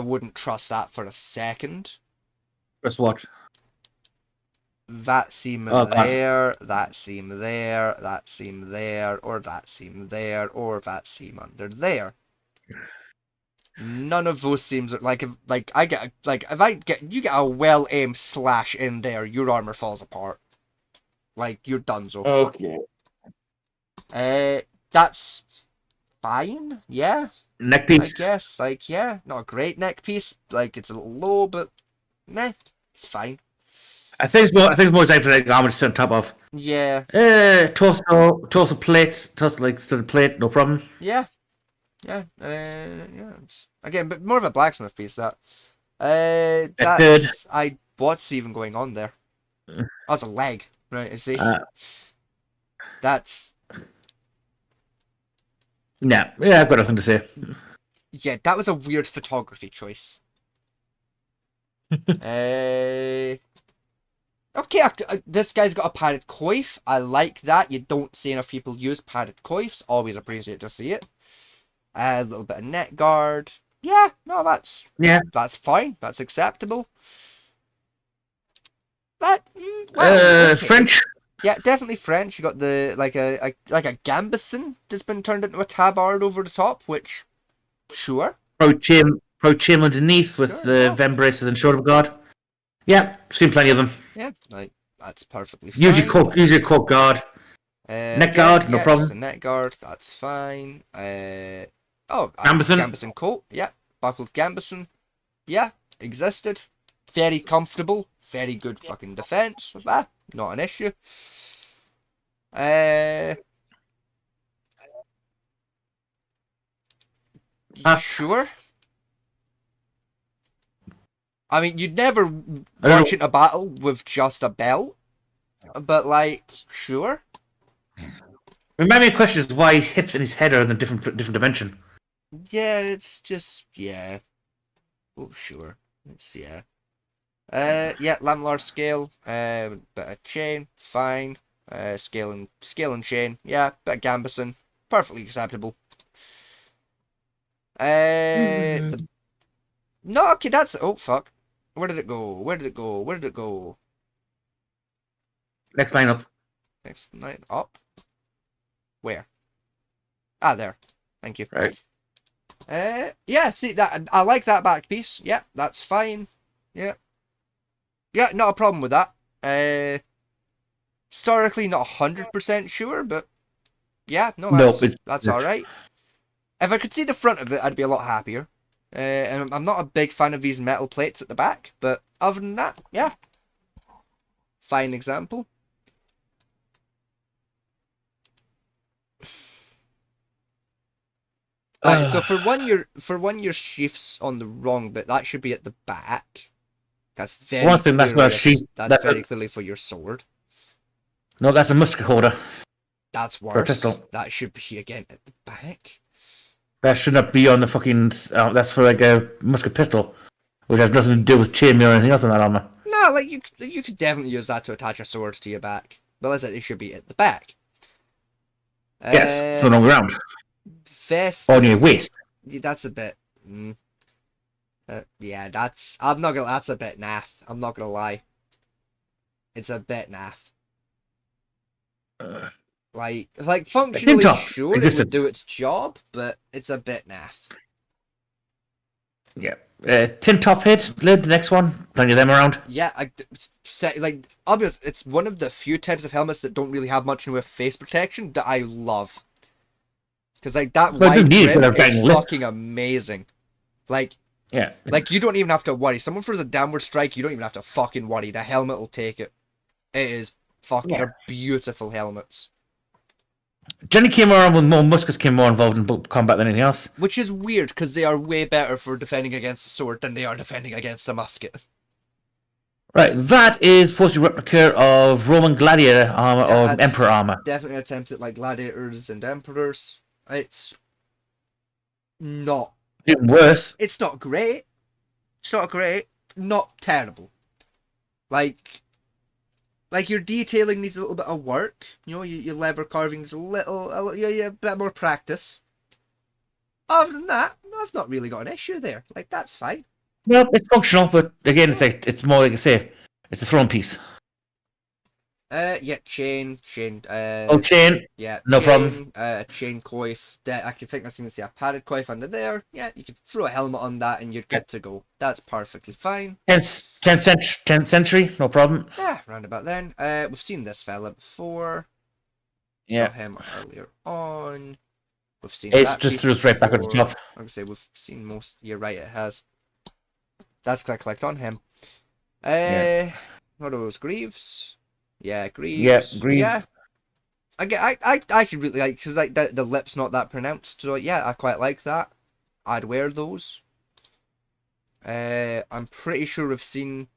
wouldn't trust that for a second. Just what? That seam there, that seam there, that seam there, or that seam there, or that seam under there. None of those seams are if you get a well aimed slash in there, your armor falls apart. Like you're donezo. Okay. That's fine. Yeah. Neck piece. I guess. Not a great neck piece. Like it's a little low, but meh, it's fine. I think it's more time for like armor to sit on top of. Yeah. Torso plates, sort plate, no problem. Yeah. Yeah. Again, but more of a blacksmith piece that. What's even going on there? Oh, it's a leg, right? I see. That's. Yeah, I've got nothing to say. Yeah, that was a weird photography choice. Okay, this guy's got a padded coif. I like that. You don't see enough people use padded coifs. Always appreciate to see it. A little bit of neck guard. Yeah, no, that's fine. That's acceptable. But okay. French. Yeah, definitely French. You got the like a gambison that's been turned into a tabard over the top, which sure. Pro chim underneath with the vem braces and shoulder guard. Yeah, seen plenty of them. Yeah, like that's perfectly fine. Usually coat guard. Neck guard, no problem. Just a neck guard, that's fine. Gambison. Gambison coat, yeah. Buckled Gambison, yeah, existed. Very comfortable, very good fucking defense. Not an issue. Sure. I mean, you'd never march into battle with just a belt, but sure. Remind me of questions why his hips and his head are in a different dimension. Yeah, it's just Oh, sure. It's Lamlar scale, bit of chain, fine. Scale and chain, yeah, bit of Gambison, perfectly acceptable. No, okay, that's oh fuck. Where did it go? Next line up. Next line up. Where? Ah, there. Thank you. Right. Yeah, see that I like that back piece. Yeah, that's fine. Yeah. Yeah, not a problem with that. Historically not 100% sure, but yeah, that's alright. If I could see the front of it, I'd be a lot happier. And I'm not a big fan of these metal plates at the back, but other than that, yeah. Fine example. Right, so for one your sheaths on the wrong bit, that should be at the back. That's very very clearly for your sword. No, that's a musket holder. That's worse. That should be again at the back. That shouldn't be on the fucking. That's for like a musket pistol, which has nothing to do with chainmail or anything else in that armor. No, you could definitely use that to attach a sword to your back. But as I said, it should be at the back. Yes, so on the ground. Vest on your waist. That's a bit. Yeah, that's. I'm not gonna. That's a bit naff. I'm not gonna lie. It's a bit naff. Functionally, sure, it would do its job, but it's a bit naff. Yeah. Tin top head, the next one. Plenty of them around. Yeah, obvious. It's one of the few types of helmets that don't really have much in the way of face protection that I love. Because that wide grip is fucking amazing. Yeah. You don't even have to worry. Someone throws a downward strike, you don't even have to fucking worry. The helmet will take it. It is fucking they're beautiful helmets. Johnny came around when more muskets came more involved in combat than anything else. Which is weird, because they are way better for defending against a sword than they are defending against a musket. Right, that is supposed to be a replica of Roman gladiator armor or emperor armor. Definitely attempts at gladiators and emperors. It's not. Even worse. It's not great. It's not great. Not terrible. Like your detailing needs a little bit of work. You know, your lever carving needs a bit more practice. Other than that, I've not really got an issue there. Like, that's fine. Well, it's functional, but again, it's more like I say, it's a thrown piece. Yeah, chain. Chain. Yeah, No chain, problem. Chain coif. I can think I've seen a padded coif under there. Yeah, you could throw a helmet on that and you're good to go. That's perfectly fine. 10th century, no problem. Yeah, round about then. We've seen this fella before. Yeah. Saw him earlier on. We've seen It's that just piece threw us right back at the before. top. Like I say, we've seen most. You're right, it has. That's gonna collect on him. Yeah. What are those, Greaves? Yeah, Greaves. Yeah, Greaves. Yeah. I actually really like, because like the lip's not that pronounced, so yeah, I quite like that. I'd wear those. I'm pretty sure we've seen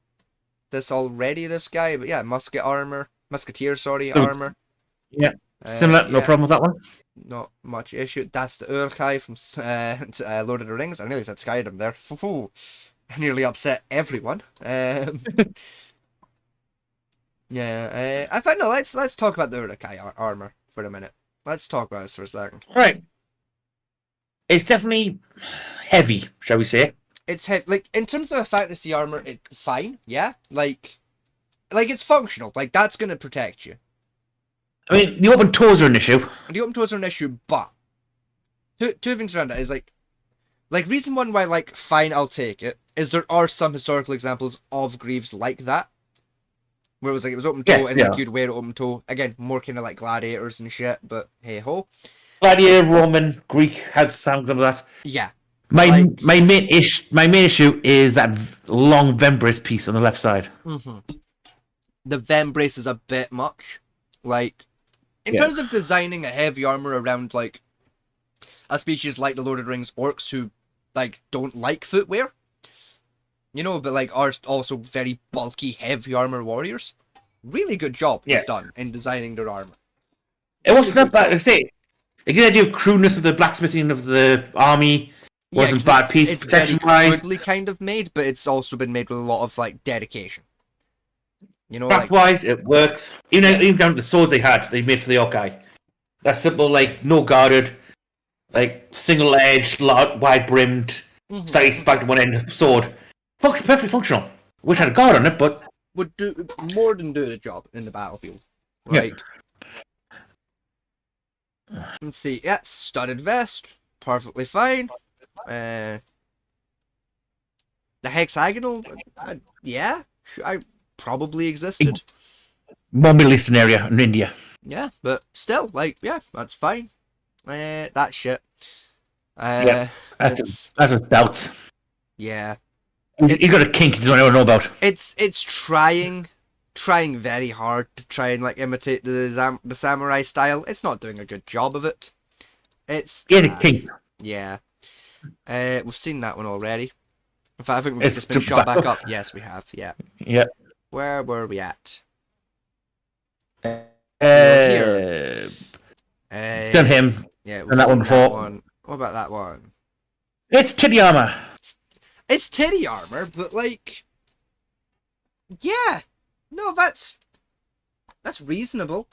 this already, this guy, but yeah, musketeer, sorry, armor. Yeah, similar, no Yeah, problem with that one. not much issue. That's the Urkai from Lord of the Rings. I nearly said Skyrim there. I nearly upset everyone. Yeah, I find no. Let's talk about the Urkai armor for a minute. Let's talk about this for a second. Right. It's definitely heavy, shall we say? It's like, in terms of a fantasy armor, it's fine. Yeah, like it's functional. Like, that's gonna protect you. I mean, the open toes are an issue. The open toes are an issue, but two things around it is like reason one why, like, fine, I'll take it, is there are some historical examples of Greaves like that, where it was like, it was open toe, Yes, and yeah. like you'd wear it open toe. Again, more kind of like gladiators and shit, but hey ho. Gladiator, Roman, Greek had something like that. Yeah. My Like, main issue is that long vembrace piece on the left side. the vembrace is a bit much. Like, in terms of designing a heavy armor around like a species like the Lord of the Rings orcs who like don't like footwear, you know, but like are also very bulky, heavy armor warriors. Really good job was done in designing their armor. It wasn't that bad. I say, a good idea of crudeness of the blacksmithing of the army wasn't bad piece. It's very Protection-wise, crudely kind of made, but it's also been made with a lot of like dedication. You know, craft-wise, it works. Even down to the swords they made for the orc guy. That simple, like, no guarded, like, single-edged, wide-brimmed, slightly spiked at one end sword. Perfectly functional. Wish I had a guard on it, but... Would do more than do the job in the battlefield. Like... Let's see. Yeah, studded vest. Perfectly fine. The hexagonal... yeah, I probably existed. More Middle Eastern area in India. Yeah, but still, like, yeah, that's fine. That shit. That's a doubt. Yeah. You got a kink you don't ever know about. It's trying very hard to try and like imitate the samurai style. It's not doing a good job of it. It's a kink. Yeah. We've seen that one already. In fact, I think we've just been shot back up. Yes, we have. Yeah. Yeah. Where were we at? Here. Done him. Yeah, we've done that seen one before. that one. What about that one? It's titty armor. It's titty armor, but like, yeah, no, that's reasonable.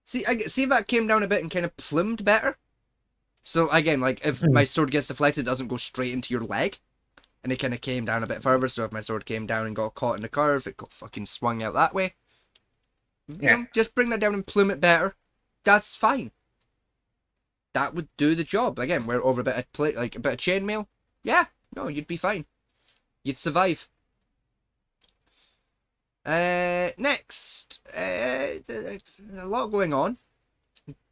See if that came down a bit and kind of plumed better. So again, like, if my sword gets deflected, it doesn't go straight into your leg, and it kind of came down a bit further. So if my sword came down and got caught in the curve, it got fucking swung out that way. Yeah. You know, just bring that down and plume it better. That's fine. That would do the job. Again, wear over a bit of plate, like a bit of chainmail. Yeah, no, you'd be fine. You'd survive. Next, a lot going on.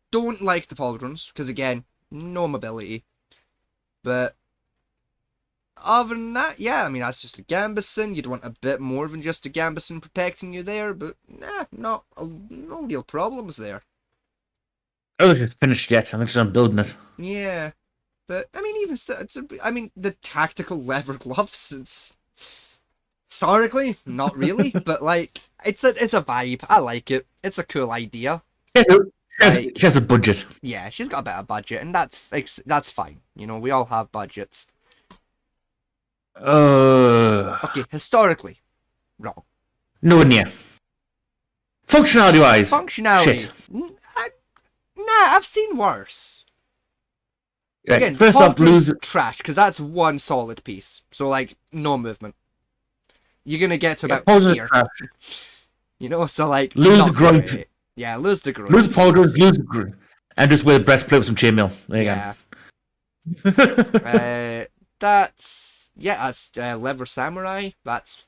Don't like the pauldrons, because again, no mobility. But other than that, yeah, I mean, that's just a gambeson. You'd want a bit more than just a gambeson protecting you there, but nah, no real problems there. I don't think it's finished yet. I think I'm building it. Yeah, but I mean, even still, I mean, the tactical leather gloves. It's historically not really, but like, it's a vibe. I like it. It's a cool idea. Like, She has a budget. yeah, she's got a better budget, and that's fine. You know, we all have budgets. Okay, historically, wrong. Nowhere near. Functionality wise, Functionality, shit. I've seen worse. Right, Again, first up, Pauldron's trash, because that's one solid piece. So, like, no movement. You're gonna get to about here. You know, so, like, lose the grunt. Great. Yeah, lose the grunt. Lose the Pauldron, lose the grunt. And just wear the breastplate with some chainmail. There you go. That's Leather Samurai. That's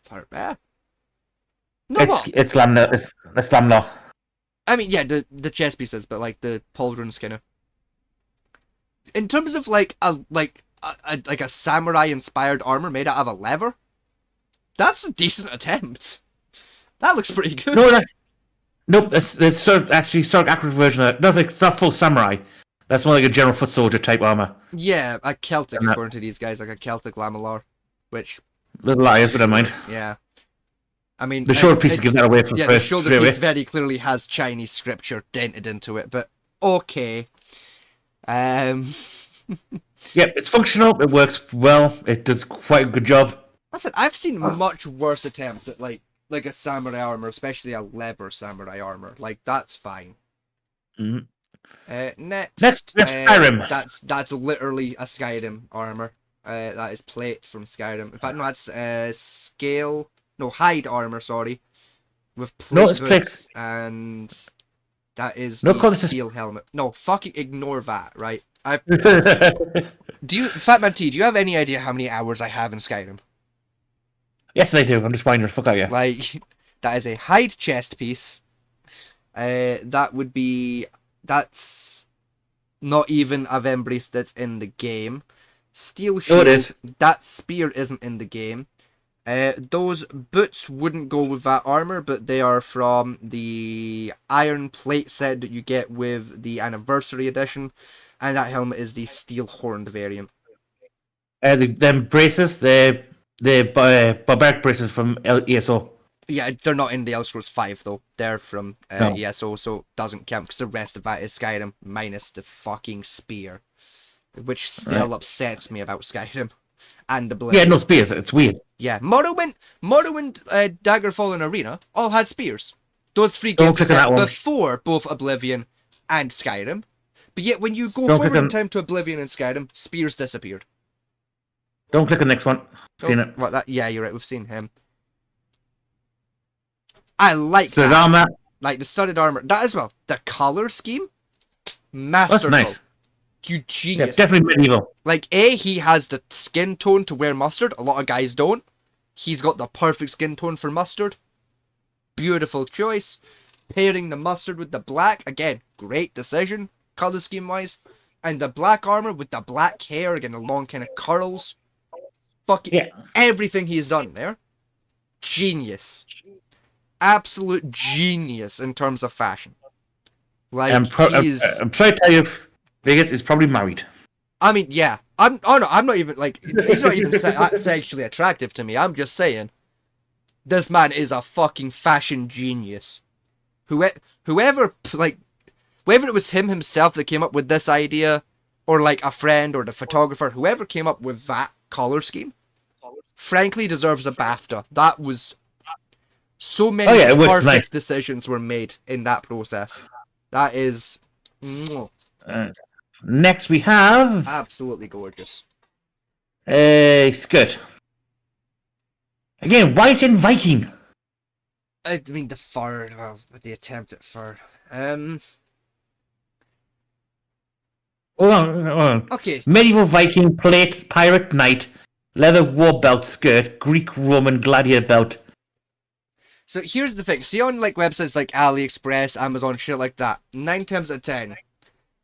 no, it's Lamla. It's Lamla. I mean, yeah, the chess pieces, but like the Pauldron's kind of. In terms of like a samurai inspired armor made out of a leather, that's a decent attempt. That looks pretty good. Nope, it's sort of accurate version of it. No, it's not full samurai. That's more like a general foot soldier type armor. Yeah, a Celtic according to these guys, like a Celtic Lamellar, which. Little liars, but I mind. Yeah. I mean, the shoulder piece give that away from the shoulder piece very clearly has Chinese scripture dented into it, but okay. Yeah, it's functional. It works well. It does quite a good job. I said I've seen much worse attempts at like a samurai armor, especially a leather samurai armor. Like that's fine. Mm-hmm. Next, Skyrim. That's literally a Skyrim armor. That is plate from Skyrim. In fact, no, that's hide armor. Sorry, with plate boots, and that is the steel helmet. No, fucking ignore that. Right, Fatman T? Do you have any idea how many hours I have in Skyrim? Yes, I do. I'm just winding the fuck out of you. Like, that is a hide chest piece. That's not even a Vembrace that's in the game. Steel shield. Oh, it is. That spear isn't in the game. Those boots wouldn't go with that armor, but they are from the iron plate set that you get with the anniversary edition, and that helmet is the steel horned variant. Them braces, the barbaric braces from ESO. Yeah, they're not in the Elder Scrolls 5 though. They're from ESO, so it doesn't count because the rest of that is Skyrim minus the fucking spear, which still upsets me about Skyrim and Oblivion. Yeah, no spears. It's weird. Yeah, Morrowind, Daggerfall, and Arena all had spears. Those three games were set before both Oblivion and Skyrim. But yet, when you go forward in time to Oblivion and Skyrim, spears disappeared. Don't click on the next one. Seen it. Yeah, you're right. We've seen him. I like that. Armor. Like the studded armor. That as well. The color scheme, masterful. That's nice. You genius. Yeah, definitely medieval. Like, he has the skin tone to wear mustard. A lot of guys don't. He's got the perfect skin tone for mustard. Beautiful choice. Pairing the mustard with the black. Again, great decision, color scheme wise. And the black armor with the black hair. Again, the long kind of curls. Fucking everything he's done there. Genius. Absolute genius in terms of fashion. Like, I'm trying to tell you, Vegas is probably married. I mean, yeah. I'm not even, like, he's not even sexually attractive to me. I'm just saying, this man is a fucking fashion genius. Whoever it was him himself that came up with this idea, or like a friend or the photographer, whoever came up with that color scheme, frankly deserves a BAFTA. That was so many perfect decisions were made in that process. That is next we have absolutely gorgeous. A skirt. Again, why is it in Viking? I mean the fur, the attempt at fur. Hold on. Okay. Medieval Viking plate, pirate knight, leather war belt skirt, Greek Roman gladiator belt. So here's the thing. See on like websites like AliExpress, Amazon, shit like that. 9 times out of 10,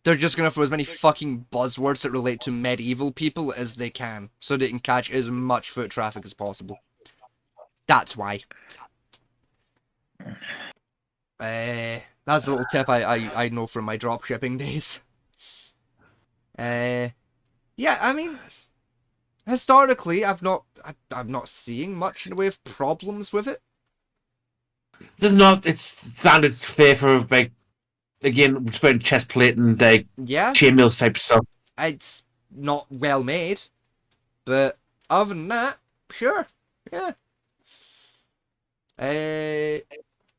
they're just gonna throw as many fucking buzzwords that relate to medieval people as they can, so they can catch as much foot traffic as possible. That's why. That's a little tip I know from my dropshipping days. Yeah, I mean, historically, I'm not seeing much in the way of problems with it. It's standard fare for like again, we're putting chest plate and Yeah, chainmail type stuff. it's not well made, but other than that, sure, yeah.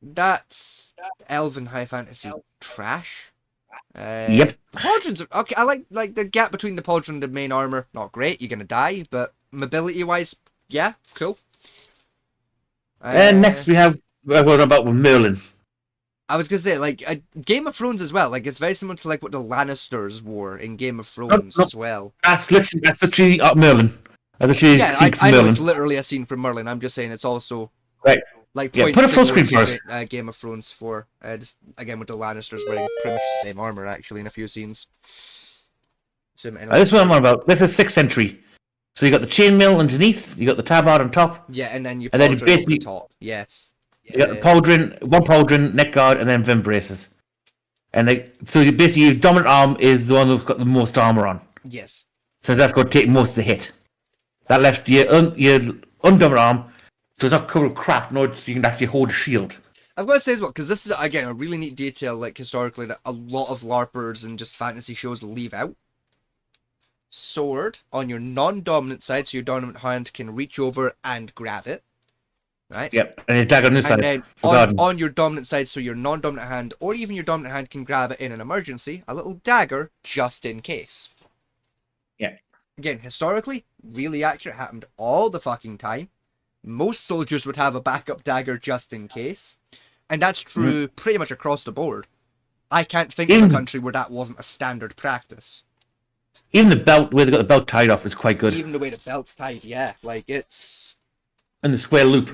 That's Elven High Fantasy trash. Yep. Pauldrons are okay. I like the gap between the pauldron and the main armor. Not great. You're gonna die, but mobility wise, yeah, cool. And next we have what about with Merlin. I was gonna say like Game of Thrones as well. Like it's very similar to like what the Lannisters wore in Game of Thrones as well. That's literally Merlin. That's literally Yeah, scene from I know Merlin. it's literally a scene from Merlin. I'm just saying it's also Right. like Yeah, points put it full screen towards first. Game of Thrones for just again with the Lannisters wearing pretty much the same armor actually in a few scenes. So anyway. This is what I'm on about. This is 6th century. So you got the chainmail underneath, you got the tabard on top. Yeah, and then you and then you pauldron basically over the top. Yes. you got the pauldron, one pauldron, neck guard, and then vim braces. And so you basically your dominant arm is the one that's got the most armor on. Yes. So that's going to take most of the hit. That left your undominant arm, so it's not covered with crap, nor so you can actually hold a shield. I've got to say as well, because this is again a really neat detail, like historically, that a lot of LARPers and just fantasy shows leave out. Sword on your non-dominant side, so your dominant hand can reach over and grab it. Right? Yep, and your dagger on this and side. then on your dominant side, so your non-dominant hand, or even your dominant hand can grab it in an emergency, a little dagger just in case. Yeah. Again, historically, really accurate, happened all the fucking time. Most soldiers would have a backup dagger just in case. And that's true pretty much across the board. I can't think of a country where that wasn't a standard practice. Even the belt, where they got the belt tied off, is quite good. Even the way the belt's tied, yeah. Like, it's... And the square loop.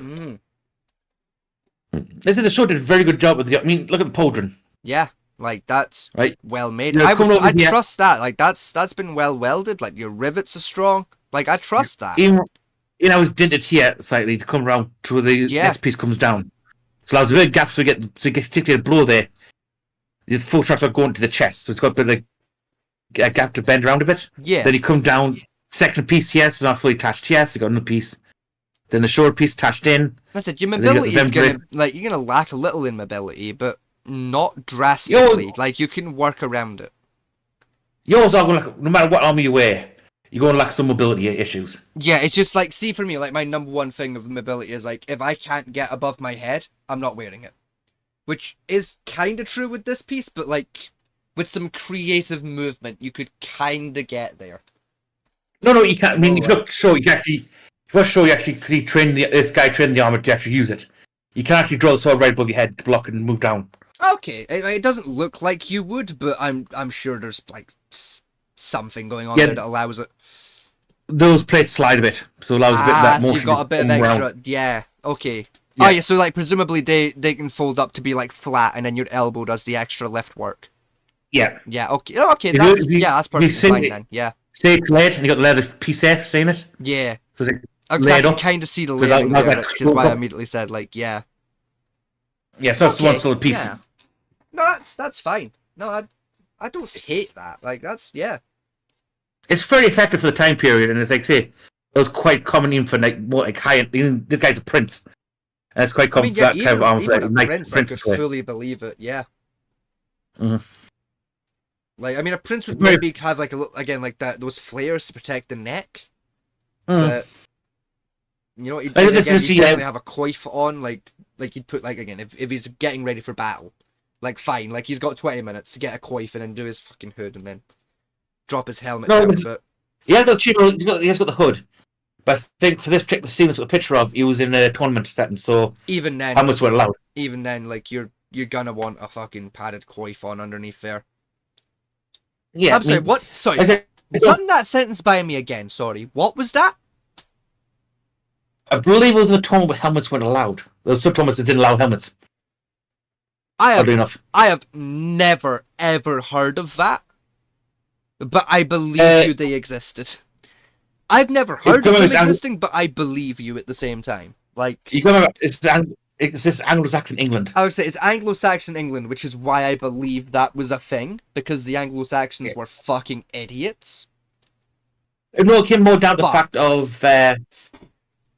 They said the show did a very good job with the... I mean, look at the pauldron. Yeah, like, that's right. Well made. I trust that. Like, that's been well welded. Like, your rivets are strong. Like, I trust that. Even I was dinted here slightly to come around to where the next piece comes down. So there's a bit of gaps to get a blow there. The full tracks are going to the chest, so it's got a bit like a gap to bend around a bit. Yeah. Then you come down, second piece here, so it's not fully attached here, so you got another piece. Then the short piece attached in. I said your mobility is you're gonna lack a little in mobility, but not drastically. Like you can work around it. Yours are going no matter what armor you wear, you're going to lack some mobility issues. Yeah, it's just like, see, for me, like my number one thing of mobility is like if I can't get above my head, I'm not wearing it. Which is kind of true with this piece, but like with some creative movement, you could kind of get there. No, you can't. I mean, if you look, show you can actually. First show you actually, because this guy trained the armor to actually use it. You can actually draw the sword right above your head to block it and move down. Okay, it doesn't look like you would, but I'm sure there's like something going on there that allows it. Those plates slide a bit, so it allows a bit of that motion. So you've got a bit of extra. Around. Yeah. Okay. Yeah. Oh yeah, so like presumably they can fold up to be like flat, and then your elbow does the extra lift work. Yeah. Yeah. Okay. Okay. That's perfectly fine then. Yeah. Say it's lead, and you got the leather piece there, seeing it. Yeah. So it's I can kind of see the layering there, which is why I immediately said like, yeah. Yeah. So that's one solid piece. Yeah. No, that's fine. No, I don't hate that. Like that's It's very effective for the time period, and it's like say it was quite common even for like more like high end. Even this guy's a prince. And it's quite common for that kind of armor. Even a prince, I could fully believe it. Yeah. Mm-hmm. Like, I mean, a prince would maybe have like a little, again, like that, those flares to protect the neck. But, you know, he'd definitely have a coif on, like you'd put, like, again, if he's getting ready for battle, like, fine, like, he's got 20 minutes to get a coif and then do his fucking hood and then drop his helmet down. But he has got the hood. But I think for this particular scene that's got a picture of, he was in a tournament setting, so even then, helmets weren't allowed. Even then, like, you're gonna want a fucking padded coif on underneath there. Yeah, I'm sorry, what? Sorry, run that sentence by me again, sorry. What was that? I believe it was in a tournament where helmets weren't allowed. There were some tournaments that didn't allow helmets. I have never, ever heard of that. But I believe you they existed. I've never heard of them existing, but I believe you at the same time. Like, you remember, it's this Anglo-Saxon England. I would say it's Anglo-Saxon England, which is why I believe that was a thing, because the Anglo-Saxons were fucking idiots. No, it came more down to the fact of back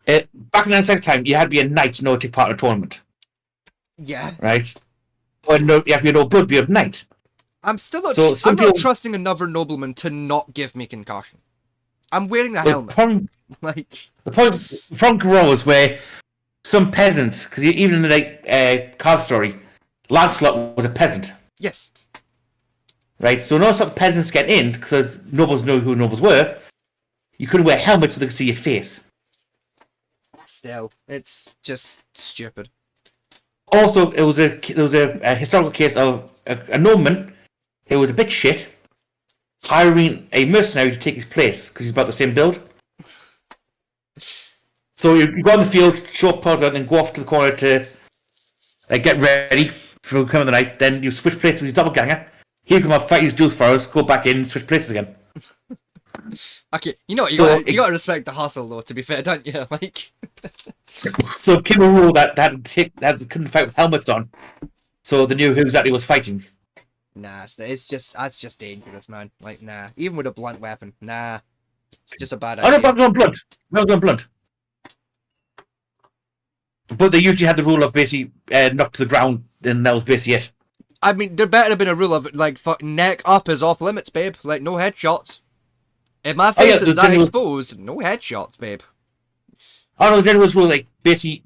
in the Anglo-Saxon time, you had to be a knight in order to take part in a tournament. Yeah. Right. when you have your no blood be of night. I'm still not. So I'm not trusting another nobleman to not give me concussion. I'm wearing the helmet. The point grows where some peasants, because even in the card story, Lancelot was a peasant. Yes. Right, so no some peasants get in because nobles know who nobles were. You couldn't wear helmets so they could see your face. Still, it's just stupid. Also, there was a historical case of a nobleman who was a bit shit, hiring a mercenary to take his place because he's about the same build. So you go on the field, show up powder, and then go off to the corner to get ready for coming the night. Then you switch places with his doppelganger. He'll come up, fight his duel for us, go back in, switch places again. Okay, you know what, you gotta respect the hustle though, to be fair, don't you? Like so it came a rule that couldn't fight with helmets on. So they knew who exactly was fighting. Nah, that's just dangerous, man. Like, nah. Even with a blunt weapon, nah. It's just a bad idea. Oh no, not on blunt. But they usually had the rule of basically knocked to the ground, and that was basically it. I mean, there better have been a rule of, like, fucking neck up is off limits, babe. Like, no headshots. If my face is that exposed, no headshots, babe. Oh no, there was rule, like, basically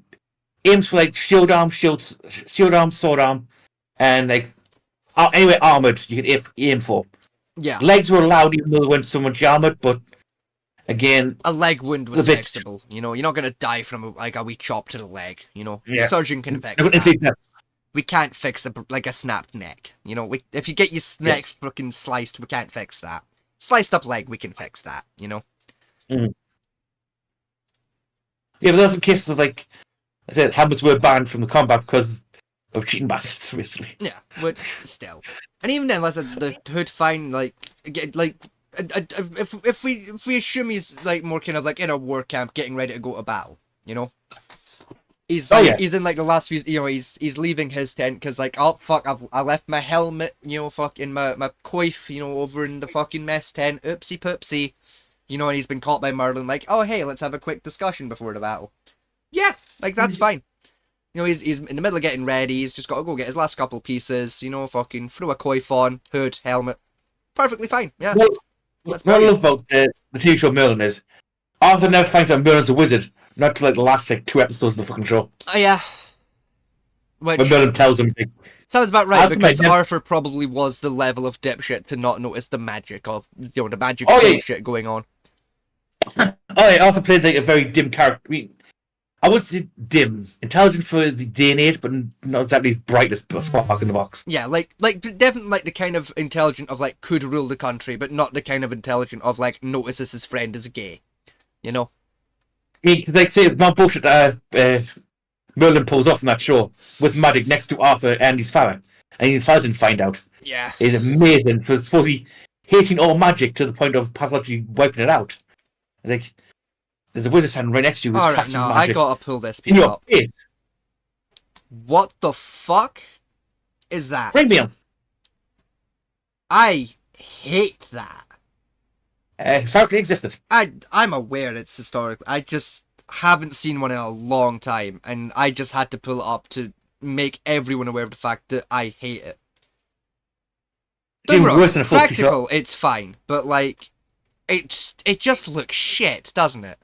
aims for, like, shield arm, sword arm, and, like, anyway armoured you could aim for. Yeah. Legs were allowed even though they weren't so much armoured, but, again... A leg wound was fixable, you know? You're not going to die from, a wee chop to the leg, you know? Yeah. The surgeon can fix that. We can't fix a snapped neck, you know? If you get your neck fucking sliced, we can't fix that. Sliced up leg, we can fix that, you know? Mm. Yeah, but there's some cases of, like, I said, helmets were banned from the combat because of cheating bastards, basically. Yeah, but still. And even then, the hood fine, if we assume he's, like, more kind of, like, in a war camp, getting ready to go to battle, you know? He's in like the last few, you know, he's leaving his tent because like, oh fuck, I left my helmet, you know, fucking my coif, you know, over in the fucking mess tent, oopsie poopsie, you know, and he's been caught by Merlin, like, oh hey, let's have a quick discussion before the battle. Yeah, like that's fine. You know, he's in the middle of getting ready, he's just got to go get his last couple pieces, you know, fucking throw a coif on, hood, helmet, perfectly fine. Yeah. What I love about the TV show Merlin is Arthur never finds out Merlin's a wizard. Not to like the last like 2 episodes of the fucking show. Oh yeah. Which when Merlin tells him. Sounds about right, because Arthur probably was the level of dipshit to not notice the magic of, you know, the magic bullshit going on. Oh yeah, Arthur played like a very dim character. I would say dim, intelligent for the day and age, but not exactly as bright as spark in the box. Yeah, like definitely like the kind of intelligent of like could rule the country, but not the kind of intelligent of like notices his friend is gay. You know. Like say not bullshit Merlin pulls off in that show with magic next to Arthur and his father, and his father didn't find out. Yeah, it's amazing for supposedly hating all magic to the point of pathologically wiping it out. It's like there's a wizard standing right next to you. Who's casting magic. I gotta pull this piece up. Face. What the fuck is that? Bring me on. I hate that. Historically existed. I'm aware it's historic. I just haven't seen one in a long time, and I just had to pull it up to make everyone aware of the fact that I hate it. Worse than a full practical, it's fine, but like, it just looks shit, doesn't it?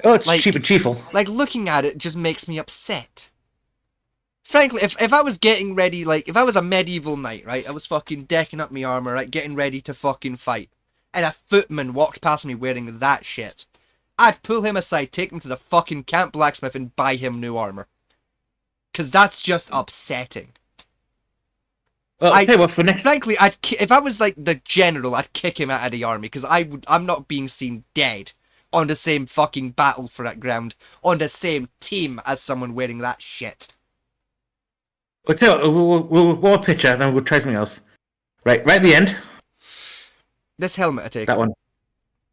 Oh, it's like, cheap and cheerful. Like looking at it just makes me upset. Frankly, if I was getting ready, like if I was a medieval knight, right, I was fucking decking up my armor, right, getting ready to fucking fight, and a footman walked past me wearing that shit, I'd pull him aside, take him to the fucking camp blacksmith and buy him new armor. Cause that's just upsetting. Well, okay, well, for next... Frankly, if I was like the general, I'd kick him out of the army, because I'm not being seen dead on the same fucking battleground, on the same team as someone wearing that shit. But we'll go a picture, and then we'll try something else. Right at the end. This helmet I take. That one.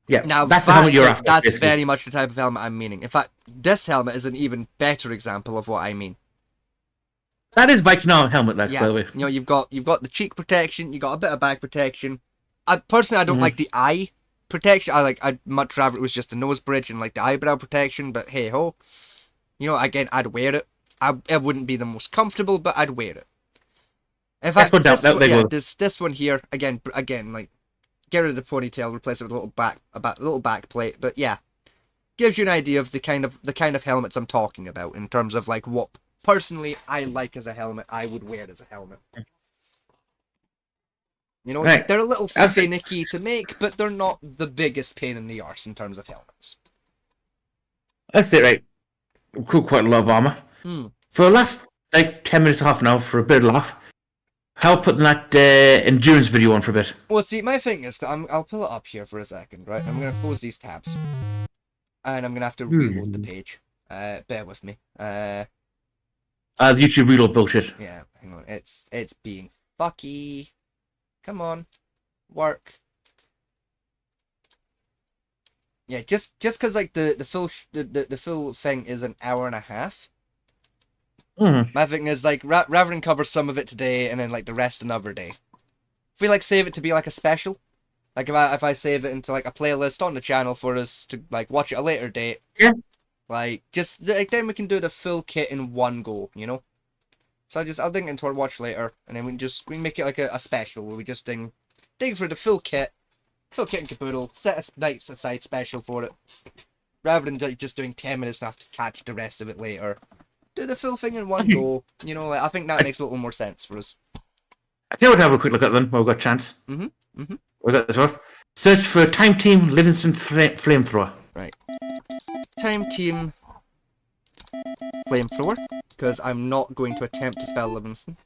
Yeah, now that's the helmet you're after. That's basically very much the type of helmet I'm meaning. In fact, this helmet is an even better example of what I mean. That is Viking helmet, by the way. You know, you've got the cheek protection, you got a bit of back protection. I don't like the eye protection. I'd much rather it was just a nose bridge and like the eyebrow protection. But hey ho, you know, again, I'd wear it. it wouldn't be the most comfortable, but I'd wear it. In That's fact, no doubt, they will. this one here again, like get rid of the ponytail, replace it with a little back plate. But yeah, gives you an idea of the kind of helmets I'm talking about in terms of like what personally I like as a helmet. I would wear it as a helmet. You know, Right. they're a little finicky to make, but they're not the biggest pain in the arse in terms of helmets. That's it, right? Cool, quite a lot of armor. For the last like 10 minutes, half an hour for a bit of laugh. How putting that endurance video on for a bit? Well, see, my thing is, I'll pull it up here for a second, right? I'm gonna close these tabs, and I'm gonna have to reload the page. Bear with me. The YouTube reload bullshit. Yeah, hang on. It's being fucky. Come on, work. Yeah, just because like the full thing is an hour and a half. My thing is like rather than cover some of it today and then like the rest another day. If we like save it to be like a special, like if I save it into like a playlist on the channel for us to like watch it at a later date. Yeah. Like just like then we can do the full kit in one go, you know. So I'll dig into our watch later, and then we can make it like a special where we just dig for the full kit and caboodle, set a night aside special for it, rather than like just doing 10 minutes and have to catch the rest of it later. Do the full thing in one go, you know. Like, I think that makes a little more sense for us. I think we'll have a quick look at them while we've got a chance. We got this one. Search for Time Team Livingston Flamethrower. Right. Time Team Flamethrower, because I'm not going to attempt to spell Livingston.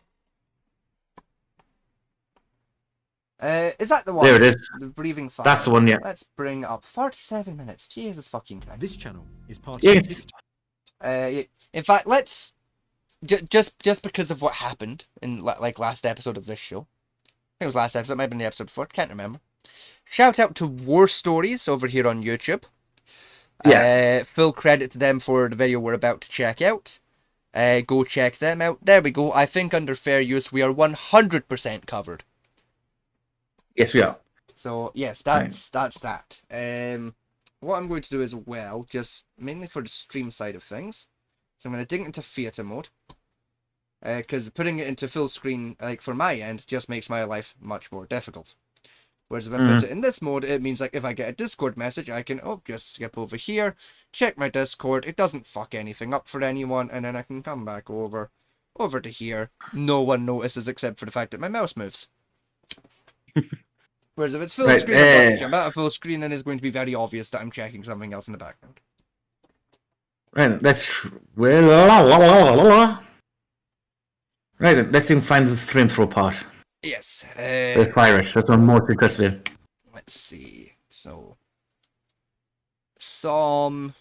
Is that the one? There it is. The breathing fire. That's the one, yeah. Let's bring up 47 minutes. Jesus fucking Christ. This channel is part Yeah. of this. In fact, let's just because of what happened in like last episode of this show. I think it was last episode. It might have been the episode before. Can't remember. Shout out to War Stories over here on YouTube. Yeah. Full credit to them for the video we're about to check out. Go check them out. There we go. I think under fair use we are 100% covered. Yes, we are. So yes, that's that. What I'm going to do as well, just mainly for the stream side of things, so I'm going to dig into theatre mode, because putting it into full screen, like for my end, just makes my life much more difficult. Whereas if I put it in this mode, it means like if I get a Discord message, I can just skip over here, check my Discord. It doesn't fuck anything up for anyone, and then I can come back over to here. No one notices except for the fact that my mouse moves. Whereas if it's full screen, I'm not to jump out of full screen, and it's going to be very obvious that I'm checking something else in the background. Right, let's right, let's find the flamethrower part. Yes. The Irish. That's what I'm most interested in. Let's see. So, some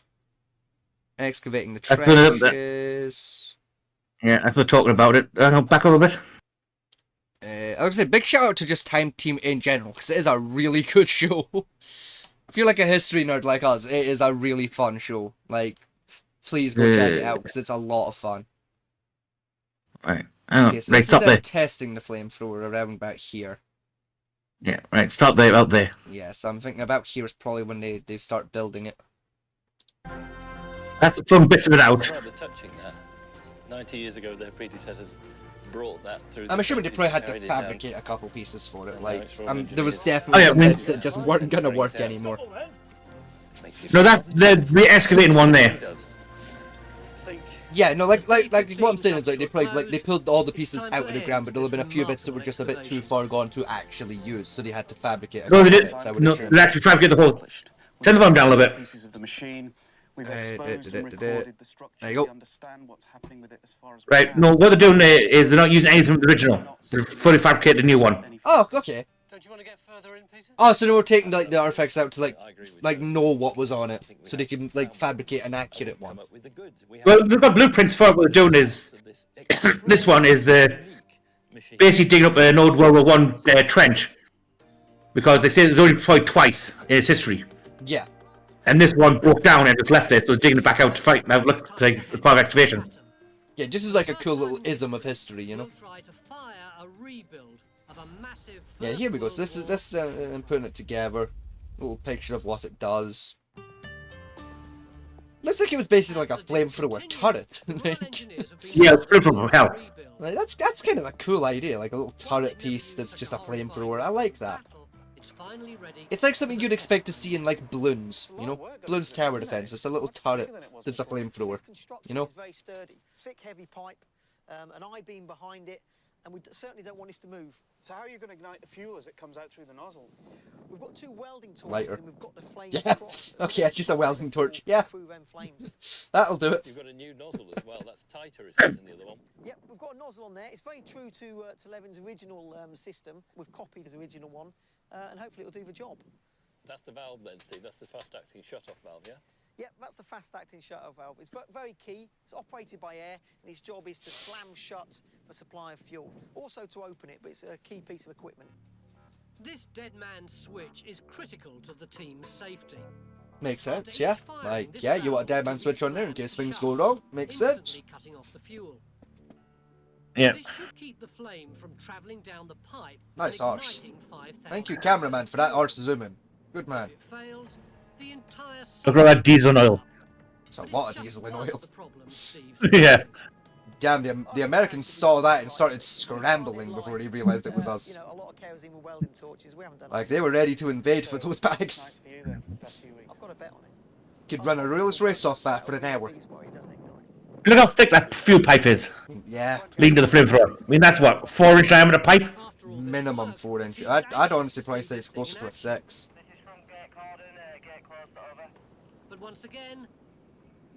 excavating the trenches. Yeah, as we're talking about it, back a little bit. I would say big shout out to just Time Team in general, because it is a really good show. If you're like a history nerd like us, it is a really fun show. Like, please go check it out, because it's a lot of fun. Right. Okay, so right, stop there. Testing the flamethrower around about here. Yeah, right, stop there, out there. Yeah, so I'm thinking about here is probably when they start building it. That's from bits of it out. Rather touching that. 90 years ago, their predecessors brought that through. I'm assuming they probably had to fabricate a couple pieces for it. Like, there was Oh, definitely yeah, some bits that just weren't gonna work anymore. No, the excavating one there. Yeah, no, like what I'm saying is like they probably they pulled all the pieces out of the ground, but there'll have been a few bits that were just a bit too far gone to actually use, so they had to fabricate. No, they did. No, they actually fabricated the whole. Turn the volume down a little bit. Pieces of the machine. We've exposed and There recorded the structure. you go. We understand what's happening with it as far as Right, no, what they're doing is they're not using anything from the original. They're fully fabricated a new one. Oh, okay. Don't you want to get further in, Peter? Oh, so they were taking like the artifacts out to like know what was on it, so they can like fabricate an accurate one. Well, they've got blueprints for it. What they're doing is this one is basically digging up an old World War I trench because they say it's only deployed twice in its history. Yeah. And this one broke down and just left there, so digging it back out to fight. Now look, like part of excavation. Yeah, this is like a cool little ism of history, you know. Yeah, here we go. So this is putting it together. Little picture of what it does. Looks like it was basically like a flamethrower turret. Yeah, it's from hell. Like, that's kind of a cool idea, like a little turret piece that's just a flamethrower. I like that. It's like something you'd expect to see in like Bloons, you know? Bloons tower defense. It's a little turret that's a flamethrower, you know? It's very sturdy, thick, heavy pipe, an I-beam behind it, and we certainly don't want this to move. So how are you going to ignite the fuel as it comes out through the nozzle? We've got 2 welding torches Lighter. and we've got the flames Yeah. across. Okay, just a welding torch. Yeah. Through them flames. That'll do it. You've got a new nozzle as well. That's tighter, isn't it, than the other one? Yep, we've got a nozzle on there. It's very true to Levin's original system. We've copied his original one, and hopefully it'll do the job. That's the valve then, Steve. That's the fast-acting shut-off valve, yeah? Yep, that's the fast-acting shut-off valve. It's very key. It's operated by air, and its job is to slam shut the supply of fuel. Also to open it, but it's a key piece of equipment. This dead man's switch is critical to the team's safety. Makes sense, yeah. Like, yeah, you want a dead man switch on there in case things go wrong. Makes sense. Instantly cutting off the fuel. Yeah. This should keep the flame from travelling down the pipe. Nice and arse. igniting 5,000 Thank you, cameraman, for that arse zoom in. Good man. If it fails, the entire Look at that diesel and oil. It's a But lot it's of just diesel and one oil. of the problems Steve Yeah. Damn, the Americans saw that and started scrambling before they realised it was You us. know, a lot of kerosene with welding torches. We haven't done Like, it. they were ready to invade for those bags. Nice for you then, best few weeks. I've got a bet on it. Could run a real race off that for an hour. Please worry, it doesn't ignite. Look how thick that fuel pipe is. Yeah, Leading to the flamethrower. I mean, that's what, 4-inch diameter pipe? After all this minimum work, 4 inch. the I'd team's honestly anxious probably see say it's this closer thing to a in 6. action. But once again,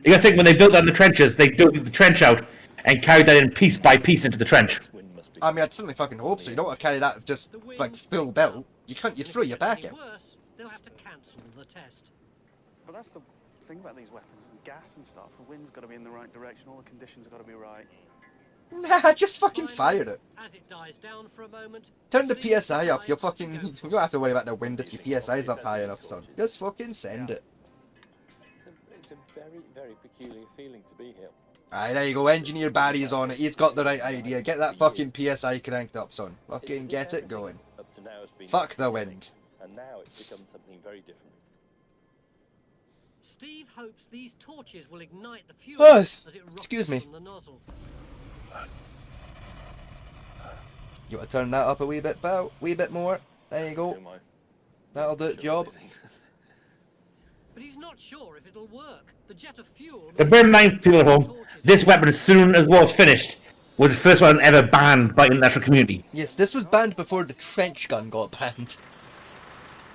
You gotta think when they built that in the trenches, they dug the trench out and carried that in piece by piece into the trench. Wind must be I mean, I'd certainly fucking hope so. You don't want to carry that just, like, full belt. You can't, you and if throw it your gets back any out. worse, they'll have to cancel the test. But that's the thing about these weapons, and gas and stuff. The wind's got to be in the right direction. All the conditions have got to be right. Nah, just fucking Finally, fire it. As it dies down for a moment, Turn the Steve PSI up. You'll decides to fucking, go you for don't have to worry about the wind if your PSI's up high enough, son. Just fucking send it. It's a very, very peculiar feeling to be here. Alright, there you go. Engineer Barry's on it. He's got the right idea. Get that fucking PSI cranked up, son. Fucking get it going. Up to now has been Fuck the wind. and now it's become something very different. Steve hopes these torches will ignite the fuel Oh, as it excuse rockets me. from the nozzle. You want to turn that up a wee bit, pal? Wee bit more. There you go. Am I That'll do the job. But he's not sure if it'll work. The jet of fuel. The burn 9 people at home. This weapon, as soon as war was finished, was the first one ever banned by the international community. Yes, this was banned before the trench gun got banned.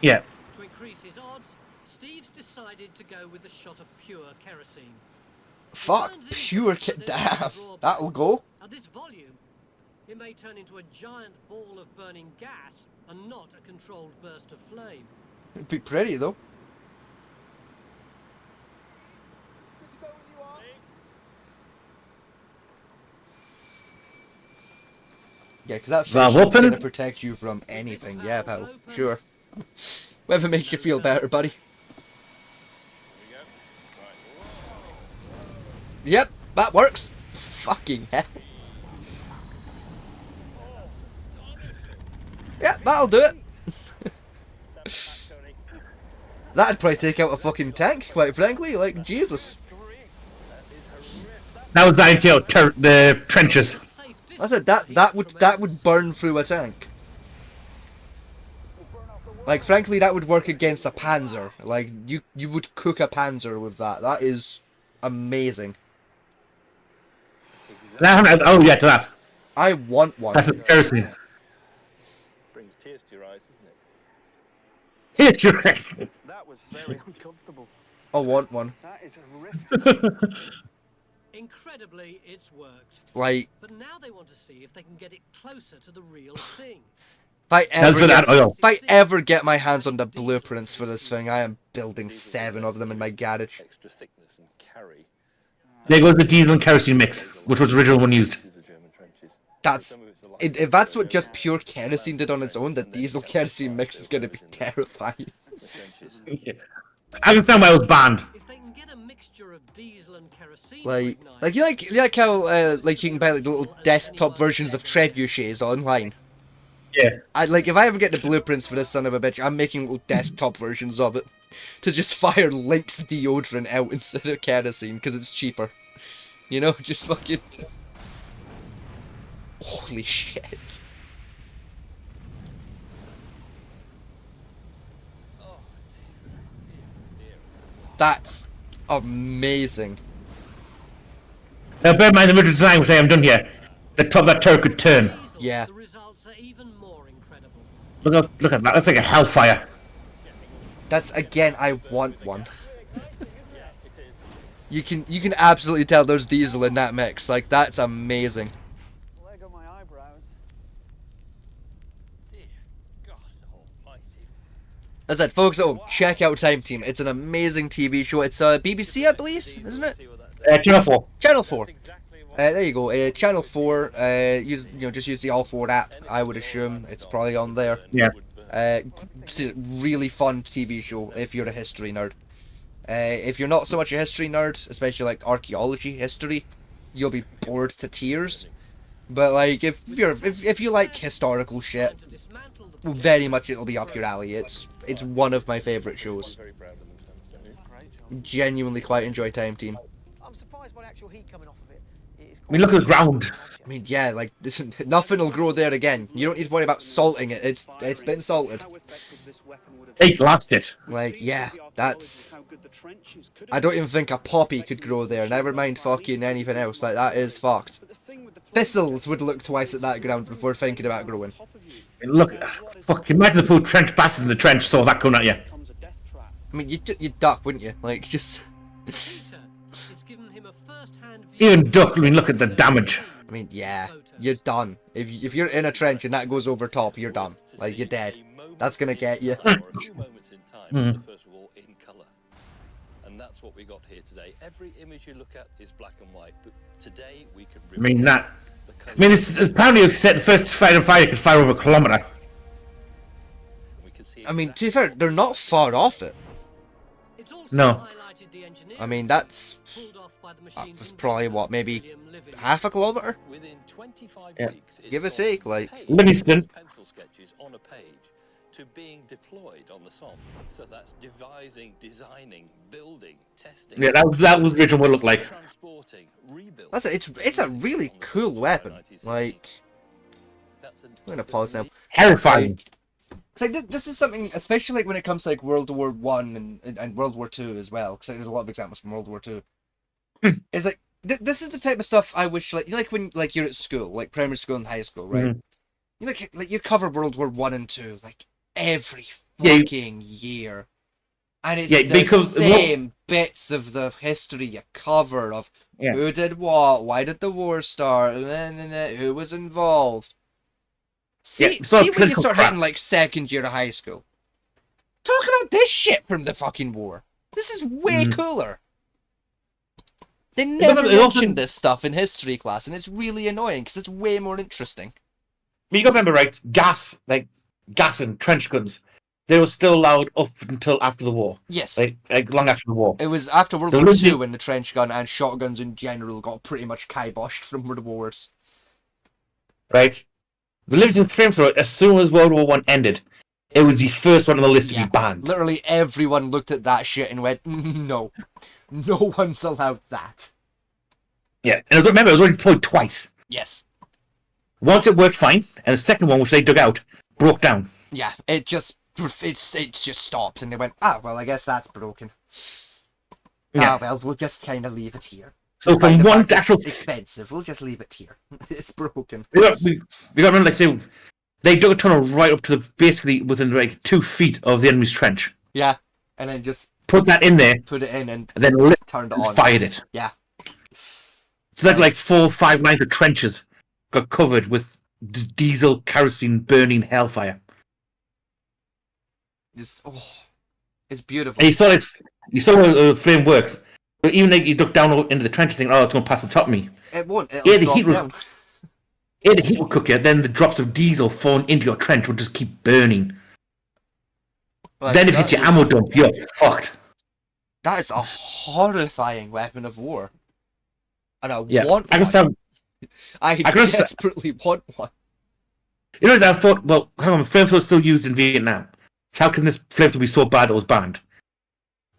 Yeah. To increase his odds, Steve's decided to go with a shot of pure kerosene. Fuck, pure kit. Damn. That'll go. At this volume, it may turn into a giant ball of burning gas and not a controlled burst of flame. It'd be pretty, though. Yeah, because that Valve fish is open. going to protect you from anything. Yeah, pal. Sure. Whatever makes you feel better, buddy. Yep, that works. Fucking hell. Yeah, that'll do it. That'd probably take out a fucking tank, quite frankly. Like, Jesus. That was the until the trenches. I said that would burn through a tank. Like, frankly, that would work against a Panzer. Like, you would cook a Panzer with that. That is amazing. Oh yeah, to that. I want one. That's a kerosene. brings tears to your eyes, doesn't it? Here, you're right. That was very uncomfortable. I want one. That is horrific. Incredibly, it's worked. Like, But now they want to see if they can get it closer to the real thing. That's for that oil. If I ever get my hands on the blueprints for this thing, I am building 7 of them in my garage. Extra thickness and carry. There goes the diesel and kerosene mix, which was the original one used. To the German trenches. That's Some of it's a lot if that's what just pure kerosene did on its own, the diesel kerosene mix is going to be terrifying. trenches. Yeah. I understand why it was banned. If they can get a mixture of diesel and kerosene Like, to ignite, you like how like you can buy like the little desktop versions of trebuchets online. Yeah. If I ever get the blueprints for this son of a bitch, I'm making little desktop versions of it to just fire Lynx deodorant out instead of kerosene because it's cheaper. You know, just fucking. Holy shit! That's amazing. Now, bear in mind the original design, which I haven't done here. The top of that turret could turn. Diesel, Yeah. The results are even more incredible. Look at that. That's like a hellfire. That's again. I want one. You can absolutely tell there's diesel in that mix. Like that's amazing. Leg on my eyebrows. Dear God almighty. As I said, folks, check out Time Team. It's an amazing TV show. It's BBC, I believe, isn't it? Channel 4. Channel 4. There you go. Channel 4. Just use the All 4 app. I would assume it's probably on there. Yeah. It's a really fun TV show if you're a history nerd. If you're not so much a history nerd, especially like archaeology history, you'll be bored to tears. But like if you like historical shit, very much it'll be up your alley. It's one of my favorite shows. Genuinely quite enjoy Time Team. I'm surprised by the actual heat coming off of it. It's I mean, look at the ground. I mean, yeah, like nothing will grow there again. You don't need to worry about salting it. It's been salted. They lost it. Like, yeah, that's. I don't even think a poppy could grow there. Never mind fucking anything else. Like that is fucked. Thistles would look twice at that ground before thinking about growing. I mean, look, fuck! Imagine the poor trench bastards in the trench saw that coming at you. I mean, you'd duck, wouldn't you? Like, just. Peter, it's given him a first-hand view. Even duck. I mean, look at the damage. I mean, yeah, you're done. If you're in a trench and that goes over top, you're done. Like, you're dead. That's gonna get you. A few moments in time, but first of all, in colour. And that's what we got here today. Every image you look at is black and white, but today we can. I mean that. I mean, it's apparently it's said the first fighter could fire over a kilometre. I mean, to be fair, they're not far off it. It's also No. highlighted the engineering I mean, that's pulled off by the machine's was probably inventor, what, maybe William Livingstone. half a kilometre. Within 25 Yeah. weeks, it's Give or gone take, from like- page Livingston. of pencil sketches on a page to being deployed on the Somme. So that's devising, designing, building, testing. Yeah, that was the original what it looked like. Transporting, rebuilding. That's it's a really cool weapon. Like, That's I'm gonna pause now. Terrifying. It's like this is something, especially like when it comes to like World War One and World War Two as well, because there's a lot of examples from World War Two. It's like this is the type of stuff I wish like when like you're at school, like primary school and high school, right? You like you cover World War One and Two like every fucking year, and it's the because- same bits of the history you cover of Yeah. who did what, why did the war start, who was involved. See, it's all see when you political start crap. hitting like second year of high school. Talk about this shit from the fucking war. This is way cooler. They never it also- mentioned this stuff in history class, and it's really annoying because it's way more interesting. But you got to remember, right? Gas and trench guns, they were still allowed up until after the war. Yes, Like long after the war. it was after World The War Olympic- II when the trench gun and shotguns in general got pretty much kiboshed from the wars. Right? The Livingston flamethrower, as soon as World War One ended, it was the first one on the list to Yeah. be banned. Literally everyone looked at that shit and went, no, no one's allowed that. Yeah, and remember, it was only deployed twice. Yes. Once it worked fine, and the second one, which they dug out, broke down. Yeah, it just stopped, and they went, well, I guess that's broken. Yeah. Well, we'll just kind of leave it here. So Despite from the one fact it's actual, expensive, we'll just leave it here. It's broken. we got to remember, like say, they dug a tunnel right up to the basically within like 2 feet of the enemy's trench. Yeah, and then just Put that in there, put it in and and then lit turned it and on. fired it. Yeah. So that like 4 or 5 lines of trenches got covered with diesel kerosene burning hellfire. Just it's beautiful. And you saw how the flame works. But even like you duck down into the trench, thinking, "Oh, it's going to pass the top of me." It won't. It'll Yeah, the drop heat will- down. Yeah, the heat will cook you. Then the drops of diesel falling into your trench will just keep burning. Like, Then if it's your that ammo is- dump, you're fucked. That is a horrifying weapon of war, and I Yeah, want I can one. stand. I I can understand- desperately want one. You know, I thought, well, hang on, flamethrowers are still used in Vietnam. So how can this flamethrower be so bad that it was banned?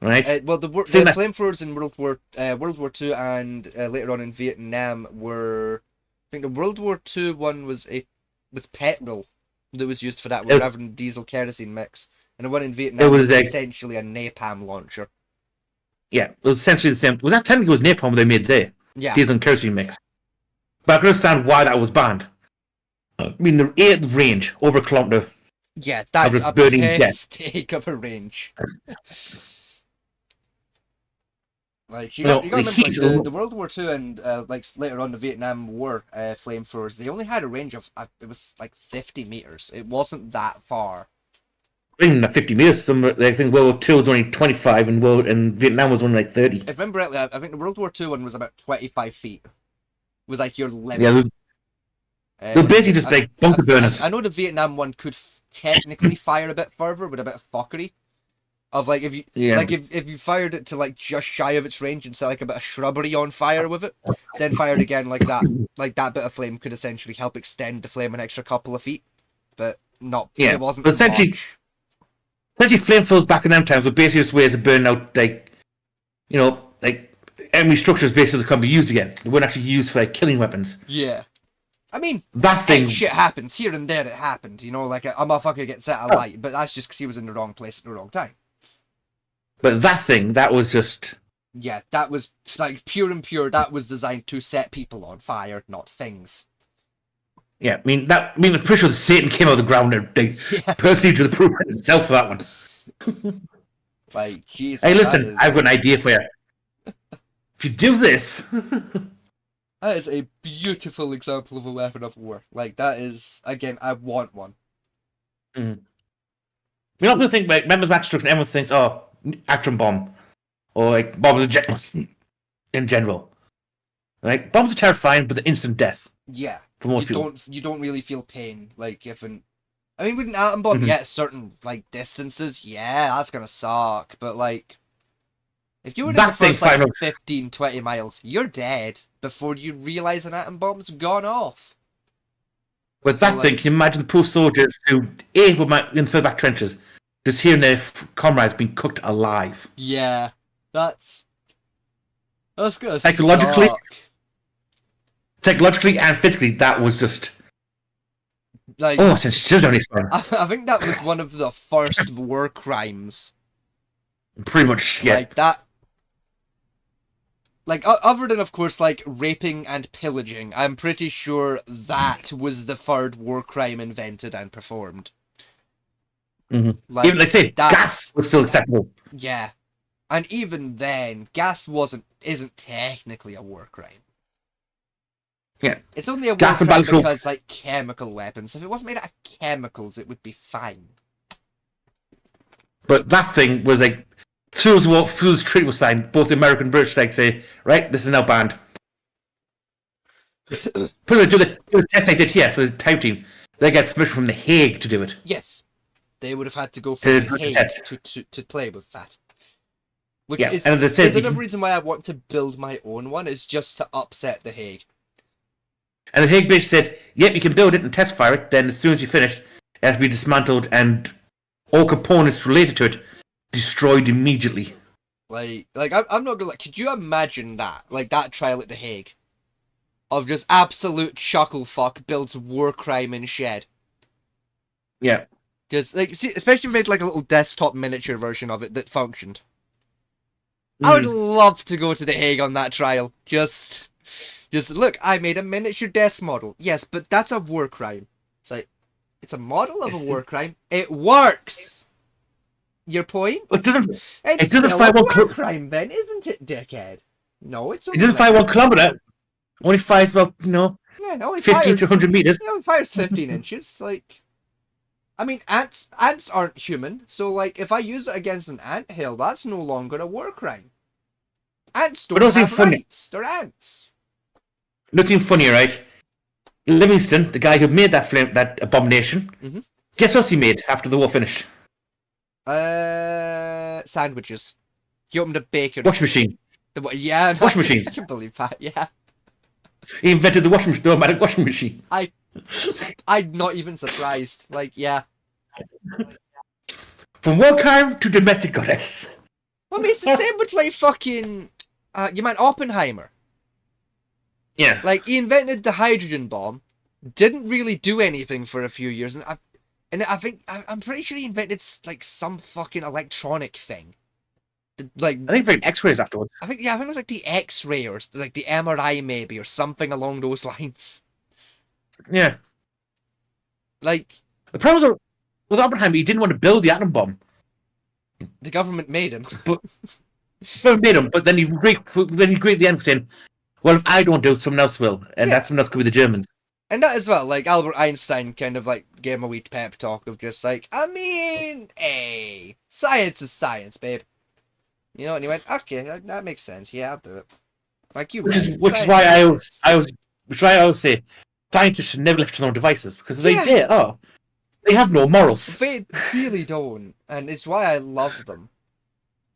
Right? Well, the flamethrowers in World War Two and later on in Vietnam were, I think the World War Two one was petrol that was used for that, with having diesel kerosene mix, and the one in Vietnam was essentially a napalm launcher. Yeah, it was essentially the same. Well, that technically was napalm they made there. Yeah, diesel and kerosene mix. But I can understand why that was banned. I mean, the range over a kilometer. Yeah, that's a mistake of a range. Like you got to remember, like, the World War Two and like later on the Vietnam War flamethrowers, they only had a range of it was like 50 meters. It wasn't that far. Even 50 meters. I think World War Two was only 25, and Vietnam was only like 30. If I remember rightly, I think the World War Two one was about 25 feet. It was like your limit. Yeah, they're basically just like bunker burners. I know the Vietnam one could technically fire a bit further with a bit of fuckery. Of like if you fired it to like just shy of its range and set like a bit of shrubbery on fire with it, then fired again like that bit of flame could essentially help extend the flame an extra couple of feet, but it wasn't. But essentially flamethrowers back in them times were basically just ways of burning out enemy structures basically that can't be used again. They weren't actually used for like killing weapons. Yeah. I mean, that thing shit happens here and there. It happened, like a motherfucker gets set alight, but that's just because he was in the wrong place at the wrong time. But that was just... Yeah, that was, like, pure and pure, that was designed to set people on fire, not things. Yeah, I'm pretty sure Satan came out of the ground and personally drew the proof himself for that one. Like, Jesus. Hey, listen, I've got an idea for you. If you do this... That is a beautiful example of a weapon of war. Like, that is, again, I want one. You're not going to think, like, members of mass destruction, everyone thinks, oh, atom bomb, or like bombs in general. Like bombs are terrifying, but the instant death. Yeah, for most people, you don't really feel pain. Like with an atom bomb, certain like distances, that's gonna suck. But like, if you were in the first like 15, 20 miles, you're dead before you realize an atom bomb's gone off. With that thing, can you imagine the poor soldiers who were in the further back trenches? Just hearing their comrades being cooked alive. Yeah, that's gonna psychologically and physically. That was just like since children. I think that was one of the first war crimes. Pretty much, yeah. Like that. Like other than of course like raping and pillaging, I'm pretty sure that was the third war crime invented and performed. Mm-hmm. Like, even like say gas was still acceptable. Yeah, and even then, gas isn't technically a war crime. Yeah, it's only a war crime because like chemical weapons. If it wasn't made out of chemicals, it would be fine. But that thing was like, as soon as the treaty was signed, both the American and British like say, right, this is now banned. Put do the test they did here for the time team. They get permission from the Hague to do it. Yes. They would have had to go for the Hague to play with that. Which is another reason why I want to build my own one, is just to upset the Hague. And the Hague basically said, yep, you can build it and test fire it, then as soon as you finish, it has to be dismantled and all components related to it destroyed immediately. Like I'm not gonna could you imagine that? Like that trial at the Hague? Of just absolute chucklefuck builds war crime in shed. Yeah. Because, like, see, especially if we made, like, a little desktop miniature version of it that functioned. I would love to go to the Hague on that trial. Just, look, I made a miniature desk model. Yes, but that's a war crime. It's like, it's a model of a war crime. It works! Your point? It doesn't fire a war crime, then, isn't it, dickhead? No, it's only... It doesn't fire 1 kilometer. Only fires about, 50 to 100 meters. It fires 15 inches, like... I mean, ants aren't human, so, like, if I use it against an anthill, that's no longer a war crime. Ants don't have rights. They're ants. Looking funny, right? Livingston, the guy who made that abomination, guess what he made after the war finished? Sandwiches. He opened a bakery. Washing machine. Yeah. Washing machine. I can believe that, yeah. He invented the automatic washing machine. I I'm not even surprised. Like, yeah. From Warcry to domestic goddess. Well, I mean, it's the same with, like, fucking... you meant Oppenheimer. Yeah. Like, he invented the hydrogen bomb, didn't really do anything for a few years, and I'm pretty sure he invented, like, some fucking electronic thing. Like, I think for X-rays afterwards. I think it was like the X-ray or like the MRI maybe or something along those lines. Yeah. Like The problem with Oppenheimer, he didn't want to build the atom bomb. the government made him. But then he agreed at the end saying, well, if I don't do it, someone else will. And that someone else could be the Germans. And that as well, like Albert Einstein kind of like gave him a wee pep talk of just like, I mean, hey, science is science, babe. You know, and he went, okay, that makes sense. Yeah, I'll do it. Like you. Which is why I always say scientists should never lift their own devices, because if they did, they have no morals. They really don't, and it's why I love them.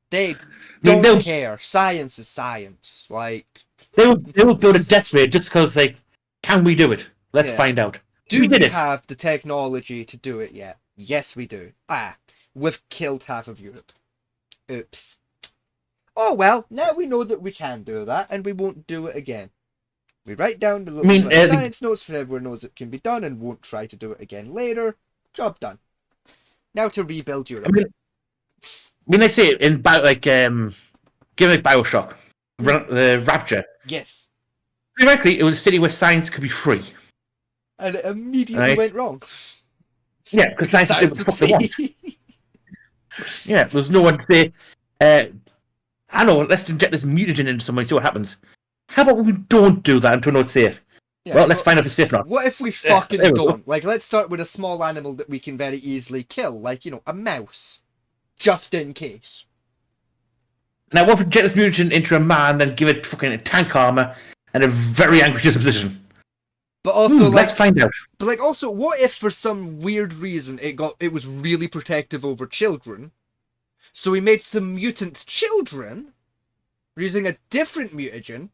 They don't care. Science is science. Like they will build a death ray just because, like, can we do it? Let's find out. Do we have the technology to do it yet? Yes, we do. We've killed half of Europe. Oops. Oh well, now we know that we can do that, and we won't do it again. We write down the little science notes for everyone knows it can be done, and won't try to do it again later. Job done. Now to rebuild Europe. I mean, they say in given like Bioshock, the Rapture. Yes. Theoretically, it was a city where science could be free. And it immediately went wrong. Yeah, because science did what the fuck they want. Yeah, there's no one to say, I know, let's inject this mutagen into someone and see what happens. How about we don't do that until it's safe? Yeah, well, let's find out if it's safe or not. What if we fucking don't? Like, let's start with a small animal that we can very easily kill. Like, you know, a mouse. Just in case. Now, what if we inject this mutagen into a man, then give it fucking tank armor and a very angry disposition? But also, let's find out. But, like, also, what if for some weird reason it was really protective over children? So we made some mutant children using a different mutagen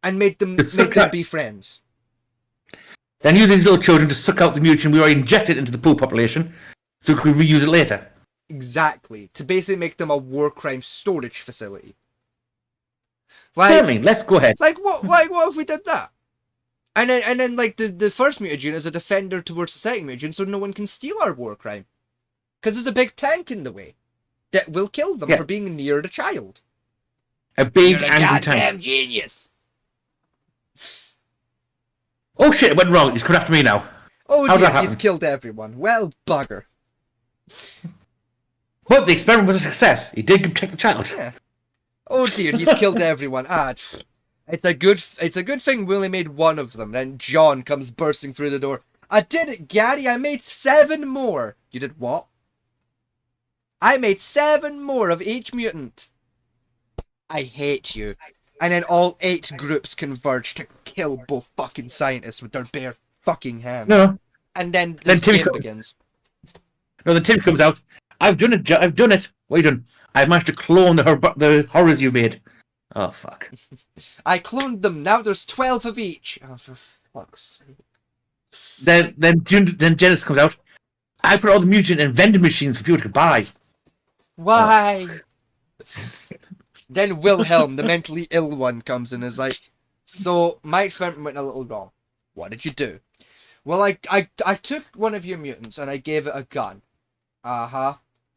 and made them be friends. Then use these little children to suck out the mutagen we already injected into the pool population so we can reuse it later. Exactly. To basically make them a war crime storage facility. Like, certainly, let's go ahead. Like what if we did that? And then like the first mutagen is a defender towards the second mutagen, so no one can steal our war crime. Because there's a big tank in the way that will kill them for being near the child. A big You're angry goddamn tank. Genius. Oh shit, it went wrong. He's coming after me now. Oh dear, he's killed everyone. Well, bugger. But the experiment was a success. He did protect the child. Yeah. Oh dear, he's killed everyone. It's a good thing we only made one of them. Then John comes bursting through the door. I did it, Gary. I made 7 more. You did what? I made 7 more of each mutant. I hate you. And then all 8 groups converge to kill both fucking scientists with their bare fucking hands. No. And then this game begins. No, then Tim comes out. I've done it. I've done it. What have you done? I've managed to clone the horrors you made. Oh, fuck. I cloned them. Now there's 12 of each. Oh, for fuck's sake. Then Genesis comes out. I put all the mutant in vending machines for people to buy. Why? Then Wilhelm, the mentally ill one, comes in and is like, so my experiment went a little wrong. What did you do? Well, I took one of your mutants and I gave it a gun.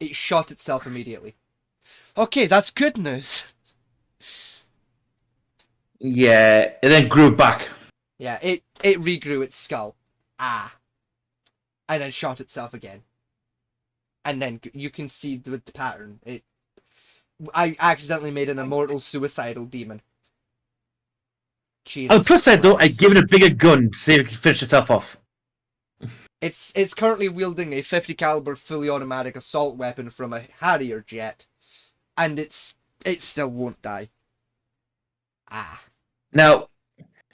It shot itself immediately. Okay, that's good news. Yeah, it then grew back. Yeah, it regrew its skull. And then shot itself again. And then you can see the pattern. I accidentally made an immortal suicidal demon. Jesus On the plus side, though, I Christ. give it a bigger gun so it can finish itself off. It's currently wielding a 50 caliber fully automatic assault weapon from a Harrier jet, and it still won't die. Now,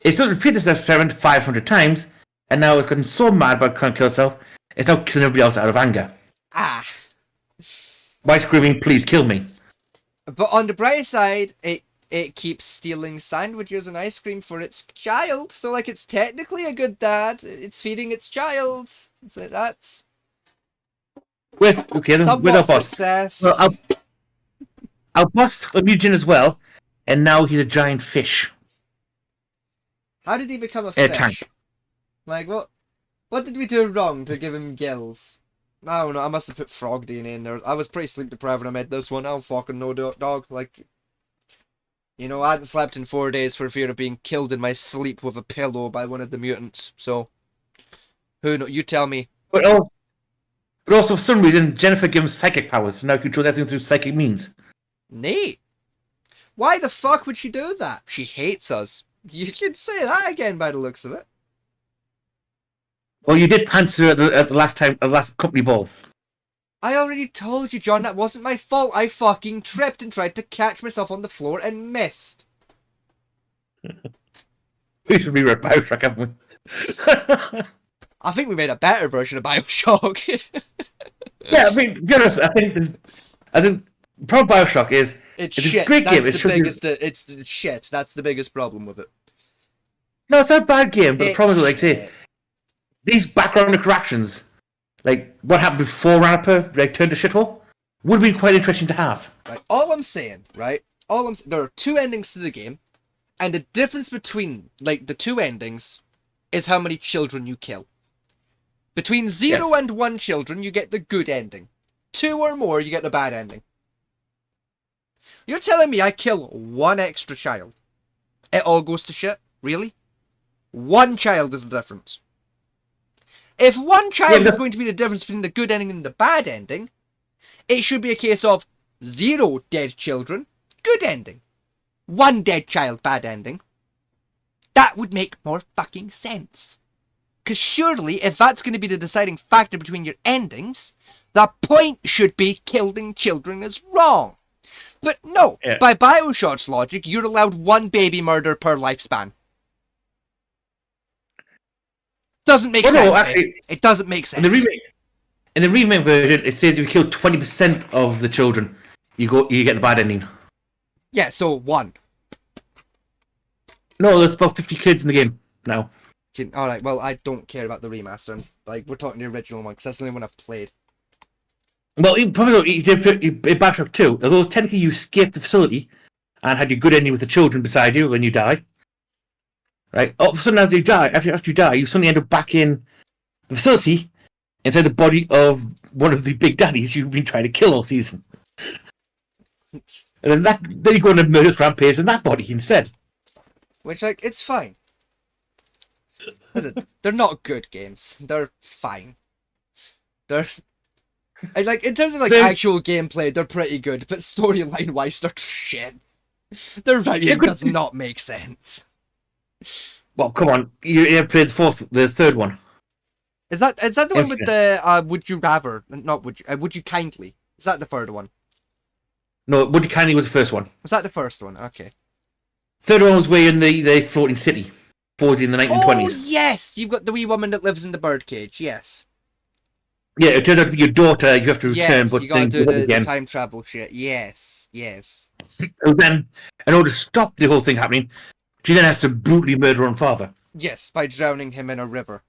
it's not repeated this experiment 500 times, and now it's gotten so mad about trying to kill itself, it's now killing everybody else out of anger. By screaming, "Please kill me!" But on the bright side, it it keeps stealing sandwiches and ice cream for its child. So, like, it's technically a good dad. It's feeding its child. So that's With our somewhat boss. success. Well, our boss took a mutagen as well, and now he's a giant fish. How did he become a In a fish? tank. Like, what did we do wrong to give him gills? I don't know, I must have put frog DNA in there. I was pretty sleep deprived when I made this one. I don't fucking know, dog. Like, you know, I hadn't slept in 4 days for fear of being killed in my sleep with a pillow by one of the mutants. So, who knows? You tell me. But also, for some reason, Jennifer gives him psychic powers, so now he controls everything through psychic means. Neat. Why the fuck would she do that? She hates us. You can say that again by the looks of it. Well, you did pants her at the last company ball. I already told you, John, that wasn't my fault. I fucking tripped and tried to catch myself on the floor and missed. We should rewrite Bioshock, haven't we? I think we made a better version of Bioshock. Yeah, I mean, to be honest, I think the problem with Bioshock is it's a shit. great That's game. the biggest. It's shit. That's the biggest problem with it. No, it's not a bad game, but the problem is, like, shit. say, these background interactions, like what happened before Rapper, like turned to shithole, would be quite interesting to have. Right. All I'm saying, there are two endings to the game, and the difference between like the two endings is how many children you kill. Between 0 and 1 children, you get the good ending. 2 or more, you get the bad ending. You're telling me I kill 1 extra child, it all goes to shit? Really? 1 child is the difference. If 1 child is going to be the difference between the good ending and the bad ending, it should be a case of 0 dead children, good ending. 1 dead child, bad ending. That would make more fucking sense. Because surely, if that's going to be the deciding factor between your endings, the point should be killing children is wrong. But no, by Bioshock's logic, you're allowed 1 baby murder per lifespan. Doesn't make sense. No, actually, it doesn't make sense. In the remake version, it says if you kill 20% of the children, you get the bad ending. Yeah, so 1. No, there's about 50 kids in the game now. Alright, well, I don't care about the remaster. Like, we're talking the original one, because that's the only one I've played. Well, you probably did Bioshock 2, although technically you escaped the facility and had your good ending with the children beside you when you die. Right? All of a sudden, after you die, you suddenly end up back in the facility inside the body of one of the big daddies you've been trying to kill all season. And then you go on a murderous rampage in that body instead. Which, like, it's fine. Listen, they're not good games. They're fine. They're... Like, in terms of, like, actual gameplay, they're pretty good, but storyline-wise, they're shit. Their writing does not make sense. Well, come on. You played the third one. Is that the one with the, would you rather? Not would you kindly? Is that the third one? No, Would You Kindly was the first one. Was that the first one? Okay. Third one was way in the floating city. In the 1920s. Oh, yes! You've got the wee woman that lives in the birdcage, yes. Yeah, it turns out to be your daughter, you have to return, yes, but you gotta do the again. time travel shit. Yes. And then, in order to stop the whole thing happening, she then has to brutally murder her own father. Yes, by drowning him in a river.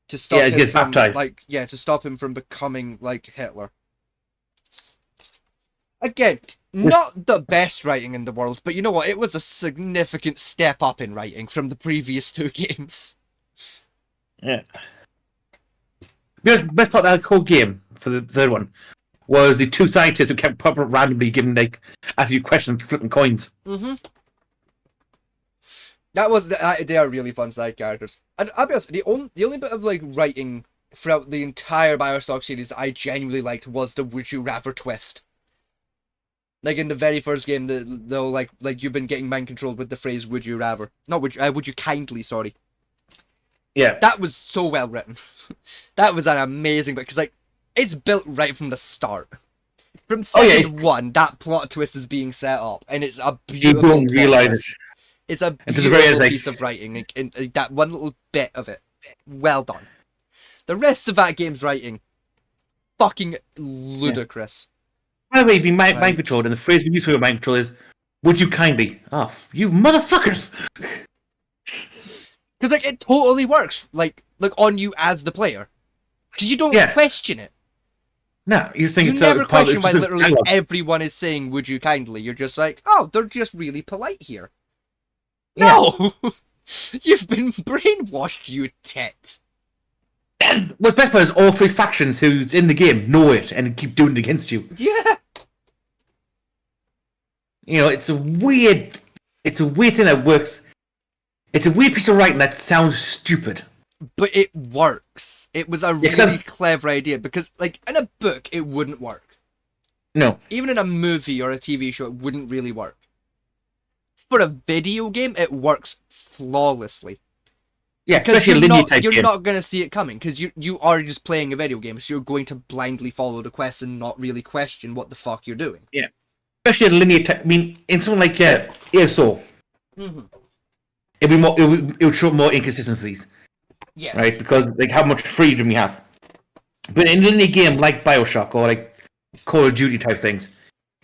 To stop him from, baptized. to stop him from becoming, like, Hitler. Again, not the best writing in the world, but you know what? It was a significant step up in writing from the previous 2 games. Yeah. The best part of that whole game, for the third one, was the 2 scientists who kept randomly giving, like, asking you questions and flipping coins. Mm-hmm. They are really fun side characters. And I'll be honest, the only bit of, like, writing throughout the entire Bioshock series that I genuinely liked was the would you rather twist. Like in the very first game, though, like you've been getting mind controlled with the phrase "would you rather," not would you kindly, sorry. Yeah, that was so well written. That was an amazing bit because like it's built right from the start. From second one, that plot twist is being set up, and it's a beautiful. You don't realize it. It's a beautiful piece of writing, and that one little bit of it, well done. The rest of that game's writing, fucking ludicrous. By the way, being mind controlled, and the phrase we use for your mind control is Would you kindly? Oh, you motherfuckers! Because like it totally works, like on you as the player, because you don't Yeah. question it. No, you think You it's never a part question of why the literally dialogue. everyone is saying "Would you kindly?" You're just like, oh, they're just really polite here. Yeah. No, you've been brainwashed, you tit. What's best part is all three factions who's in the game know it and keep doing it against you. Yeah. You know, it's a weird thing that works. It's a weird piece of writing that sounds stupid. But it works. It was a really clever idea because, like, in a book, it wouldn't work. No. Even in a movie or a TV show, it wouldn't really work. For a video game, it works flawlessly. Yeah, Because especially a linear type you're game. not going to see it coming, because you are just playing a video game, so you're going to blindly follow the quest and not really question what the fuck you're doing. Yeah. Especially a linear type. I mean, in something like ESO, it'd be more. It would show more inconsistencies. Yes. Right, because like how much freedom you have. But in a linear game like Bioshock or like Call of Duty type things,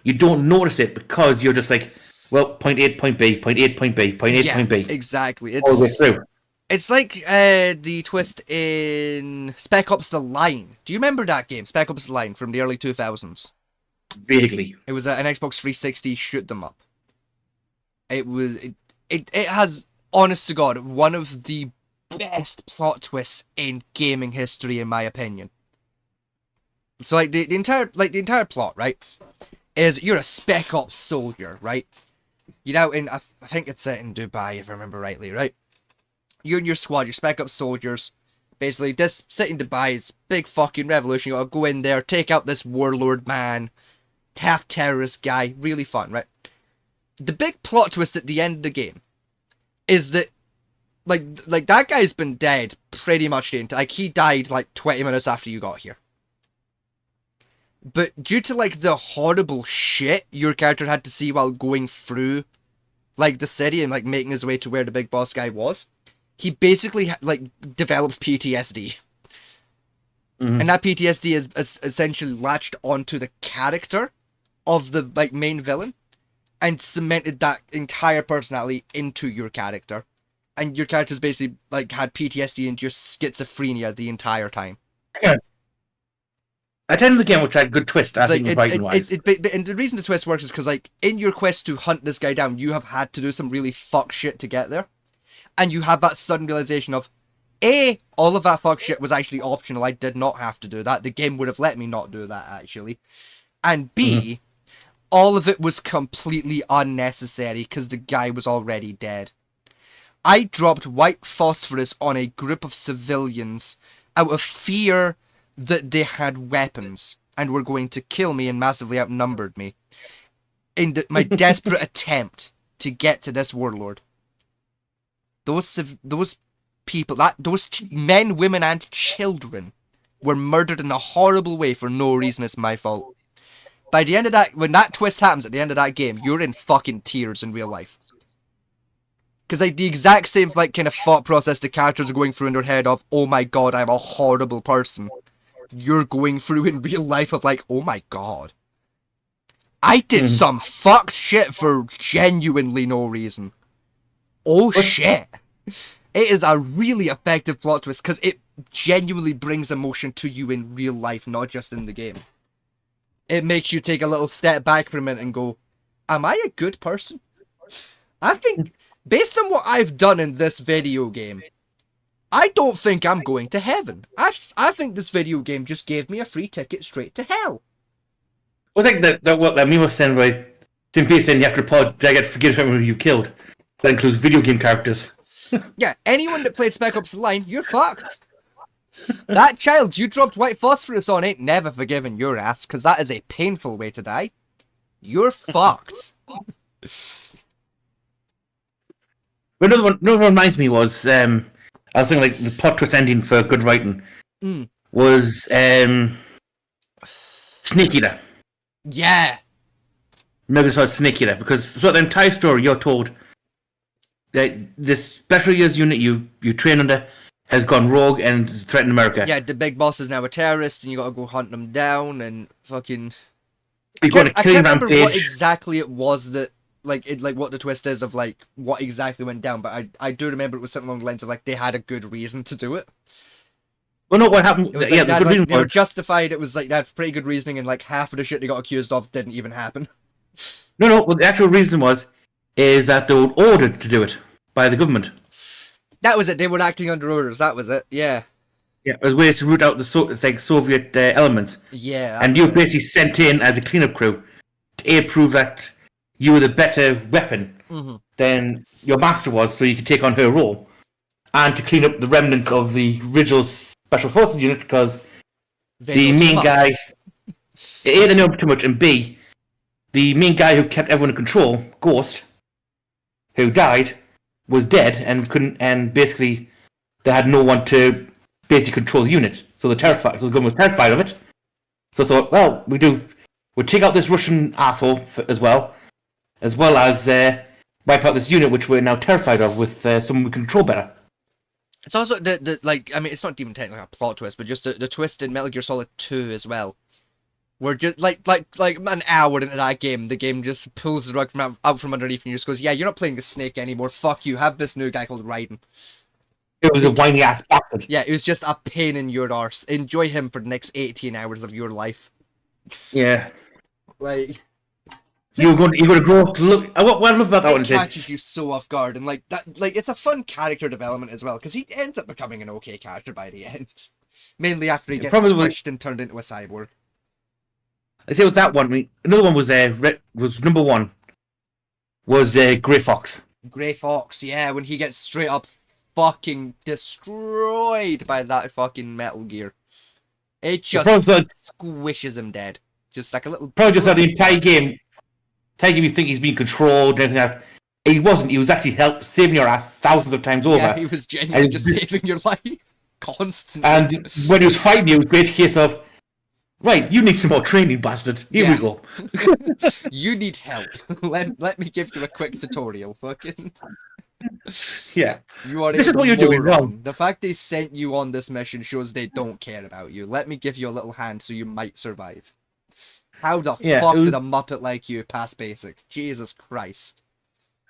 you don't notice it because you're just like, well, point A, point B, point A, point B, point A, point B. Exactly. All the way through. It's like the twist in Spec Ops: The Line. Do you remember that game, Spec Ops: The Line, from the early 2000s? Vaguely. It was an Xbox 360 shoot 'em up. It has, honest to God, one of the best plot twists in gaming history, in my opinion. So like the entire plot, right, is you're a Spec Ops soldier, right? You're out in, I think it's set in Dubai, if I remember rightly, right? You and your squad, your Spec Ops soldiers, basically this city in Dubai is big fucking revolution. You gotta go in there, take out this warlord man, half terrorist guy, really fun, right? The big plot twist at the end of the game is that like that guy's been dead pretty much the entire, like he died like 20 minutes after you got here. But due to like the horrible shit your character had to see while going through like the city and like making his way to where the big boss guy was, he basically like developed PTSD. And that PTSD is essentially latched onto the character of the like main villain and cemented that entire personality into your character. And your character's basically like had PTSD and just schizophrenia the entire time. Yeah. At the end of the game, which had a good twist, I think, writing-wise. And the reason the twist works is because, like, in your quest to hunt this guy down, you have had to do some really fuck shit to get there. And you have that sudden realization of, A, all of that fuck shit was actually optional. I did not have to do that. The game would have let me not do that, actually. And B, all of it was completely unnecessary because the guy was already dead. I dropped white phosphorus on a group of civilians out of fear that they had weapons and were going to kill me and massively outnumbered me in my desperate attempt to get to this warlord. Those people, those men, women, and children were murdered in a horrible way for no reason. It's my fault. By the end of that, when that twist happens at the end of that game, you're in fucking tears in real life. Because like the exact same like kind of thought process the characters are going through in their head of, oh my god, I'm a horrible person. You're going through in real life of like, oh my god. I did some fucked shit for genuinely no reason. Oh shit. It is a really effective plot twist because it genuinely brings emotion to you in real life, not just in the game. It makes you take a little step back for a minute and go, am I a good person? I think, based on what I've done in this video game, I don't think I'm going to heaven. I think this video game just gave me a free ticket straight to hell. I think that what that meme was saying by simply saying you have to forgive everyone you killed. That includes video game characters. Yeah, anyone that played Spec Ops: The Line, you're fucked. That child you dropped white phosphorus on ain't never forgiven your ass, because that is a painful way to die. You're fucked. Another one reminds me was, I was thinking like the plot twist ending for good writing was Snake Eater. Yeah. Metal Gear Solid Snake Eater, because throughout the entire story you're told that this special years unit you train under has gone rogue and threatened America. Yeah, the big boss is now a terrorist and you gotta go hunt them down and fucking... You're going to I kill can't remember rampage. what exactly it was that what the twist is of like what exactly went down, but I do remember it was something along the lines of like they had a good reason to do it. Well, no, what happened? It was Yeah, like the that, good like, reason they were was justified. It was like they had pretty good reasoning, and like half of the shit they got accused of didn't even happen. no. Well, the actual reason is that they were ordered to do it by the government. That was it. They were acting under orders. That was it. Yeah. Yeah, as ways to root out the Soviet elements. Yeah. And you were basically sent in as a cleanup crew to prove that you were the better weapon than your master was, so you could take on her role, and to clean up the remnants of the original Special Forces unit, because the main guy, A, they know too much, and B, the main guy who kept everyone in control, Ghost, who died, was dead and couldn't, and basically they had no one to basically control the unit. So the government was terrified of it. So I thought, well, we'll take out this Russian asshole as well as wipe out this unit which we're now terrified of with someone we control better. It's also the like, I mean, it's not even technically a plot twist, but just the twist in Metal Gear Solid 2 as well. Where just like an hour into that game, the game just pulls the rug out from underneath and just goes, yeah, you're not playing the Snake anymore. Fuck you. Have this new guy called Raiden. It was a whiny ass bastard. Yeah, it was just a pain in your arse. Enjoy him for the next 18 hours of your life. Yeah. Like, you're going to grow up to look. What I love about that one is it catches you so off guard, and like that, like it's a fun character development as well, because he ends up becoming an okay character by the end. Mainly after he gets squished and turned into a cyborg. I say with that one, another one was number one. Was Grey Fox. Grey Fox, yeah, when he gets straight up fucking destroyed by that fucking Metal Gear. It just squishes him dead. Just like a little... Probably just like the entire game you think he's being controlled and everything like that. He wasn't. He was actually saving your ass thousands of times over. Yeah, he was genuinely just saving your life. Constantly. And when he was fighting you, it was basically a case of, right, you need some more training, bastard. Here we go. You need help. Let me give you a quick tutorial, fucking... Yeah. This is what you're doing wrong. The fact they sent you on this mission shows they don't care about you. Let me give you a little hand so you might survive. How the fuck did a Muppet like you pass basic? Jesus Christ.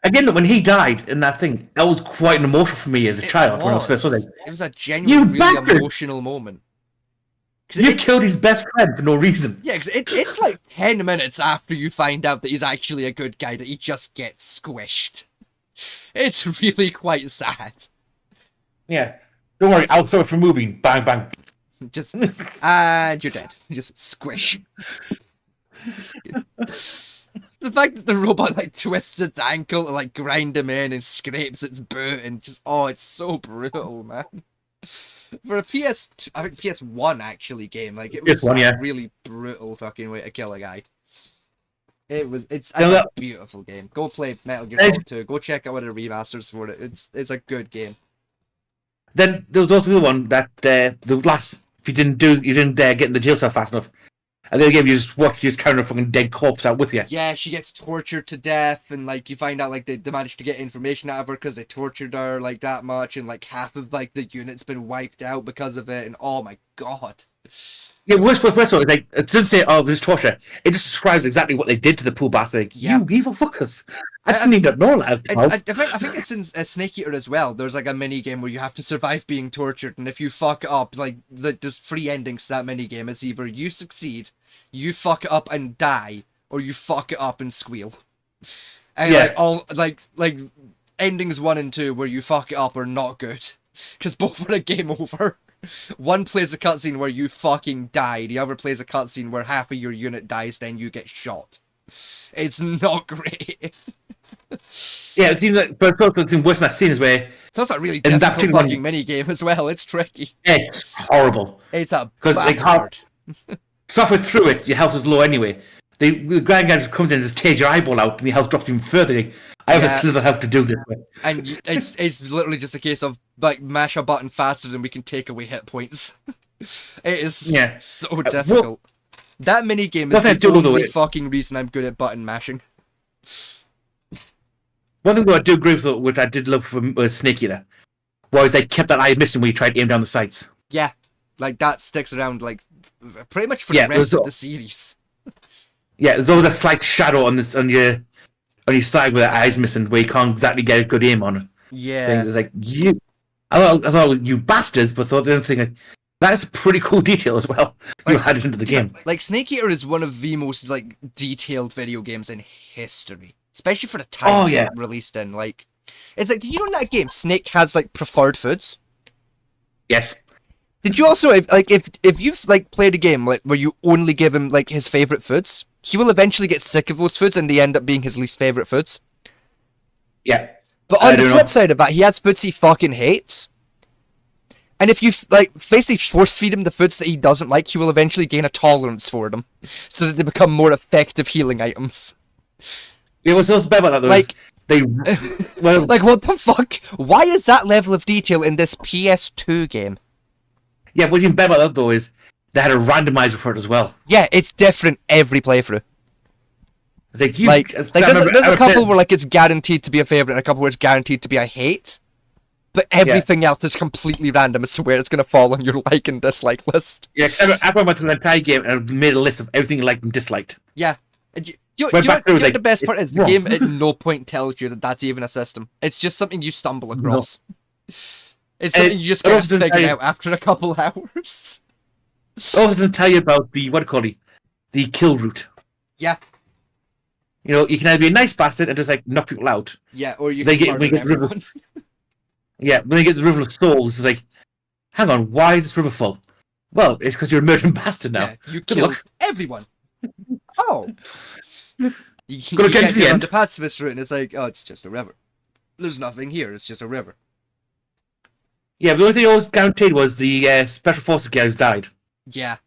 Again, when he died in that thing, that was quite an emotional for me as a child when I was first saw it. It was a genuinely really emotional moment. You killed his best friend for no reason. Yeah, because it's like 10 minutes after you find out that he's actually a good guy that he just gets squished. It's really quite sad. Yeah. Don't worry, I'll stop it from moving. Bang, bang. Just, and you're dead. Just squish. The fact that the robot like twists its ankle to like grind him in and scrapes its boot and just, oh, it's so brutal, man. For a PS1 actually game, like it was a really brutal fucking way to kill a guy. It's a beautiful game. Go play Metal Gear Solid 2. Go check out one of the remasters for it. It's a good game. Then there was also the one that the last if you didn't get in the jail cell fast enough. And the other game you just carrying a fucking dead corpse out with you. Yeah, she gets tortured to death, and like you find out like they managed to get information out of her because they tortured her like that much, and like half of like the unit's been wiped out because of it, and oh my god. Yeah, worst of it, like, it doesn't say, oh, there's torture. It just describes exactly what they did to the poor bastard. Like, you evil fuckers. I didn't even know that. I think it's in Snake Eater as well. There's like a mini game where you have to survive being tortured, and if you fuck up, like, there's 3 endings to that mini game. It's either you succeed, you fuck it up and die, or you fuck it up and squeal. And like all like endings 1 and 2 where you fuck it up are not good, because both are a game over. One plays a cutscene where you fucking die, the other plays a cutscene where half of your unit dies, then you get shot. It's not great. Yeah, it seems like, but it's also worse than that scene is where... It's also a really difficult fucking minigame as well, it's tricky. It's horrible. It's a bastard. Halfway through it, your health is low anyway. The grand guy just comes in and just tears your eyeball out, and your health drops even further. Like, I have a slither health to do this with. And it's literally just a case of, like, mash a button faster than we can take away hit points. It is so difficult. That minigame is the only fucking reason I'm good at button mashing. One thing that I do agree with, which I did love from Snake Eater, was they kept that eye missing when you tried to aim down the sights. Yeah, like, that sticks around, like, pretty much for the rest of the series. Yeah, there's always a slight shadow on on your side with the eyes missing, where you can't exactly get a good aim on it. Yeah. It's like you. I thought you bastards, but thought the other thing like that's a pretty cool detail as well. You Like, added into the game. Like Snake Eater is one of the most like detailed video games in history, especially for the time it released in. Like, it's like, did you know in that game Snake has like preferred foods? Yes. Did you also if you've like played a game like where you only give him like his favorite foods, he will eventually get sick of those foods and they end up being his least favorite foods. Yeah. But on the flip side of that, he has foods he fucking hates. And if you like basically force feed him the foods that he doesn't like, he will eventually gain a tolerance for them, so that they become more effective healing items. Yeah, what's also bad about that though? Like well, like what the fuck? Why is that level of detail in this PS2 game? Yeah, what's even better about that though is they had a randomizer for it as well. Yeah, it's different every playthrough. It's like there's a couple where like it's guaranteed to be a favorite, and a couple where it's guaranteed to be a hate. But everything else is completely random as to where it's going to fall on your like and dislike list. Yeah, I went through the entire game and made a list of everything you liked and disliked. Yeah. Do you know what the best part is? The game at no point tells you that that's even a system. It's just something you stumble across. No. It's something you just kind of figure out after a couple hours. It also doesn't tell you about the, the kill route. Yeah. You know, you can either be a nice bastard and just like knock people out. Yeah, or you can murder everyone. Yeah, when you get the River of Souls, it's like, hang on, why is this river full? Well, it's because you're a murdering bastard now. Yeah, you killed everyone. Oh. You Gonna get to the on end. the pacifist route, and it's like, oh, it's just a river. There's nothing here, it's just a river. Yeah, but the only thing I was guaranteed was the Special Forces guys died. Yeah.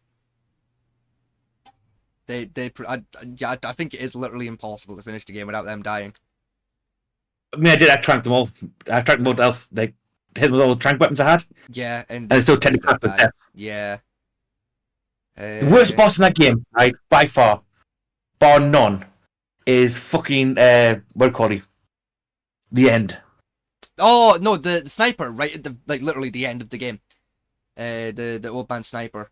I think it is literally impossible to finish the game without them dying. I mean, I tranked them all. I tranked them all to health. They hit them with all the trank weapons I had. Yeah, and they still technically passed the death. Yeah. The worst boss in that game, right, by far, bar none, is fucking what do you call it? The end. Oh no, the sniper right at the literally the end of the game. The old man sniper.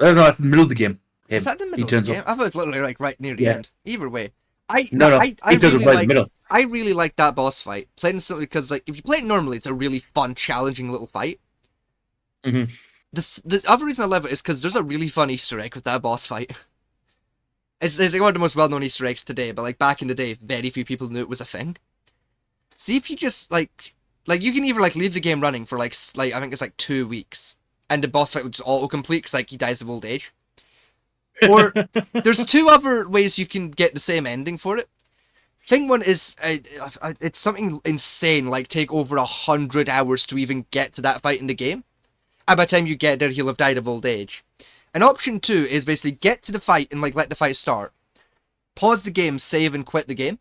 I don't know, at the middle of the game. Is that the middle of the game? I thought it was literally like right near the end. Either way. I really like that boss fight. Plain and simply because like if you play it normally, it's a really fun, challenging little fight. Mm-hmm. The other reason I love it is because there's a really fun Easter egg with that boss fight. It's like one of the most well-known Easter eggs today, but like back in the day, very few people knew it was a thing. See if you just like you can either like leave the game running for like I think it's like 2 weeks, and the boss fight would just auto-complete because like he dies of old age. Or there's 2 other ways you can get the same ending for it. Thing one is it's something insane, like take over 100 hours to even get to that fight in the game. And by the time you get there, he'll have died of old age. And option 2 is basically get to the fight and like let the fight start. Pause the game, save and quit the game.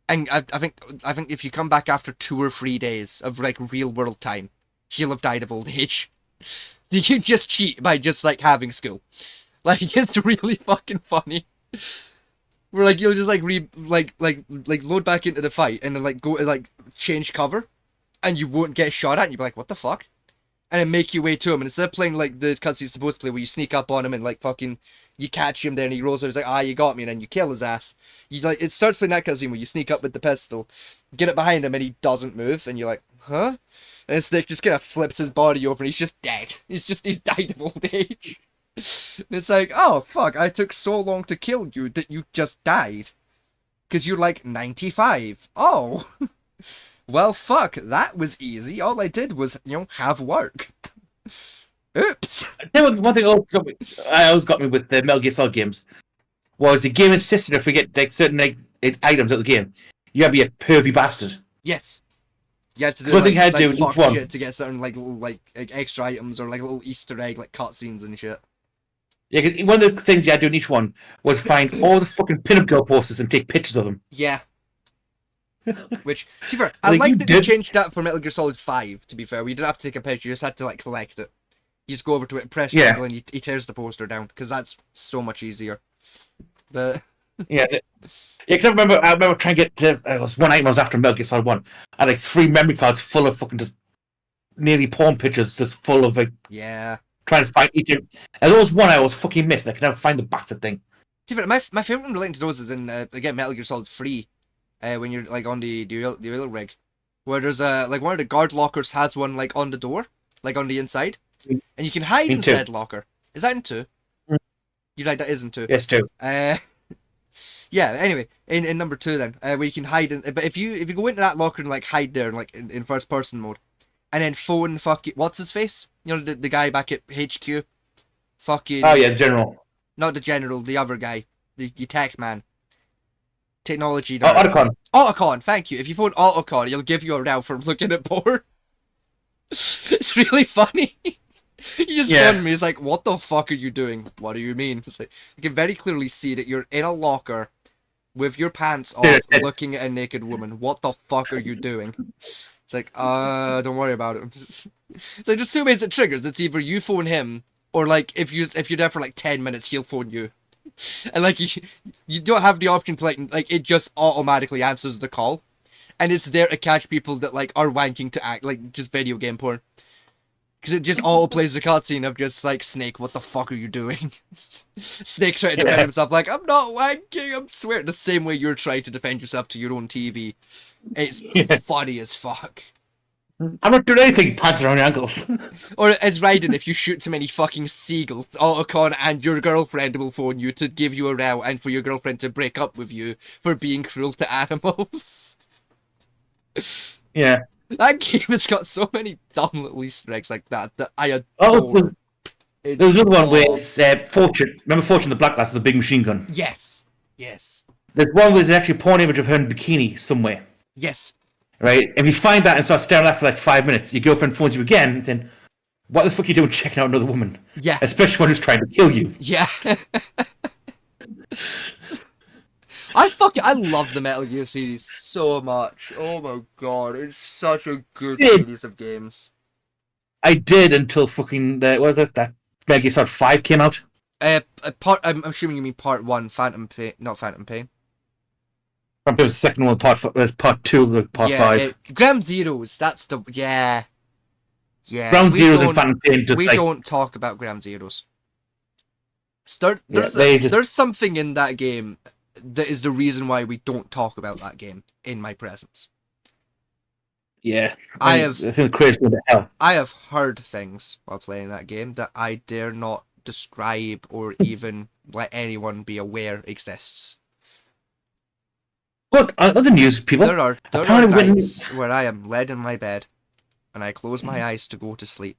And I think if you come back after 2 or 3 days of like real world time, he'll have died of old age. So you just cheat by just like having school. Like it's really fucking funny. Where like you'll just like load back into the fight and then like go to like change cover, and you won't get shot at, and you'll be like, what the fuck? And then make your way to him, and instead of playing like the cutscene you're supposed to play, where you sneak up on him and like fucking you catch him there and he rolls over, he's like, you got me, and then you kill his ass. You like it starts playing that cutscene where you sneak up with the pistol, get it behind him, and he doesn't move, and you're like, huh? And Snake just kind of flips his body over, and he's just dead. He's died of old age. And it's like, oh fuck, I took so long to kill you that you just died. Because you're like 95. Oh. Well fuck, that was easy. All I did was, have work. Oops. One thing always got me with the Metal Gear Solid games was the game insisted if we get like certain items of the game, you gotta be a pervy bastard. Yes. You had to do shit to get certain little extra items or like little Easter egg like cutscenes and shit. Yeah, cause one of the things you had to do in each one was find all the fucking pin-up girl posters and take pictures of them. Yeah. Which, to be fair, I like that they changed that for Metal Gear Solid 5, to be fair. We didn't have to take a picture, you just had to collect it. You just go over to it, press triangle, and he tears the poster down, because that's so much easier. But... Yeah, because I remember trying to get to... It was one item I was after Metal Gear Solid 1. I had 3 memory cards full of fucking just nearly porn pictures, just full of yeah. Trying to find each. And there was one I was fucking missing. I could never find the bastard thing. My favorite one relating to those is in again Metal Gear Solid 3, when you're like on the oil rig, where there's like one of the guard lockers has one like on the door, like on the inside, and you can hide in said locker. Is that in 2? You're right, that is in 2. Yes, 2. Yeah. Anyway, in number 2 then, where you can hide in, but if you go into that locker and like hide there, like in first person mode, and then phone what's his face? You know the guy back at HQ, fucking. Oh yeah, General. Not the general, the other guy, the tech man. Technology. Oh, Otacon. Otacon, thank you. If you phone Otacon, he'll give you a row for looking at porn. It's really funny. You just phone me. He's like, "What the fuck are you doing? What do you mean?" It's like, you can very clearly see that you're in a locker with your pants off, looking at a naked woman. What the fuck are you doing? It's like, don't worry about it. It's like there's 2 ways it triggers. It's either you phone him, or like if you're there for like 10 minutes, he'll phone you. And like you don't have the option to like it just automatically answers the call, and it's there to catch people that like are wanking to act like just video game porn, because it just auto plays the cutscene of just like, Snake, what the fuck are you doing? Snake trying to defend himself like, I'm not wanking, I'm swearing, the same way you're trying to defend yourself to your own TV. It's funny as fuck. I'm not doing anything, pants around your ankles. Or as Raiden, if you shoot too many fucking seagulls, Otacon and your girlfriend will phone you to give you a row and for your girlfriend to break up with you for being cruel to animals. Yeah. That game has got so many dumb little Easter eggs like that I adore. There's another one where it's Fortune. Remember Fortune, the black lass with the big machine gun? Yes. Yes. There's one where there's actually a porn image of her in bikini somewhere. Yes. Right? If you find that and start staring at that for like 5 minutes, your girlfriend phones you again and saying, what the fuck are you doing checking out another woman? Yeah. Especially one who's trying to kill you. Yeah. I love the Metal Gear series so much. Oh my god, it's such a good series of games. I did until fucking that Metal Gear Solid 5 came out. I'm assuming you mean part 1, Phantom Pain, not Phantom Pain. It was the second one, part 2 of part 5. Ground Zeroes, that's the yeah. Ground Zeroes and Phantom Pain. We don't talk about Ground Zeroes. There's something in that game that is the reason why we don't talk about that game in my presence. Yeah, I think crazy to hell. I have heard things while playing that game that I dare not describe or even let anyone be aware exists. But other news, people. There are nights where I am led in my bed, and I close my eyes to go to sleep,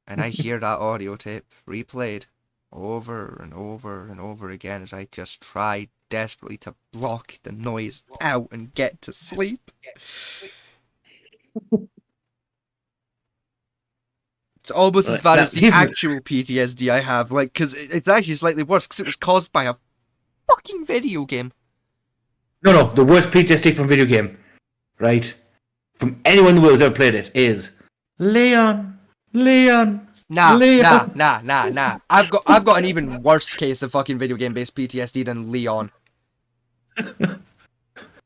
and I hear that audio tape replayed over and over and over again as I just try desperately to block the noise out and get to sleep. It's almost as bad as the actual PTSD I have, like, because it's actually slightly worse because it was caused by a fucking video game. No, the worst PTSD from video game, right? From anyone in the world who's ever played it is Leon. Nah. I've got an even worse case of fucking video game based PTSD than Leon.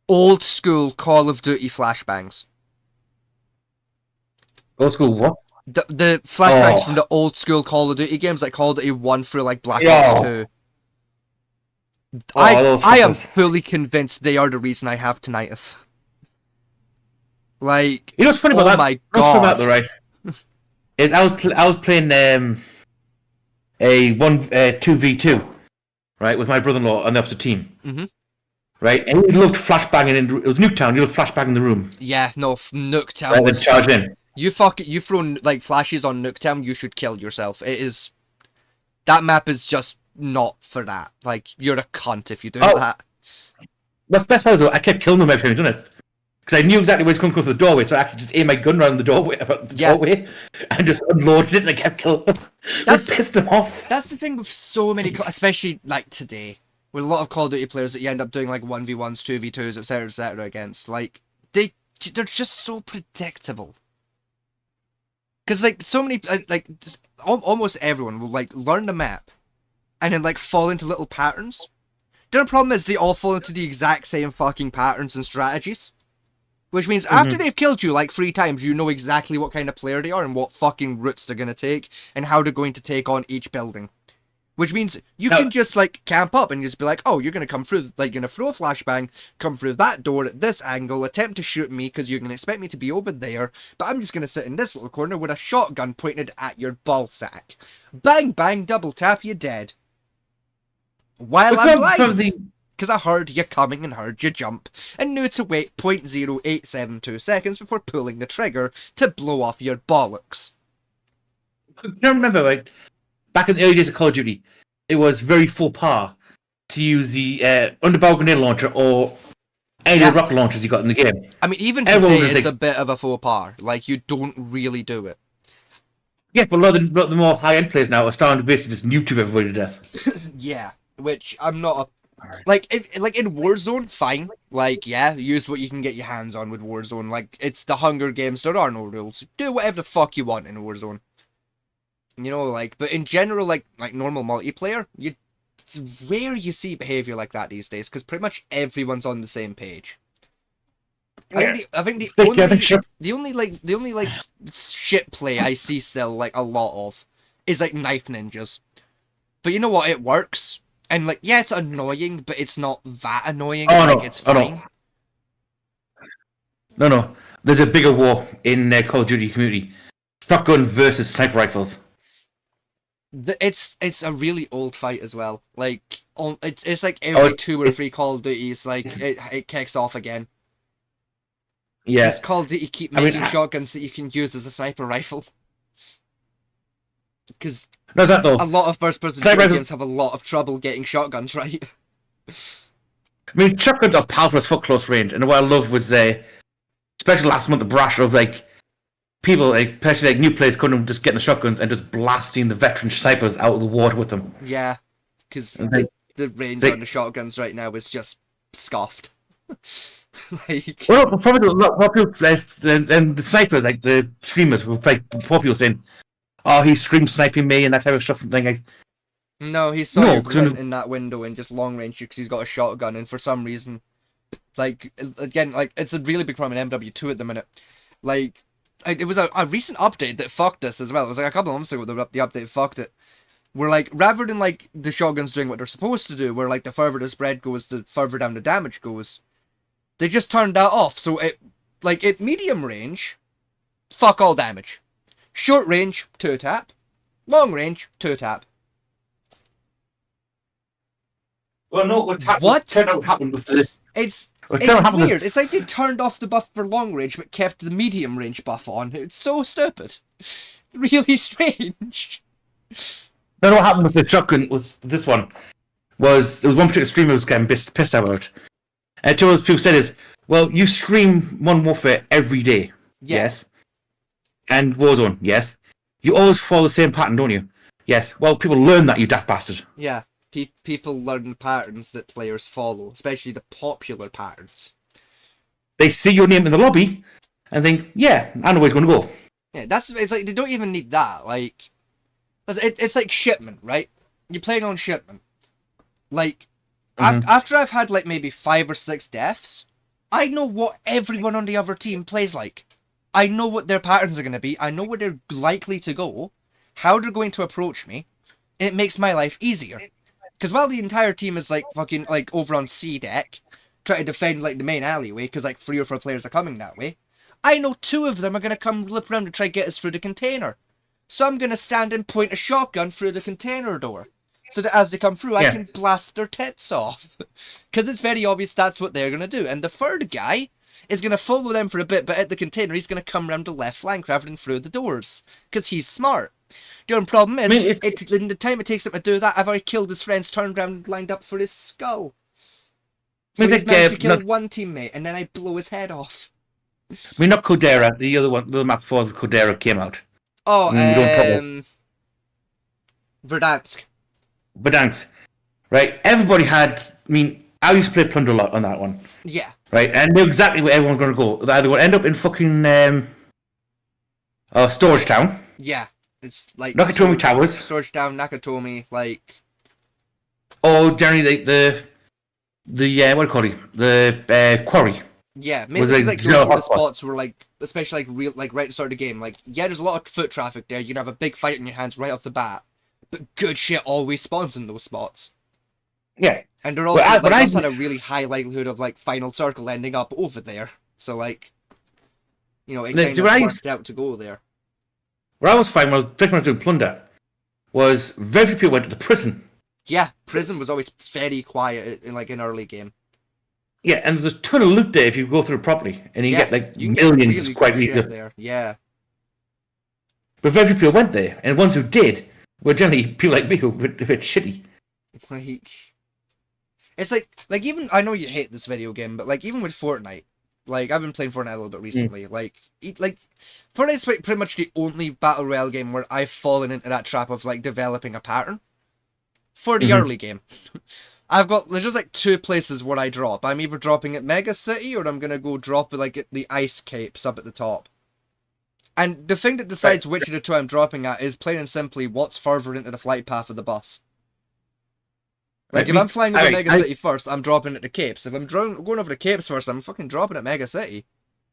Old school Call of Duty flashbangs. Old school what? The flashbangs from the old school Call of Duty games, like Call of Duty 1 through like Black Ops 2. I am fully convinced they are the reason I have tinnitus. Like, you know what's funny about that? My god! About that, right? Is I was playing a 2v2, right, with my brother-in-law on the opposite team. Mm-hmm. Right, and he loved flashbanging. It was Nuketown. He loved flashbanging in the room. Yeah, no, Nuketown was charge in. You throw like flashes on Nuketown, you should kill yourself. That map is just not for that. Like, you're a cunt if you do that. Well, the best part is though, I kept killing them every time I done it. Because I knew exactly where to come through the doorway, so I actually just aimed my gun around the doorway, and just unloaded it, and I kept killing them. That pissed them off. That's the thing with so many, especially like today, with a lot of Call of Duty players that you end up doing like 1v1s, 2v2s, etc. against. Like, they're just so predictable. Because like so many, almost everyone will like learn the map, and then like fall into little patterns. The problem is they all fall into the exact same fucking patterns and strategies. Which means after they've killed you like 3 times, you know exactly what kind of player they are and what fucking routes they're going to take and how they're going to take on each building. Which means you can just, like, camp up and just be like, oh, you're going to come through, like, you're going to throw a flashbang, come through that door at this angle, attempt to shoot me because you're going to expect me to be over there, but I'm just going to sit in this little corner with a shotgun pointed at your ball sack. Bang, bang, double tap, you're dead. While I'm blind. Because I heard you coming and heard you jump, and knew to wait 0.0872 seconds before pulling the trigger to blow off your bollocks. I remember, like, back in the early days of Call of Duty, it was very faux pas to use the underbarrel grenade launcher or any of the rocket launchers you got in the game. I mean, even today, it's a bit of a faux pas. Like, you don't really do it. Yeah, but a lot of the more high-end players now are starting to basically just YouTube everybody to death. Yeah, which I'm not a... Like in Warzone, fine. Like, yeah, use what you can get your hands on with Warzone. Like, it's the Hunger Games, there are no rules. Do whatever the fuck you want in Warzone. You know, like, but in general, like normal multiplayer, it's rare you see behavior like that these days, because pretty much everyone's on the same page. I think the only shit play I see still, like, a lot of is, like, knife ninjas. But you know what, it works. And, like, yeah, it's annoying, but it's not that annoying. It's fine. No. There's a bigger war in the Call of Duty community. Shotgun versus sniper rifles. It's a really old fight as well. Like, it's like every 2 or 3 Call of Duties, like, it kicks off again. Yeah. It's Call of Duty keep making shotguns that you can use as a sniper rifle. Because a lot of first-person shooting games have a lot of trouble getting shotguns right. I mean, shotguns are powerful as fuck close range, and what I love was especially last month, the brash of, like, people, like, especially, like, new players coming and just getting the shotguns and just blasting the veteran snipers out of the water with them. Yeah, because the range on the shotguns right now is just scoffed. Like, well, probably a lot of people, and the snipers, like, the streamers, will play people saying, oh, he's stream sniping me and that type of stuff. And thing. Like, no, he saw you in that window and just long range you because he's got a shotgun, and for some reason, like, again, like, it's a really big problem in MW2 at the minute. Like, it was a recent update that fucked this as well. It was like a couple of months ago that the update fucked it. Where, like, rather than, like, the shotguns doing what they're supposed to do, where, like, the further the spread goes, the further down the damage goes, they just turned that off. So at medium range, fuck all damage. Short range, 2-tap. Long range, 2-tap. Well, no, what happened with the... It's weird. It's like they turned off the buff for long range, but kept the medium range buff on. It's so stupid. It's really strange. No, what happened with the shotgun with this one was there was one particular streamer who was getting pissed about. And two of those people said is, well, you stream Modern Warfare every day. Yes. And Warzone, yes. You always follow the same pattern, don't you? Yes. Well, people learn that, you daft bastard. Yeah. People learn the patterns that players follow, especially the popular patterns. They see your name in the lobby and think, yeah, I know where it's going to go. Yeah, it's like, they don't even need that. Like, it's like shipment, right? You're playing on shipment. Like, after I've had, like, maybe 5 or 6 deaths, I know what everyone on the other team plays like. I know what their patterns are going to be. I know where they're likely to go, how they're going to approach me. It makes my life easier. Because while the entire team is, like, fucking, like, over on C deck, trying to defend, like, the main alleyway, because, like, 3 or 4 players are coming that way, I know 2 of them are going to come lip around to try to get us through the container. So I'm going to stand and point a shotgun through the container door. So that as they come through, I can blast their tits off. Because it's very obvious that's what they're going to do. And the third guy is going to follow them for a bit, but at the container, he's going to come around the left flank rather than through the doors. Because he's smart. The only problem is, in the time it takes him to do that, I've already killed his friends, turned around and lined up for his skull. So he's managed to kill one teammate, and then I blow his head off. I mean, not Codera, the other map before Codera came out. Oh, Verdansk. Right, everybody had, I mean, I used to play Plunder a lot on that one. Yeah. Right, and knew exactly where everyone's going to go. They're either going to end up in fucking Storage Town. Yeah, it's like Nakatomi Towers. Storage Town, Nakatomi, like... Or generally the what do you call it? The Quarry. Yeah, maybe it's like those sort of spots where, like, especially, like, right at the start of the game, like, yeah, there's a lot of foot traffic there, you can have a big fight in your hands right off the bat. but good shit always spawns in those spots. Yeah. And they're also, Well, also had a really high likelihood of, like, Final Circle ending up over there. So, like, you know, it kind of worked out to go there. Where I was fine when I was pretty much doing plunder was very few people went to the prison. Yeah, prison was always very quiet in, like, an early game. Yeah, and there's a ton of loot there if you go through it properly. And you get, like, you can millions get really quite good easily. shit there, yeah. But very few people went there, and the ones who did were generally people like me who were a bit shitty. It's like even, I know you hate this video game, but like even with Fortnite, like I've been playing Fortnite a little bit recently, like Fortnite's like pretty much the only battle royale game where I've fallen into that trap of like developing a pattern for the early game. There's just like two places where I drop. I'm either dropping at Mega City or I'm gonna go drop like at the ice capes up at the top. And the thing that decides which of the two I'm dropping at is plain and simply what's further into the flight path of the bus. Like, if I'm flying over Mega City first, I'm dropping at the Capes. If I'm going over the Capes first, I'm fucking dropping at Mega City.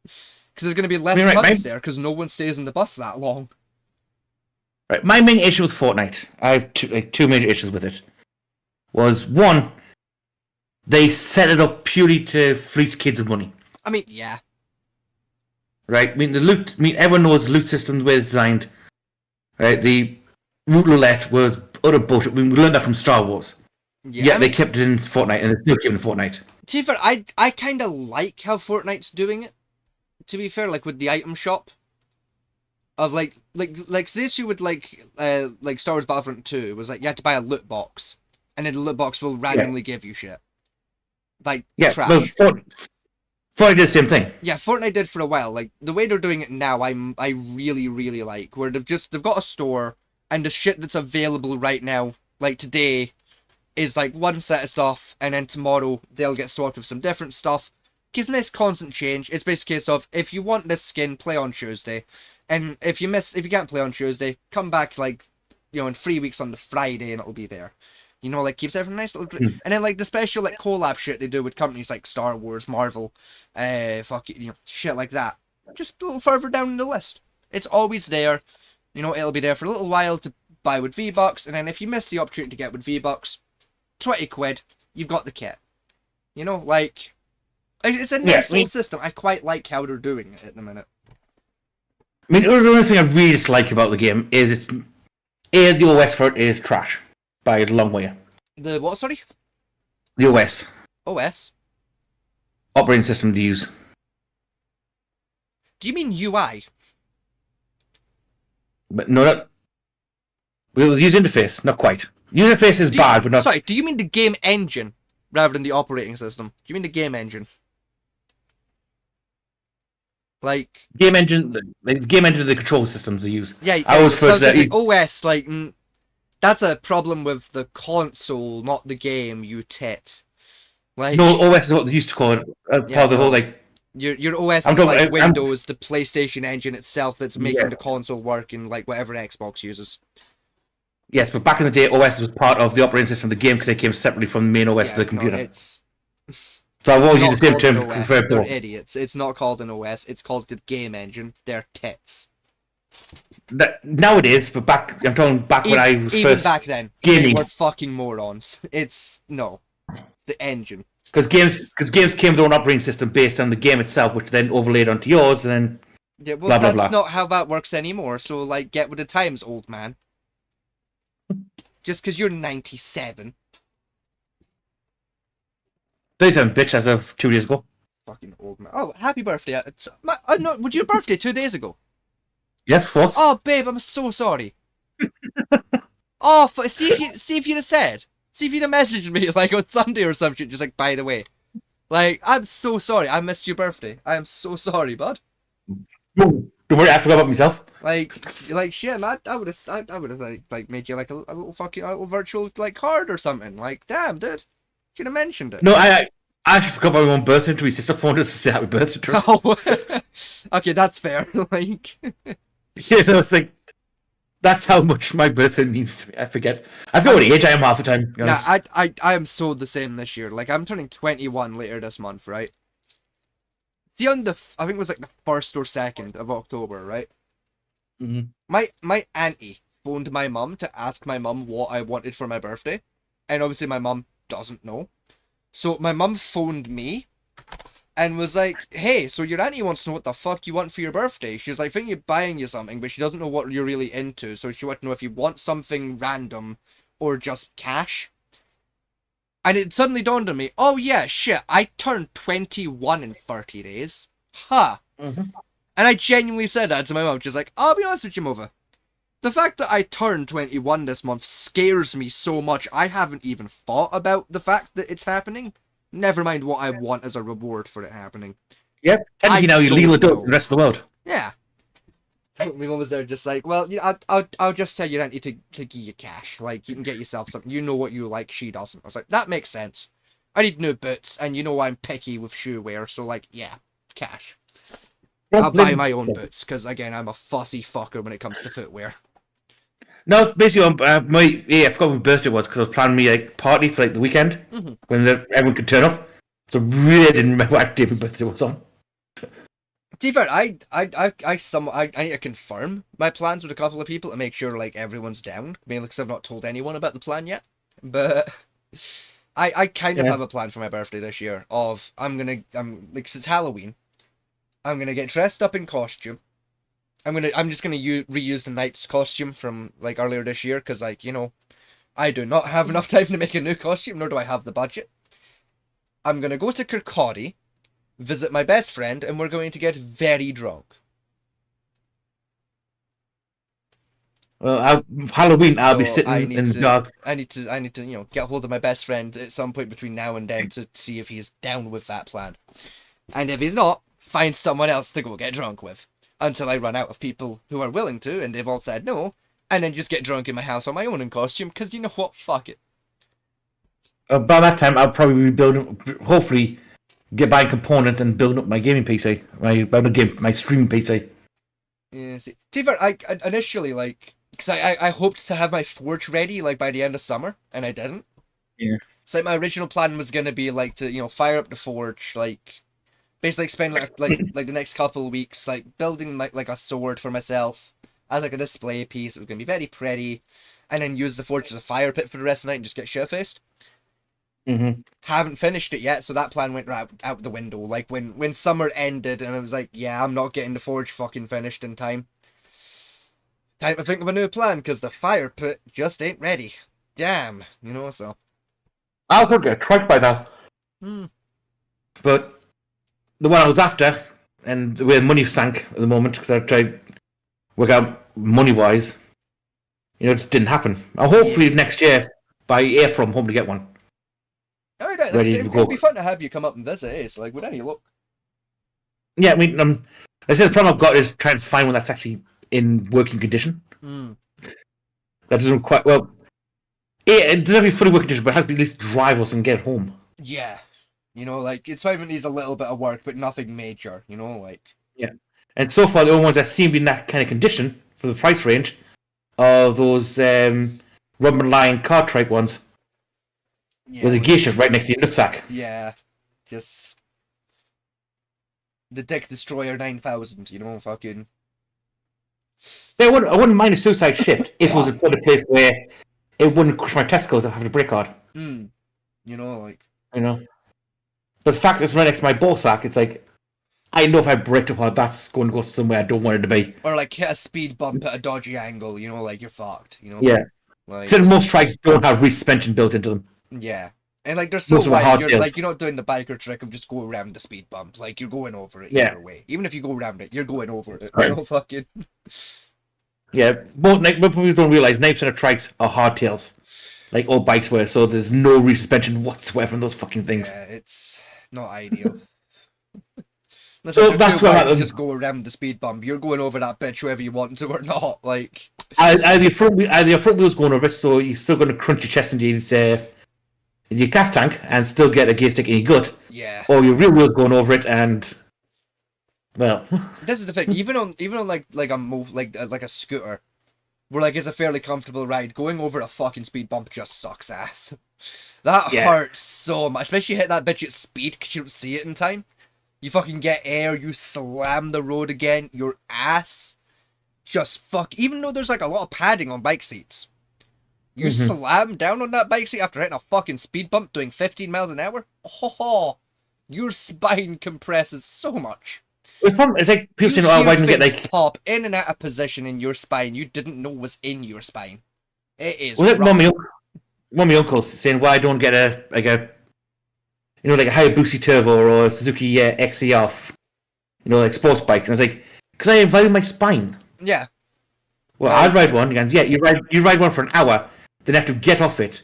Because there's going to be less cuts there, because no one stays in the bus that long. Right, my main issue with Fortnite, I have two major issues with it. Was, one, they set it up purely to fleece kids of money. I mean, yeah. Right, everyone knows the loot system, the way it's designed. Right, the root roulette was utter bullshit. We learned that from Star Wars. Yeah, they kept it in Fortnite, and they still keep it in Fortnite. To be fair, I kind of like how Fortnite's doing it. To be fair, like with the item shop, of like the issue with like Star Wars Battlefront 2 was like you had to buy a loot box, and then the loot box will randomly give you shit, like trash. Well, Fortnite did the same thing. Yeah, Fortnite did for a while. Like the way they're doing it now, I really like where they've got a store, and the shit that's available right now, like today, is like one set of stuff, and then tomorrow they'll get swapped with some different stuff. Gives a nice constant change. It's basically a case of, if you want this skin, play on Tuesday, and if you can't play on Tuesday, come back like, you know, in 3 weeks on the Friday and it'll be there. You know, like keeps everything nice little. And then like the special like collab shit they do with companies like Star Wars, Marvel, shit like that. Just a little further down the list. It's always there. You know, it'll be there for a little while to buy with V-Bucks, and then if you miss the opportunity to get with V-Bucks, 20 quid, you've got the kit. You know, like, it's a nice little system. I quite like how they're doing it at the minute. I mean, the only thing I really dislike about the game is the OS for it is trash. By a long way. The what, sorry? The OS. OS? Operating system to use. Do you mean UI? But no, that... Well, the user interface, not quite. User interface is bad, but not... Sorry, do you mean the game engine rather than the operating system? Do you mean the game engine? Like... Game engine, the game engine of the control systems they use. Yeah, I always so OS, like... That's a problem with the console, not the game, you tit. Like, no, OS is what they used to call it. Part of the whole, like... Your OS is like Windows, the PlayStation engine itself that's making the console work in like whatever Xbox uses. Yes, but back in the day, OS was part of the operating system of the game because they came separately from the main OS of the computer. So I've always used the same term. They're idiots. It's not called an OS. It's called the game engine. They're tits. Now it is, but I'm talking back when I was even first back then, gaming. They were fucking morons. It's the engine. Because games came with their own operating system based on the game itself, which then overlaid onto yours, and then yeah, well, that's not how that works anymore. So like, get with the times, old man. Just because you're 97. 37, bitch, as of 2 days ago. Fucking old man. Oh, happy birthday! No, was your birthday 2 days ago? Yes, 4th. Oh, babe, I'm so sorry. Oh, see if you'd have said. See if you'd have messaged me like on Sunday or something, just like, by the way. Like, I'm so sorry. I missed your birthday. I am so sorry, bud. Don't worry, I forgot about myself. Like shit, man. I would have like made you like a little virtual like card or something. Like, damn, dude, should have mentioned it. No, I actually forgot my own birthday until my sister phoned us to say happy birthday to us. Oh, okay, that's fair. Like, you know, it's like that's how much my birthday means to me. I forget. I forget what age I am half the time. Yeah, I am so the same this year. Like, I'm turning 21 later this month, right? See, on I think it was like the 1st or 2nd of October, right? Mm-hmm. My auntie phoned my mum to ask my mum what I wanted for my birthday. And obviously my mum doesn't know. So my mum phoned me and was like, hey, so your auntie wants to know what the fuck you want for your birthday. She's like, thinking of buying you something, but she doesn't know what you're really into. So she wants to know if you want something random or just cash. And it suddenly dawned on me, oh yeah, shit, I turned 21 in 30 days. Huh. Mm-hmm. And I genuinely said that to my mum. She's like, I'll be honest with you, Mova. The fact that I turned 21 this month scares me so much, I haven't even thought about the fact that it's happening. Never mind what I want as a reward for it happening. Yep. Technically now you're legal adult in the rest of the world. Yeah. My mum was there just like, well, you know, I'll just tell your auntie to give you cash. Like, you can get yourself something. You know what you like, she doesn't. I was like, that makes sense. I need new boots, and you know I'm picky with shoe wear, so like, yeah, cash. I'll buy my own boots, because again, I'm a fussy fucker when it comes to footwear. No, basically, I forgot what my birthday was because I was planning me like party for like the weekend when everyone could turn up. So really, I didn't remember what day my birthday was on. To be fair, I need to confirm my plans with a couple of people to make sure like everyone's down. Mainly because I've not told anyone about the plan yet. But I kind of have a plan for my birthday this year. I'm like, since Halloween, I'm gonna get dressed up in costume. I'm just gonna reuse the knight's costume from like earlier this year because like, you know, I do not have enough time to make a new costume, nor do I have the budget. I'm gonna go to Kirkcaldy, visit my best friend, and we're going to get very drunk. Well, Halloween, I'll be sitting in the dark. I need to, you know, get hold of my best friend at some point between now and then to see if he's down with that plan. And if he's not, find someone else to go get drunk with. Until I run out of people who are willing to, and they've all said no, and then just get drunk in my house on my own in costume, because you know what? Fuck it. By that time, I'll probably be building, hopefully, get buying components and building up my gaming PC, my streaming PC. Yeah, see, I initially, like, because I hoped to have my Forge ready, like, by the end of summer, and I didn't. Yeah. So, like, my original plan was going to be, like, to, you know, fire up the Forge, like, basically spend, like the next couple of weeks, like, building, like, a sword for myself as, like, a display piece. It was going to be very pretty, and then use the Forge as a fire pit for the rest of the night and just get shit-faced. Haven't finished it yet, so that plan went right out the window. Like, when summer ended, and I was like, yeah, I'm not getting the Forge fucking finished in time. Time to think of a new plan, because the fire pit just ain't ready. Damn, you know, so. I'll go get a truck by now. But the one I was after, and where money sank at the moment, because I tried to work out money-wise, you know, it just didn't happen. Hopefully next year, by April, I'm hoping to get one. Alright, it'd be fun to have you come up and visit, eh? So, like, would any look? Yeah, I mean, I say the problem I've got is trying to find one that's actually in working condition. That doesn't quite, well, it doesn't have to be fully working condition, but it has to be at least drivable and get it home. Yeah. You know, like, it's fine when it needs a little bit of work, but nothing major, you know, like. Yeah. And so far, the only ones that seem to be in that kind of condition, for the price range, are those rubber line car trike ones. Yeah, with the gear shift right next to your nutsack. Yeah. Just. The Dick Destroyer 9000, you know, fucking. Yeah, I wouldn't mind a suicide shift if it was a place where it wouldn't crush my testicles and have the brake hard. You know, like. You know? But the fact it's right next to my ball sack, it's like, I know if I brake too hard, that's going to go somewhere I don't want it to be. Or like hit a speed bump at a dodgy angle, you know, like you're fucked, you know? Yeah. Like. So most trikes don't have rear suspension built into them. Yeah. And like they're so wide, you're not doing the biker trick of just go around the speed bump. Like you're going over it either way. Even if you go around it, you're going over it. Right. You know, fucking. Yeah, most people don't realise 90% of trikes are hardtails, like all bikes were. So there's no rear suspension whatsoever in those fucking things. Yeah, it's not ideal. So that's why you just go around the speed bump. You're going over that bitch whether you want to or not. Like. Either your front wheels going over it, so you're still going to crunch your chest into your gas tank and still get a gear stick in your gut. Yeah. Or your rear wheels going over it and, well. This is the thing. Even on like a scooter, where like it's a fairly comfortable ride, going over a fucking speed bump just sucks ass. That hurts so much, especially you hit that bitch at speed because you don't see it in time. You fucking get air, you slam the road again, your ass just fuck. Even though there's like a lot of padding on bike seats, you Mhm. slam down on that bike seat after hitting a fucking speed bump doing 15 miles an hour. Oh, your spine compresses so much. The problem is like people You saying, "Oh, hear why didn't you get things like?" pop in and out of position in your spine you didn't know was in your spine. It is Well, rough. one of my uncles saying, "Why don't get a like a like a Hayabusa Turbo or a Suzuki XCR, like sports bike?" And I was like, "Because I value my spine." Yeah. Well, Like- I'd ride one. He goes, "Yeah, you ride one for an hour, then have to get off it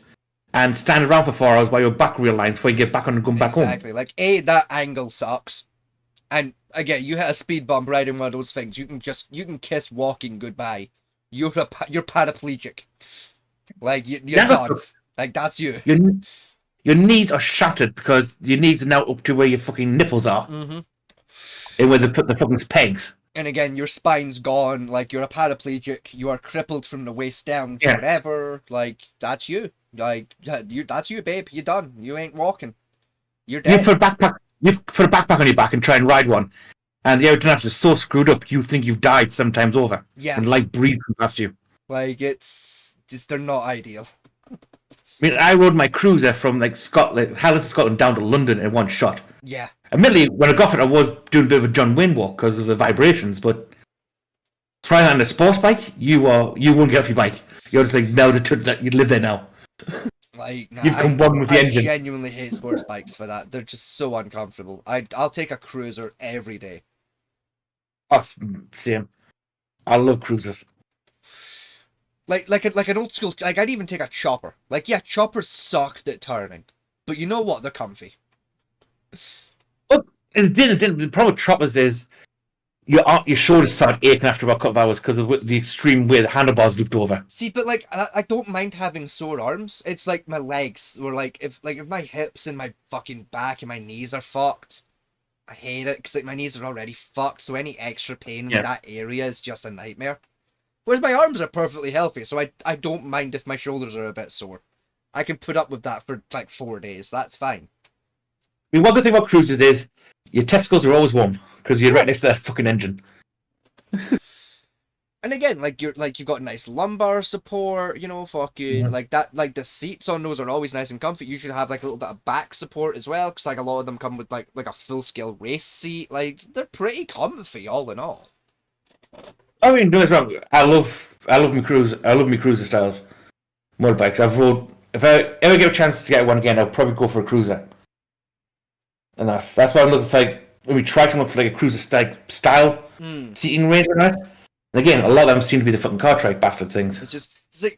and stand around for 4 hours while your back realigns before you get back on and come back home." Exactly. Like, A, that angle sucks. And again, you hit a speed bump riding one of those things. You can kiss walking goodbye. You're paraplegic. Like you're Yeah, that's done. good. Like that's you. Your knees are shattered because your knees are now up to where your fucking nipples are, Mm-hmm. and where they put the fucking pegs. And again, your spine's gone. Like you're a paraplegic. You are crippled from the waist down Yeah. forever. Like that's you. Like that's you, babe. You're done. You ain't walking. You're You dead. put a backpack on your back and try and ride one, and the aerodynamics is so screwed up you think you've died sometimes over. Yeah. And light breezing past you. Like it's just they're not ideal. I mean, I rode my cruiser from like Scotland, Halifax, Scotland, down to London in one shot. Yeah. Admittedly, when I got it, I was doing a bit of a John Wayne walk because of the vibrations. But trying that on a sports bike, you won't get off your bike. You're just like melted to that. You live there now. Like nah, You've come one with the I engine. genuinely hate sports bikes for that. They're just so uncomfortable. I'll take a cruiser every day. Oh, same. I love cruisers. Like an old school. Like I'd even take a chopper. Like yeah, choppers sucked at turning, but you know what? They're comfy. And the problem with choppers is your shoulders start aching after about a couple of hours because of the extreme way the handlebars looped over. See, but like I don't mind having sore arms. It's like my legs, or like if my hips and my fucking back and my knees are fucked. I hate it because like my knees are already fucked, so any extra pain in that area is just a nightmare. Whereas my arms are perfectly healthy, so I don't mind if my shoulders are a bit sore. I can put up with that for like 4 days. That's fine. I mean, one good thing about cruisers is your testicles are always warm because you're right next to the fucking engine. And again, like you've got nice lumbar support, fucking like that. Like the seats on those are always nice and comfy. You should have like a little bit of back support as well, because like a lot of them come with like a full scale race seat. Like they're pretty comfy, all in all. I mean, don't get me wrong. I love my cruiser. I love my cruiser styles motorbikes. I've rode. If I ever get a chance to get one again, I'll probably go for a cruiser. And that's why I'm looking for like when we try to look for like a cruiser style seating range or not. And again, a lot of them seem to be the fucking car trike bastard things. It's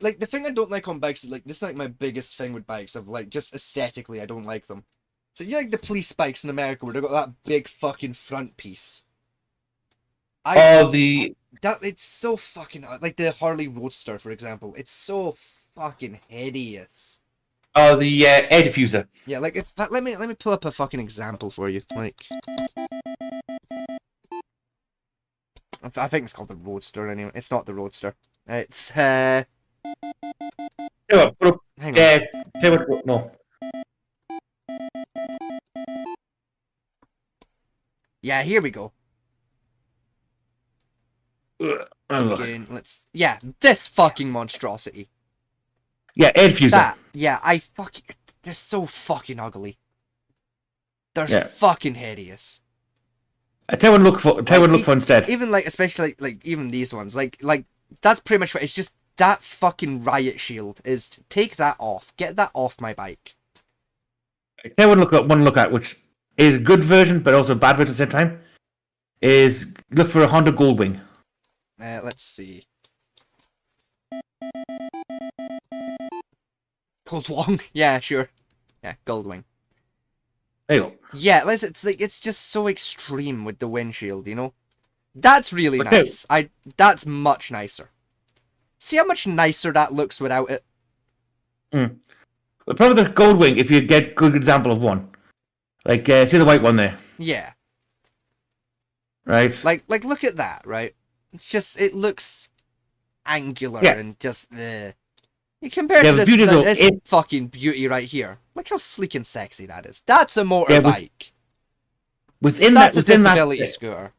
like the thing I don't like on bikes is like this is like my biggest thing with bikes of like just aesthetically I don't like them. So you like the police bikes in America where they've got that big fucking front piece. It's so fucking like the Harley Roadster, for example. It's so fucking hideous. Oh, the air diffuser. Yeah, like let me pull up a fucking example for you. Like, I think it's called the Roadster anyway. It's not the Roadster. It's Tell you what, put up, hang on. tell you what, no. Yeah, here we go. Again, this fucking monstrosity. Yeah, air diffuser. They're so fucking ugly. They're fucking hideous. I tell you what to look for instead. Even like, especially like even these ones, like that's pretty much what it's just. That fucking riot shield is take that off. Get that off my bike. I tell you what to look at, which is a good version but also a bad version at the same time. Is look for a Honda Goldwing. Let's see. Goldwing? Yeah, sure. Yeah, Goldwing. There you go. Yeah, it's just so extreme with the windshield, That's really nice. That's much nicer. See how much nicer that looks without it? The problem with the Goldwing, if you get a good example of one, like see the white one there, Yeah. right? Like look at that, right? It's just it looks angular and just you compare to this fucking beauty right here. Look how sleek and sexy that is. That's a motorbike. Within That's that, a disability scooter.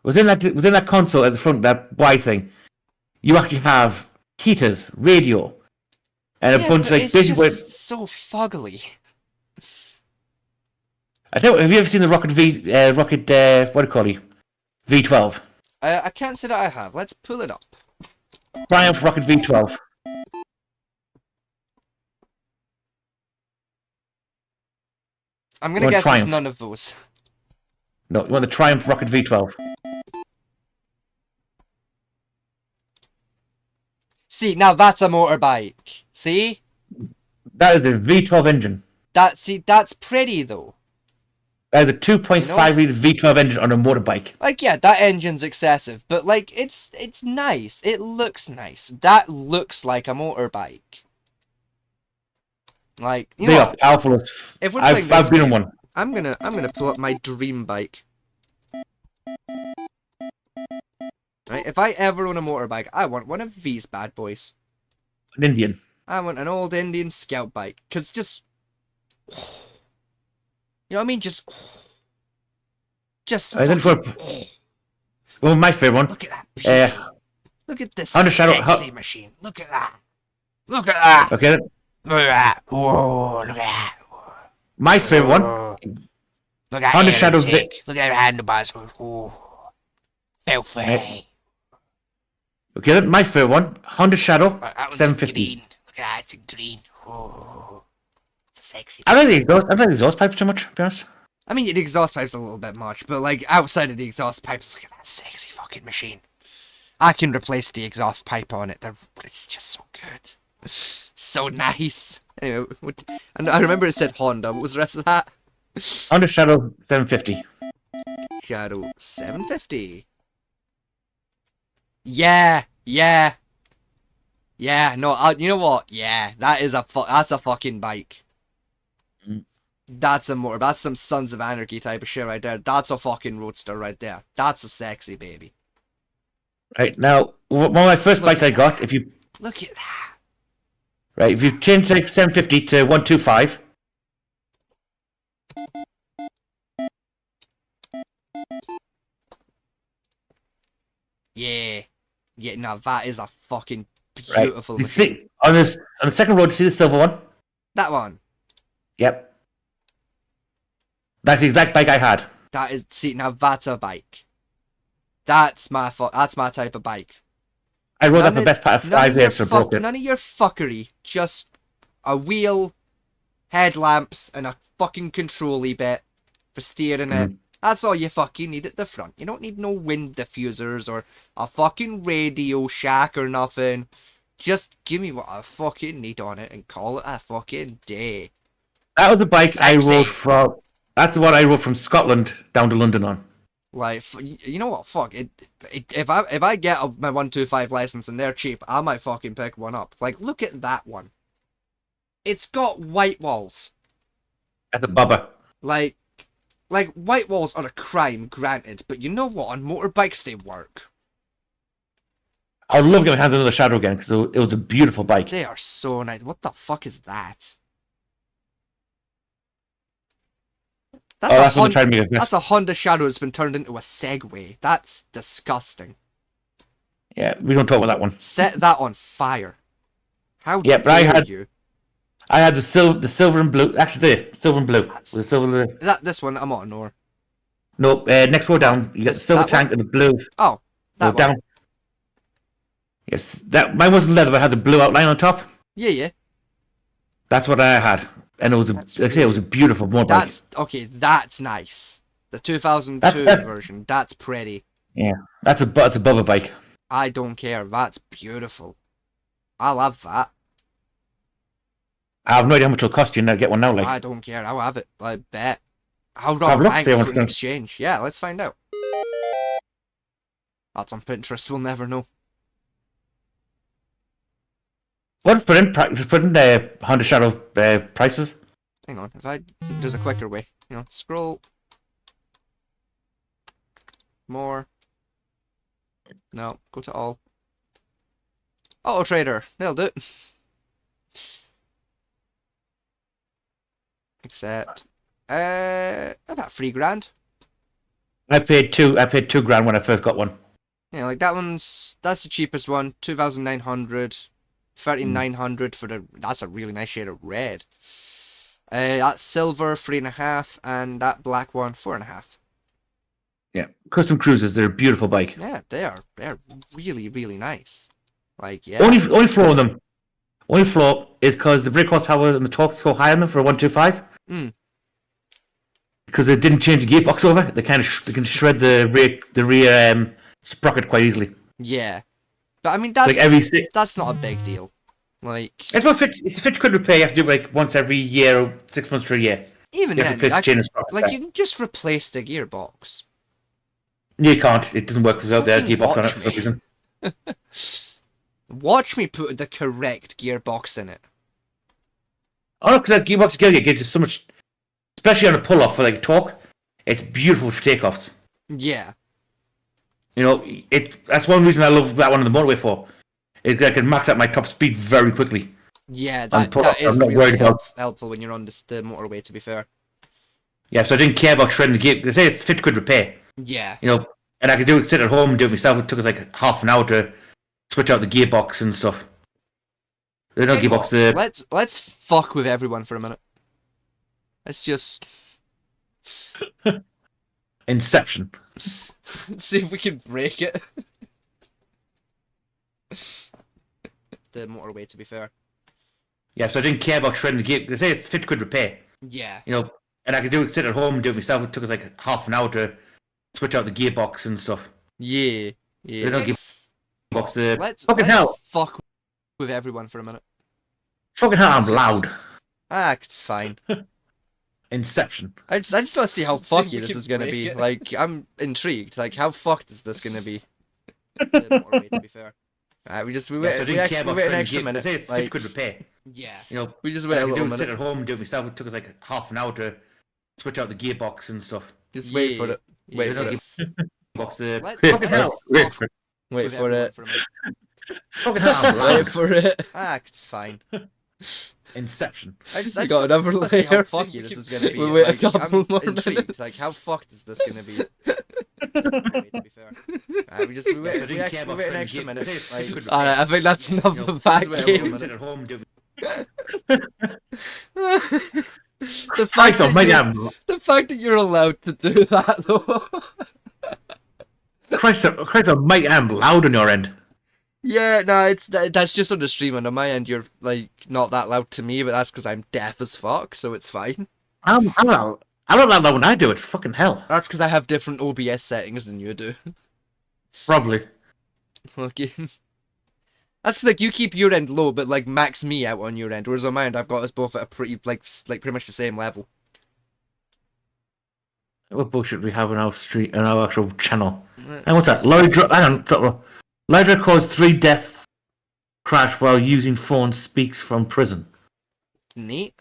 within that console at the front, that wide thing, you actually have heaters, radio, and a Yeah, bunch but like it's basically. just so fuggly. I don't. Have you ever seen the Rocket what do you call it? V12. I can't say that I have. Let's pull it up. Triumph Rocket V12. I'm You gonna want guess it's Triumph? none of those. No, you want the Triumph Rocket V12. See, now that's a motorbike. See? That is a V12 engine. That's pretty though. That is a 2.5 liter V12 engine on a motorbike. Like, yeah, that engine's excessive, but like, it's nice. It looks nice. That looks like a motorbike. Like, you They know are what? powerful as. If we're playing I've this been on game, one. I'm gonna pull up my dream bike. Right? If I ever own a motorbike, I want one of these bad boys. An Indian. I want an old Indian scout bike, cause just, you know what I mean? Just I think fucking, well, my favorite one. look at that beauty. Look at this Under Shadow- sexy machine. Look at that. Look at that. Okay, Look at that. Whoa, look at that. my favorite one. Look at Under that Shadow tick. Look at the handlebars. Ooh. Filthy. Right. Okay, my favorite one. Honda Shadow That one's 750. green. Look at that, it's in green. Oh, it's a sexy. I don't think the exhaust pipes too much, to be honest. I mean, the exhaust pipe's a little bit much, but like outside of the exhaust pipes, look at that sexy fucking machine. I can replace the exhaust pipe on it. It's just so good. So nice. Anyway, and I remember it said Honda. What was the rest of that? Honda Shadow 750. Shadow 750. Yeah. No, you know what? Yeah, that's a fucking bike. Mm. That's that's some Sons of Anarchy type of shit right there. That's a fucking roadster right there. That's a sexy baby. Right, now, one of my first Look bikes at I got, if you Look at that. Right, if you change the 750 to 125, Yeah. Yeah, now that is a fucking right, beautiful you machine. see on the second road, you see the silver one? That one. Yep. That's the exact bike I had. That is, see, now that's a bike. That's my type of bike. I rode that None for the of- best part of none 5 years, so broke it. None of your fuckery. Just a wheel, headlamps, and a fucking control-y bit for steering it. That's all you fucking need at the front. You don't need no wind diffusers or a fucking radio shack or nothing. Just give me what I fucking need on it and call it a fucking day. That was a bike I Sexy. rode from. That's the one I rode from Scotland down to London on. Like, you know what? Fuck it. If I get my 125 license and they're cheap, I might fucking pick one up. Like, look at that one. It's got white walls. That's a bubba. Like white walls are a crime, granted, but you know what? On motorbikes, they work. I would love to have another Shadow again because it was a beautiful bike. They are so nice. What the fuck is that? That's what I'm trying to make a That's a Honda Shadow that's been turned into a Segway. That's disgusting. Yeah, we don't talk about that one. Set that on fire. How Yeah, but dare you? I had the silver and blue. Actually, the silver and blue. That's- The silver. Is that this one? I'm on, or No, next row down. You got the This- silver that tank and the blue. oh, that Row one. down. Yes, that mine wasn't leather, but it had the blue outline on top. Yeah. That's what I had, and it was That's like I say, it was a beautiful motorbike. That's okay. That's nice. The 2002 That's- version. That's pretty. That's a bubba bike. I don't care. That's beautiful. I love that. I have no idea how much it'll cost you now to get one now. Like, I don't care. I'll have it. I bet. I'll Have rob a a look, bank see how much for an it- exchange. Yeah, let's find out. That's on Pinterest. We'll never know. what? Just put in the Honda Shadow prices. Hang on. There's a quicker way. You know, scroll. More. No, go to all. Auto Trader. They'll do it. Accept. About $3 grand. I paid £2,000 when I first got one. Yeah, like that's the cheapest one, 2,900, 3,900 for that's a really nice shade of red. That silver 3.5, and that black one 4.5. Yeah, custom cruisers. They're a beautiful bike. Yeah, they're really really nice. Like yeah. Only flaw in them. Only flaw is because the brake horsepower and the torque so high on them for a 125. Because they didn't change the gearbox over, they can shred the rear sprocket quite easily. Yeah, but I mean that's like that's not a big deal. Like it's about it's a 50 quid repair. You have to do it like once every year, or 6 months to a year. Even then, like you can just replace the gearbox. You can't. It doesn't work without the gearbox on it for some reason. Watch me put the correct gearbox in it. Oh no, because that gearbox gives you so much, especially on a pull off for like torque. It's beautiful for takeoffs. Yeah. You know, that's one reason I love that one on the motorway for. Is I can max out my top speed very quickly. Yeah, that is really helpful when you're on the motorway, to be fair. Yeah, so I didn't care about shredding the gear. They say it's 50 quid repair. Yeah. You know, and I could sit at home and do it myself. It took us like half an hour to switch out the gearbox and stuff. There's no gearbox. Let's fuck with everyone for a minute. Let's just Inception. see if we can break it. The motorway, to be fair. Yeah, so I didn't care about shredding the gear. They say it's 50 quid repair. Yeah. You know, and I could sit at home and do it myself. It took us like half an hour to switch out the gearbox and stuff. Yeah. There's no gearbox. Let's hell. Fuck with everyone for a minute. Fucking hell, I'm loud. It's fine. Inception. I just want to see how fucky this is gonna be. Like, I'm intrigued. Like, how fucked is this gonna be? The motorway, to be fair. We wait an extra minute. It's like, good repair. Yeah. You know, we just wait a little minute. Sit at home and do it myself. It took us like half an hour to switch out the gearbox and stuff. Just wait for it. Wait for it. Fucking hell. Wait for it. Fucking hell. Wait for it. It's fine. Inception. I got another layer. See how fucky this is gonna be. We wait a couple more intrigued. Like, how fucked is this gonna be? To be fair. We wait an extra minute. Like, alright, I think that's enough of that game. The fact that you're allowed to do that, though. Christ, I might am loud on your end. Yeah, no, that's just on the stream, and on my end you're like not that loud to me, but that's because I'm deaf as fuck, so it's fine. I'm not that loud when I do it. Fucking hell. That's because I have different OBS settings than you do. Probably. Okay. That's like you keep your end low, but like max me out on your end, whereas on my end I've got us both at a pretty pretty much the same level. What bullshit we have on our actual channel? And what's that? Lydra caused 3 deaths crash while using phone, speaks from prison. Neat.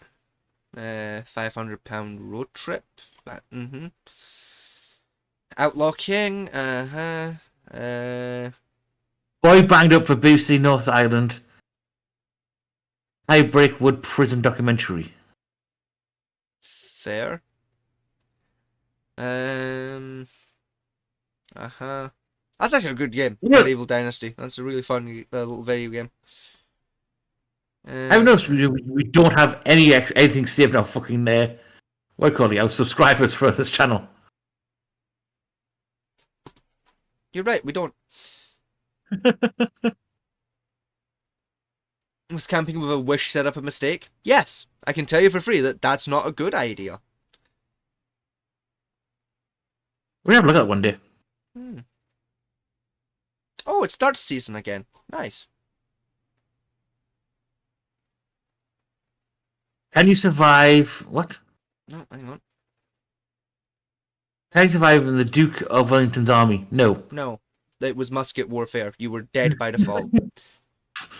£500 road trip. Outlaw King. Boy banged up for BBC North Island. Highbreak Wood prison documentary. Fair. That's actually a good game. Yeah. Medieval Dynasty. That's a really fun little video game. I've noticed we don't have anything saved on our fucking what do you call it? Our subscribers for this channel. You're right. We don't. Was camping with a wish set up a mistake? Yes, I can tell you for free that that's not a good idea. We'll have a look at it one day. Oh, it starts season again. Nice. Can you survive... What? No, hang on. Can you survive in the Duke of Wellington's army? No. No. It was musket warfare. You were dead by default.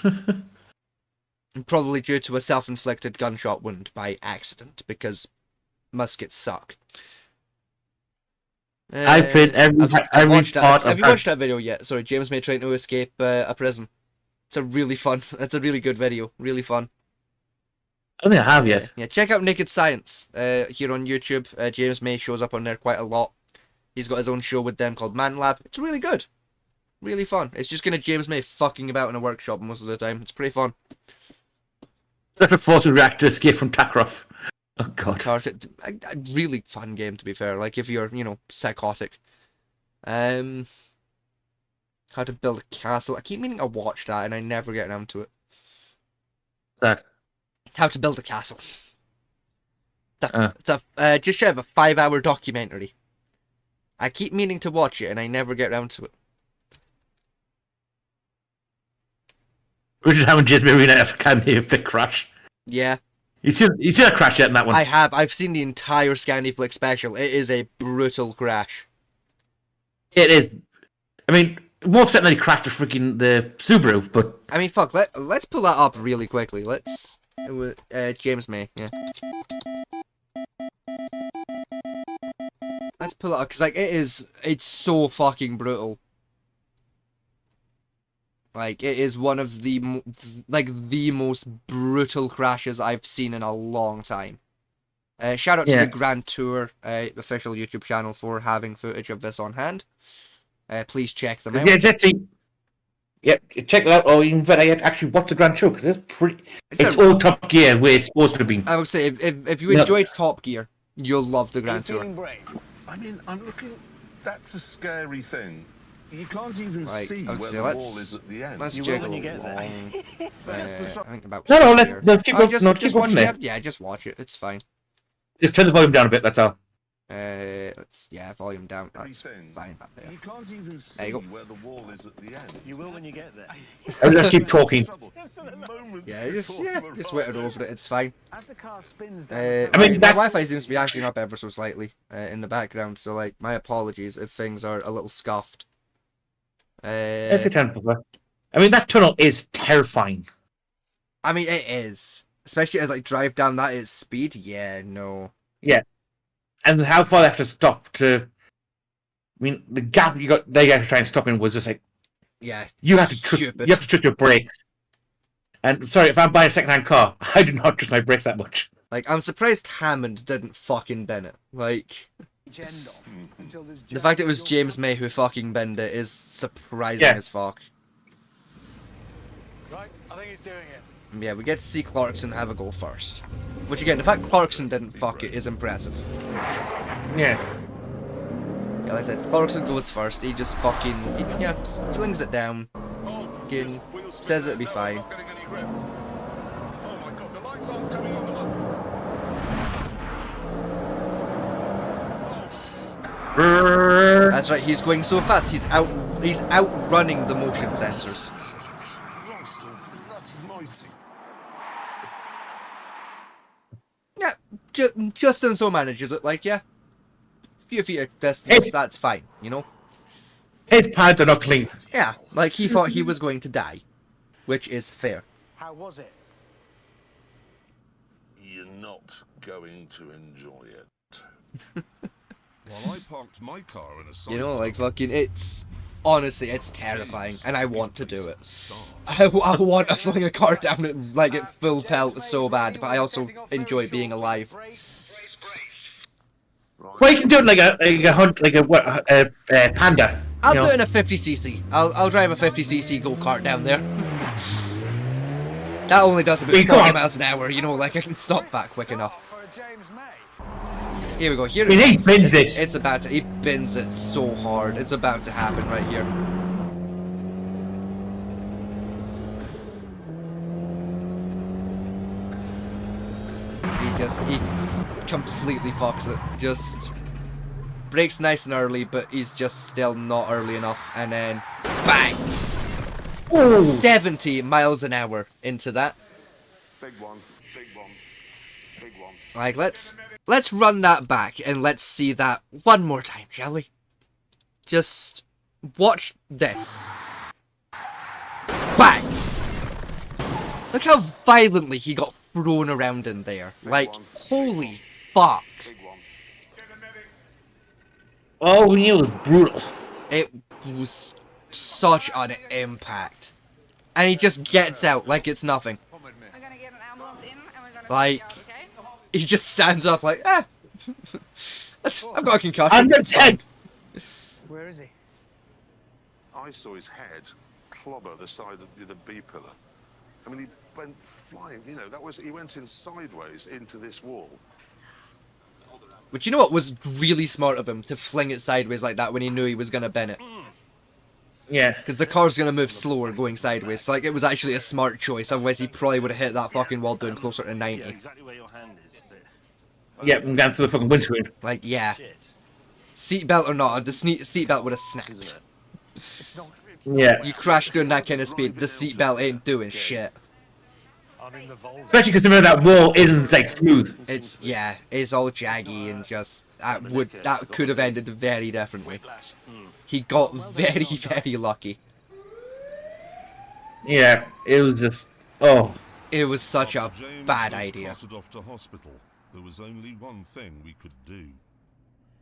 And probably due to a self-inflicted gunshot wound by accident, because muskets suck. I played every part. Have you watched that video yet? Sorry, James May trying to escape a prison. It's a really fun. It's a really good video. Really fun. I don't think I have yet. Yeah, check out Naked Science here on YouTube. James May shows up on there quite a lot. He's got his own show with them called Man Lab. It's really good. Really fun. It's just kind of James May fucking about in a workshop most of the time. It's pretty fun. Such a force reactor escape from Takarov. Oh god. A really fun game, to be fair. Like, if you're, you know, psychotic. How to build a castle. I keep meaning to watch that, and I never get around to it. That. How to build a castle. It's a just shy of a 5-hour documentary. I keep meaning to watch it, and I never get around to it. Which is how in James May Arena Academy of Flick crash. Yeah. You seen a crash yet in that one? I have. I've seen the entire Scandi Flick special. It is a brutal crash. It is. I mean, more upset than he crashed the Subaru, but... I mean, fuck, let's pull that up really quickly. Let's... James May, yeah. Let's pull it up, because, like, it's so fucking brutal. Like, it is one of the most brutal crashes I've seen in a long time. Shout out to the Grand Tour official YouTube channel for having footage of this on hand. Please check them out. Yeah, check that out, or even better yet, actually watch the Grand Tour, because it's all Top Gear where it's supposed to be. I would say, if you enjoyed Top Gear, you'll love the Grand Tour. I mean, I'm looking... That's a scary thing. You can't even Right, see where say, the wall is at the end. Let's You jiggle will when you get there. I think about No, here. let's keep going. Just Keep watch going it. Yeah, just watch it. It's fine. Just turn the volume down a bit, that's all. Volume down. That's Everything. fine. Back there. You can't even There see you go. where the wall is at the end. You will when you get there. I'll just keep talking. Yeah, just wait it over it. It's fine. As the car spins down, I mean, my that- Wi-Fi seems to be acting up ever so slightly in the background. So, like, my apologies if things are a little scuffed. That's a 10. I mean, that tunnel is terrifying. I mean, it is, especially as like drive down that at speed. Yeah, no. Yeah. And how far they have to stop to... I mean, the gap they had to try and stop in was just like... Yeah, You have to stupid. trust your brakes. And, sorry, if I'm buying a second-hand car, I do not trust my brakes that much. Like, I'm surprised Hammond didn't fucking bin it. Like, the fact it was James May who fucking binned it is surprising as fuck. Right, I think he's doing it. Yeah, we get to see Clarkson have a go first. Which again, the fact Clarkson didn't fuck it is impressive. Yeah. Yeah, like I said, Clarkson goes first. He just fucking, flings it down. Again, says it'll be fine. That's right, he's going so fast, he's outrunning the motion sensors. Yeah, Justin so manages it, like, yeah. Few feet of distance, that's fine, you know? His pads are not clean. Yeah, like he thought he was going to die. Which is fair. How was it? You're not going to enjoy it. While I parked my car in a You know, like fucking, honestly, it's terrifying, and I want to do it. I want to fling a car down it like at full pelt so bad, but I also enjoy being alive. Well, you can do it like a panda. I'll do it in a 50cc. I'll drive a 50cc go-kart down there. That only does about 40 miles an hour, you know, like I can stop that quick enough. Here we go, here I mean, he bins it. It's about to, he bins it so hard. It's about to happen right here. He completely fucks it. Just brakes nice and early, but he's just still not early enough. And then, bang! Ooh. 70 miles an hour into that. Big one, big one, big one. Like, let's run that back and let's see that one more time, shall we? Just watch this. Bang! Look how violently he got thrown around in there. Like, holy fuck. Oh, it was brutal. It was such an impact. And he just gets out like it's nothing. We're gonna get an ambulance in and we're gonna Like, check it out, okay? he just stands up like, I've got a concussion. I'm It's fine. dead. Where is he? I saw his head clobber the side of the B pillar. I mean, he went flying. You know, he went in sideways into this wall. But you know what was really smart of him to fling it sideways like that when he knew he was gonna bin it? Yeah. Because the car's gonna move slower going sideways. So like it was actually a smart choice. Otherwise he probably would have hit that fucking wall doing closer to 90. Yeah, exactly where your hand is. Yeah, and down to the fucking windscreen. Like yeah, Shit. seatbelt or not, the seatbelt would have snapped. It's not, Yeah. You crash doing that kind of speed, the seatbelt ain't doing shit. I'm in the Volvo. Especially because remember that wall isn't like smooth. It's yeah, it's all jaggy and just that could have ended very differently. He got very very lucky. Yeah, it was just It was such a After James bad was idea. carted off to hospital, there was only one thing we could do.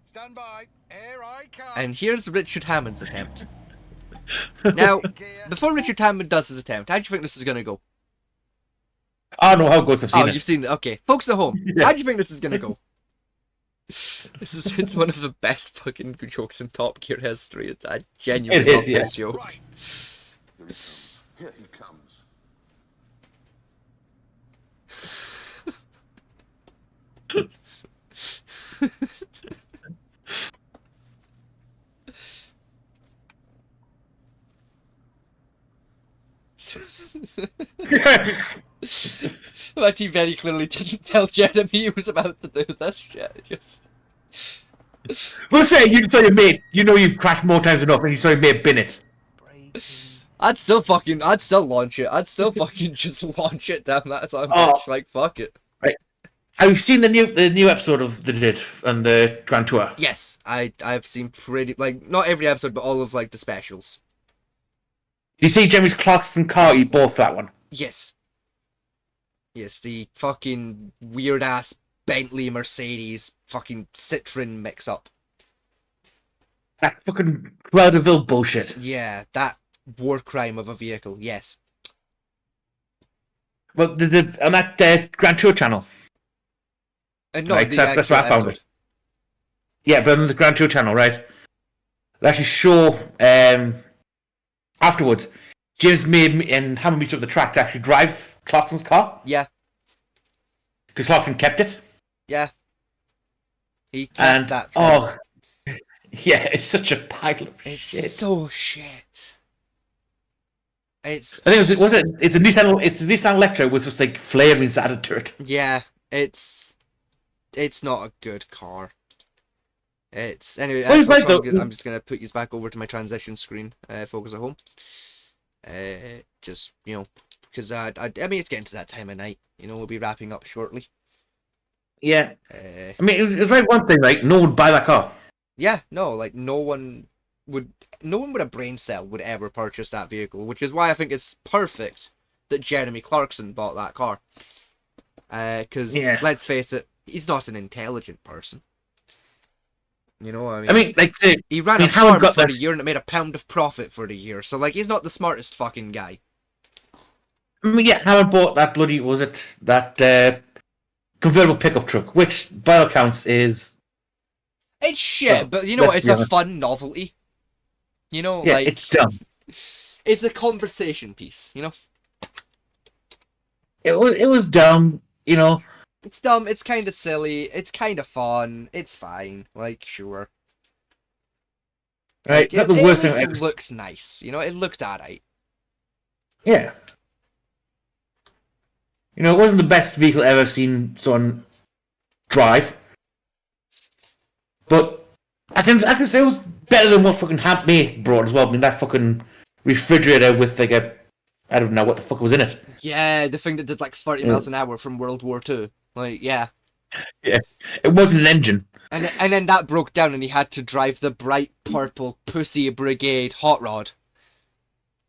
Stand by. Here I come. And here's Richard Hammond's attempt. Now, before Richard Hammond does his attempt, how do you think this is gonna go? I don't know how it goes. I've seen Oh, it. you've seen it. Okay, folks at home, Yeah. how do you think this is gonna go? It's one of the best fucking jokes in Top Gear history. I genuinely It is, love this joke. Here he comes. Here he comes. But he very clearly didn't tell Jeremy he was about to do this shit. Just We'll say you saw your mate. You know you've crashed more times than enough, and you saw your mate bin it. I'd still launch it. I'd still fucking just launch it down that time. Oh. Like fuck it. Have you seen the new episode of the Did and the Grand Tour? Yes, I've seen pretty like not every episode, but all of like the specials. You see Jeremy's Clarkson car eat both that one. Yes. Yes, the fucking weird ass Bentley Mercedes fucking Citroen mix up. That fucking Cloudville bullshit. Yeah, that war crime of a vehicle. Yes. Well, on that Grand Tour channel. No, Right, the that's actual where I found episode. it. Yeah, but on the Grand Tour channel, right? They actually show afterwards. James made and Hammond meets up the track to actually drive Clarkson's car Yeah, because Clarkson kept it. yeah. He kept And that thing. yeah, it's such a pile of It's shit. so shit. It's I think it's a Nissan Electra with just like flavorings added to it. yeah, it's not a good car. It's anyway. Well, it's folks, right, though. I'm just gonna put you back over to my transition screen. Focus at home. Just because I mean it's getting to that time of night. We'll be wrapping up shortly. Yeah, I mean it was right one thing, right? No one would buy that car. Yeah, no, like no one with a brain cell would ever purchase that vehicle, which is why I think it's perfect that Jeremy Clarkson bought that car. Because let's face it, he's not an intelligent person. I mean, like he ran a farm for the year and it made £1 of profit for the year, so like he's not the smartest fucking guy. I mean, yeah, Hammond bought that that convertible pickup truck, which by all accounts is It's shit, but it's a fun novelty. Yeah, like it's dumb. It's a conversation piece, It was dumb, It's dumb, it's kind of silly, it's kind of fun, it's fine, like, sure. Right, Like, that's the worst at thing. least it looked nice, it looked alright. Yeah. It wasn't the best vehicle I've ever seen someone drive. But I can say it was better than what fucking Hampme brought as well. I mean, that fucking refrigerator with like I don't know what the fuck was in it. Yeah, the thing that did like 30 miles an hour from World War II. Like, yeah. Yeah, it wasn't an engine. And then that broke down and he had to drive the bright purple Pussy Brigade hot rod.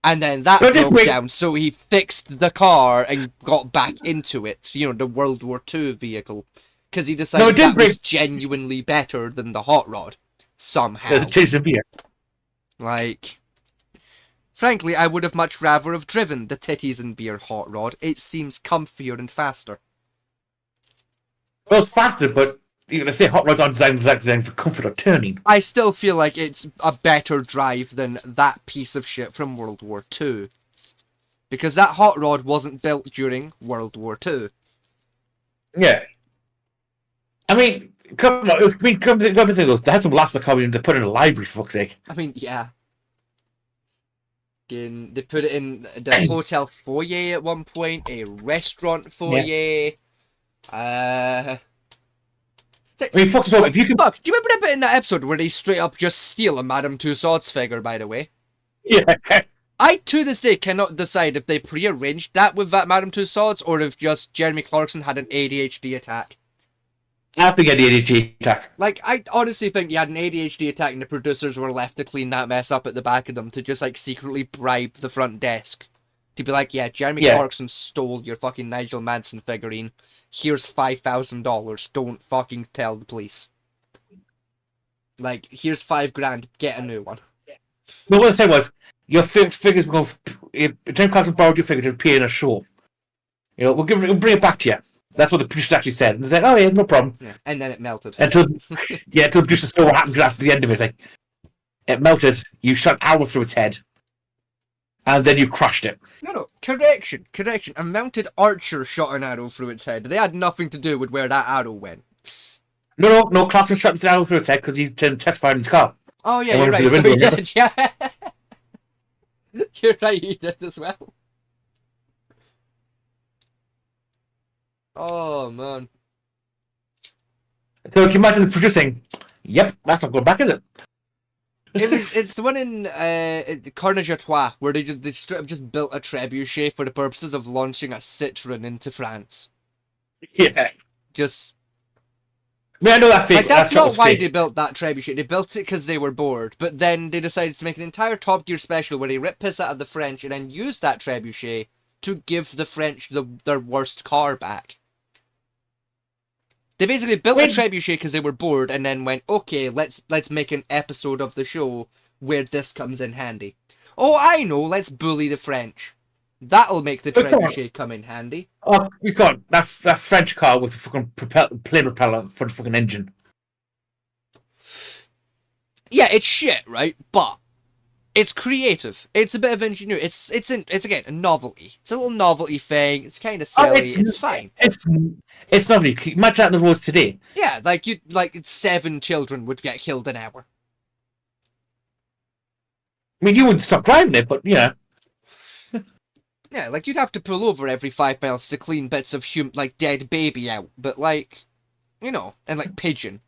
And then that broke down, so he fixed the car and got back into it. The World War II vehicle. Because he decided that was genuinely better than the hot rod. Somehow. It tastes of beer. Like, frankly, I would have much rather have driven the titties and beer hot rod. It seems comfier and faster. Well, it's faster, but they say hot rods aren't designed for comfort or turning. I still feel like it's a better drive than that piece of shit from World War II. Because that hot rod wasn't built during World War II. Yeah. I mean, come to think of it, they had some laughs at they put it in a library, for fuck's sake. I mean, yeah. They put it in the hotel foyer at one point, a restaurant foyer. I mean, fuck, if you can... Fuck, do you remember that bit in that episode where they straight up just steal a Madame Tussauds figure, by the way? Yeah. I, to this day, cannot decide if they pre-arranged that with that Madame Tussauds or if just Jeremy Clarkson had an ADHD attack. I think he had the ADHD attack. Like, I honestly think he had an ADHD attack and the producers were left to clean that mess up at the back of them to just, like, secretly bribe the front desk. To be like, yeah, Jeremy Clarkson stole your fucking Nigel Manson figurine. Here's $5,000. Don't fucking tell the police. Like, here's $5,000. Get a new one. No, what I said was, your figures were going... If Jeremy Clarkson borrowed your figure to appear in a show, we'll bring it back to you. That's what the producers actually said. And they're like, oh yeah, no problem. Yeah. And then it melted. Until the producers saw what happened after the end of it. Like, it melted, you shot an arrow through its head, and then you crushed it. No, correction. A mounted archer shot an arrow through its head. They had nothing to do with where that arrow went. No, Clarkson shot an arrow through its head because he testified in his car. Oh yeah, you're right, so he did, yeah. You're right, he did as well. Oh, man. So can you imagine the producer saying, yep, that's not going back, is it? It's the one in Carnage à Trois, where they straight up just built a trebuchet for the purposes of launching a Citroen into France. Yeah. Just... I mean, I know that fake. Like, that's not why they built that trebuchet. They built it because they were bored, but then they decided to make an entire Top Gear special where they rip piss out of the French and then use that trebuchet to give the French their worst car back. They basically built a trebuchet because they were bored and then went, okay, let's make an episode of the show where this comes in handy. Oh, I know, let's bully the French. That'll make the trebuchet come in handy. Oh, you can't. That French car with the fucking plane propeller for the fucking engine. Yeah, it's shit, right? But it's creative. It's a bit of ingenuity. It's again a novelty. It's a little novelty thing. It's kind of silly. It's fine. It's lovely. Imagine that on the roads today. Yeah, like 7 children would get killed an hour. I mean, you wouldn't stop driving it, but yeah. Yeah, like you'd have to pull over every 5 miles to clean bits of dead baby out, but and like pigeon.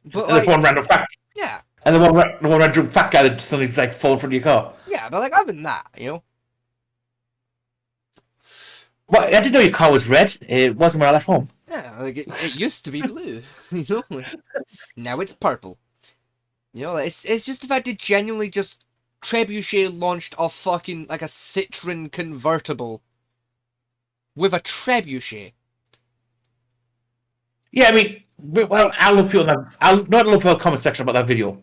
But and one random fat. Yeah. And the one random fat guy that suddenly fall in front of your car. Yeah, but other than that, Well, I didn't know your car was red. It wasn't when I left home. Yeah, like it used to be blue, Now it's purple. It's just the fact that genuinely just Trebuchet launched a fucking a Citroen convertible with a Trebuchet. Yeah, I mean, I love people I love people in the comment section about that video.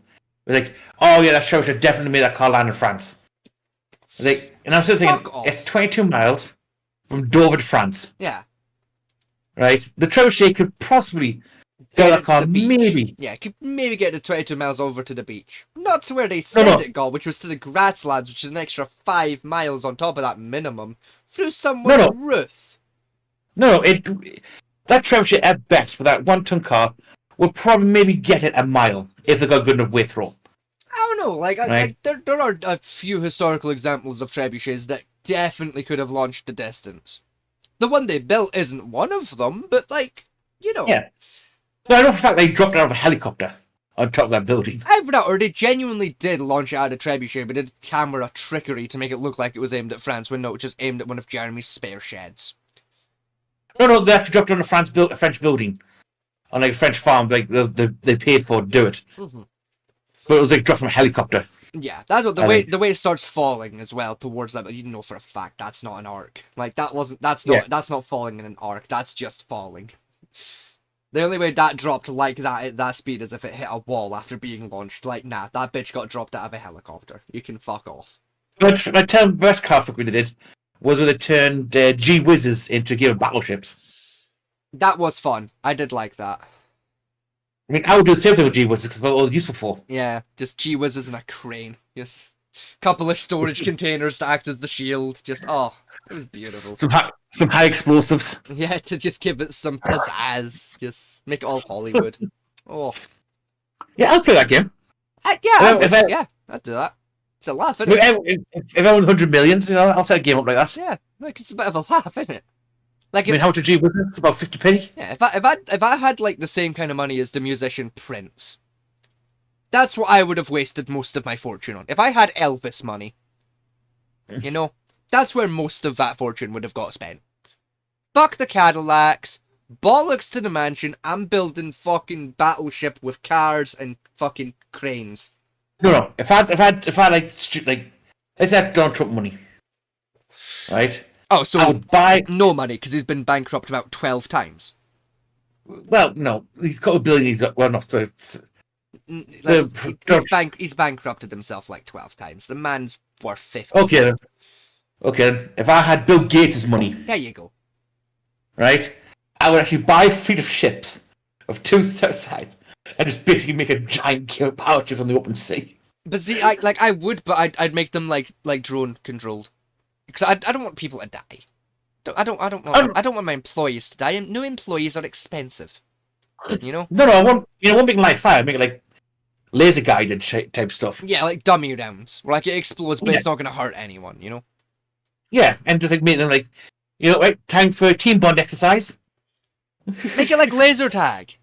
They're like, oh yeah, that Trebuchet definitely made that car land in France. And I'm still thinking, it's 22 miles from Dover to France. Yeah. Right? The Trebuchet could possibly get that car, maybe. Yeah, could maybe get the 22 miles over to the beach. Not to where they said it got, which was to the grasslands, which is an extra 5 miles on top of that minimum, through someone's roof. That Trebuchet at best, with that 1-ton car, would probably maybe get it a mile, if they got a good enough way through. I don't know, there are a few historical examples of trebuchets that definitely could have launched the distance. The one they built isn't one of them, but Yeah. No, I know for a fact they dropped it out of a helicopter on top of that building. Either that, or they genuinely did launch it out of trebuchet, but did camera trickery to make it look like it was aimed at France, when no, it was just aimed at one of Jeremy's spare sheds. No, they actually dropped it on a French building. On a French farm, they paid for to do it. Mm-hmm. But it was dropped from a helicopter. Yeah, that's what the way it starts falling as well towards that. But you know for a fact that's not an arc. That's not falling in an arc. That's just falling. The only way that dropped like that at that speed is if it hit a wall after being launched. Nah, that bitch got dropped out of a helicopter. You can fuck off. But I tell the best car fuck they did was when they turned G-Whizzes into game of battleships. That was fun. I did like that. I mean, I would do the same thing with G was because all useful for. Yeah, just gee whizzes and a crane. Just couple of storage containers to act as the shield. Just it was beautiful. Some high explosives. Yeah, to just give it some pizzazz. Just make it all Hollywood. Oh. Yeah, I'll play that game. I'd do that. It's a laugh, isn't it? If I won 100 millions, I'll set a game up like that. Yeah, like it's a bit of a laugh, isn't it? Like, I mean, how much a G was it? It's about 50p. Yeah, if I had like the same kind of money as the musician Prince, that's what I would have wasted most of my fortune on. If I had Elvis money, that's where most of that fortune would have got spent. Fuck the Cadillacs, bollocks to the mansion. I'm building fucking battleship with cars and fucking cranes. No. If I let's say Donald Trump money, right? Oh, so I would buy no money because he's been bankrupt about 12 times. Well, no, he's got a billion. He's bankrupted himself like 12 times. The man's worth 50. Okay. If I had Bill Gates' money, There you go. right, I would actually buy a fleet of ships of two sides and just basically make a giant power ship on the open sea. But see, I would, but I'd make them like drone controlled, because I don't want people to die. I don't want my employees to die. New employees are expensive. No, I won't make light fire. I make it like laser guided type stuff. Yeah, like dummy rounds, where like it explodes, but it's not gonna hurt anyone. Yeah, and just like make them like, right, time for a team bond exercise. Make it like laser tag.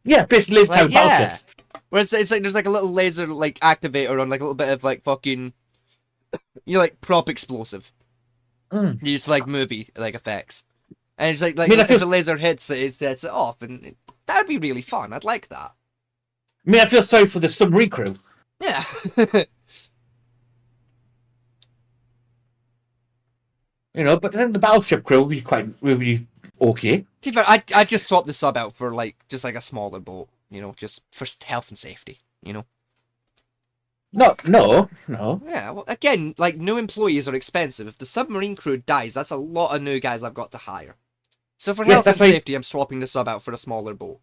Yeah, basically laser tag with battleships. Where it's like there's like a little laser like activator on like a little bit of like fucking, like prop explosive. You use like movie like effects, and it's like if the laser hits it sets it off, and that would be really fun. I'd like that. I mean, I feel sorry for the submarine crew. Yeah. But I think the battleship crew would be okay. To be fair, I just swap the sub out for like just like a smaller boat, just for health and safety, No. Yeah, well, again, like new employees are expensive. If the submarine crew dies, that's a lot of new guys I've got to hire. So for health and safety, I'm swapping the sub out for a smaller boat.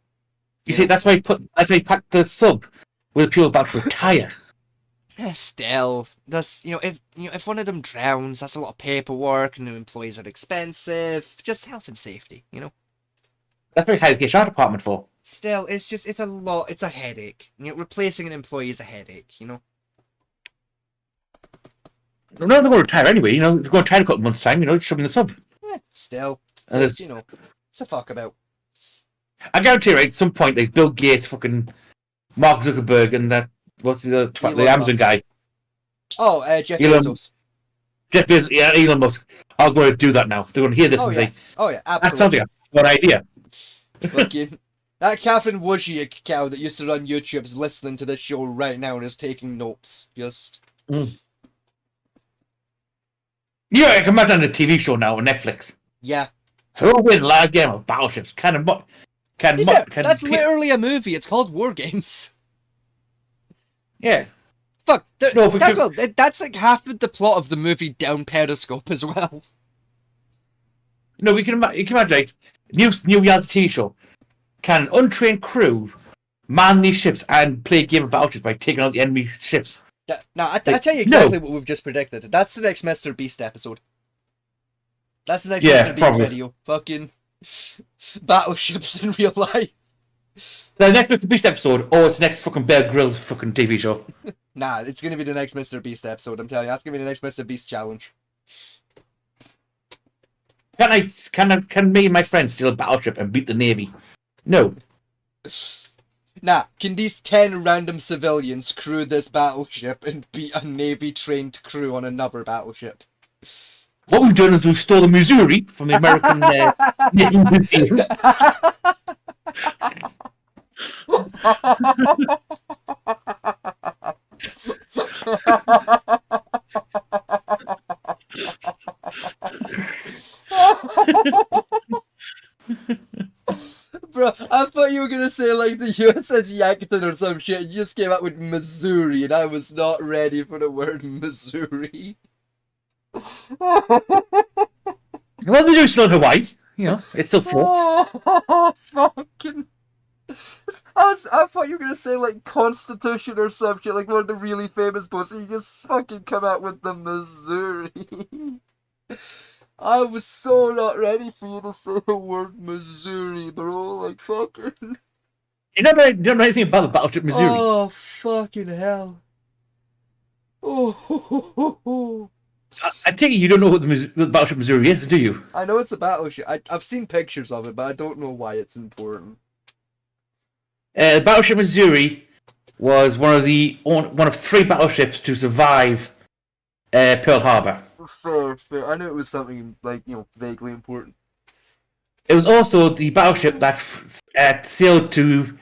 You see, that's why I packed the sub with the people about to retire. Yeah, still, if one of them drowns, that's a lot of paperwork. New employees are expensive. Just health and safety, That's what you hire the HR department for. Still, it's a lot. It's a headache. Replacing an employee is a headache. No, they're going to retire anyway. They're going to retire in a couple of months' time. Just shove in the sub. Yeah, still, it's a fuck about. I guarantee, right, at some point, like Bill Gates, fucking Mark Zuckerberg, and that what's the Amazon guy? Oh, Jeff Bezos. Jeff Bezos, yeah, Elon Musk. Are going to do that now. They're going to hear this and say, "Oh yeah, absolutely." That sounds like a good idea. Fucking that Catherine Wojcicki cow that used to run YouTube is listening to this show right now and is taking notes. Just. Yeah, I can imagine a TV show now on Netflix. Yeah. Who will win live game of battleships? That's literally a movie. It's called War Games. Yeah. Fuck. That's like half of the plot of the movie Down Periscope as well. You can imagine, like, new reality TV show. Can an untrained crew man these ships and play a game of battleships by taking out the enemy ships? Yeah, I tell you exactly what we've just predicted. That's the next Mr. Beast episode. That's the next Mr. Beast video. Fucking battleships in real life. The next Mr. Beast episode, or it's the next fucking Bear Grylls fucking TV show. Nah, it's gonna be the next Mr. Beast episode. I'm telling you, that's gonna be the next Mr. Beast challenge. Can me and my friends steal a battleship and beat the Navy? No. Nah, can these 10 random civilians crew this battleship and beat a Navy-trained crew on another battleship? What we've done is we've stole the Missouri from the American Navy Museum. Bro, I thought you were gonna say like the USS Yankton or some shit. You just came out with Missouri, and I was not ready for the word Missouri. Well, Missouri's still in Hawaii. It's still fought. Fucking. I thought you were gonna say like Constitution or some shit, like one of the really famous books, and you just fucking come out with the Missouri. I was so not ready for you to say the word Missouri, bro. Like fucking. You don't know anything about the Battleship Missouri. Oh fucking hell. Oh. I take it you don't know what the Battleship Missouri is, do you? I know it's a battleship. I've seen pictures of it, but I don't know why it's important. Battleship Missouri was one of 3 battleships to survive Pearl Harbor. Fair. I knew it was something like vaguely important. It was also the battleship that sailed to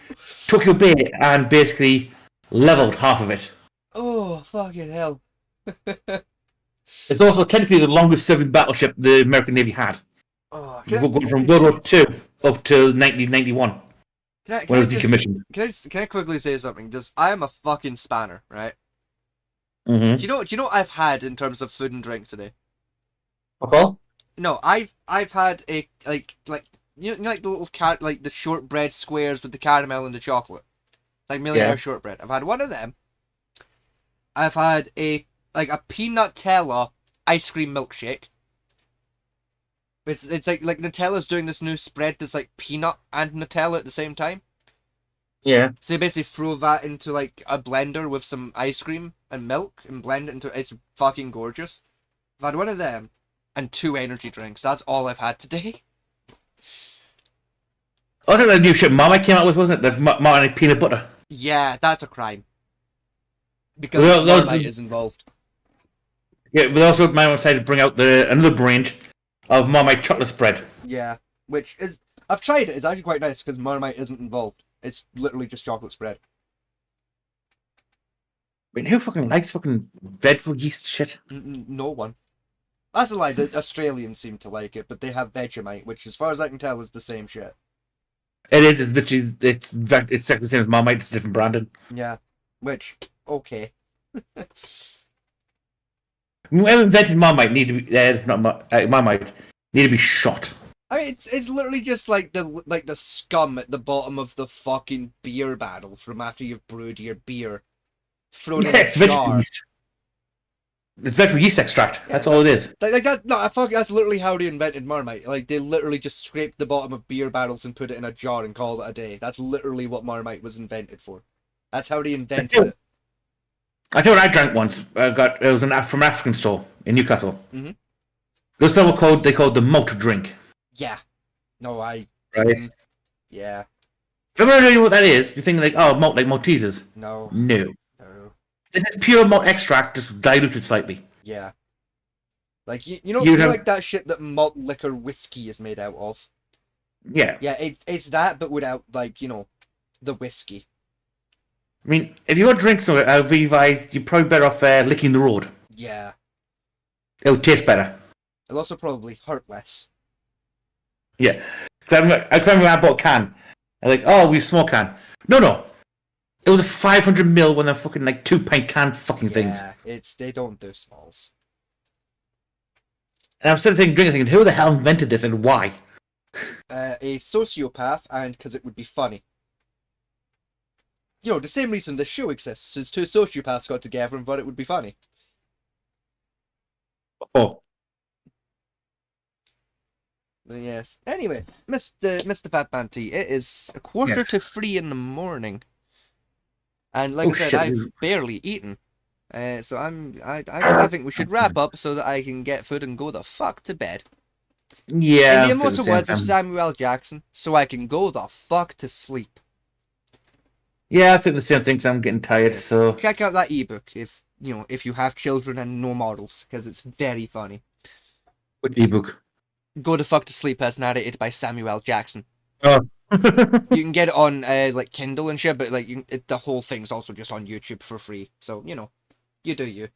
Tokyo Bay and basically leveled half of it. Oh fucking hell! It's also technically the longest-serving battleship the American Navy had. Oh, Going from World War II up to 1991. When it was decommissioned. Can I quickly say something? I am a fucking spanner, right? Mm-hmm. Do you know what I've had in terms of food and drink today? Okay. No, I've had a like like the little like the shortbread squares with the caramel and the chocolate, like Millionaire shortbread. I've had one of them. I've had a peanutella ice cream milkshake. It's like Nutella's doing this new spread that's like peanut and Nutella at the same time. Yeah. So you basically throw that into like a blender with some ice cream and milk and blend it into it's fucking gorgeous. I've had one of them and 2 energy drinks. That's all I've had today. I think that new shit Marmite came out with, wasn't it? The Marmite peanut butter. Yeah, that's a crime. Because Marmite is involved. Yeah, but also Marmite decided to bring out another brand of Marmite chocolate spread. Yeah, which is I've tried it. It's actually quite nice because Marmite isn't involved. It's literally just chocolate spread. I mean, who fucking likes fucking vegetable yeast shit? No one. That's a lie. The Australians seem to like it, but they have Vegemite, which, as far as I can tell, is the same shit. It is. It's literally it's exactly the same as Marmite. It's different branding. Yeah. Which okay. Whoever invented Marmite need to be Marmite need to be shot. I mean, it's literally just like the scum at the bottom of the fucking beer barrel from after you've brewed your beer, thrown in a jar. It's vegetable yeast extract. Yeah, that's all it is. Like that. No, that's literally how they invented Marmite. Like they literally just scraped the bottom of beer barrels and put it in a jar and called it a day. That's literally what Marmite was invented for. That's how they invented it. I think what I drank once. It was from an African store in Newcastle. Mm-hmm. Those stuff they called the malt drink. Yeah. No, right. Yeah. If you don't know what that is, you're thinking like, oh, malt like Maltesers. No. This is pure malt extract, just diluted slightly. Yeah. Like you know like that shit that malt liquor whiskey is made out of. Yeah. Yeah, it's that, but without the whiskey. I mean, if you want to drink something out of Levi, you're probably better off licking the road. Yeah. It'll taste better. It'll also probably hurt less. Yeah. Because I remember I bought a can. I'm like, oh, we have a small can. No. It was a 500ml when they're fucking like 2-pint can fucking things. Yeah, they don't do smalls. And I'm still drinking, who the hell invented this and why? A sociopath, and because it would be funny. The same reason the show exists is 2 sociopaths got together and thought it would be funny. Oh. But yes. Anyway, Mr. Fatman T, it is 2:45 in the morning. And like I said, I've barely eaten. So I think we should wrap up so that I can get food and go the fuck to bed. Yeah. In the immortal words of Samuel L. Jackson, so I can go the fuck to sleep. Yeah, I think the same thing, because I'm getting tired, so... Check out that ebook if you have children and no models, because it's very funny. What ebook? Go the fuck to sleep, as narrated by Samuel L. Jackson. Oh. You can get it on like Kindle and shit, but like the whole thing's also just on YouTube for free. So you do you.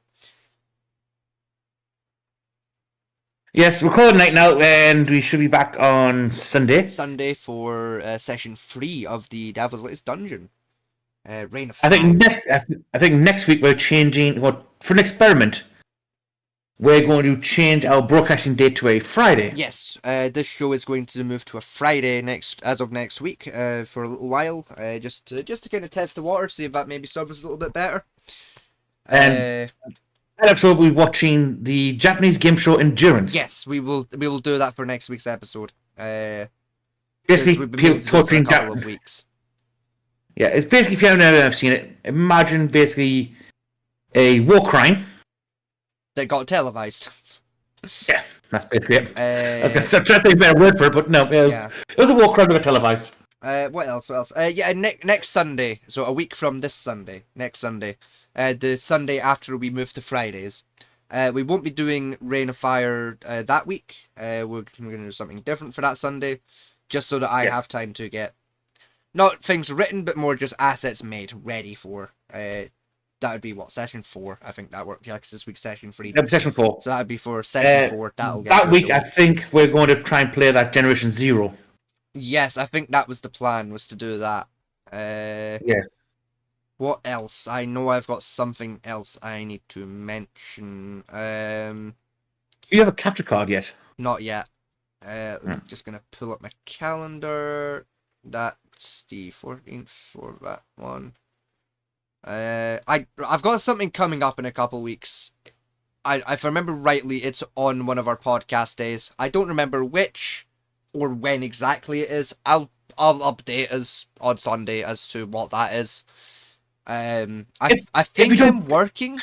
Yes, recording night now, and we should be back on Sunday. Sunday for session 3 of the Devil's Latest Dungeon. Reign of Fire. I think next week we're changing for an experiment. we're going to change our broadcasting date to a Friday. Yes, this show is going to move to a Friday as of next week, for a little while, just to kind of test the water, see if that maybe serves us a little bit better. And that episode we'll be watching the Japanese game show Endurance. Yes, we will do that for next week's episode. Basically, we've been meaning to do it for a couple of weeks. Yeah, it's basically, if you haven't ever seen it, imagine basically a war crime that got televised. Yeah, that's basically it. I was trying to think of a better word for it, but no, it was a war crime that got televised. What else? Yeah, next Sunday, so a week from this Sunday, next Sunday, the Sunday after we move to Fridays, we won't be doing Rain of Fire that week. We're going to do something different for that Sunday, just so that I have time to get, not things written, but more just assets made, ready for. That would be what, session 4? I think that worked. Yeah, because this week's session 3. Yeah, session 4. So that would be for session 4. That'll get that week. I think we're going to try and play that Generation Zero. Yes, I think that was the plan, was to do that. Yes. What else? I know I've got something else I need to mention. Do you have a capture card yet? Not yet. I'm just gonna pull up my calendar. That's the 14th for that one. I've got something coming up in a couple weeks. If I remember rightly, it's on one of our podcast days. I don't remember which or when exactly it is. I'll update us on Sunday as to what that is. I think I'm working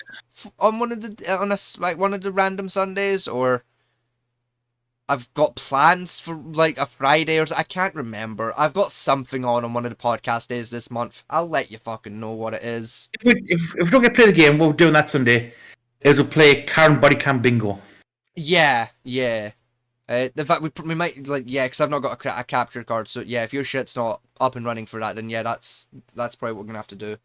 on one of the random Sundays, or I've got plans for like a Friday or so. I can't remember. I've got something on one of the podcast days this month. I'll let you fucking know what it is. If we don't get to play the game, what we're doing that Sunday is we'll play Karen Body Cam Bingo. Yeah. In fact, we might because I've not got a capture card. So yeah, if your shit's not up and running for that, then yeah, that's probably what we're gonna have to do.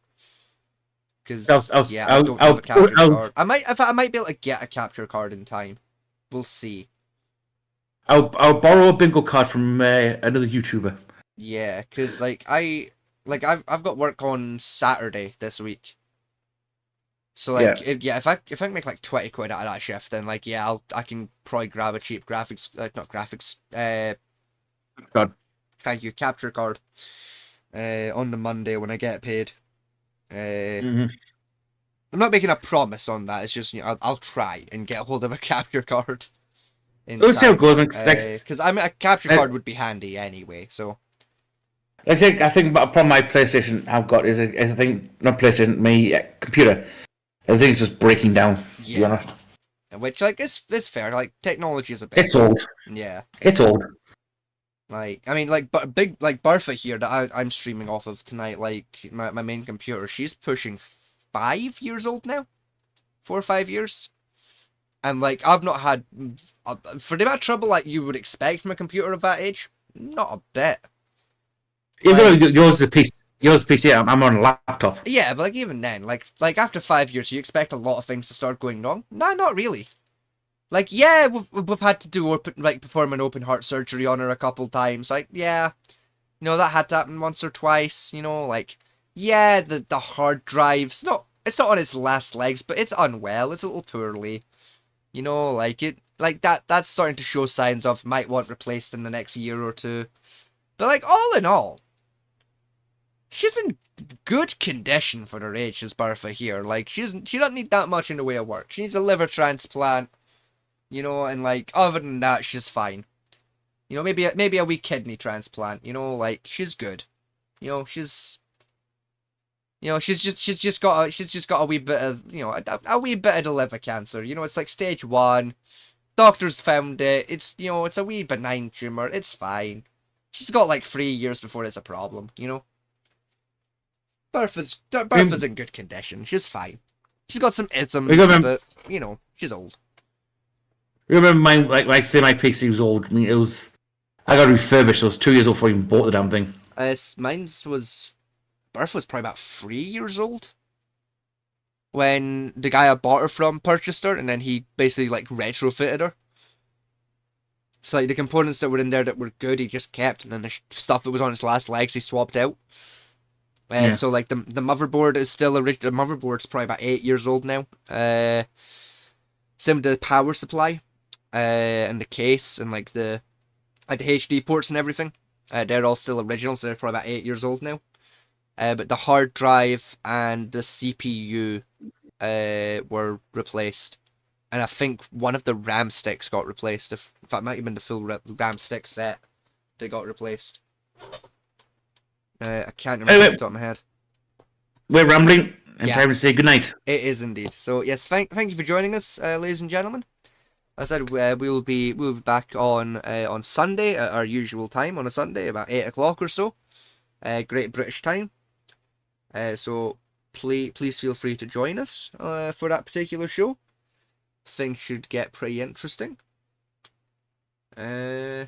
Because I don't have a capture card. I might be able to get a capture card in time. We'll see. I'll borrow a bingo card from another YouTuber. Yeah, because I've got work on Saturday this week. So if I can make like 20 quid out of that shift, then I can probably grab a cheap thank you, capture card on the Monday when I get paid. I'm not making a promise on that. It's just I'll try and get a hold of a capture card. Because a capture card would be handy anyway. So I think upon my PlayStation I've got is I think not PlayStation, my computer. I think it's just breaking down. Yeah. To be honest. Which is fair. Like technology is a bit. It's old. Yeah. It's old. Big Bertha here that I'm streaming off of tonight. Like my main computer, she's pushing 5 years old now, 4 or 5 years. And I've not had for the amount of trouble you would expect from a computer of that age. Not a bit. Yours is a PC. Yours is PC. I'm on a laptop. Yeah, but even then, after 5 years, you expect a lot of things to start going wrong. No, not really. We've had to perform an open heart surgery on her a couple times. That had to happen once or twice. The hard drive's it's not on its last legs, but it's unwell. It's a little poorly. That's starting to show signs of might want replaced in the next year or two. But all in all, she's in good condition for her age, as Bertha here. She doesn't need that much in the way of work. She needs a liver transplant, and other than that, she's fine. Maybe a wee kidney transplant. She's good. She's just got a wee bit of a wee bit of the liver cancer. It's stage 1. Doctors found it. It's it's a wee benign tumor. It's fine. She's got 3 years before it's a problem. Bertha's in good condition. She's fine. She's got some isms, but she's old. Remember mine? My PC was old. I mean, I got refurbished. I was 2 years old before I even bought the damn thing. Bertha was probably about 3 years old when the guy I bought her from purchased her, and then he basically retrofitted her. So the components that were in there that were good, he just kept, and then the stuff that was on its last legs, he swapped out. So the motherboard is still original. The motherboard's probably about 8 years old now. Same with the power supply, and the case, and like the HD ports and everything. They're all still original, so they're probably about 8 years old now. But the hard drive and the CPU were replaced. And I think one of the RAM sticks got replaced. In fact, it might have been the full RAM stick set that got replaced. I can't remember off the top of my head. We're rambling, and time to say goodnight. It is indeed. So yes, thank you for joining us, ladies and gentlemen. As I said, we'll be back on Sunday at our usual time on a Sunday, about 8 o'clock or so, Great British time. So please feel free to join us for that particular show. Things should get pretty interesting. Yeah.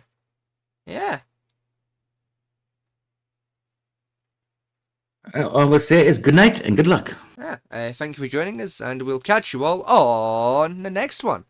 All we'll say is good night and good luck. Yeah. Thank you for joining us, and we'll catch you all on the next one.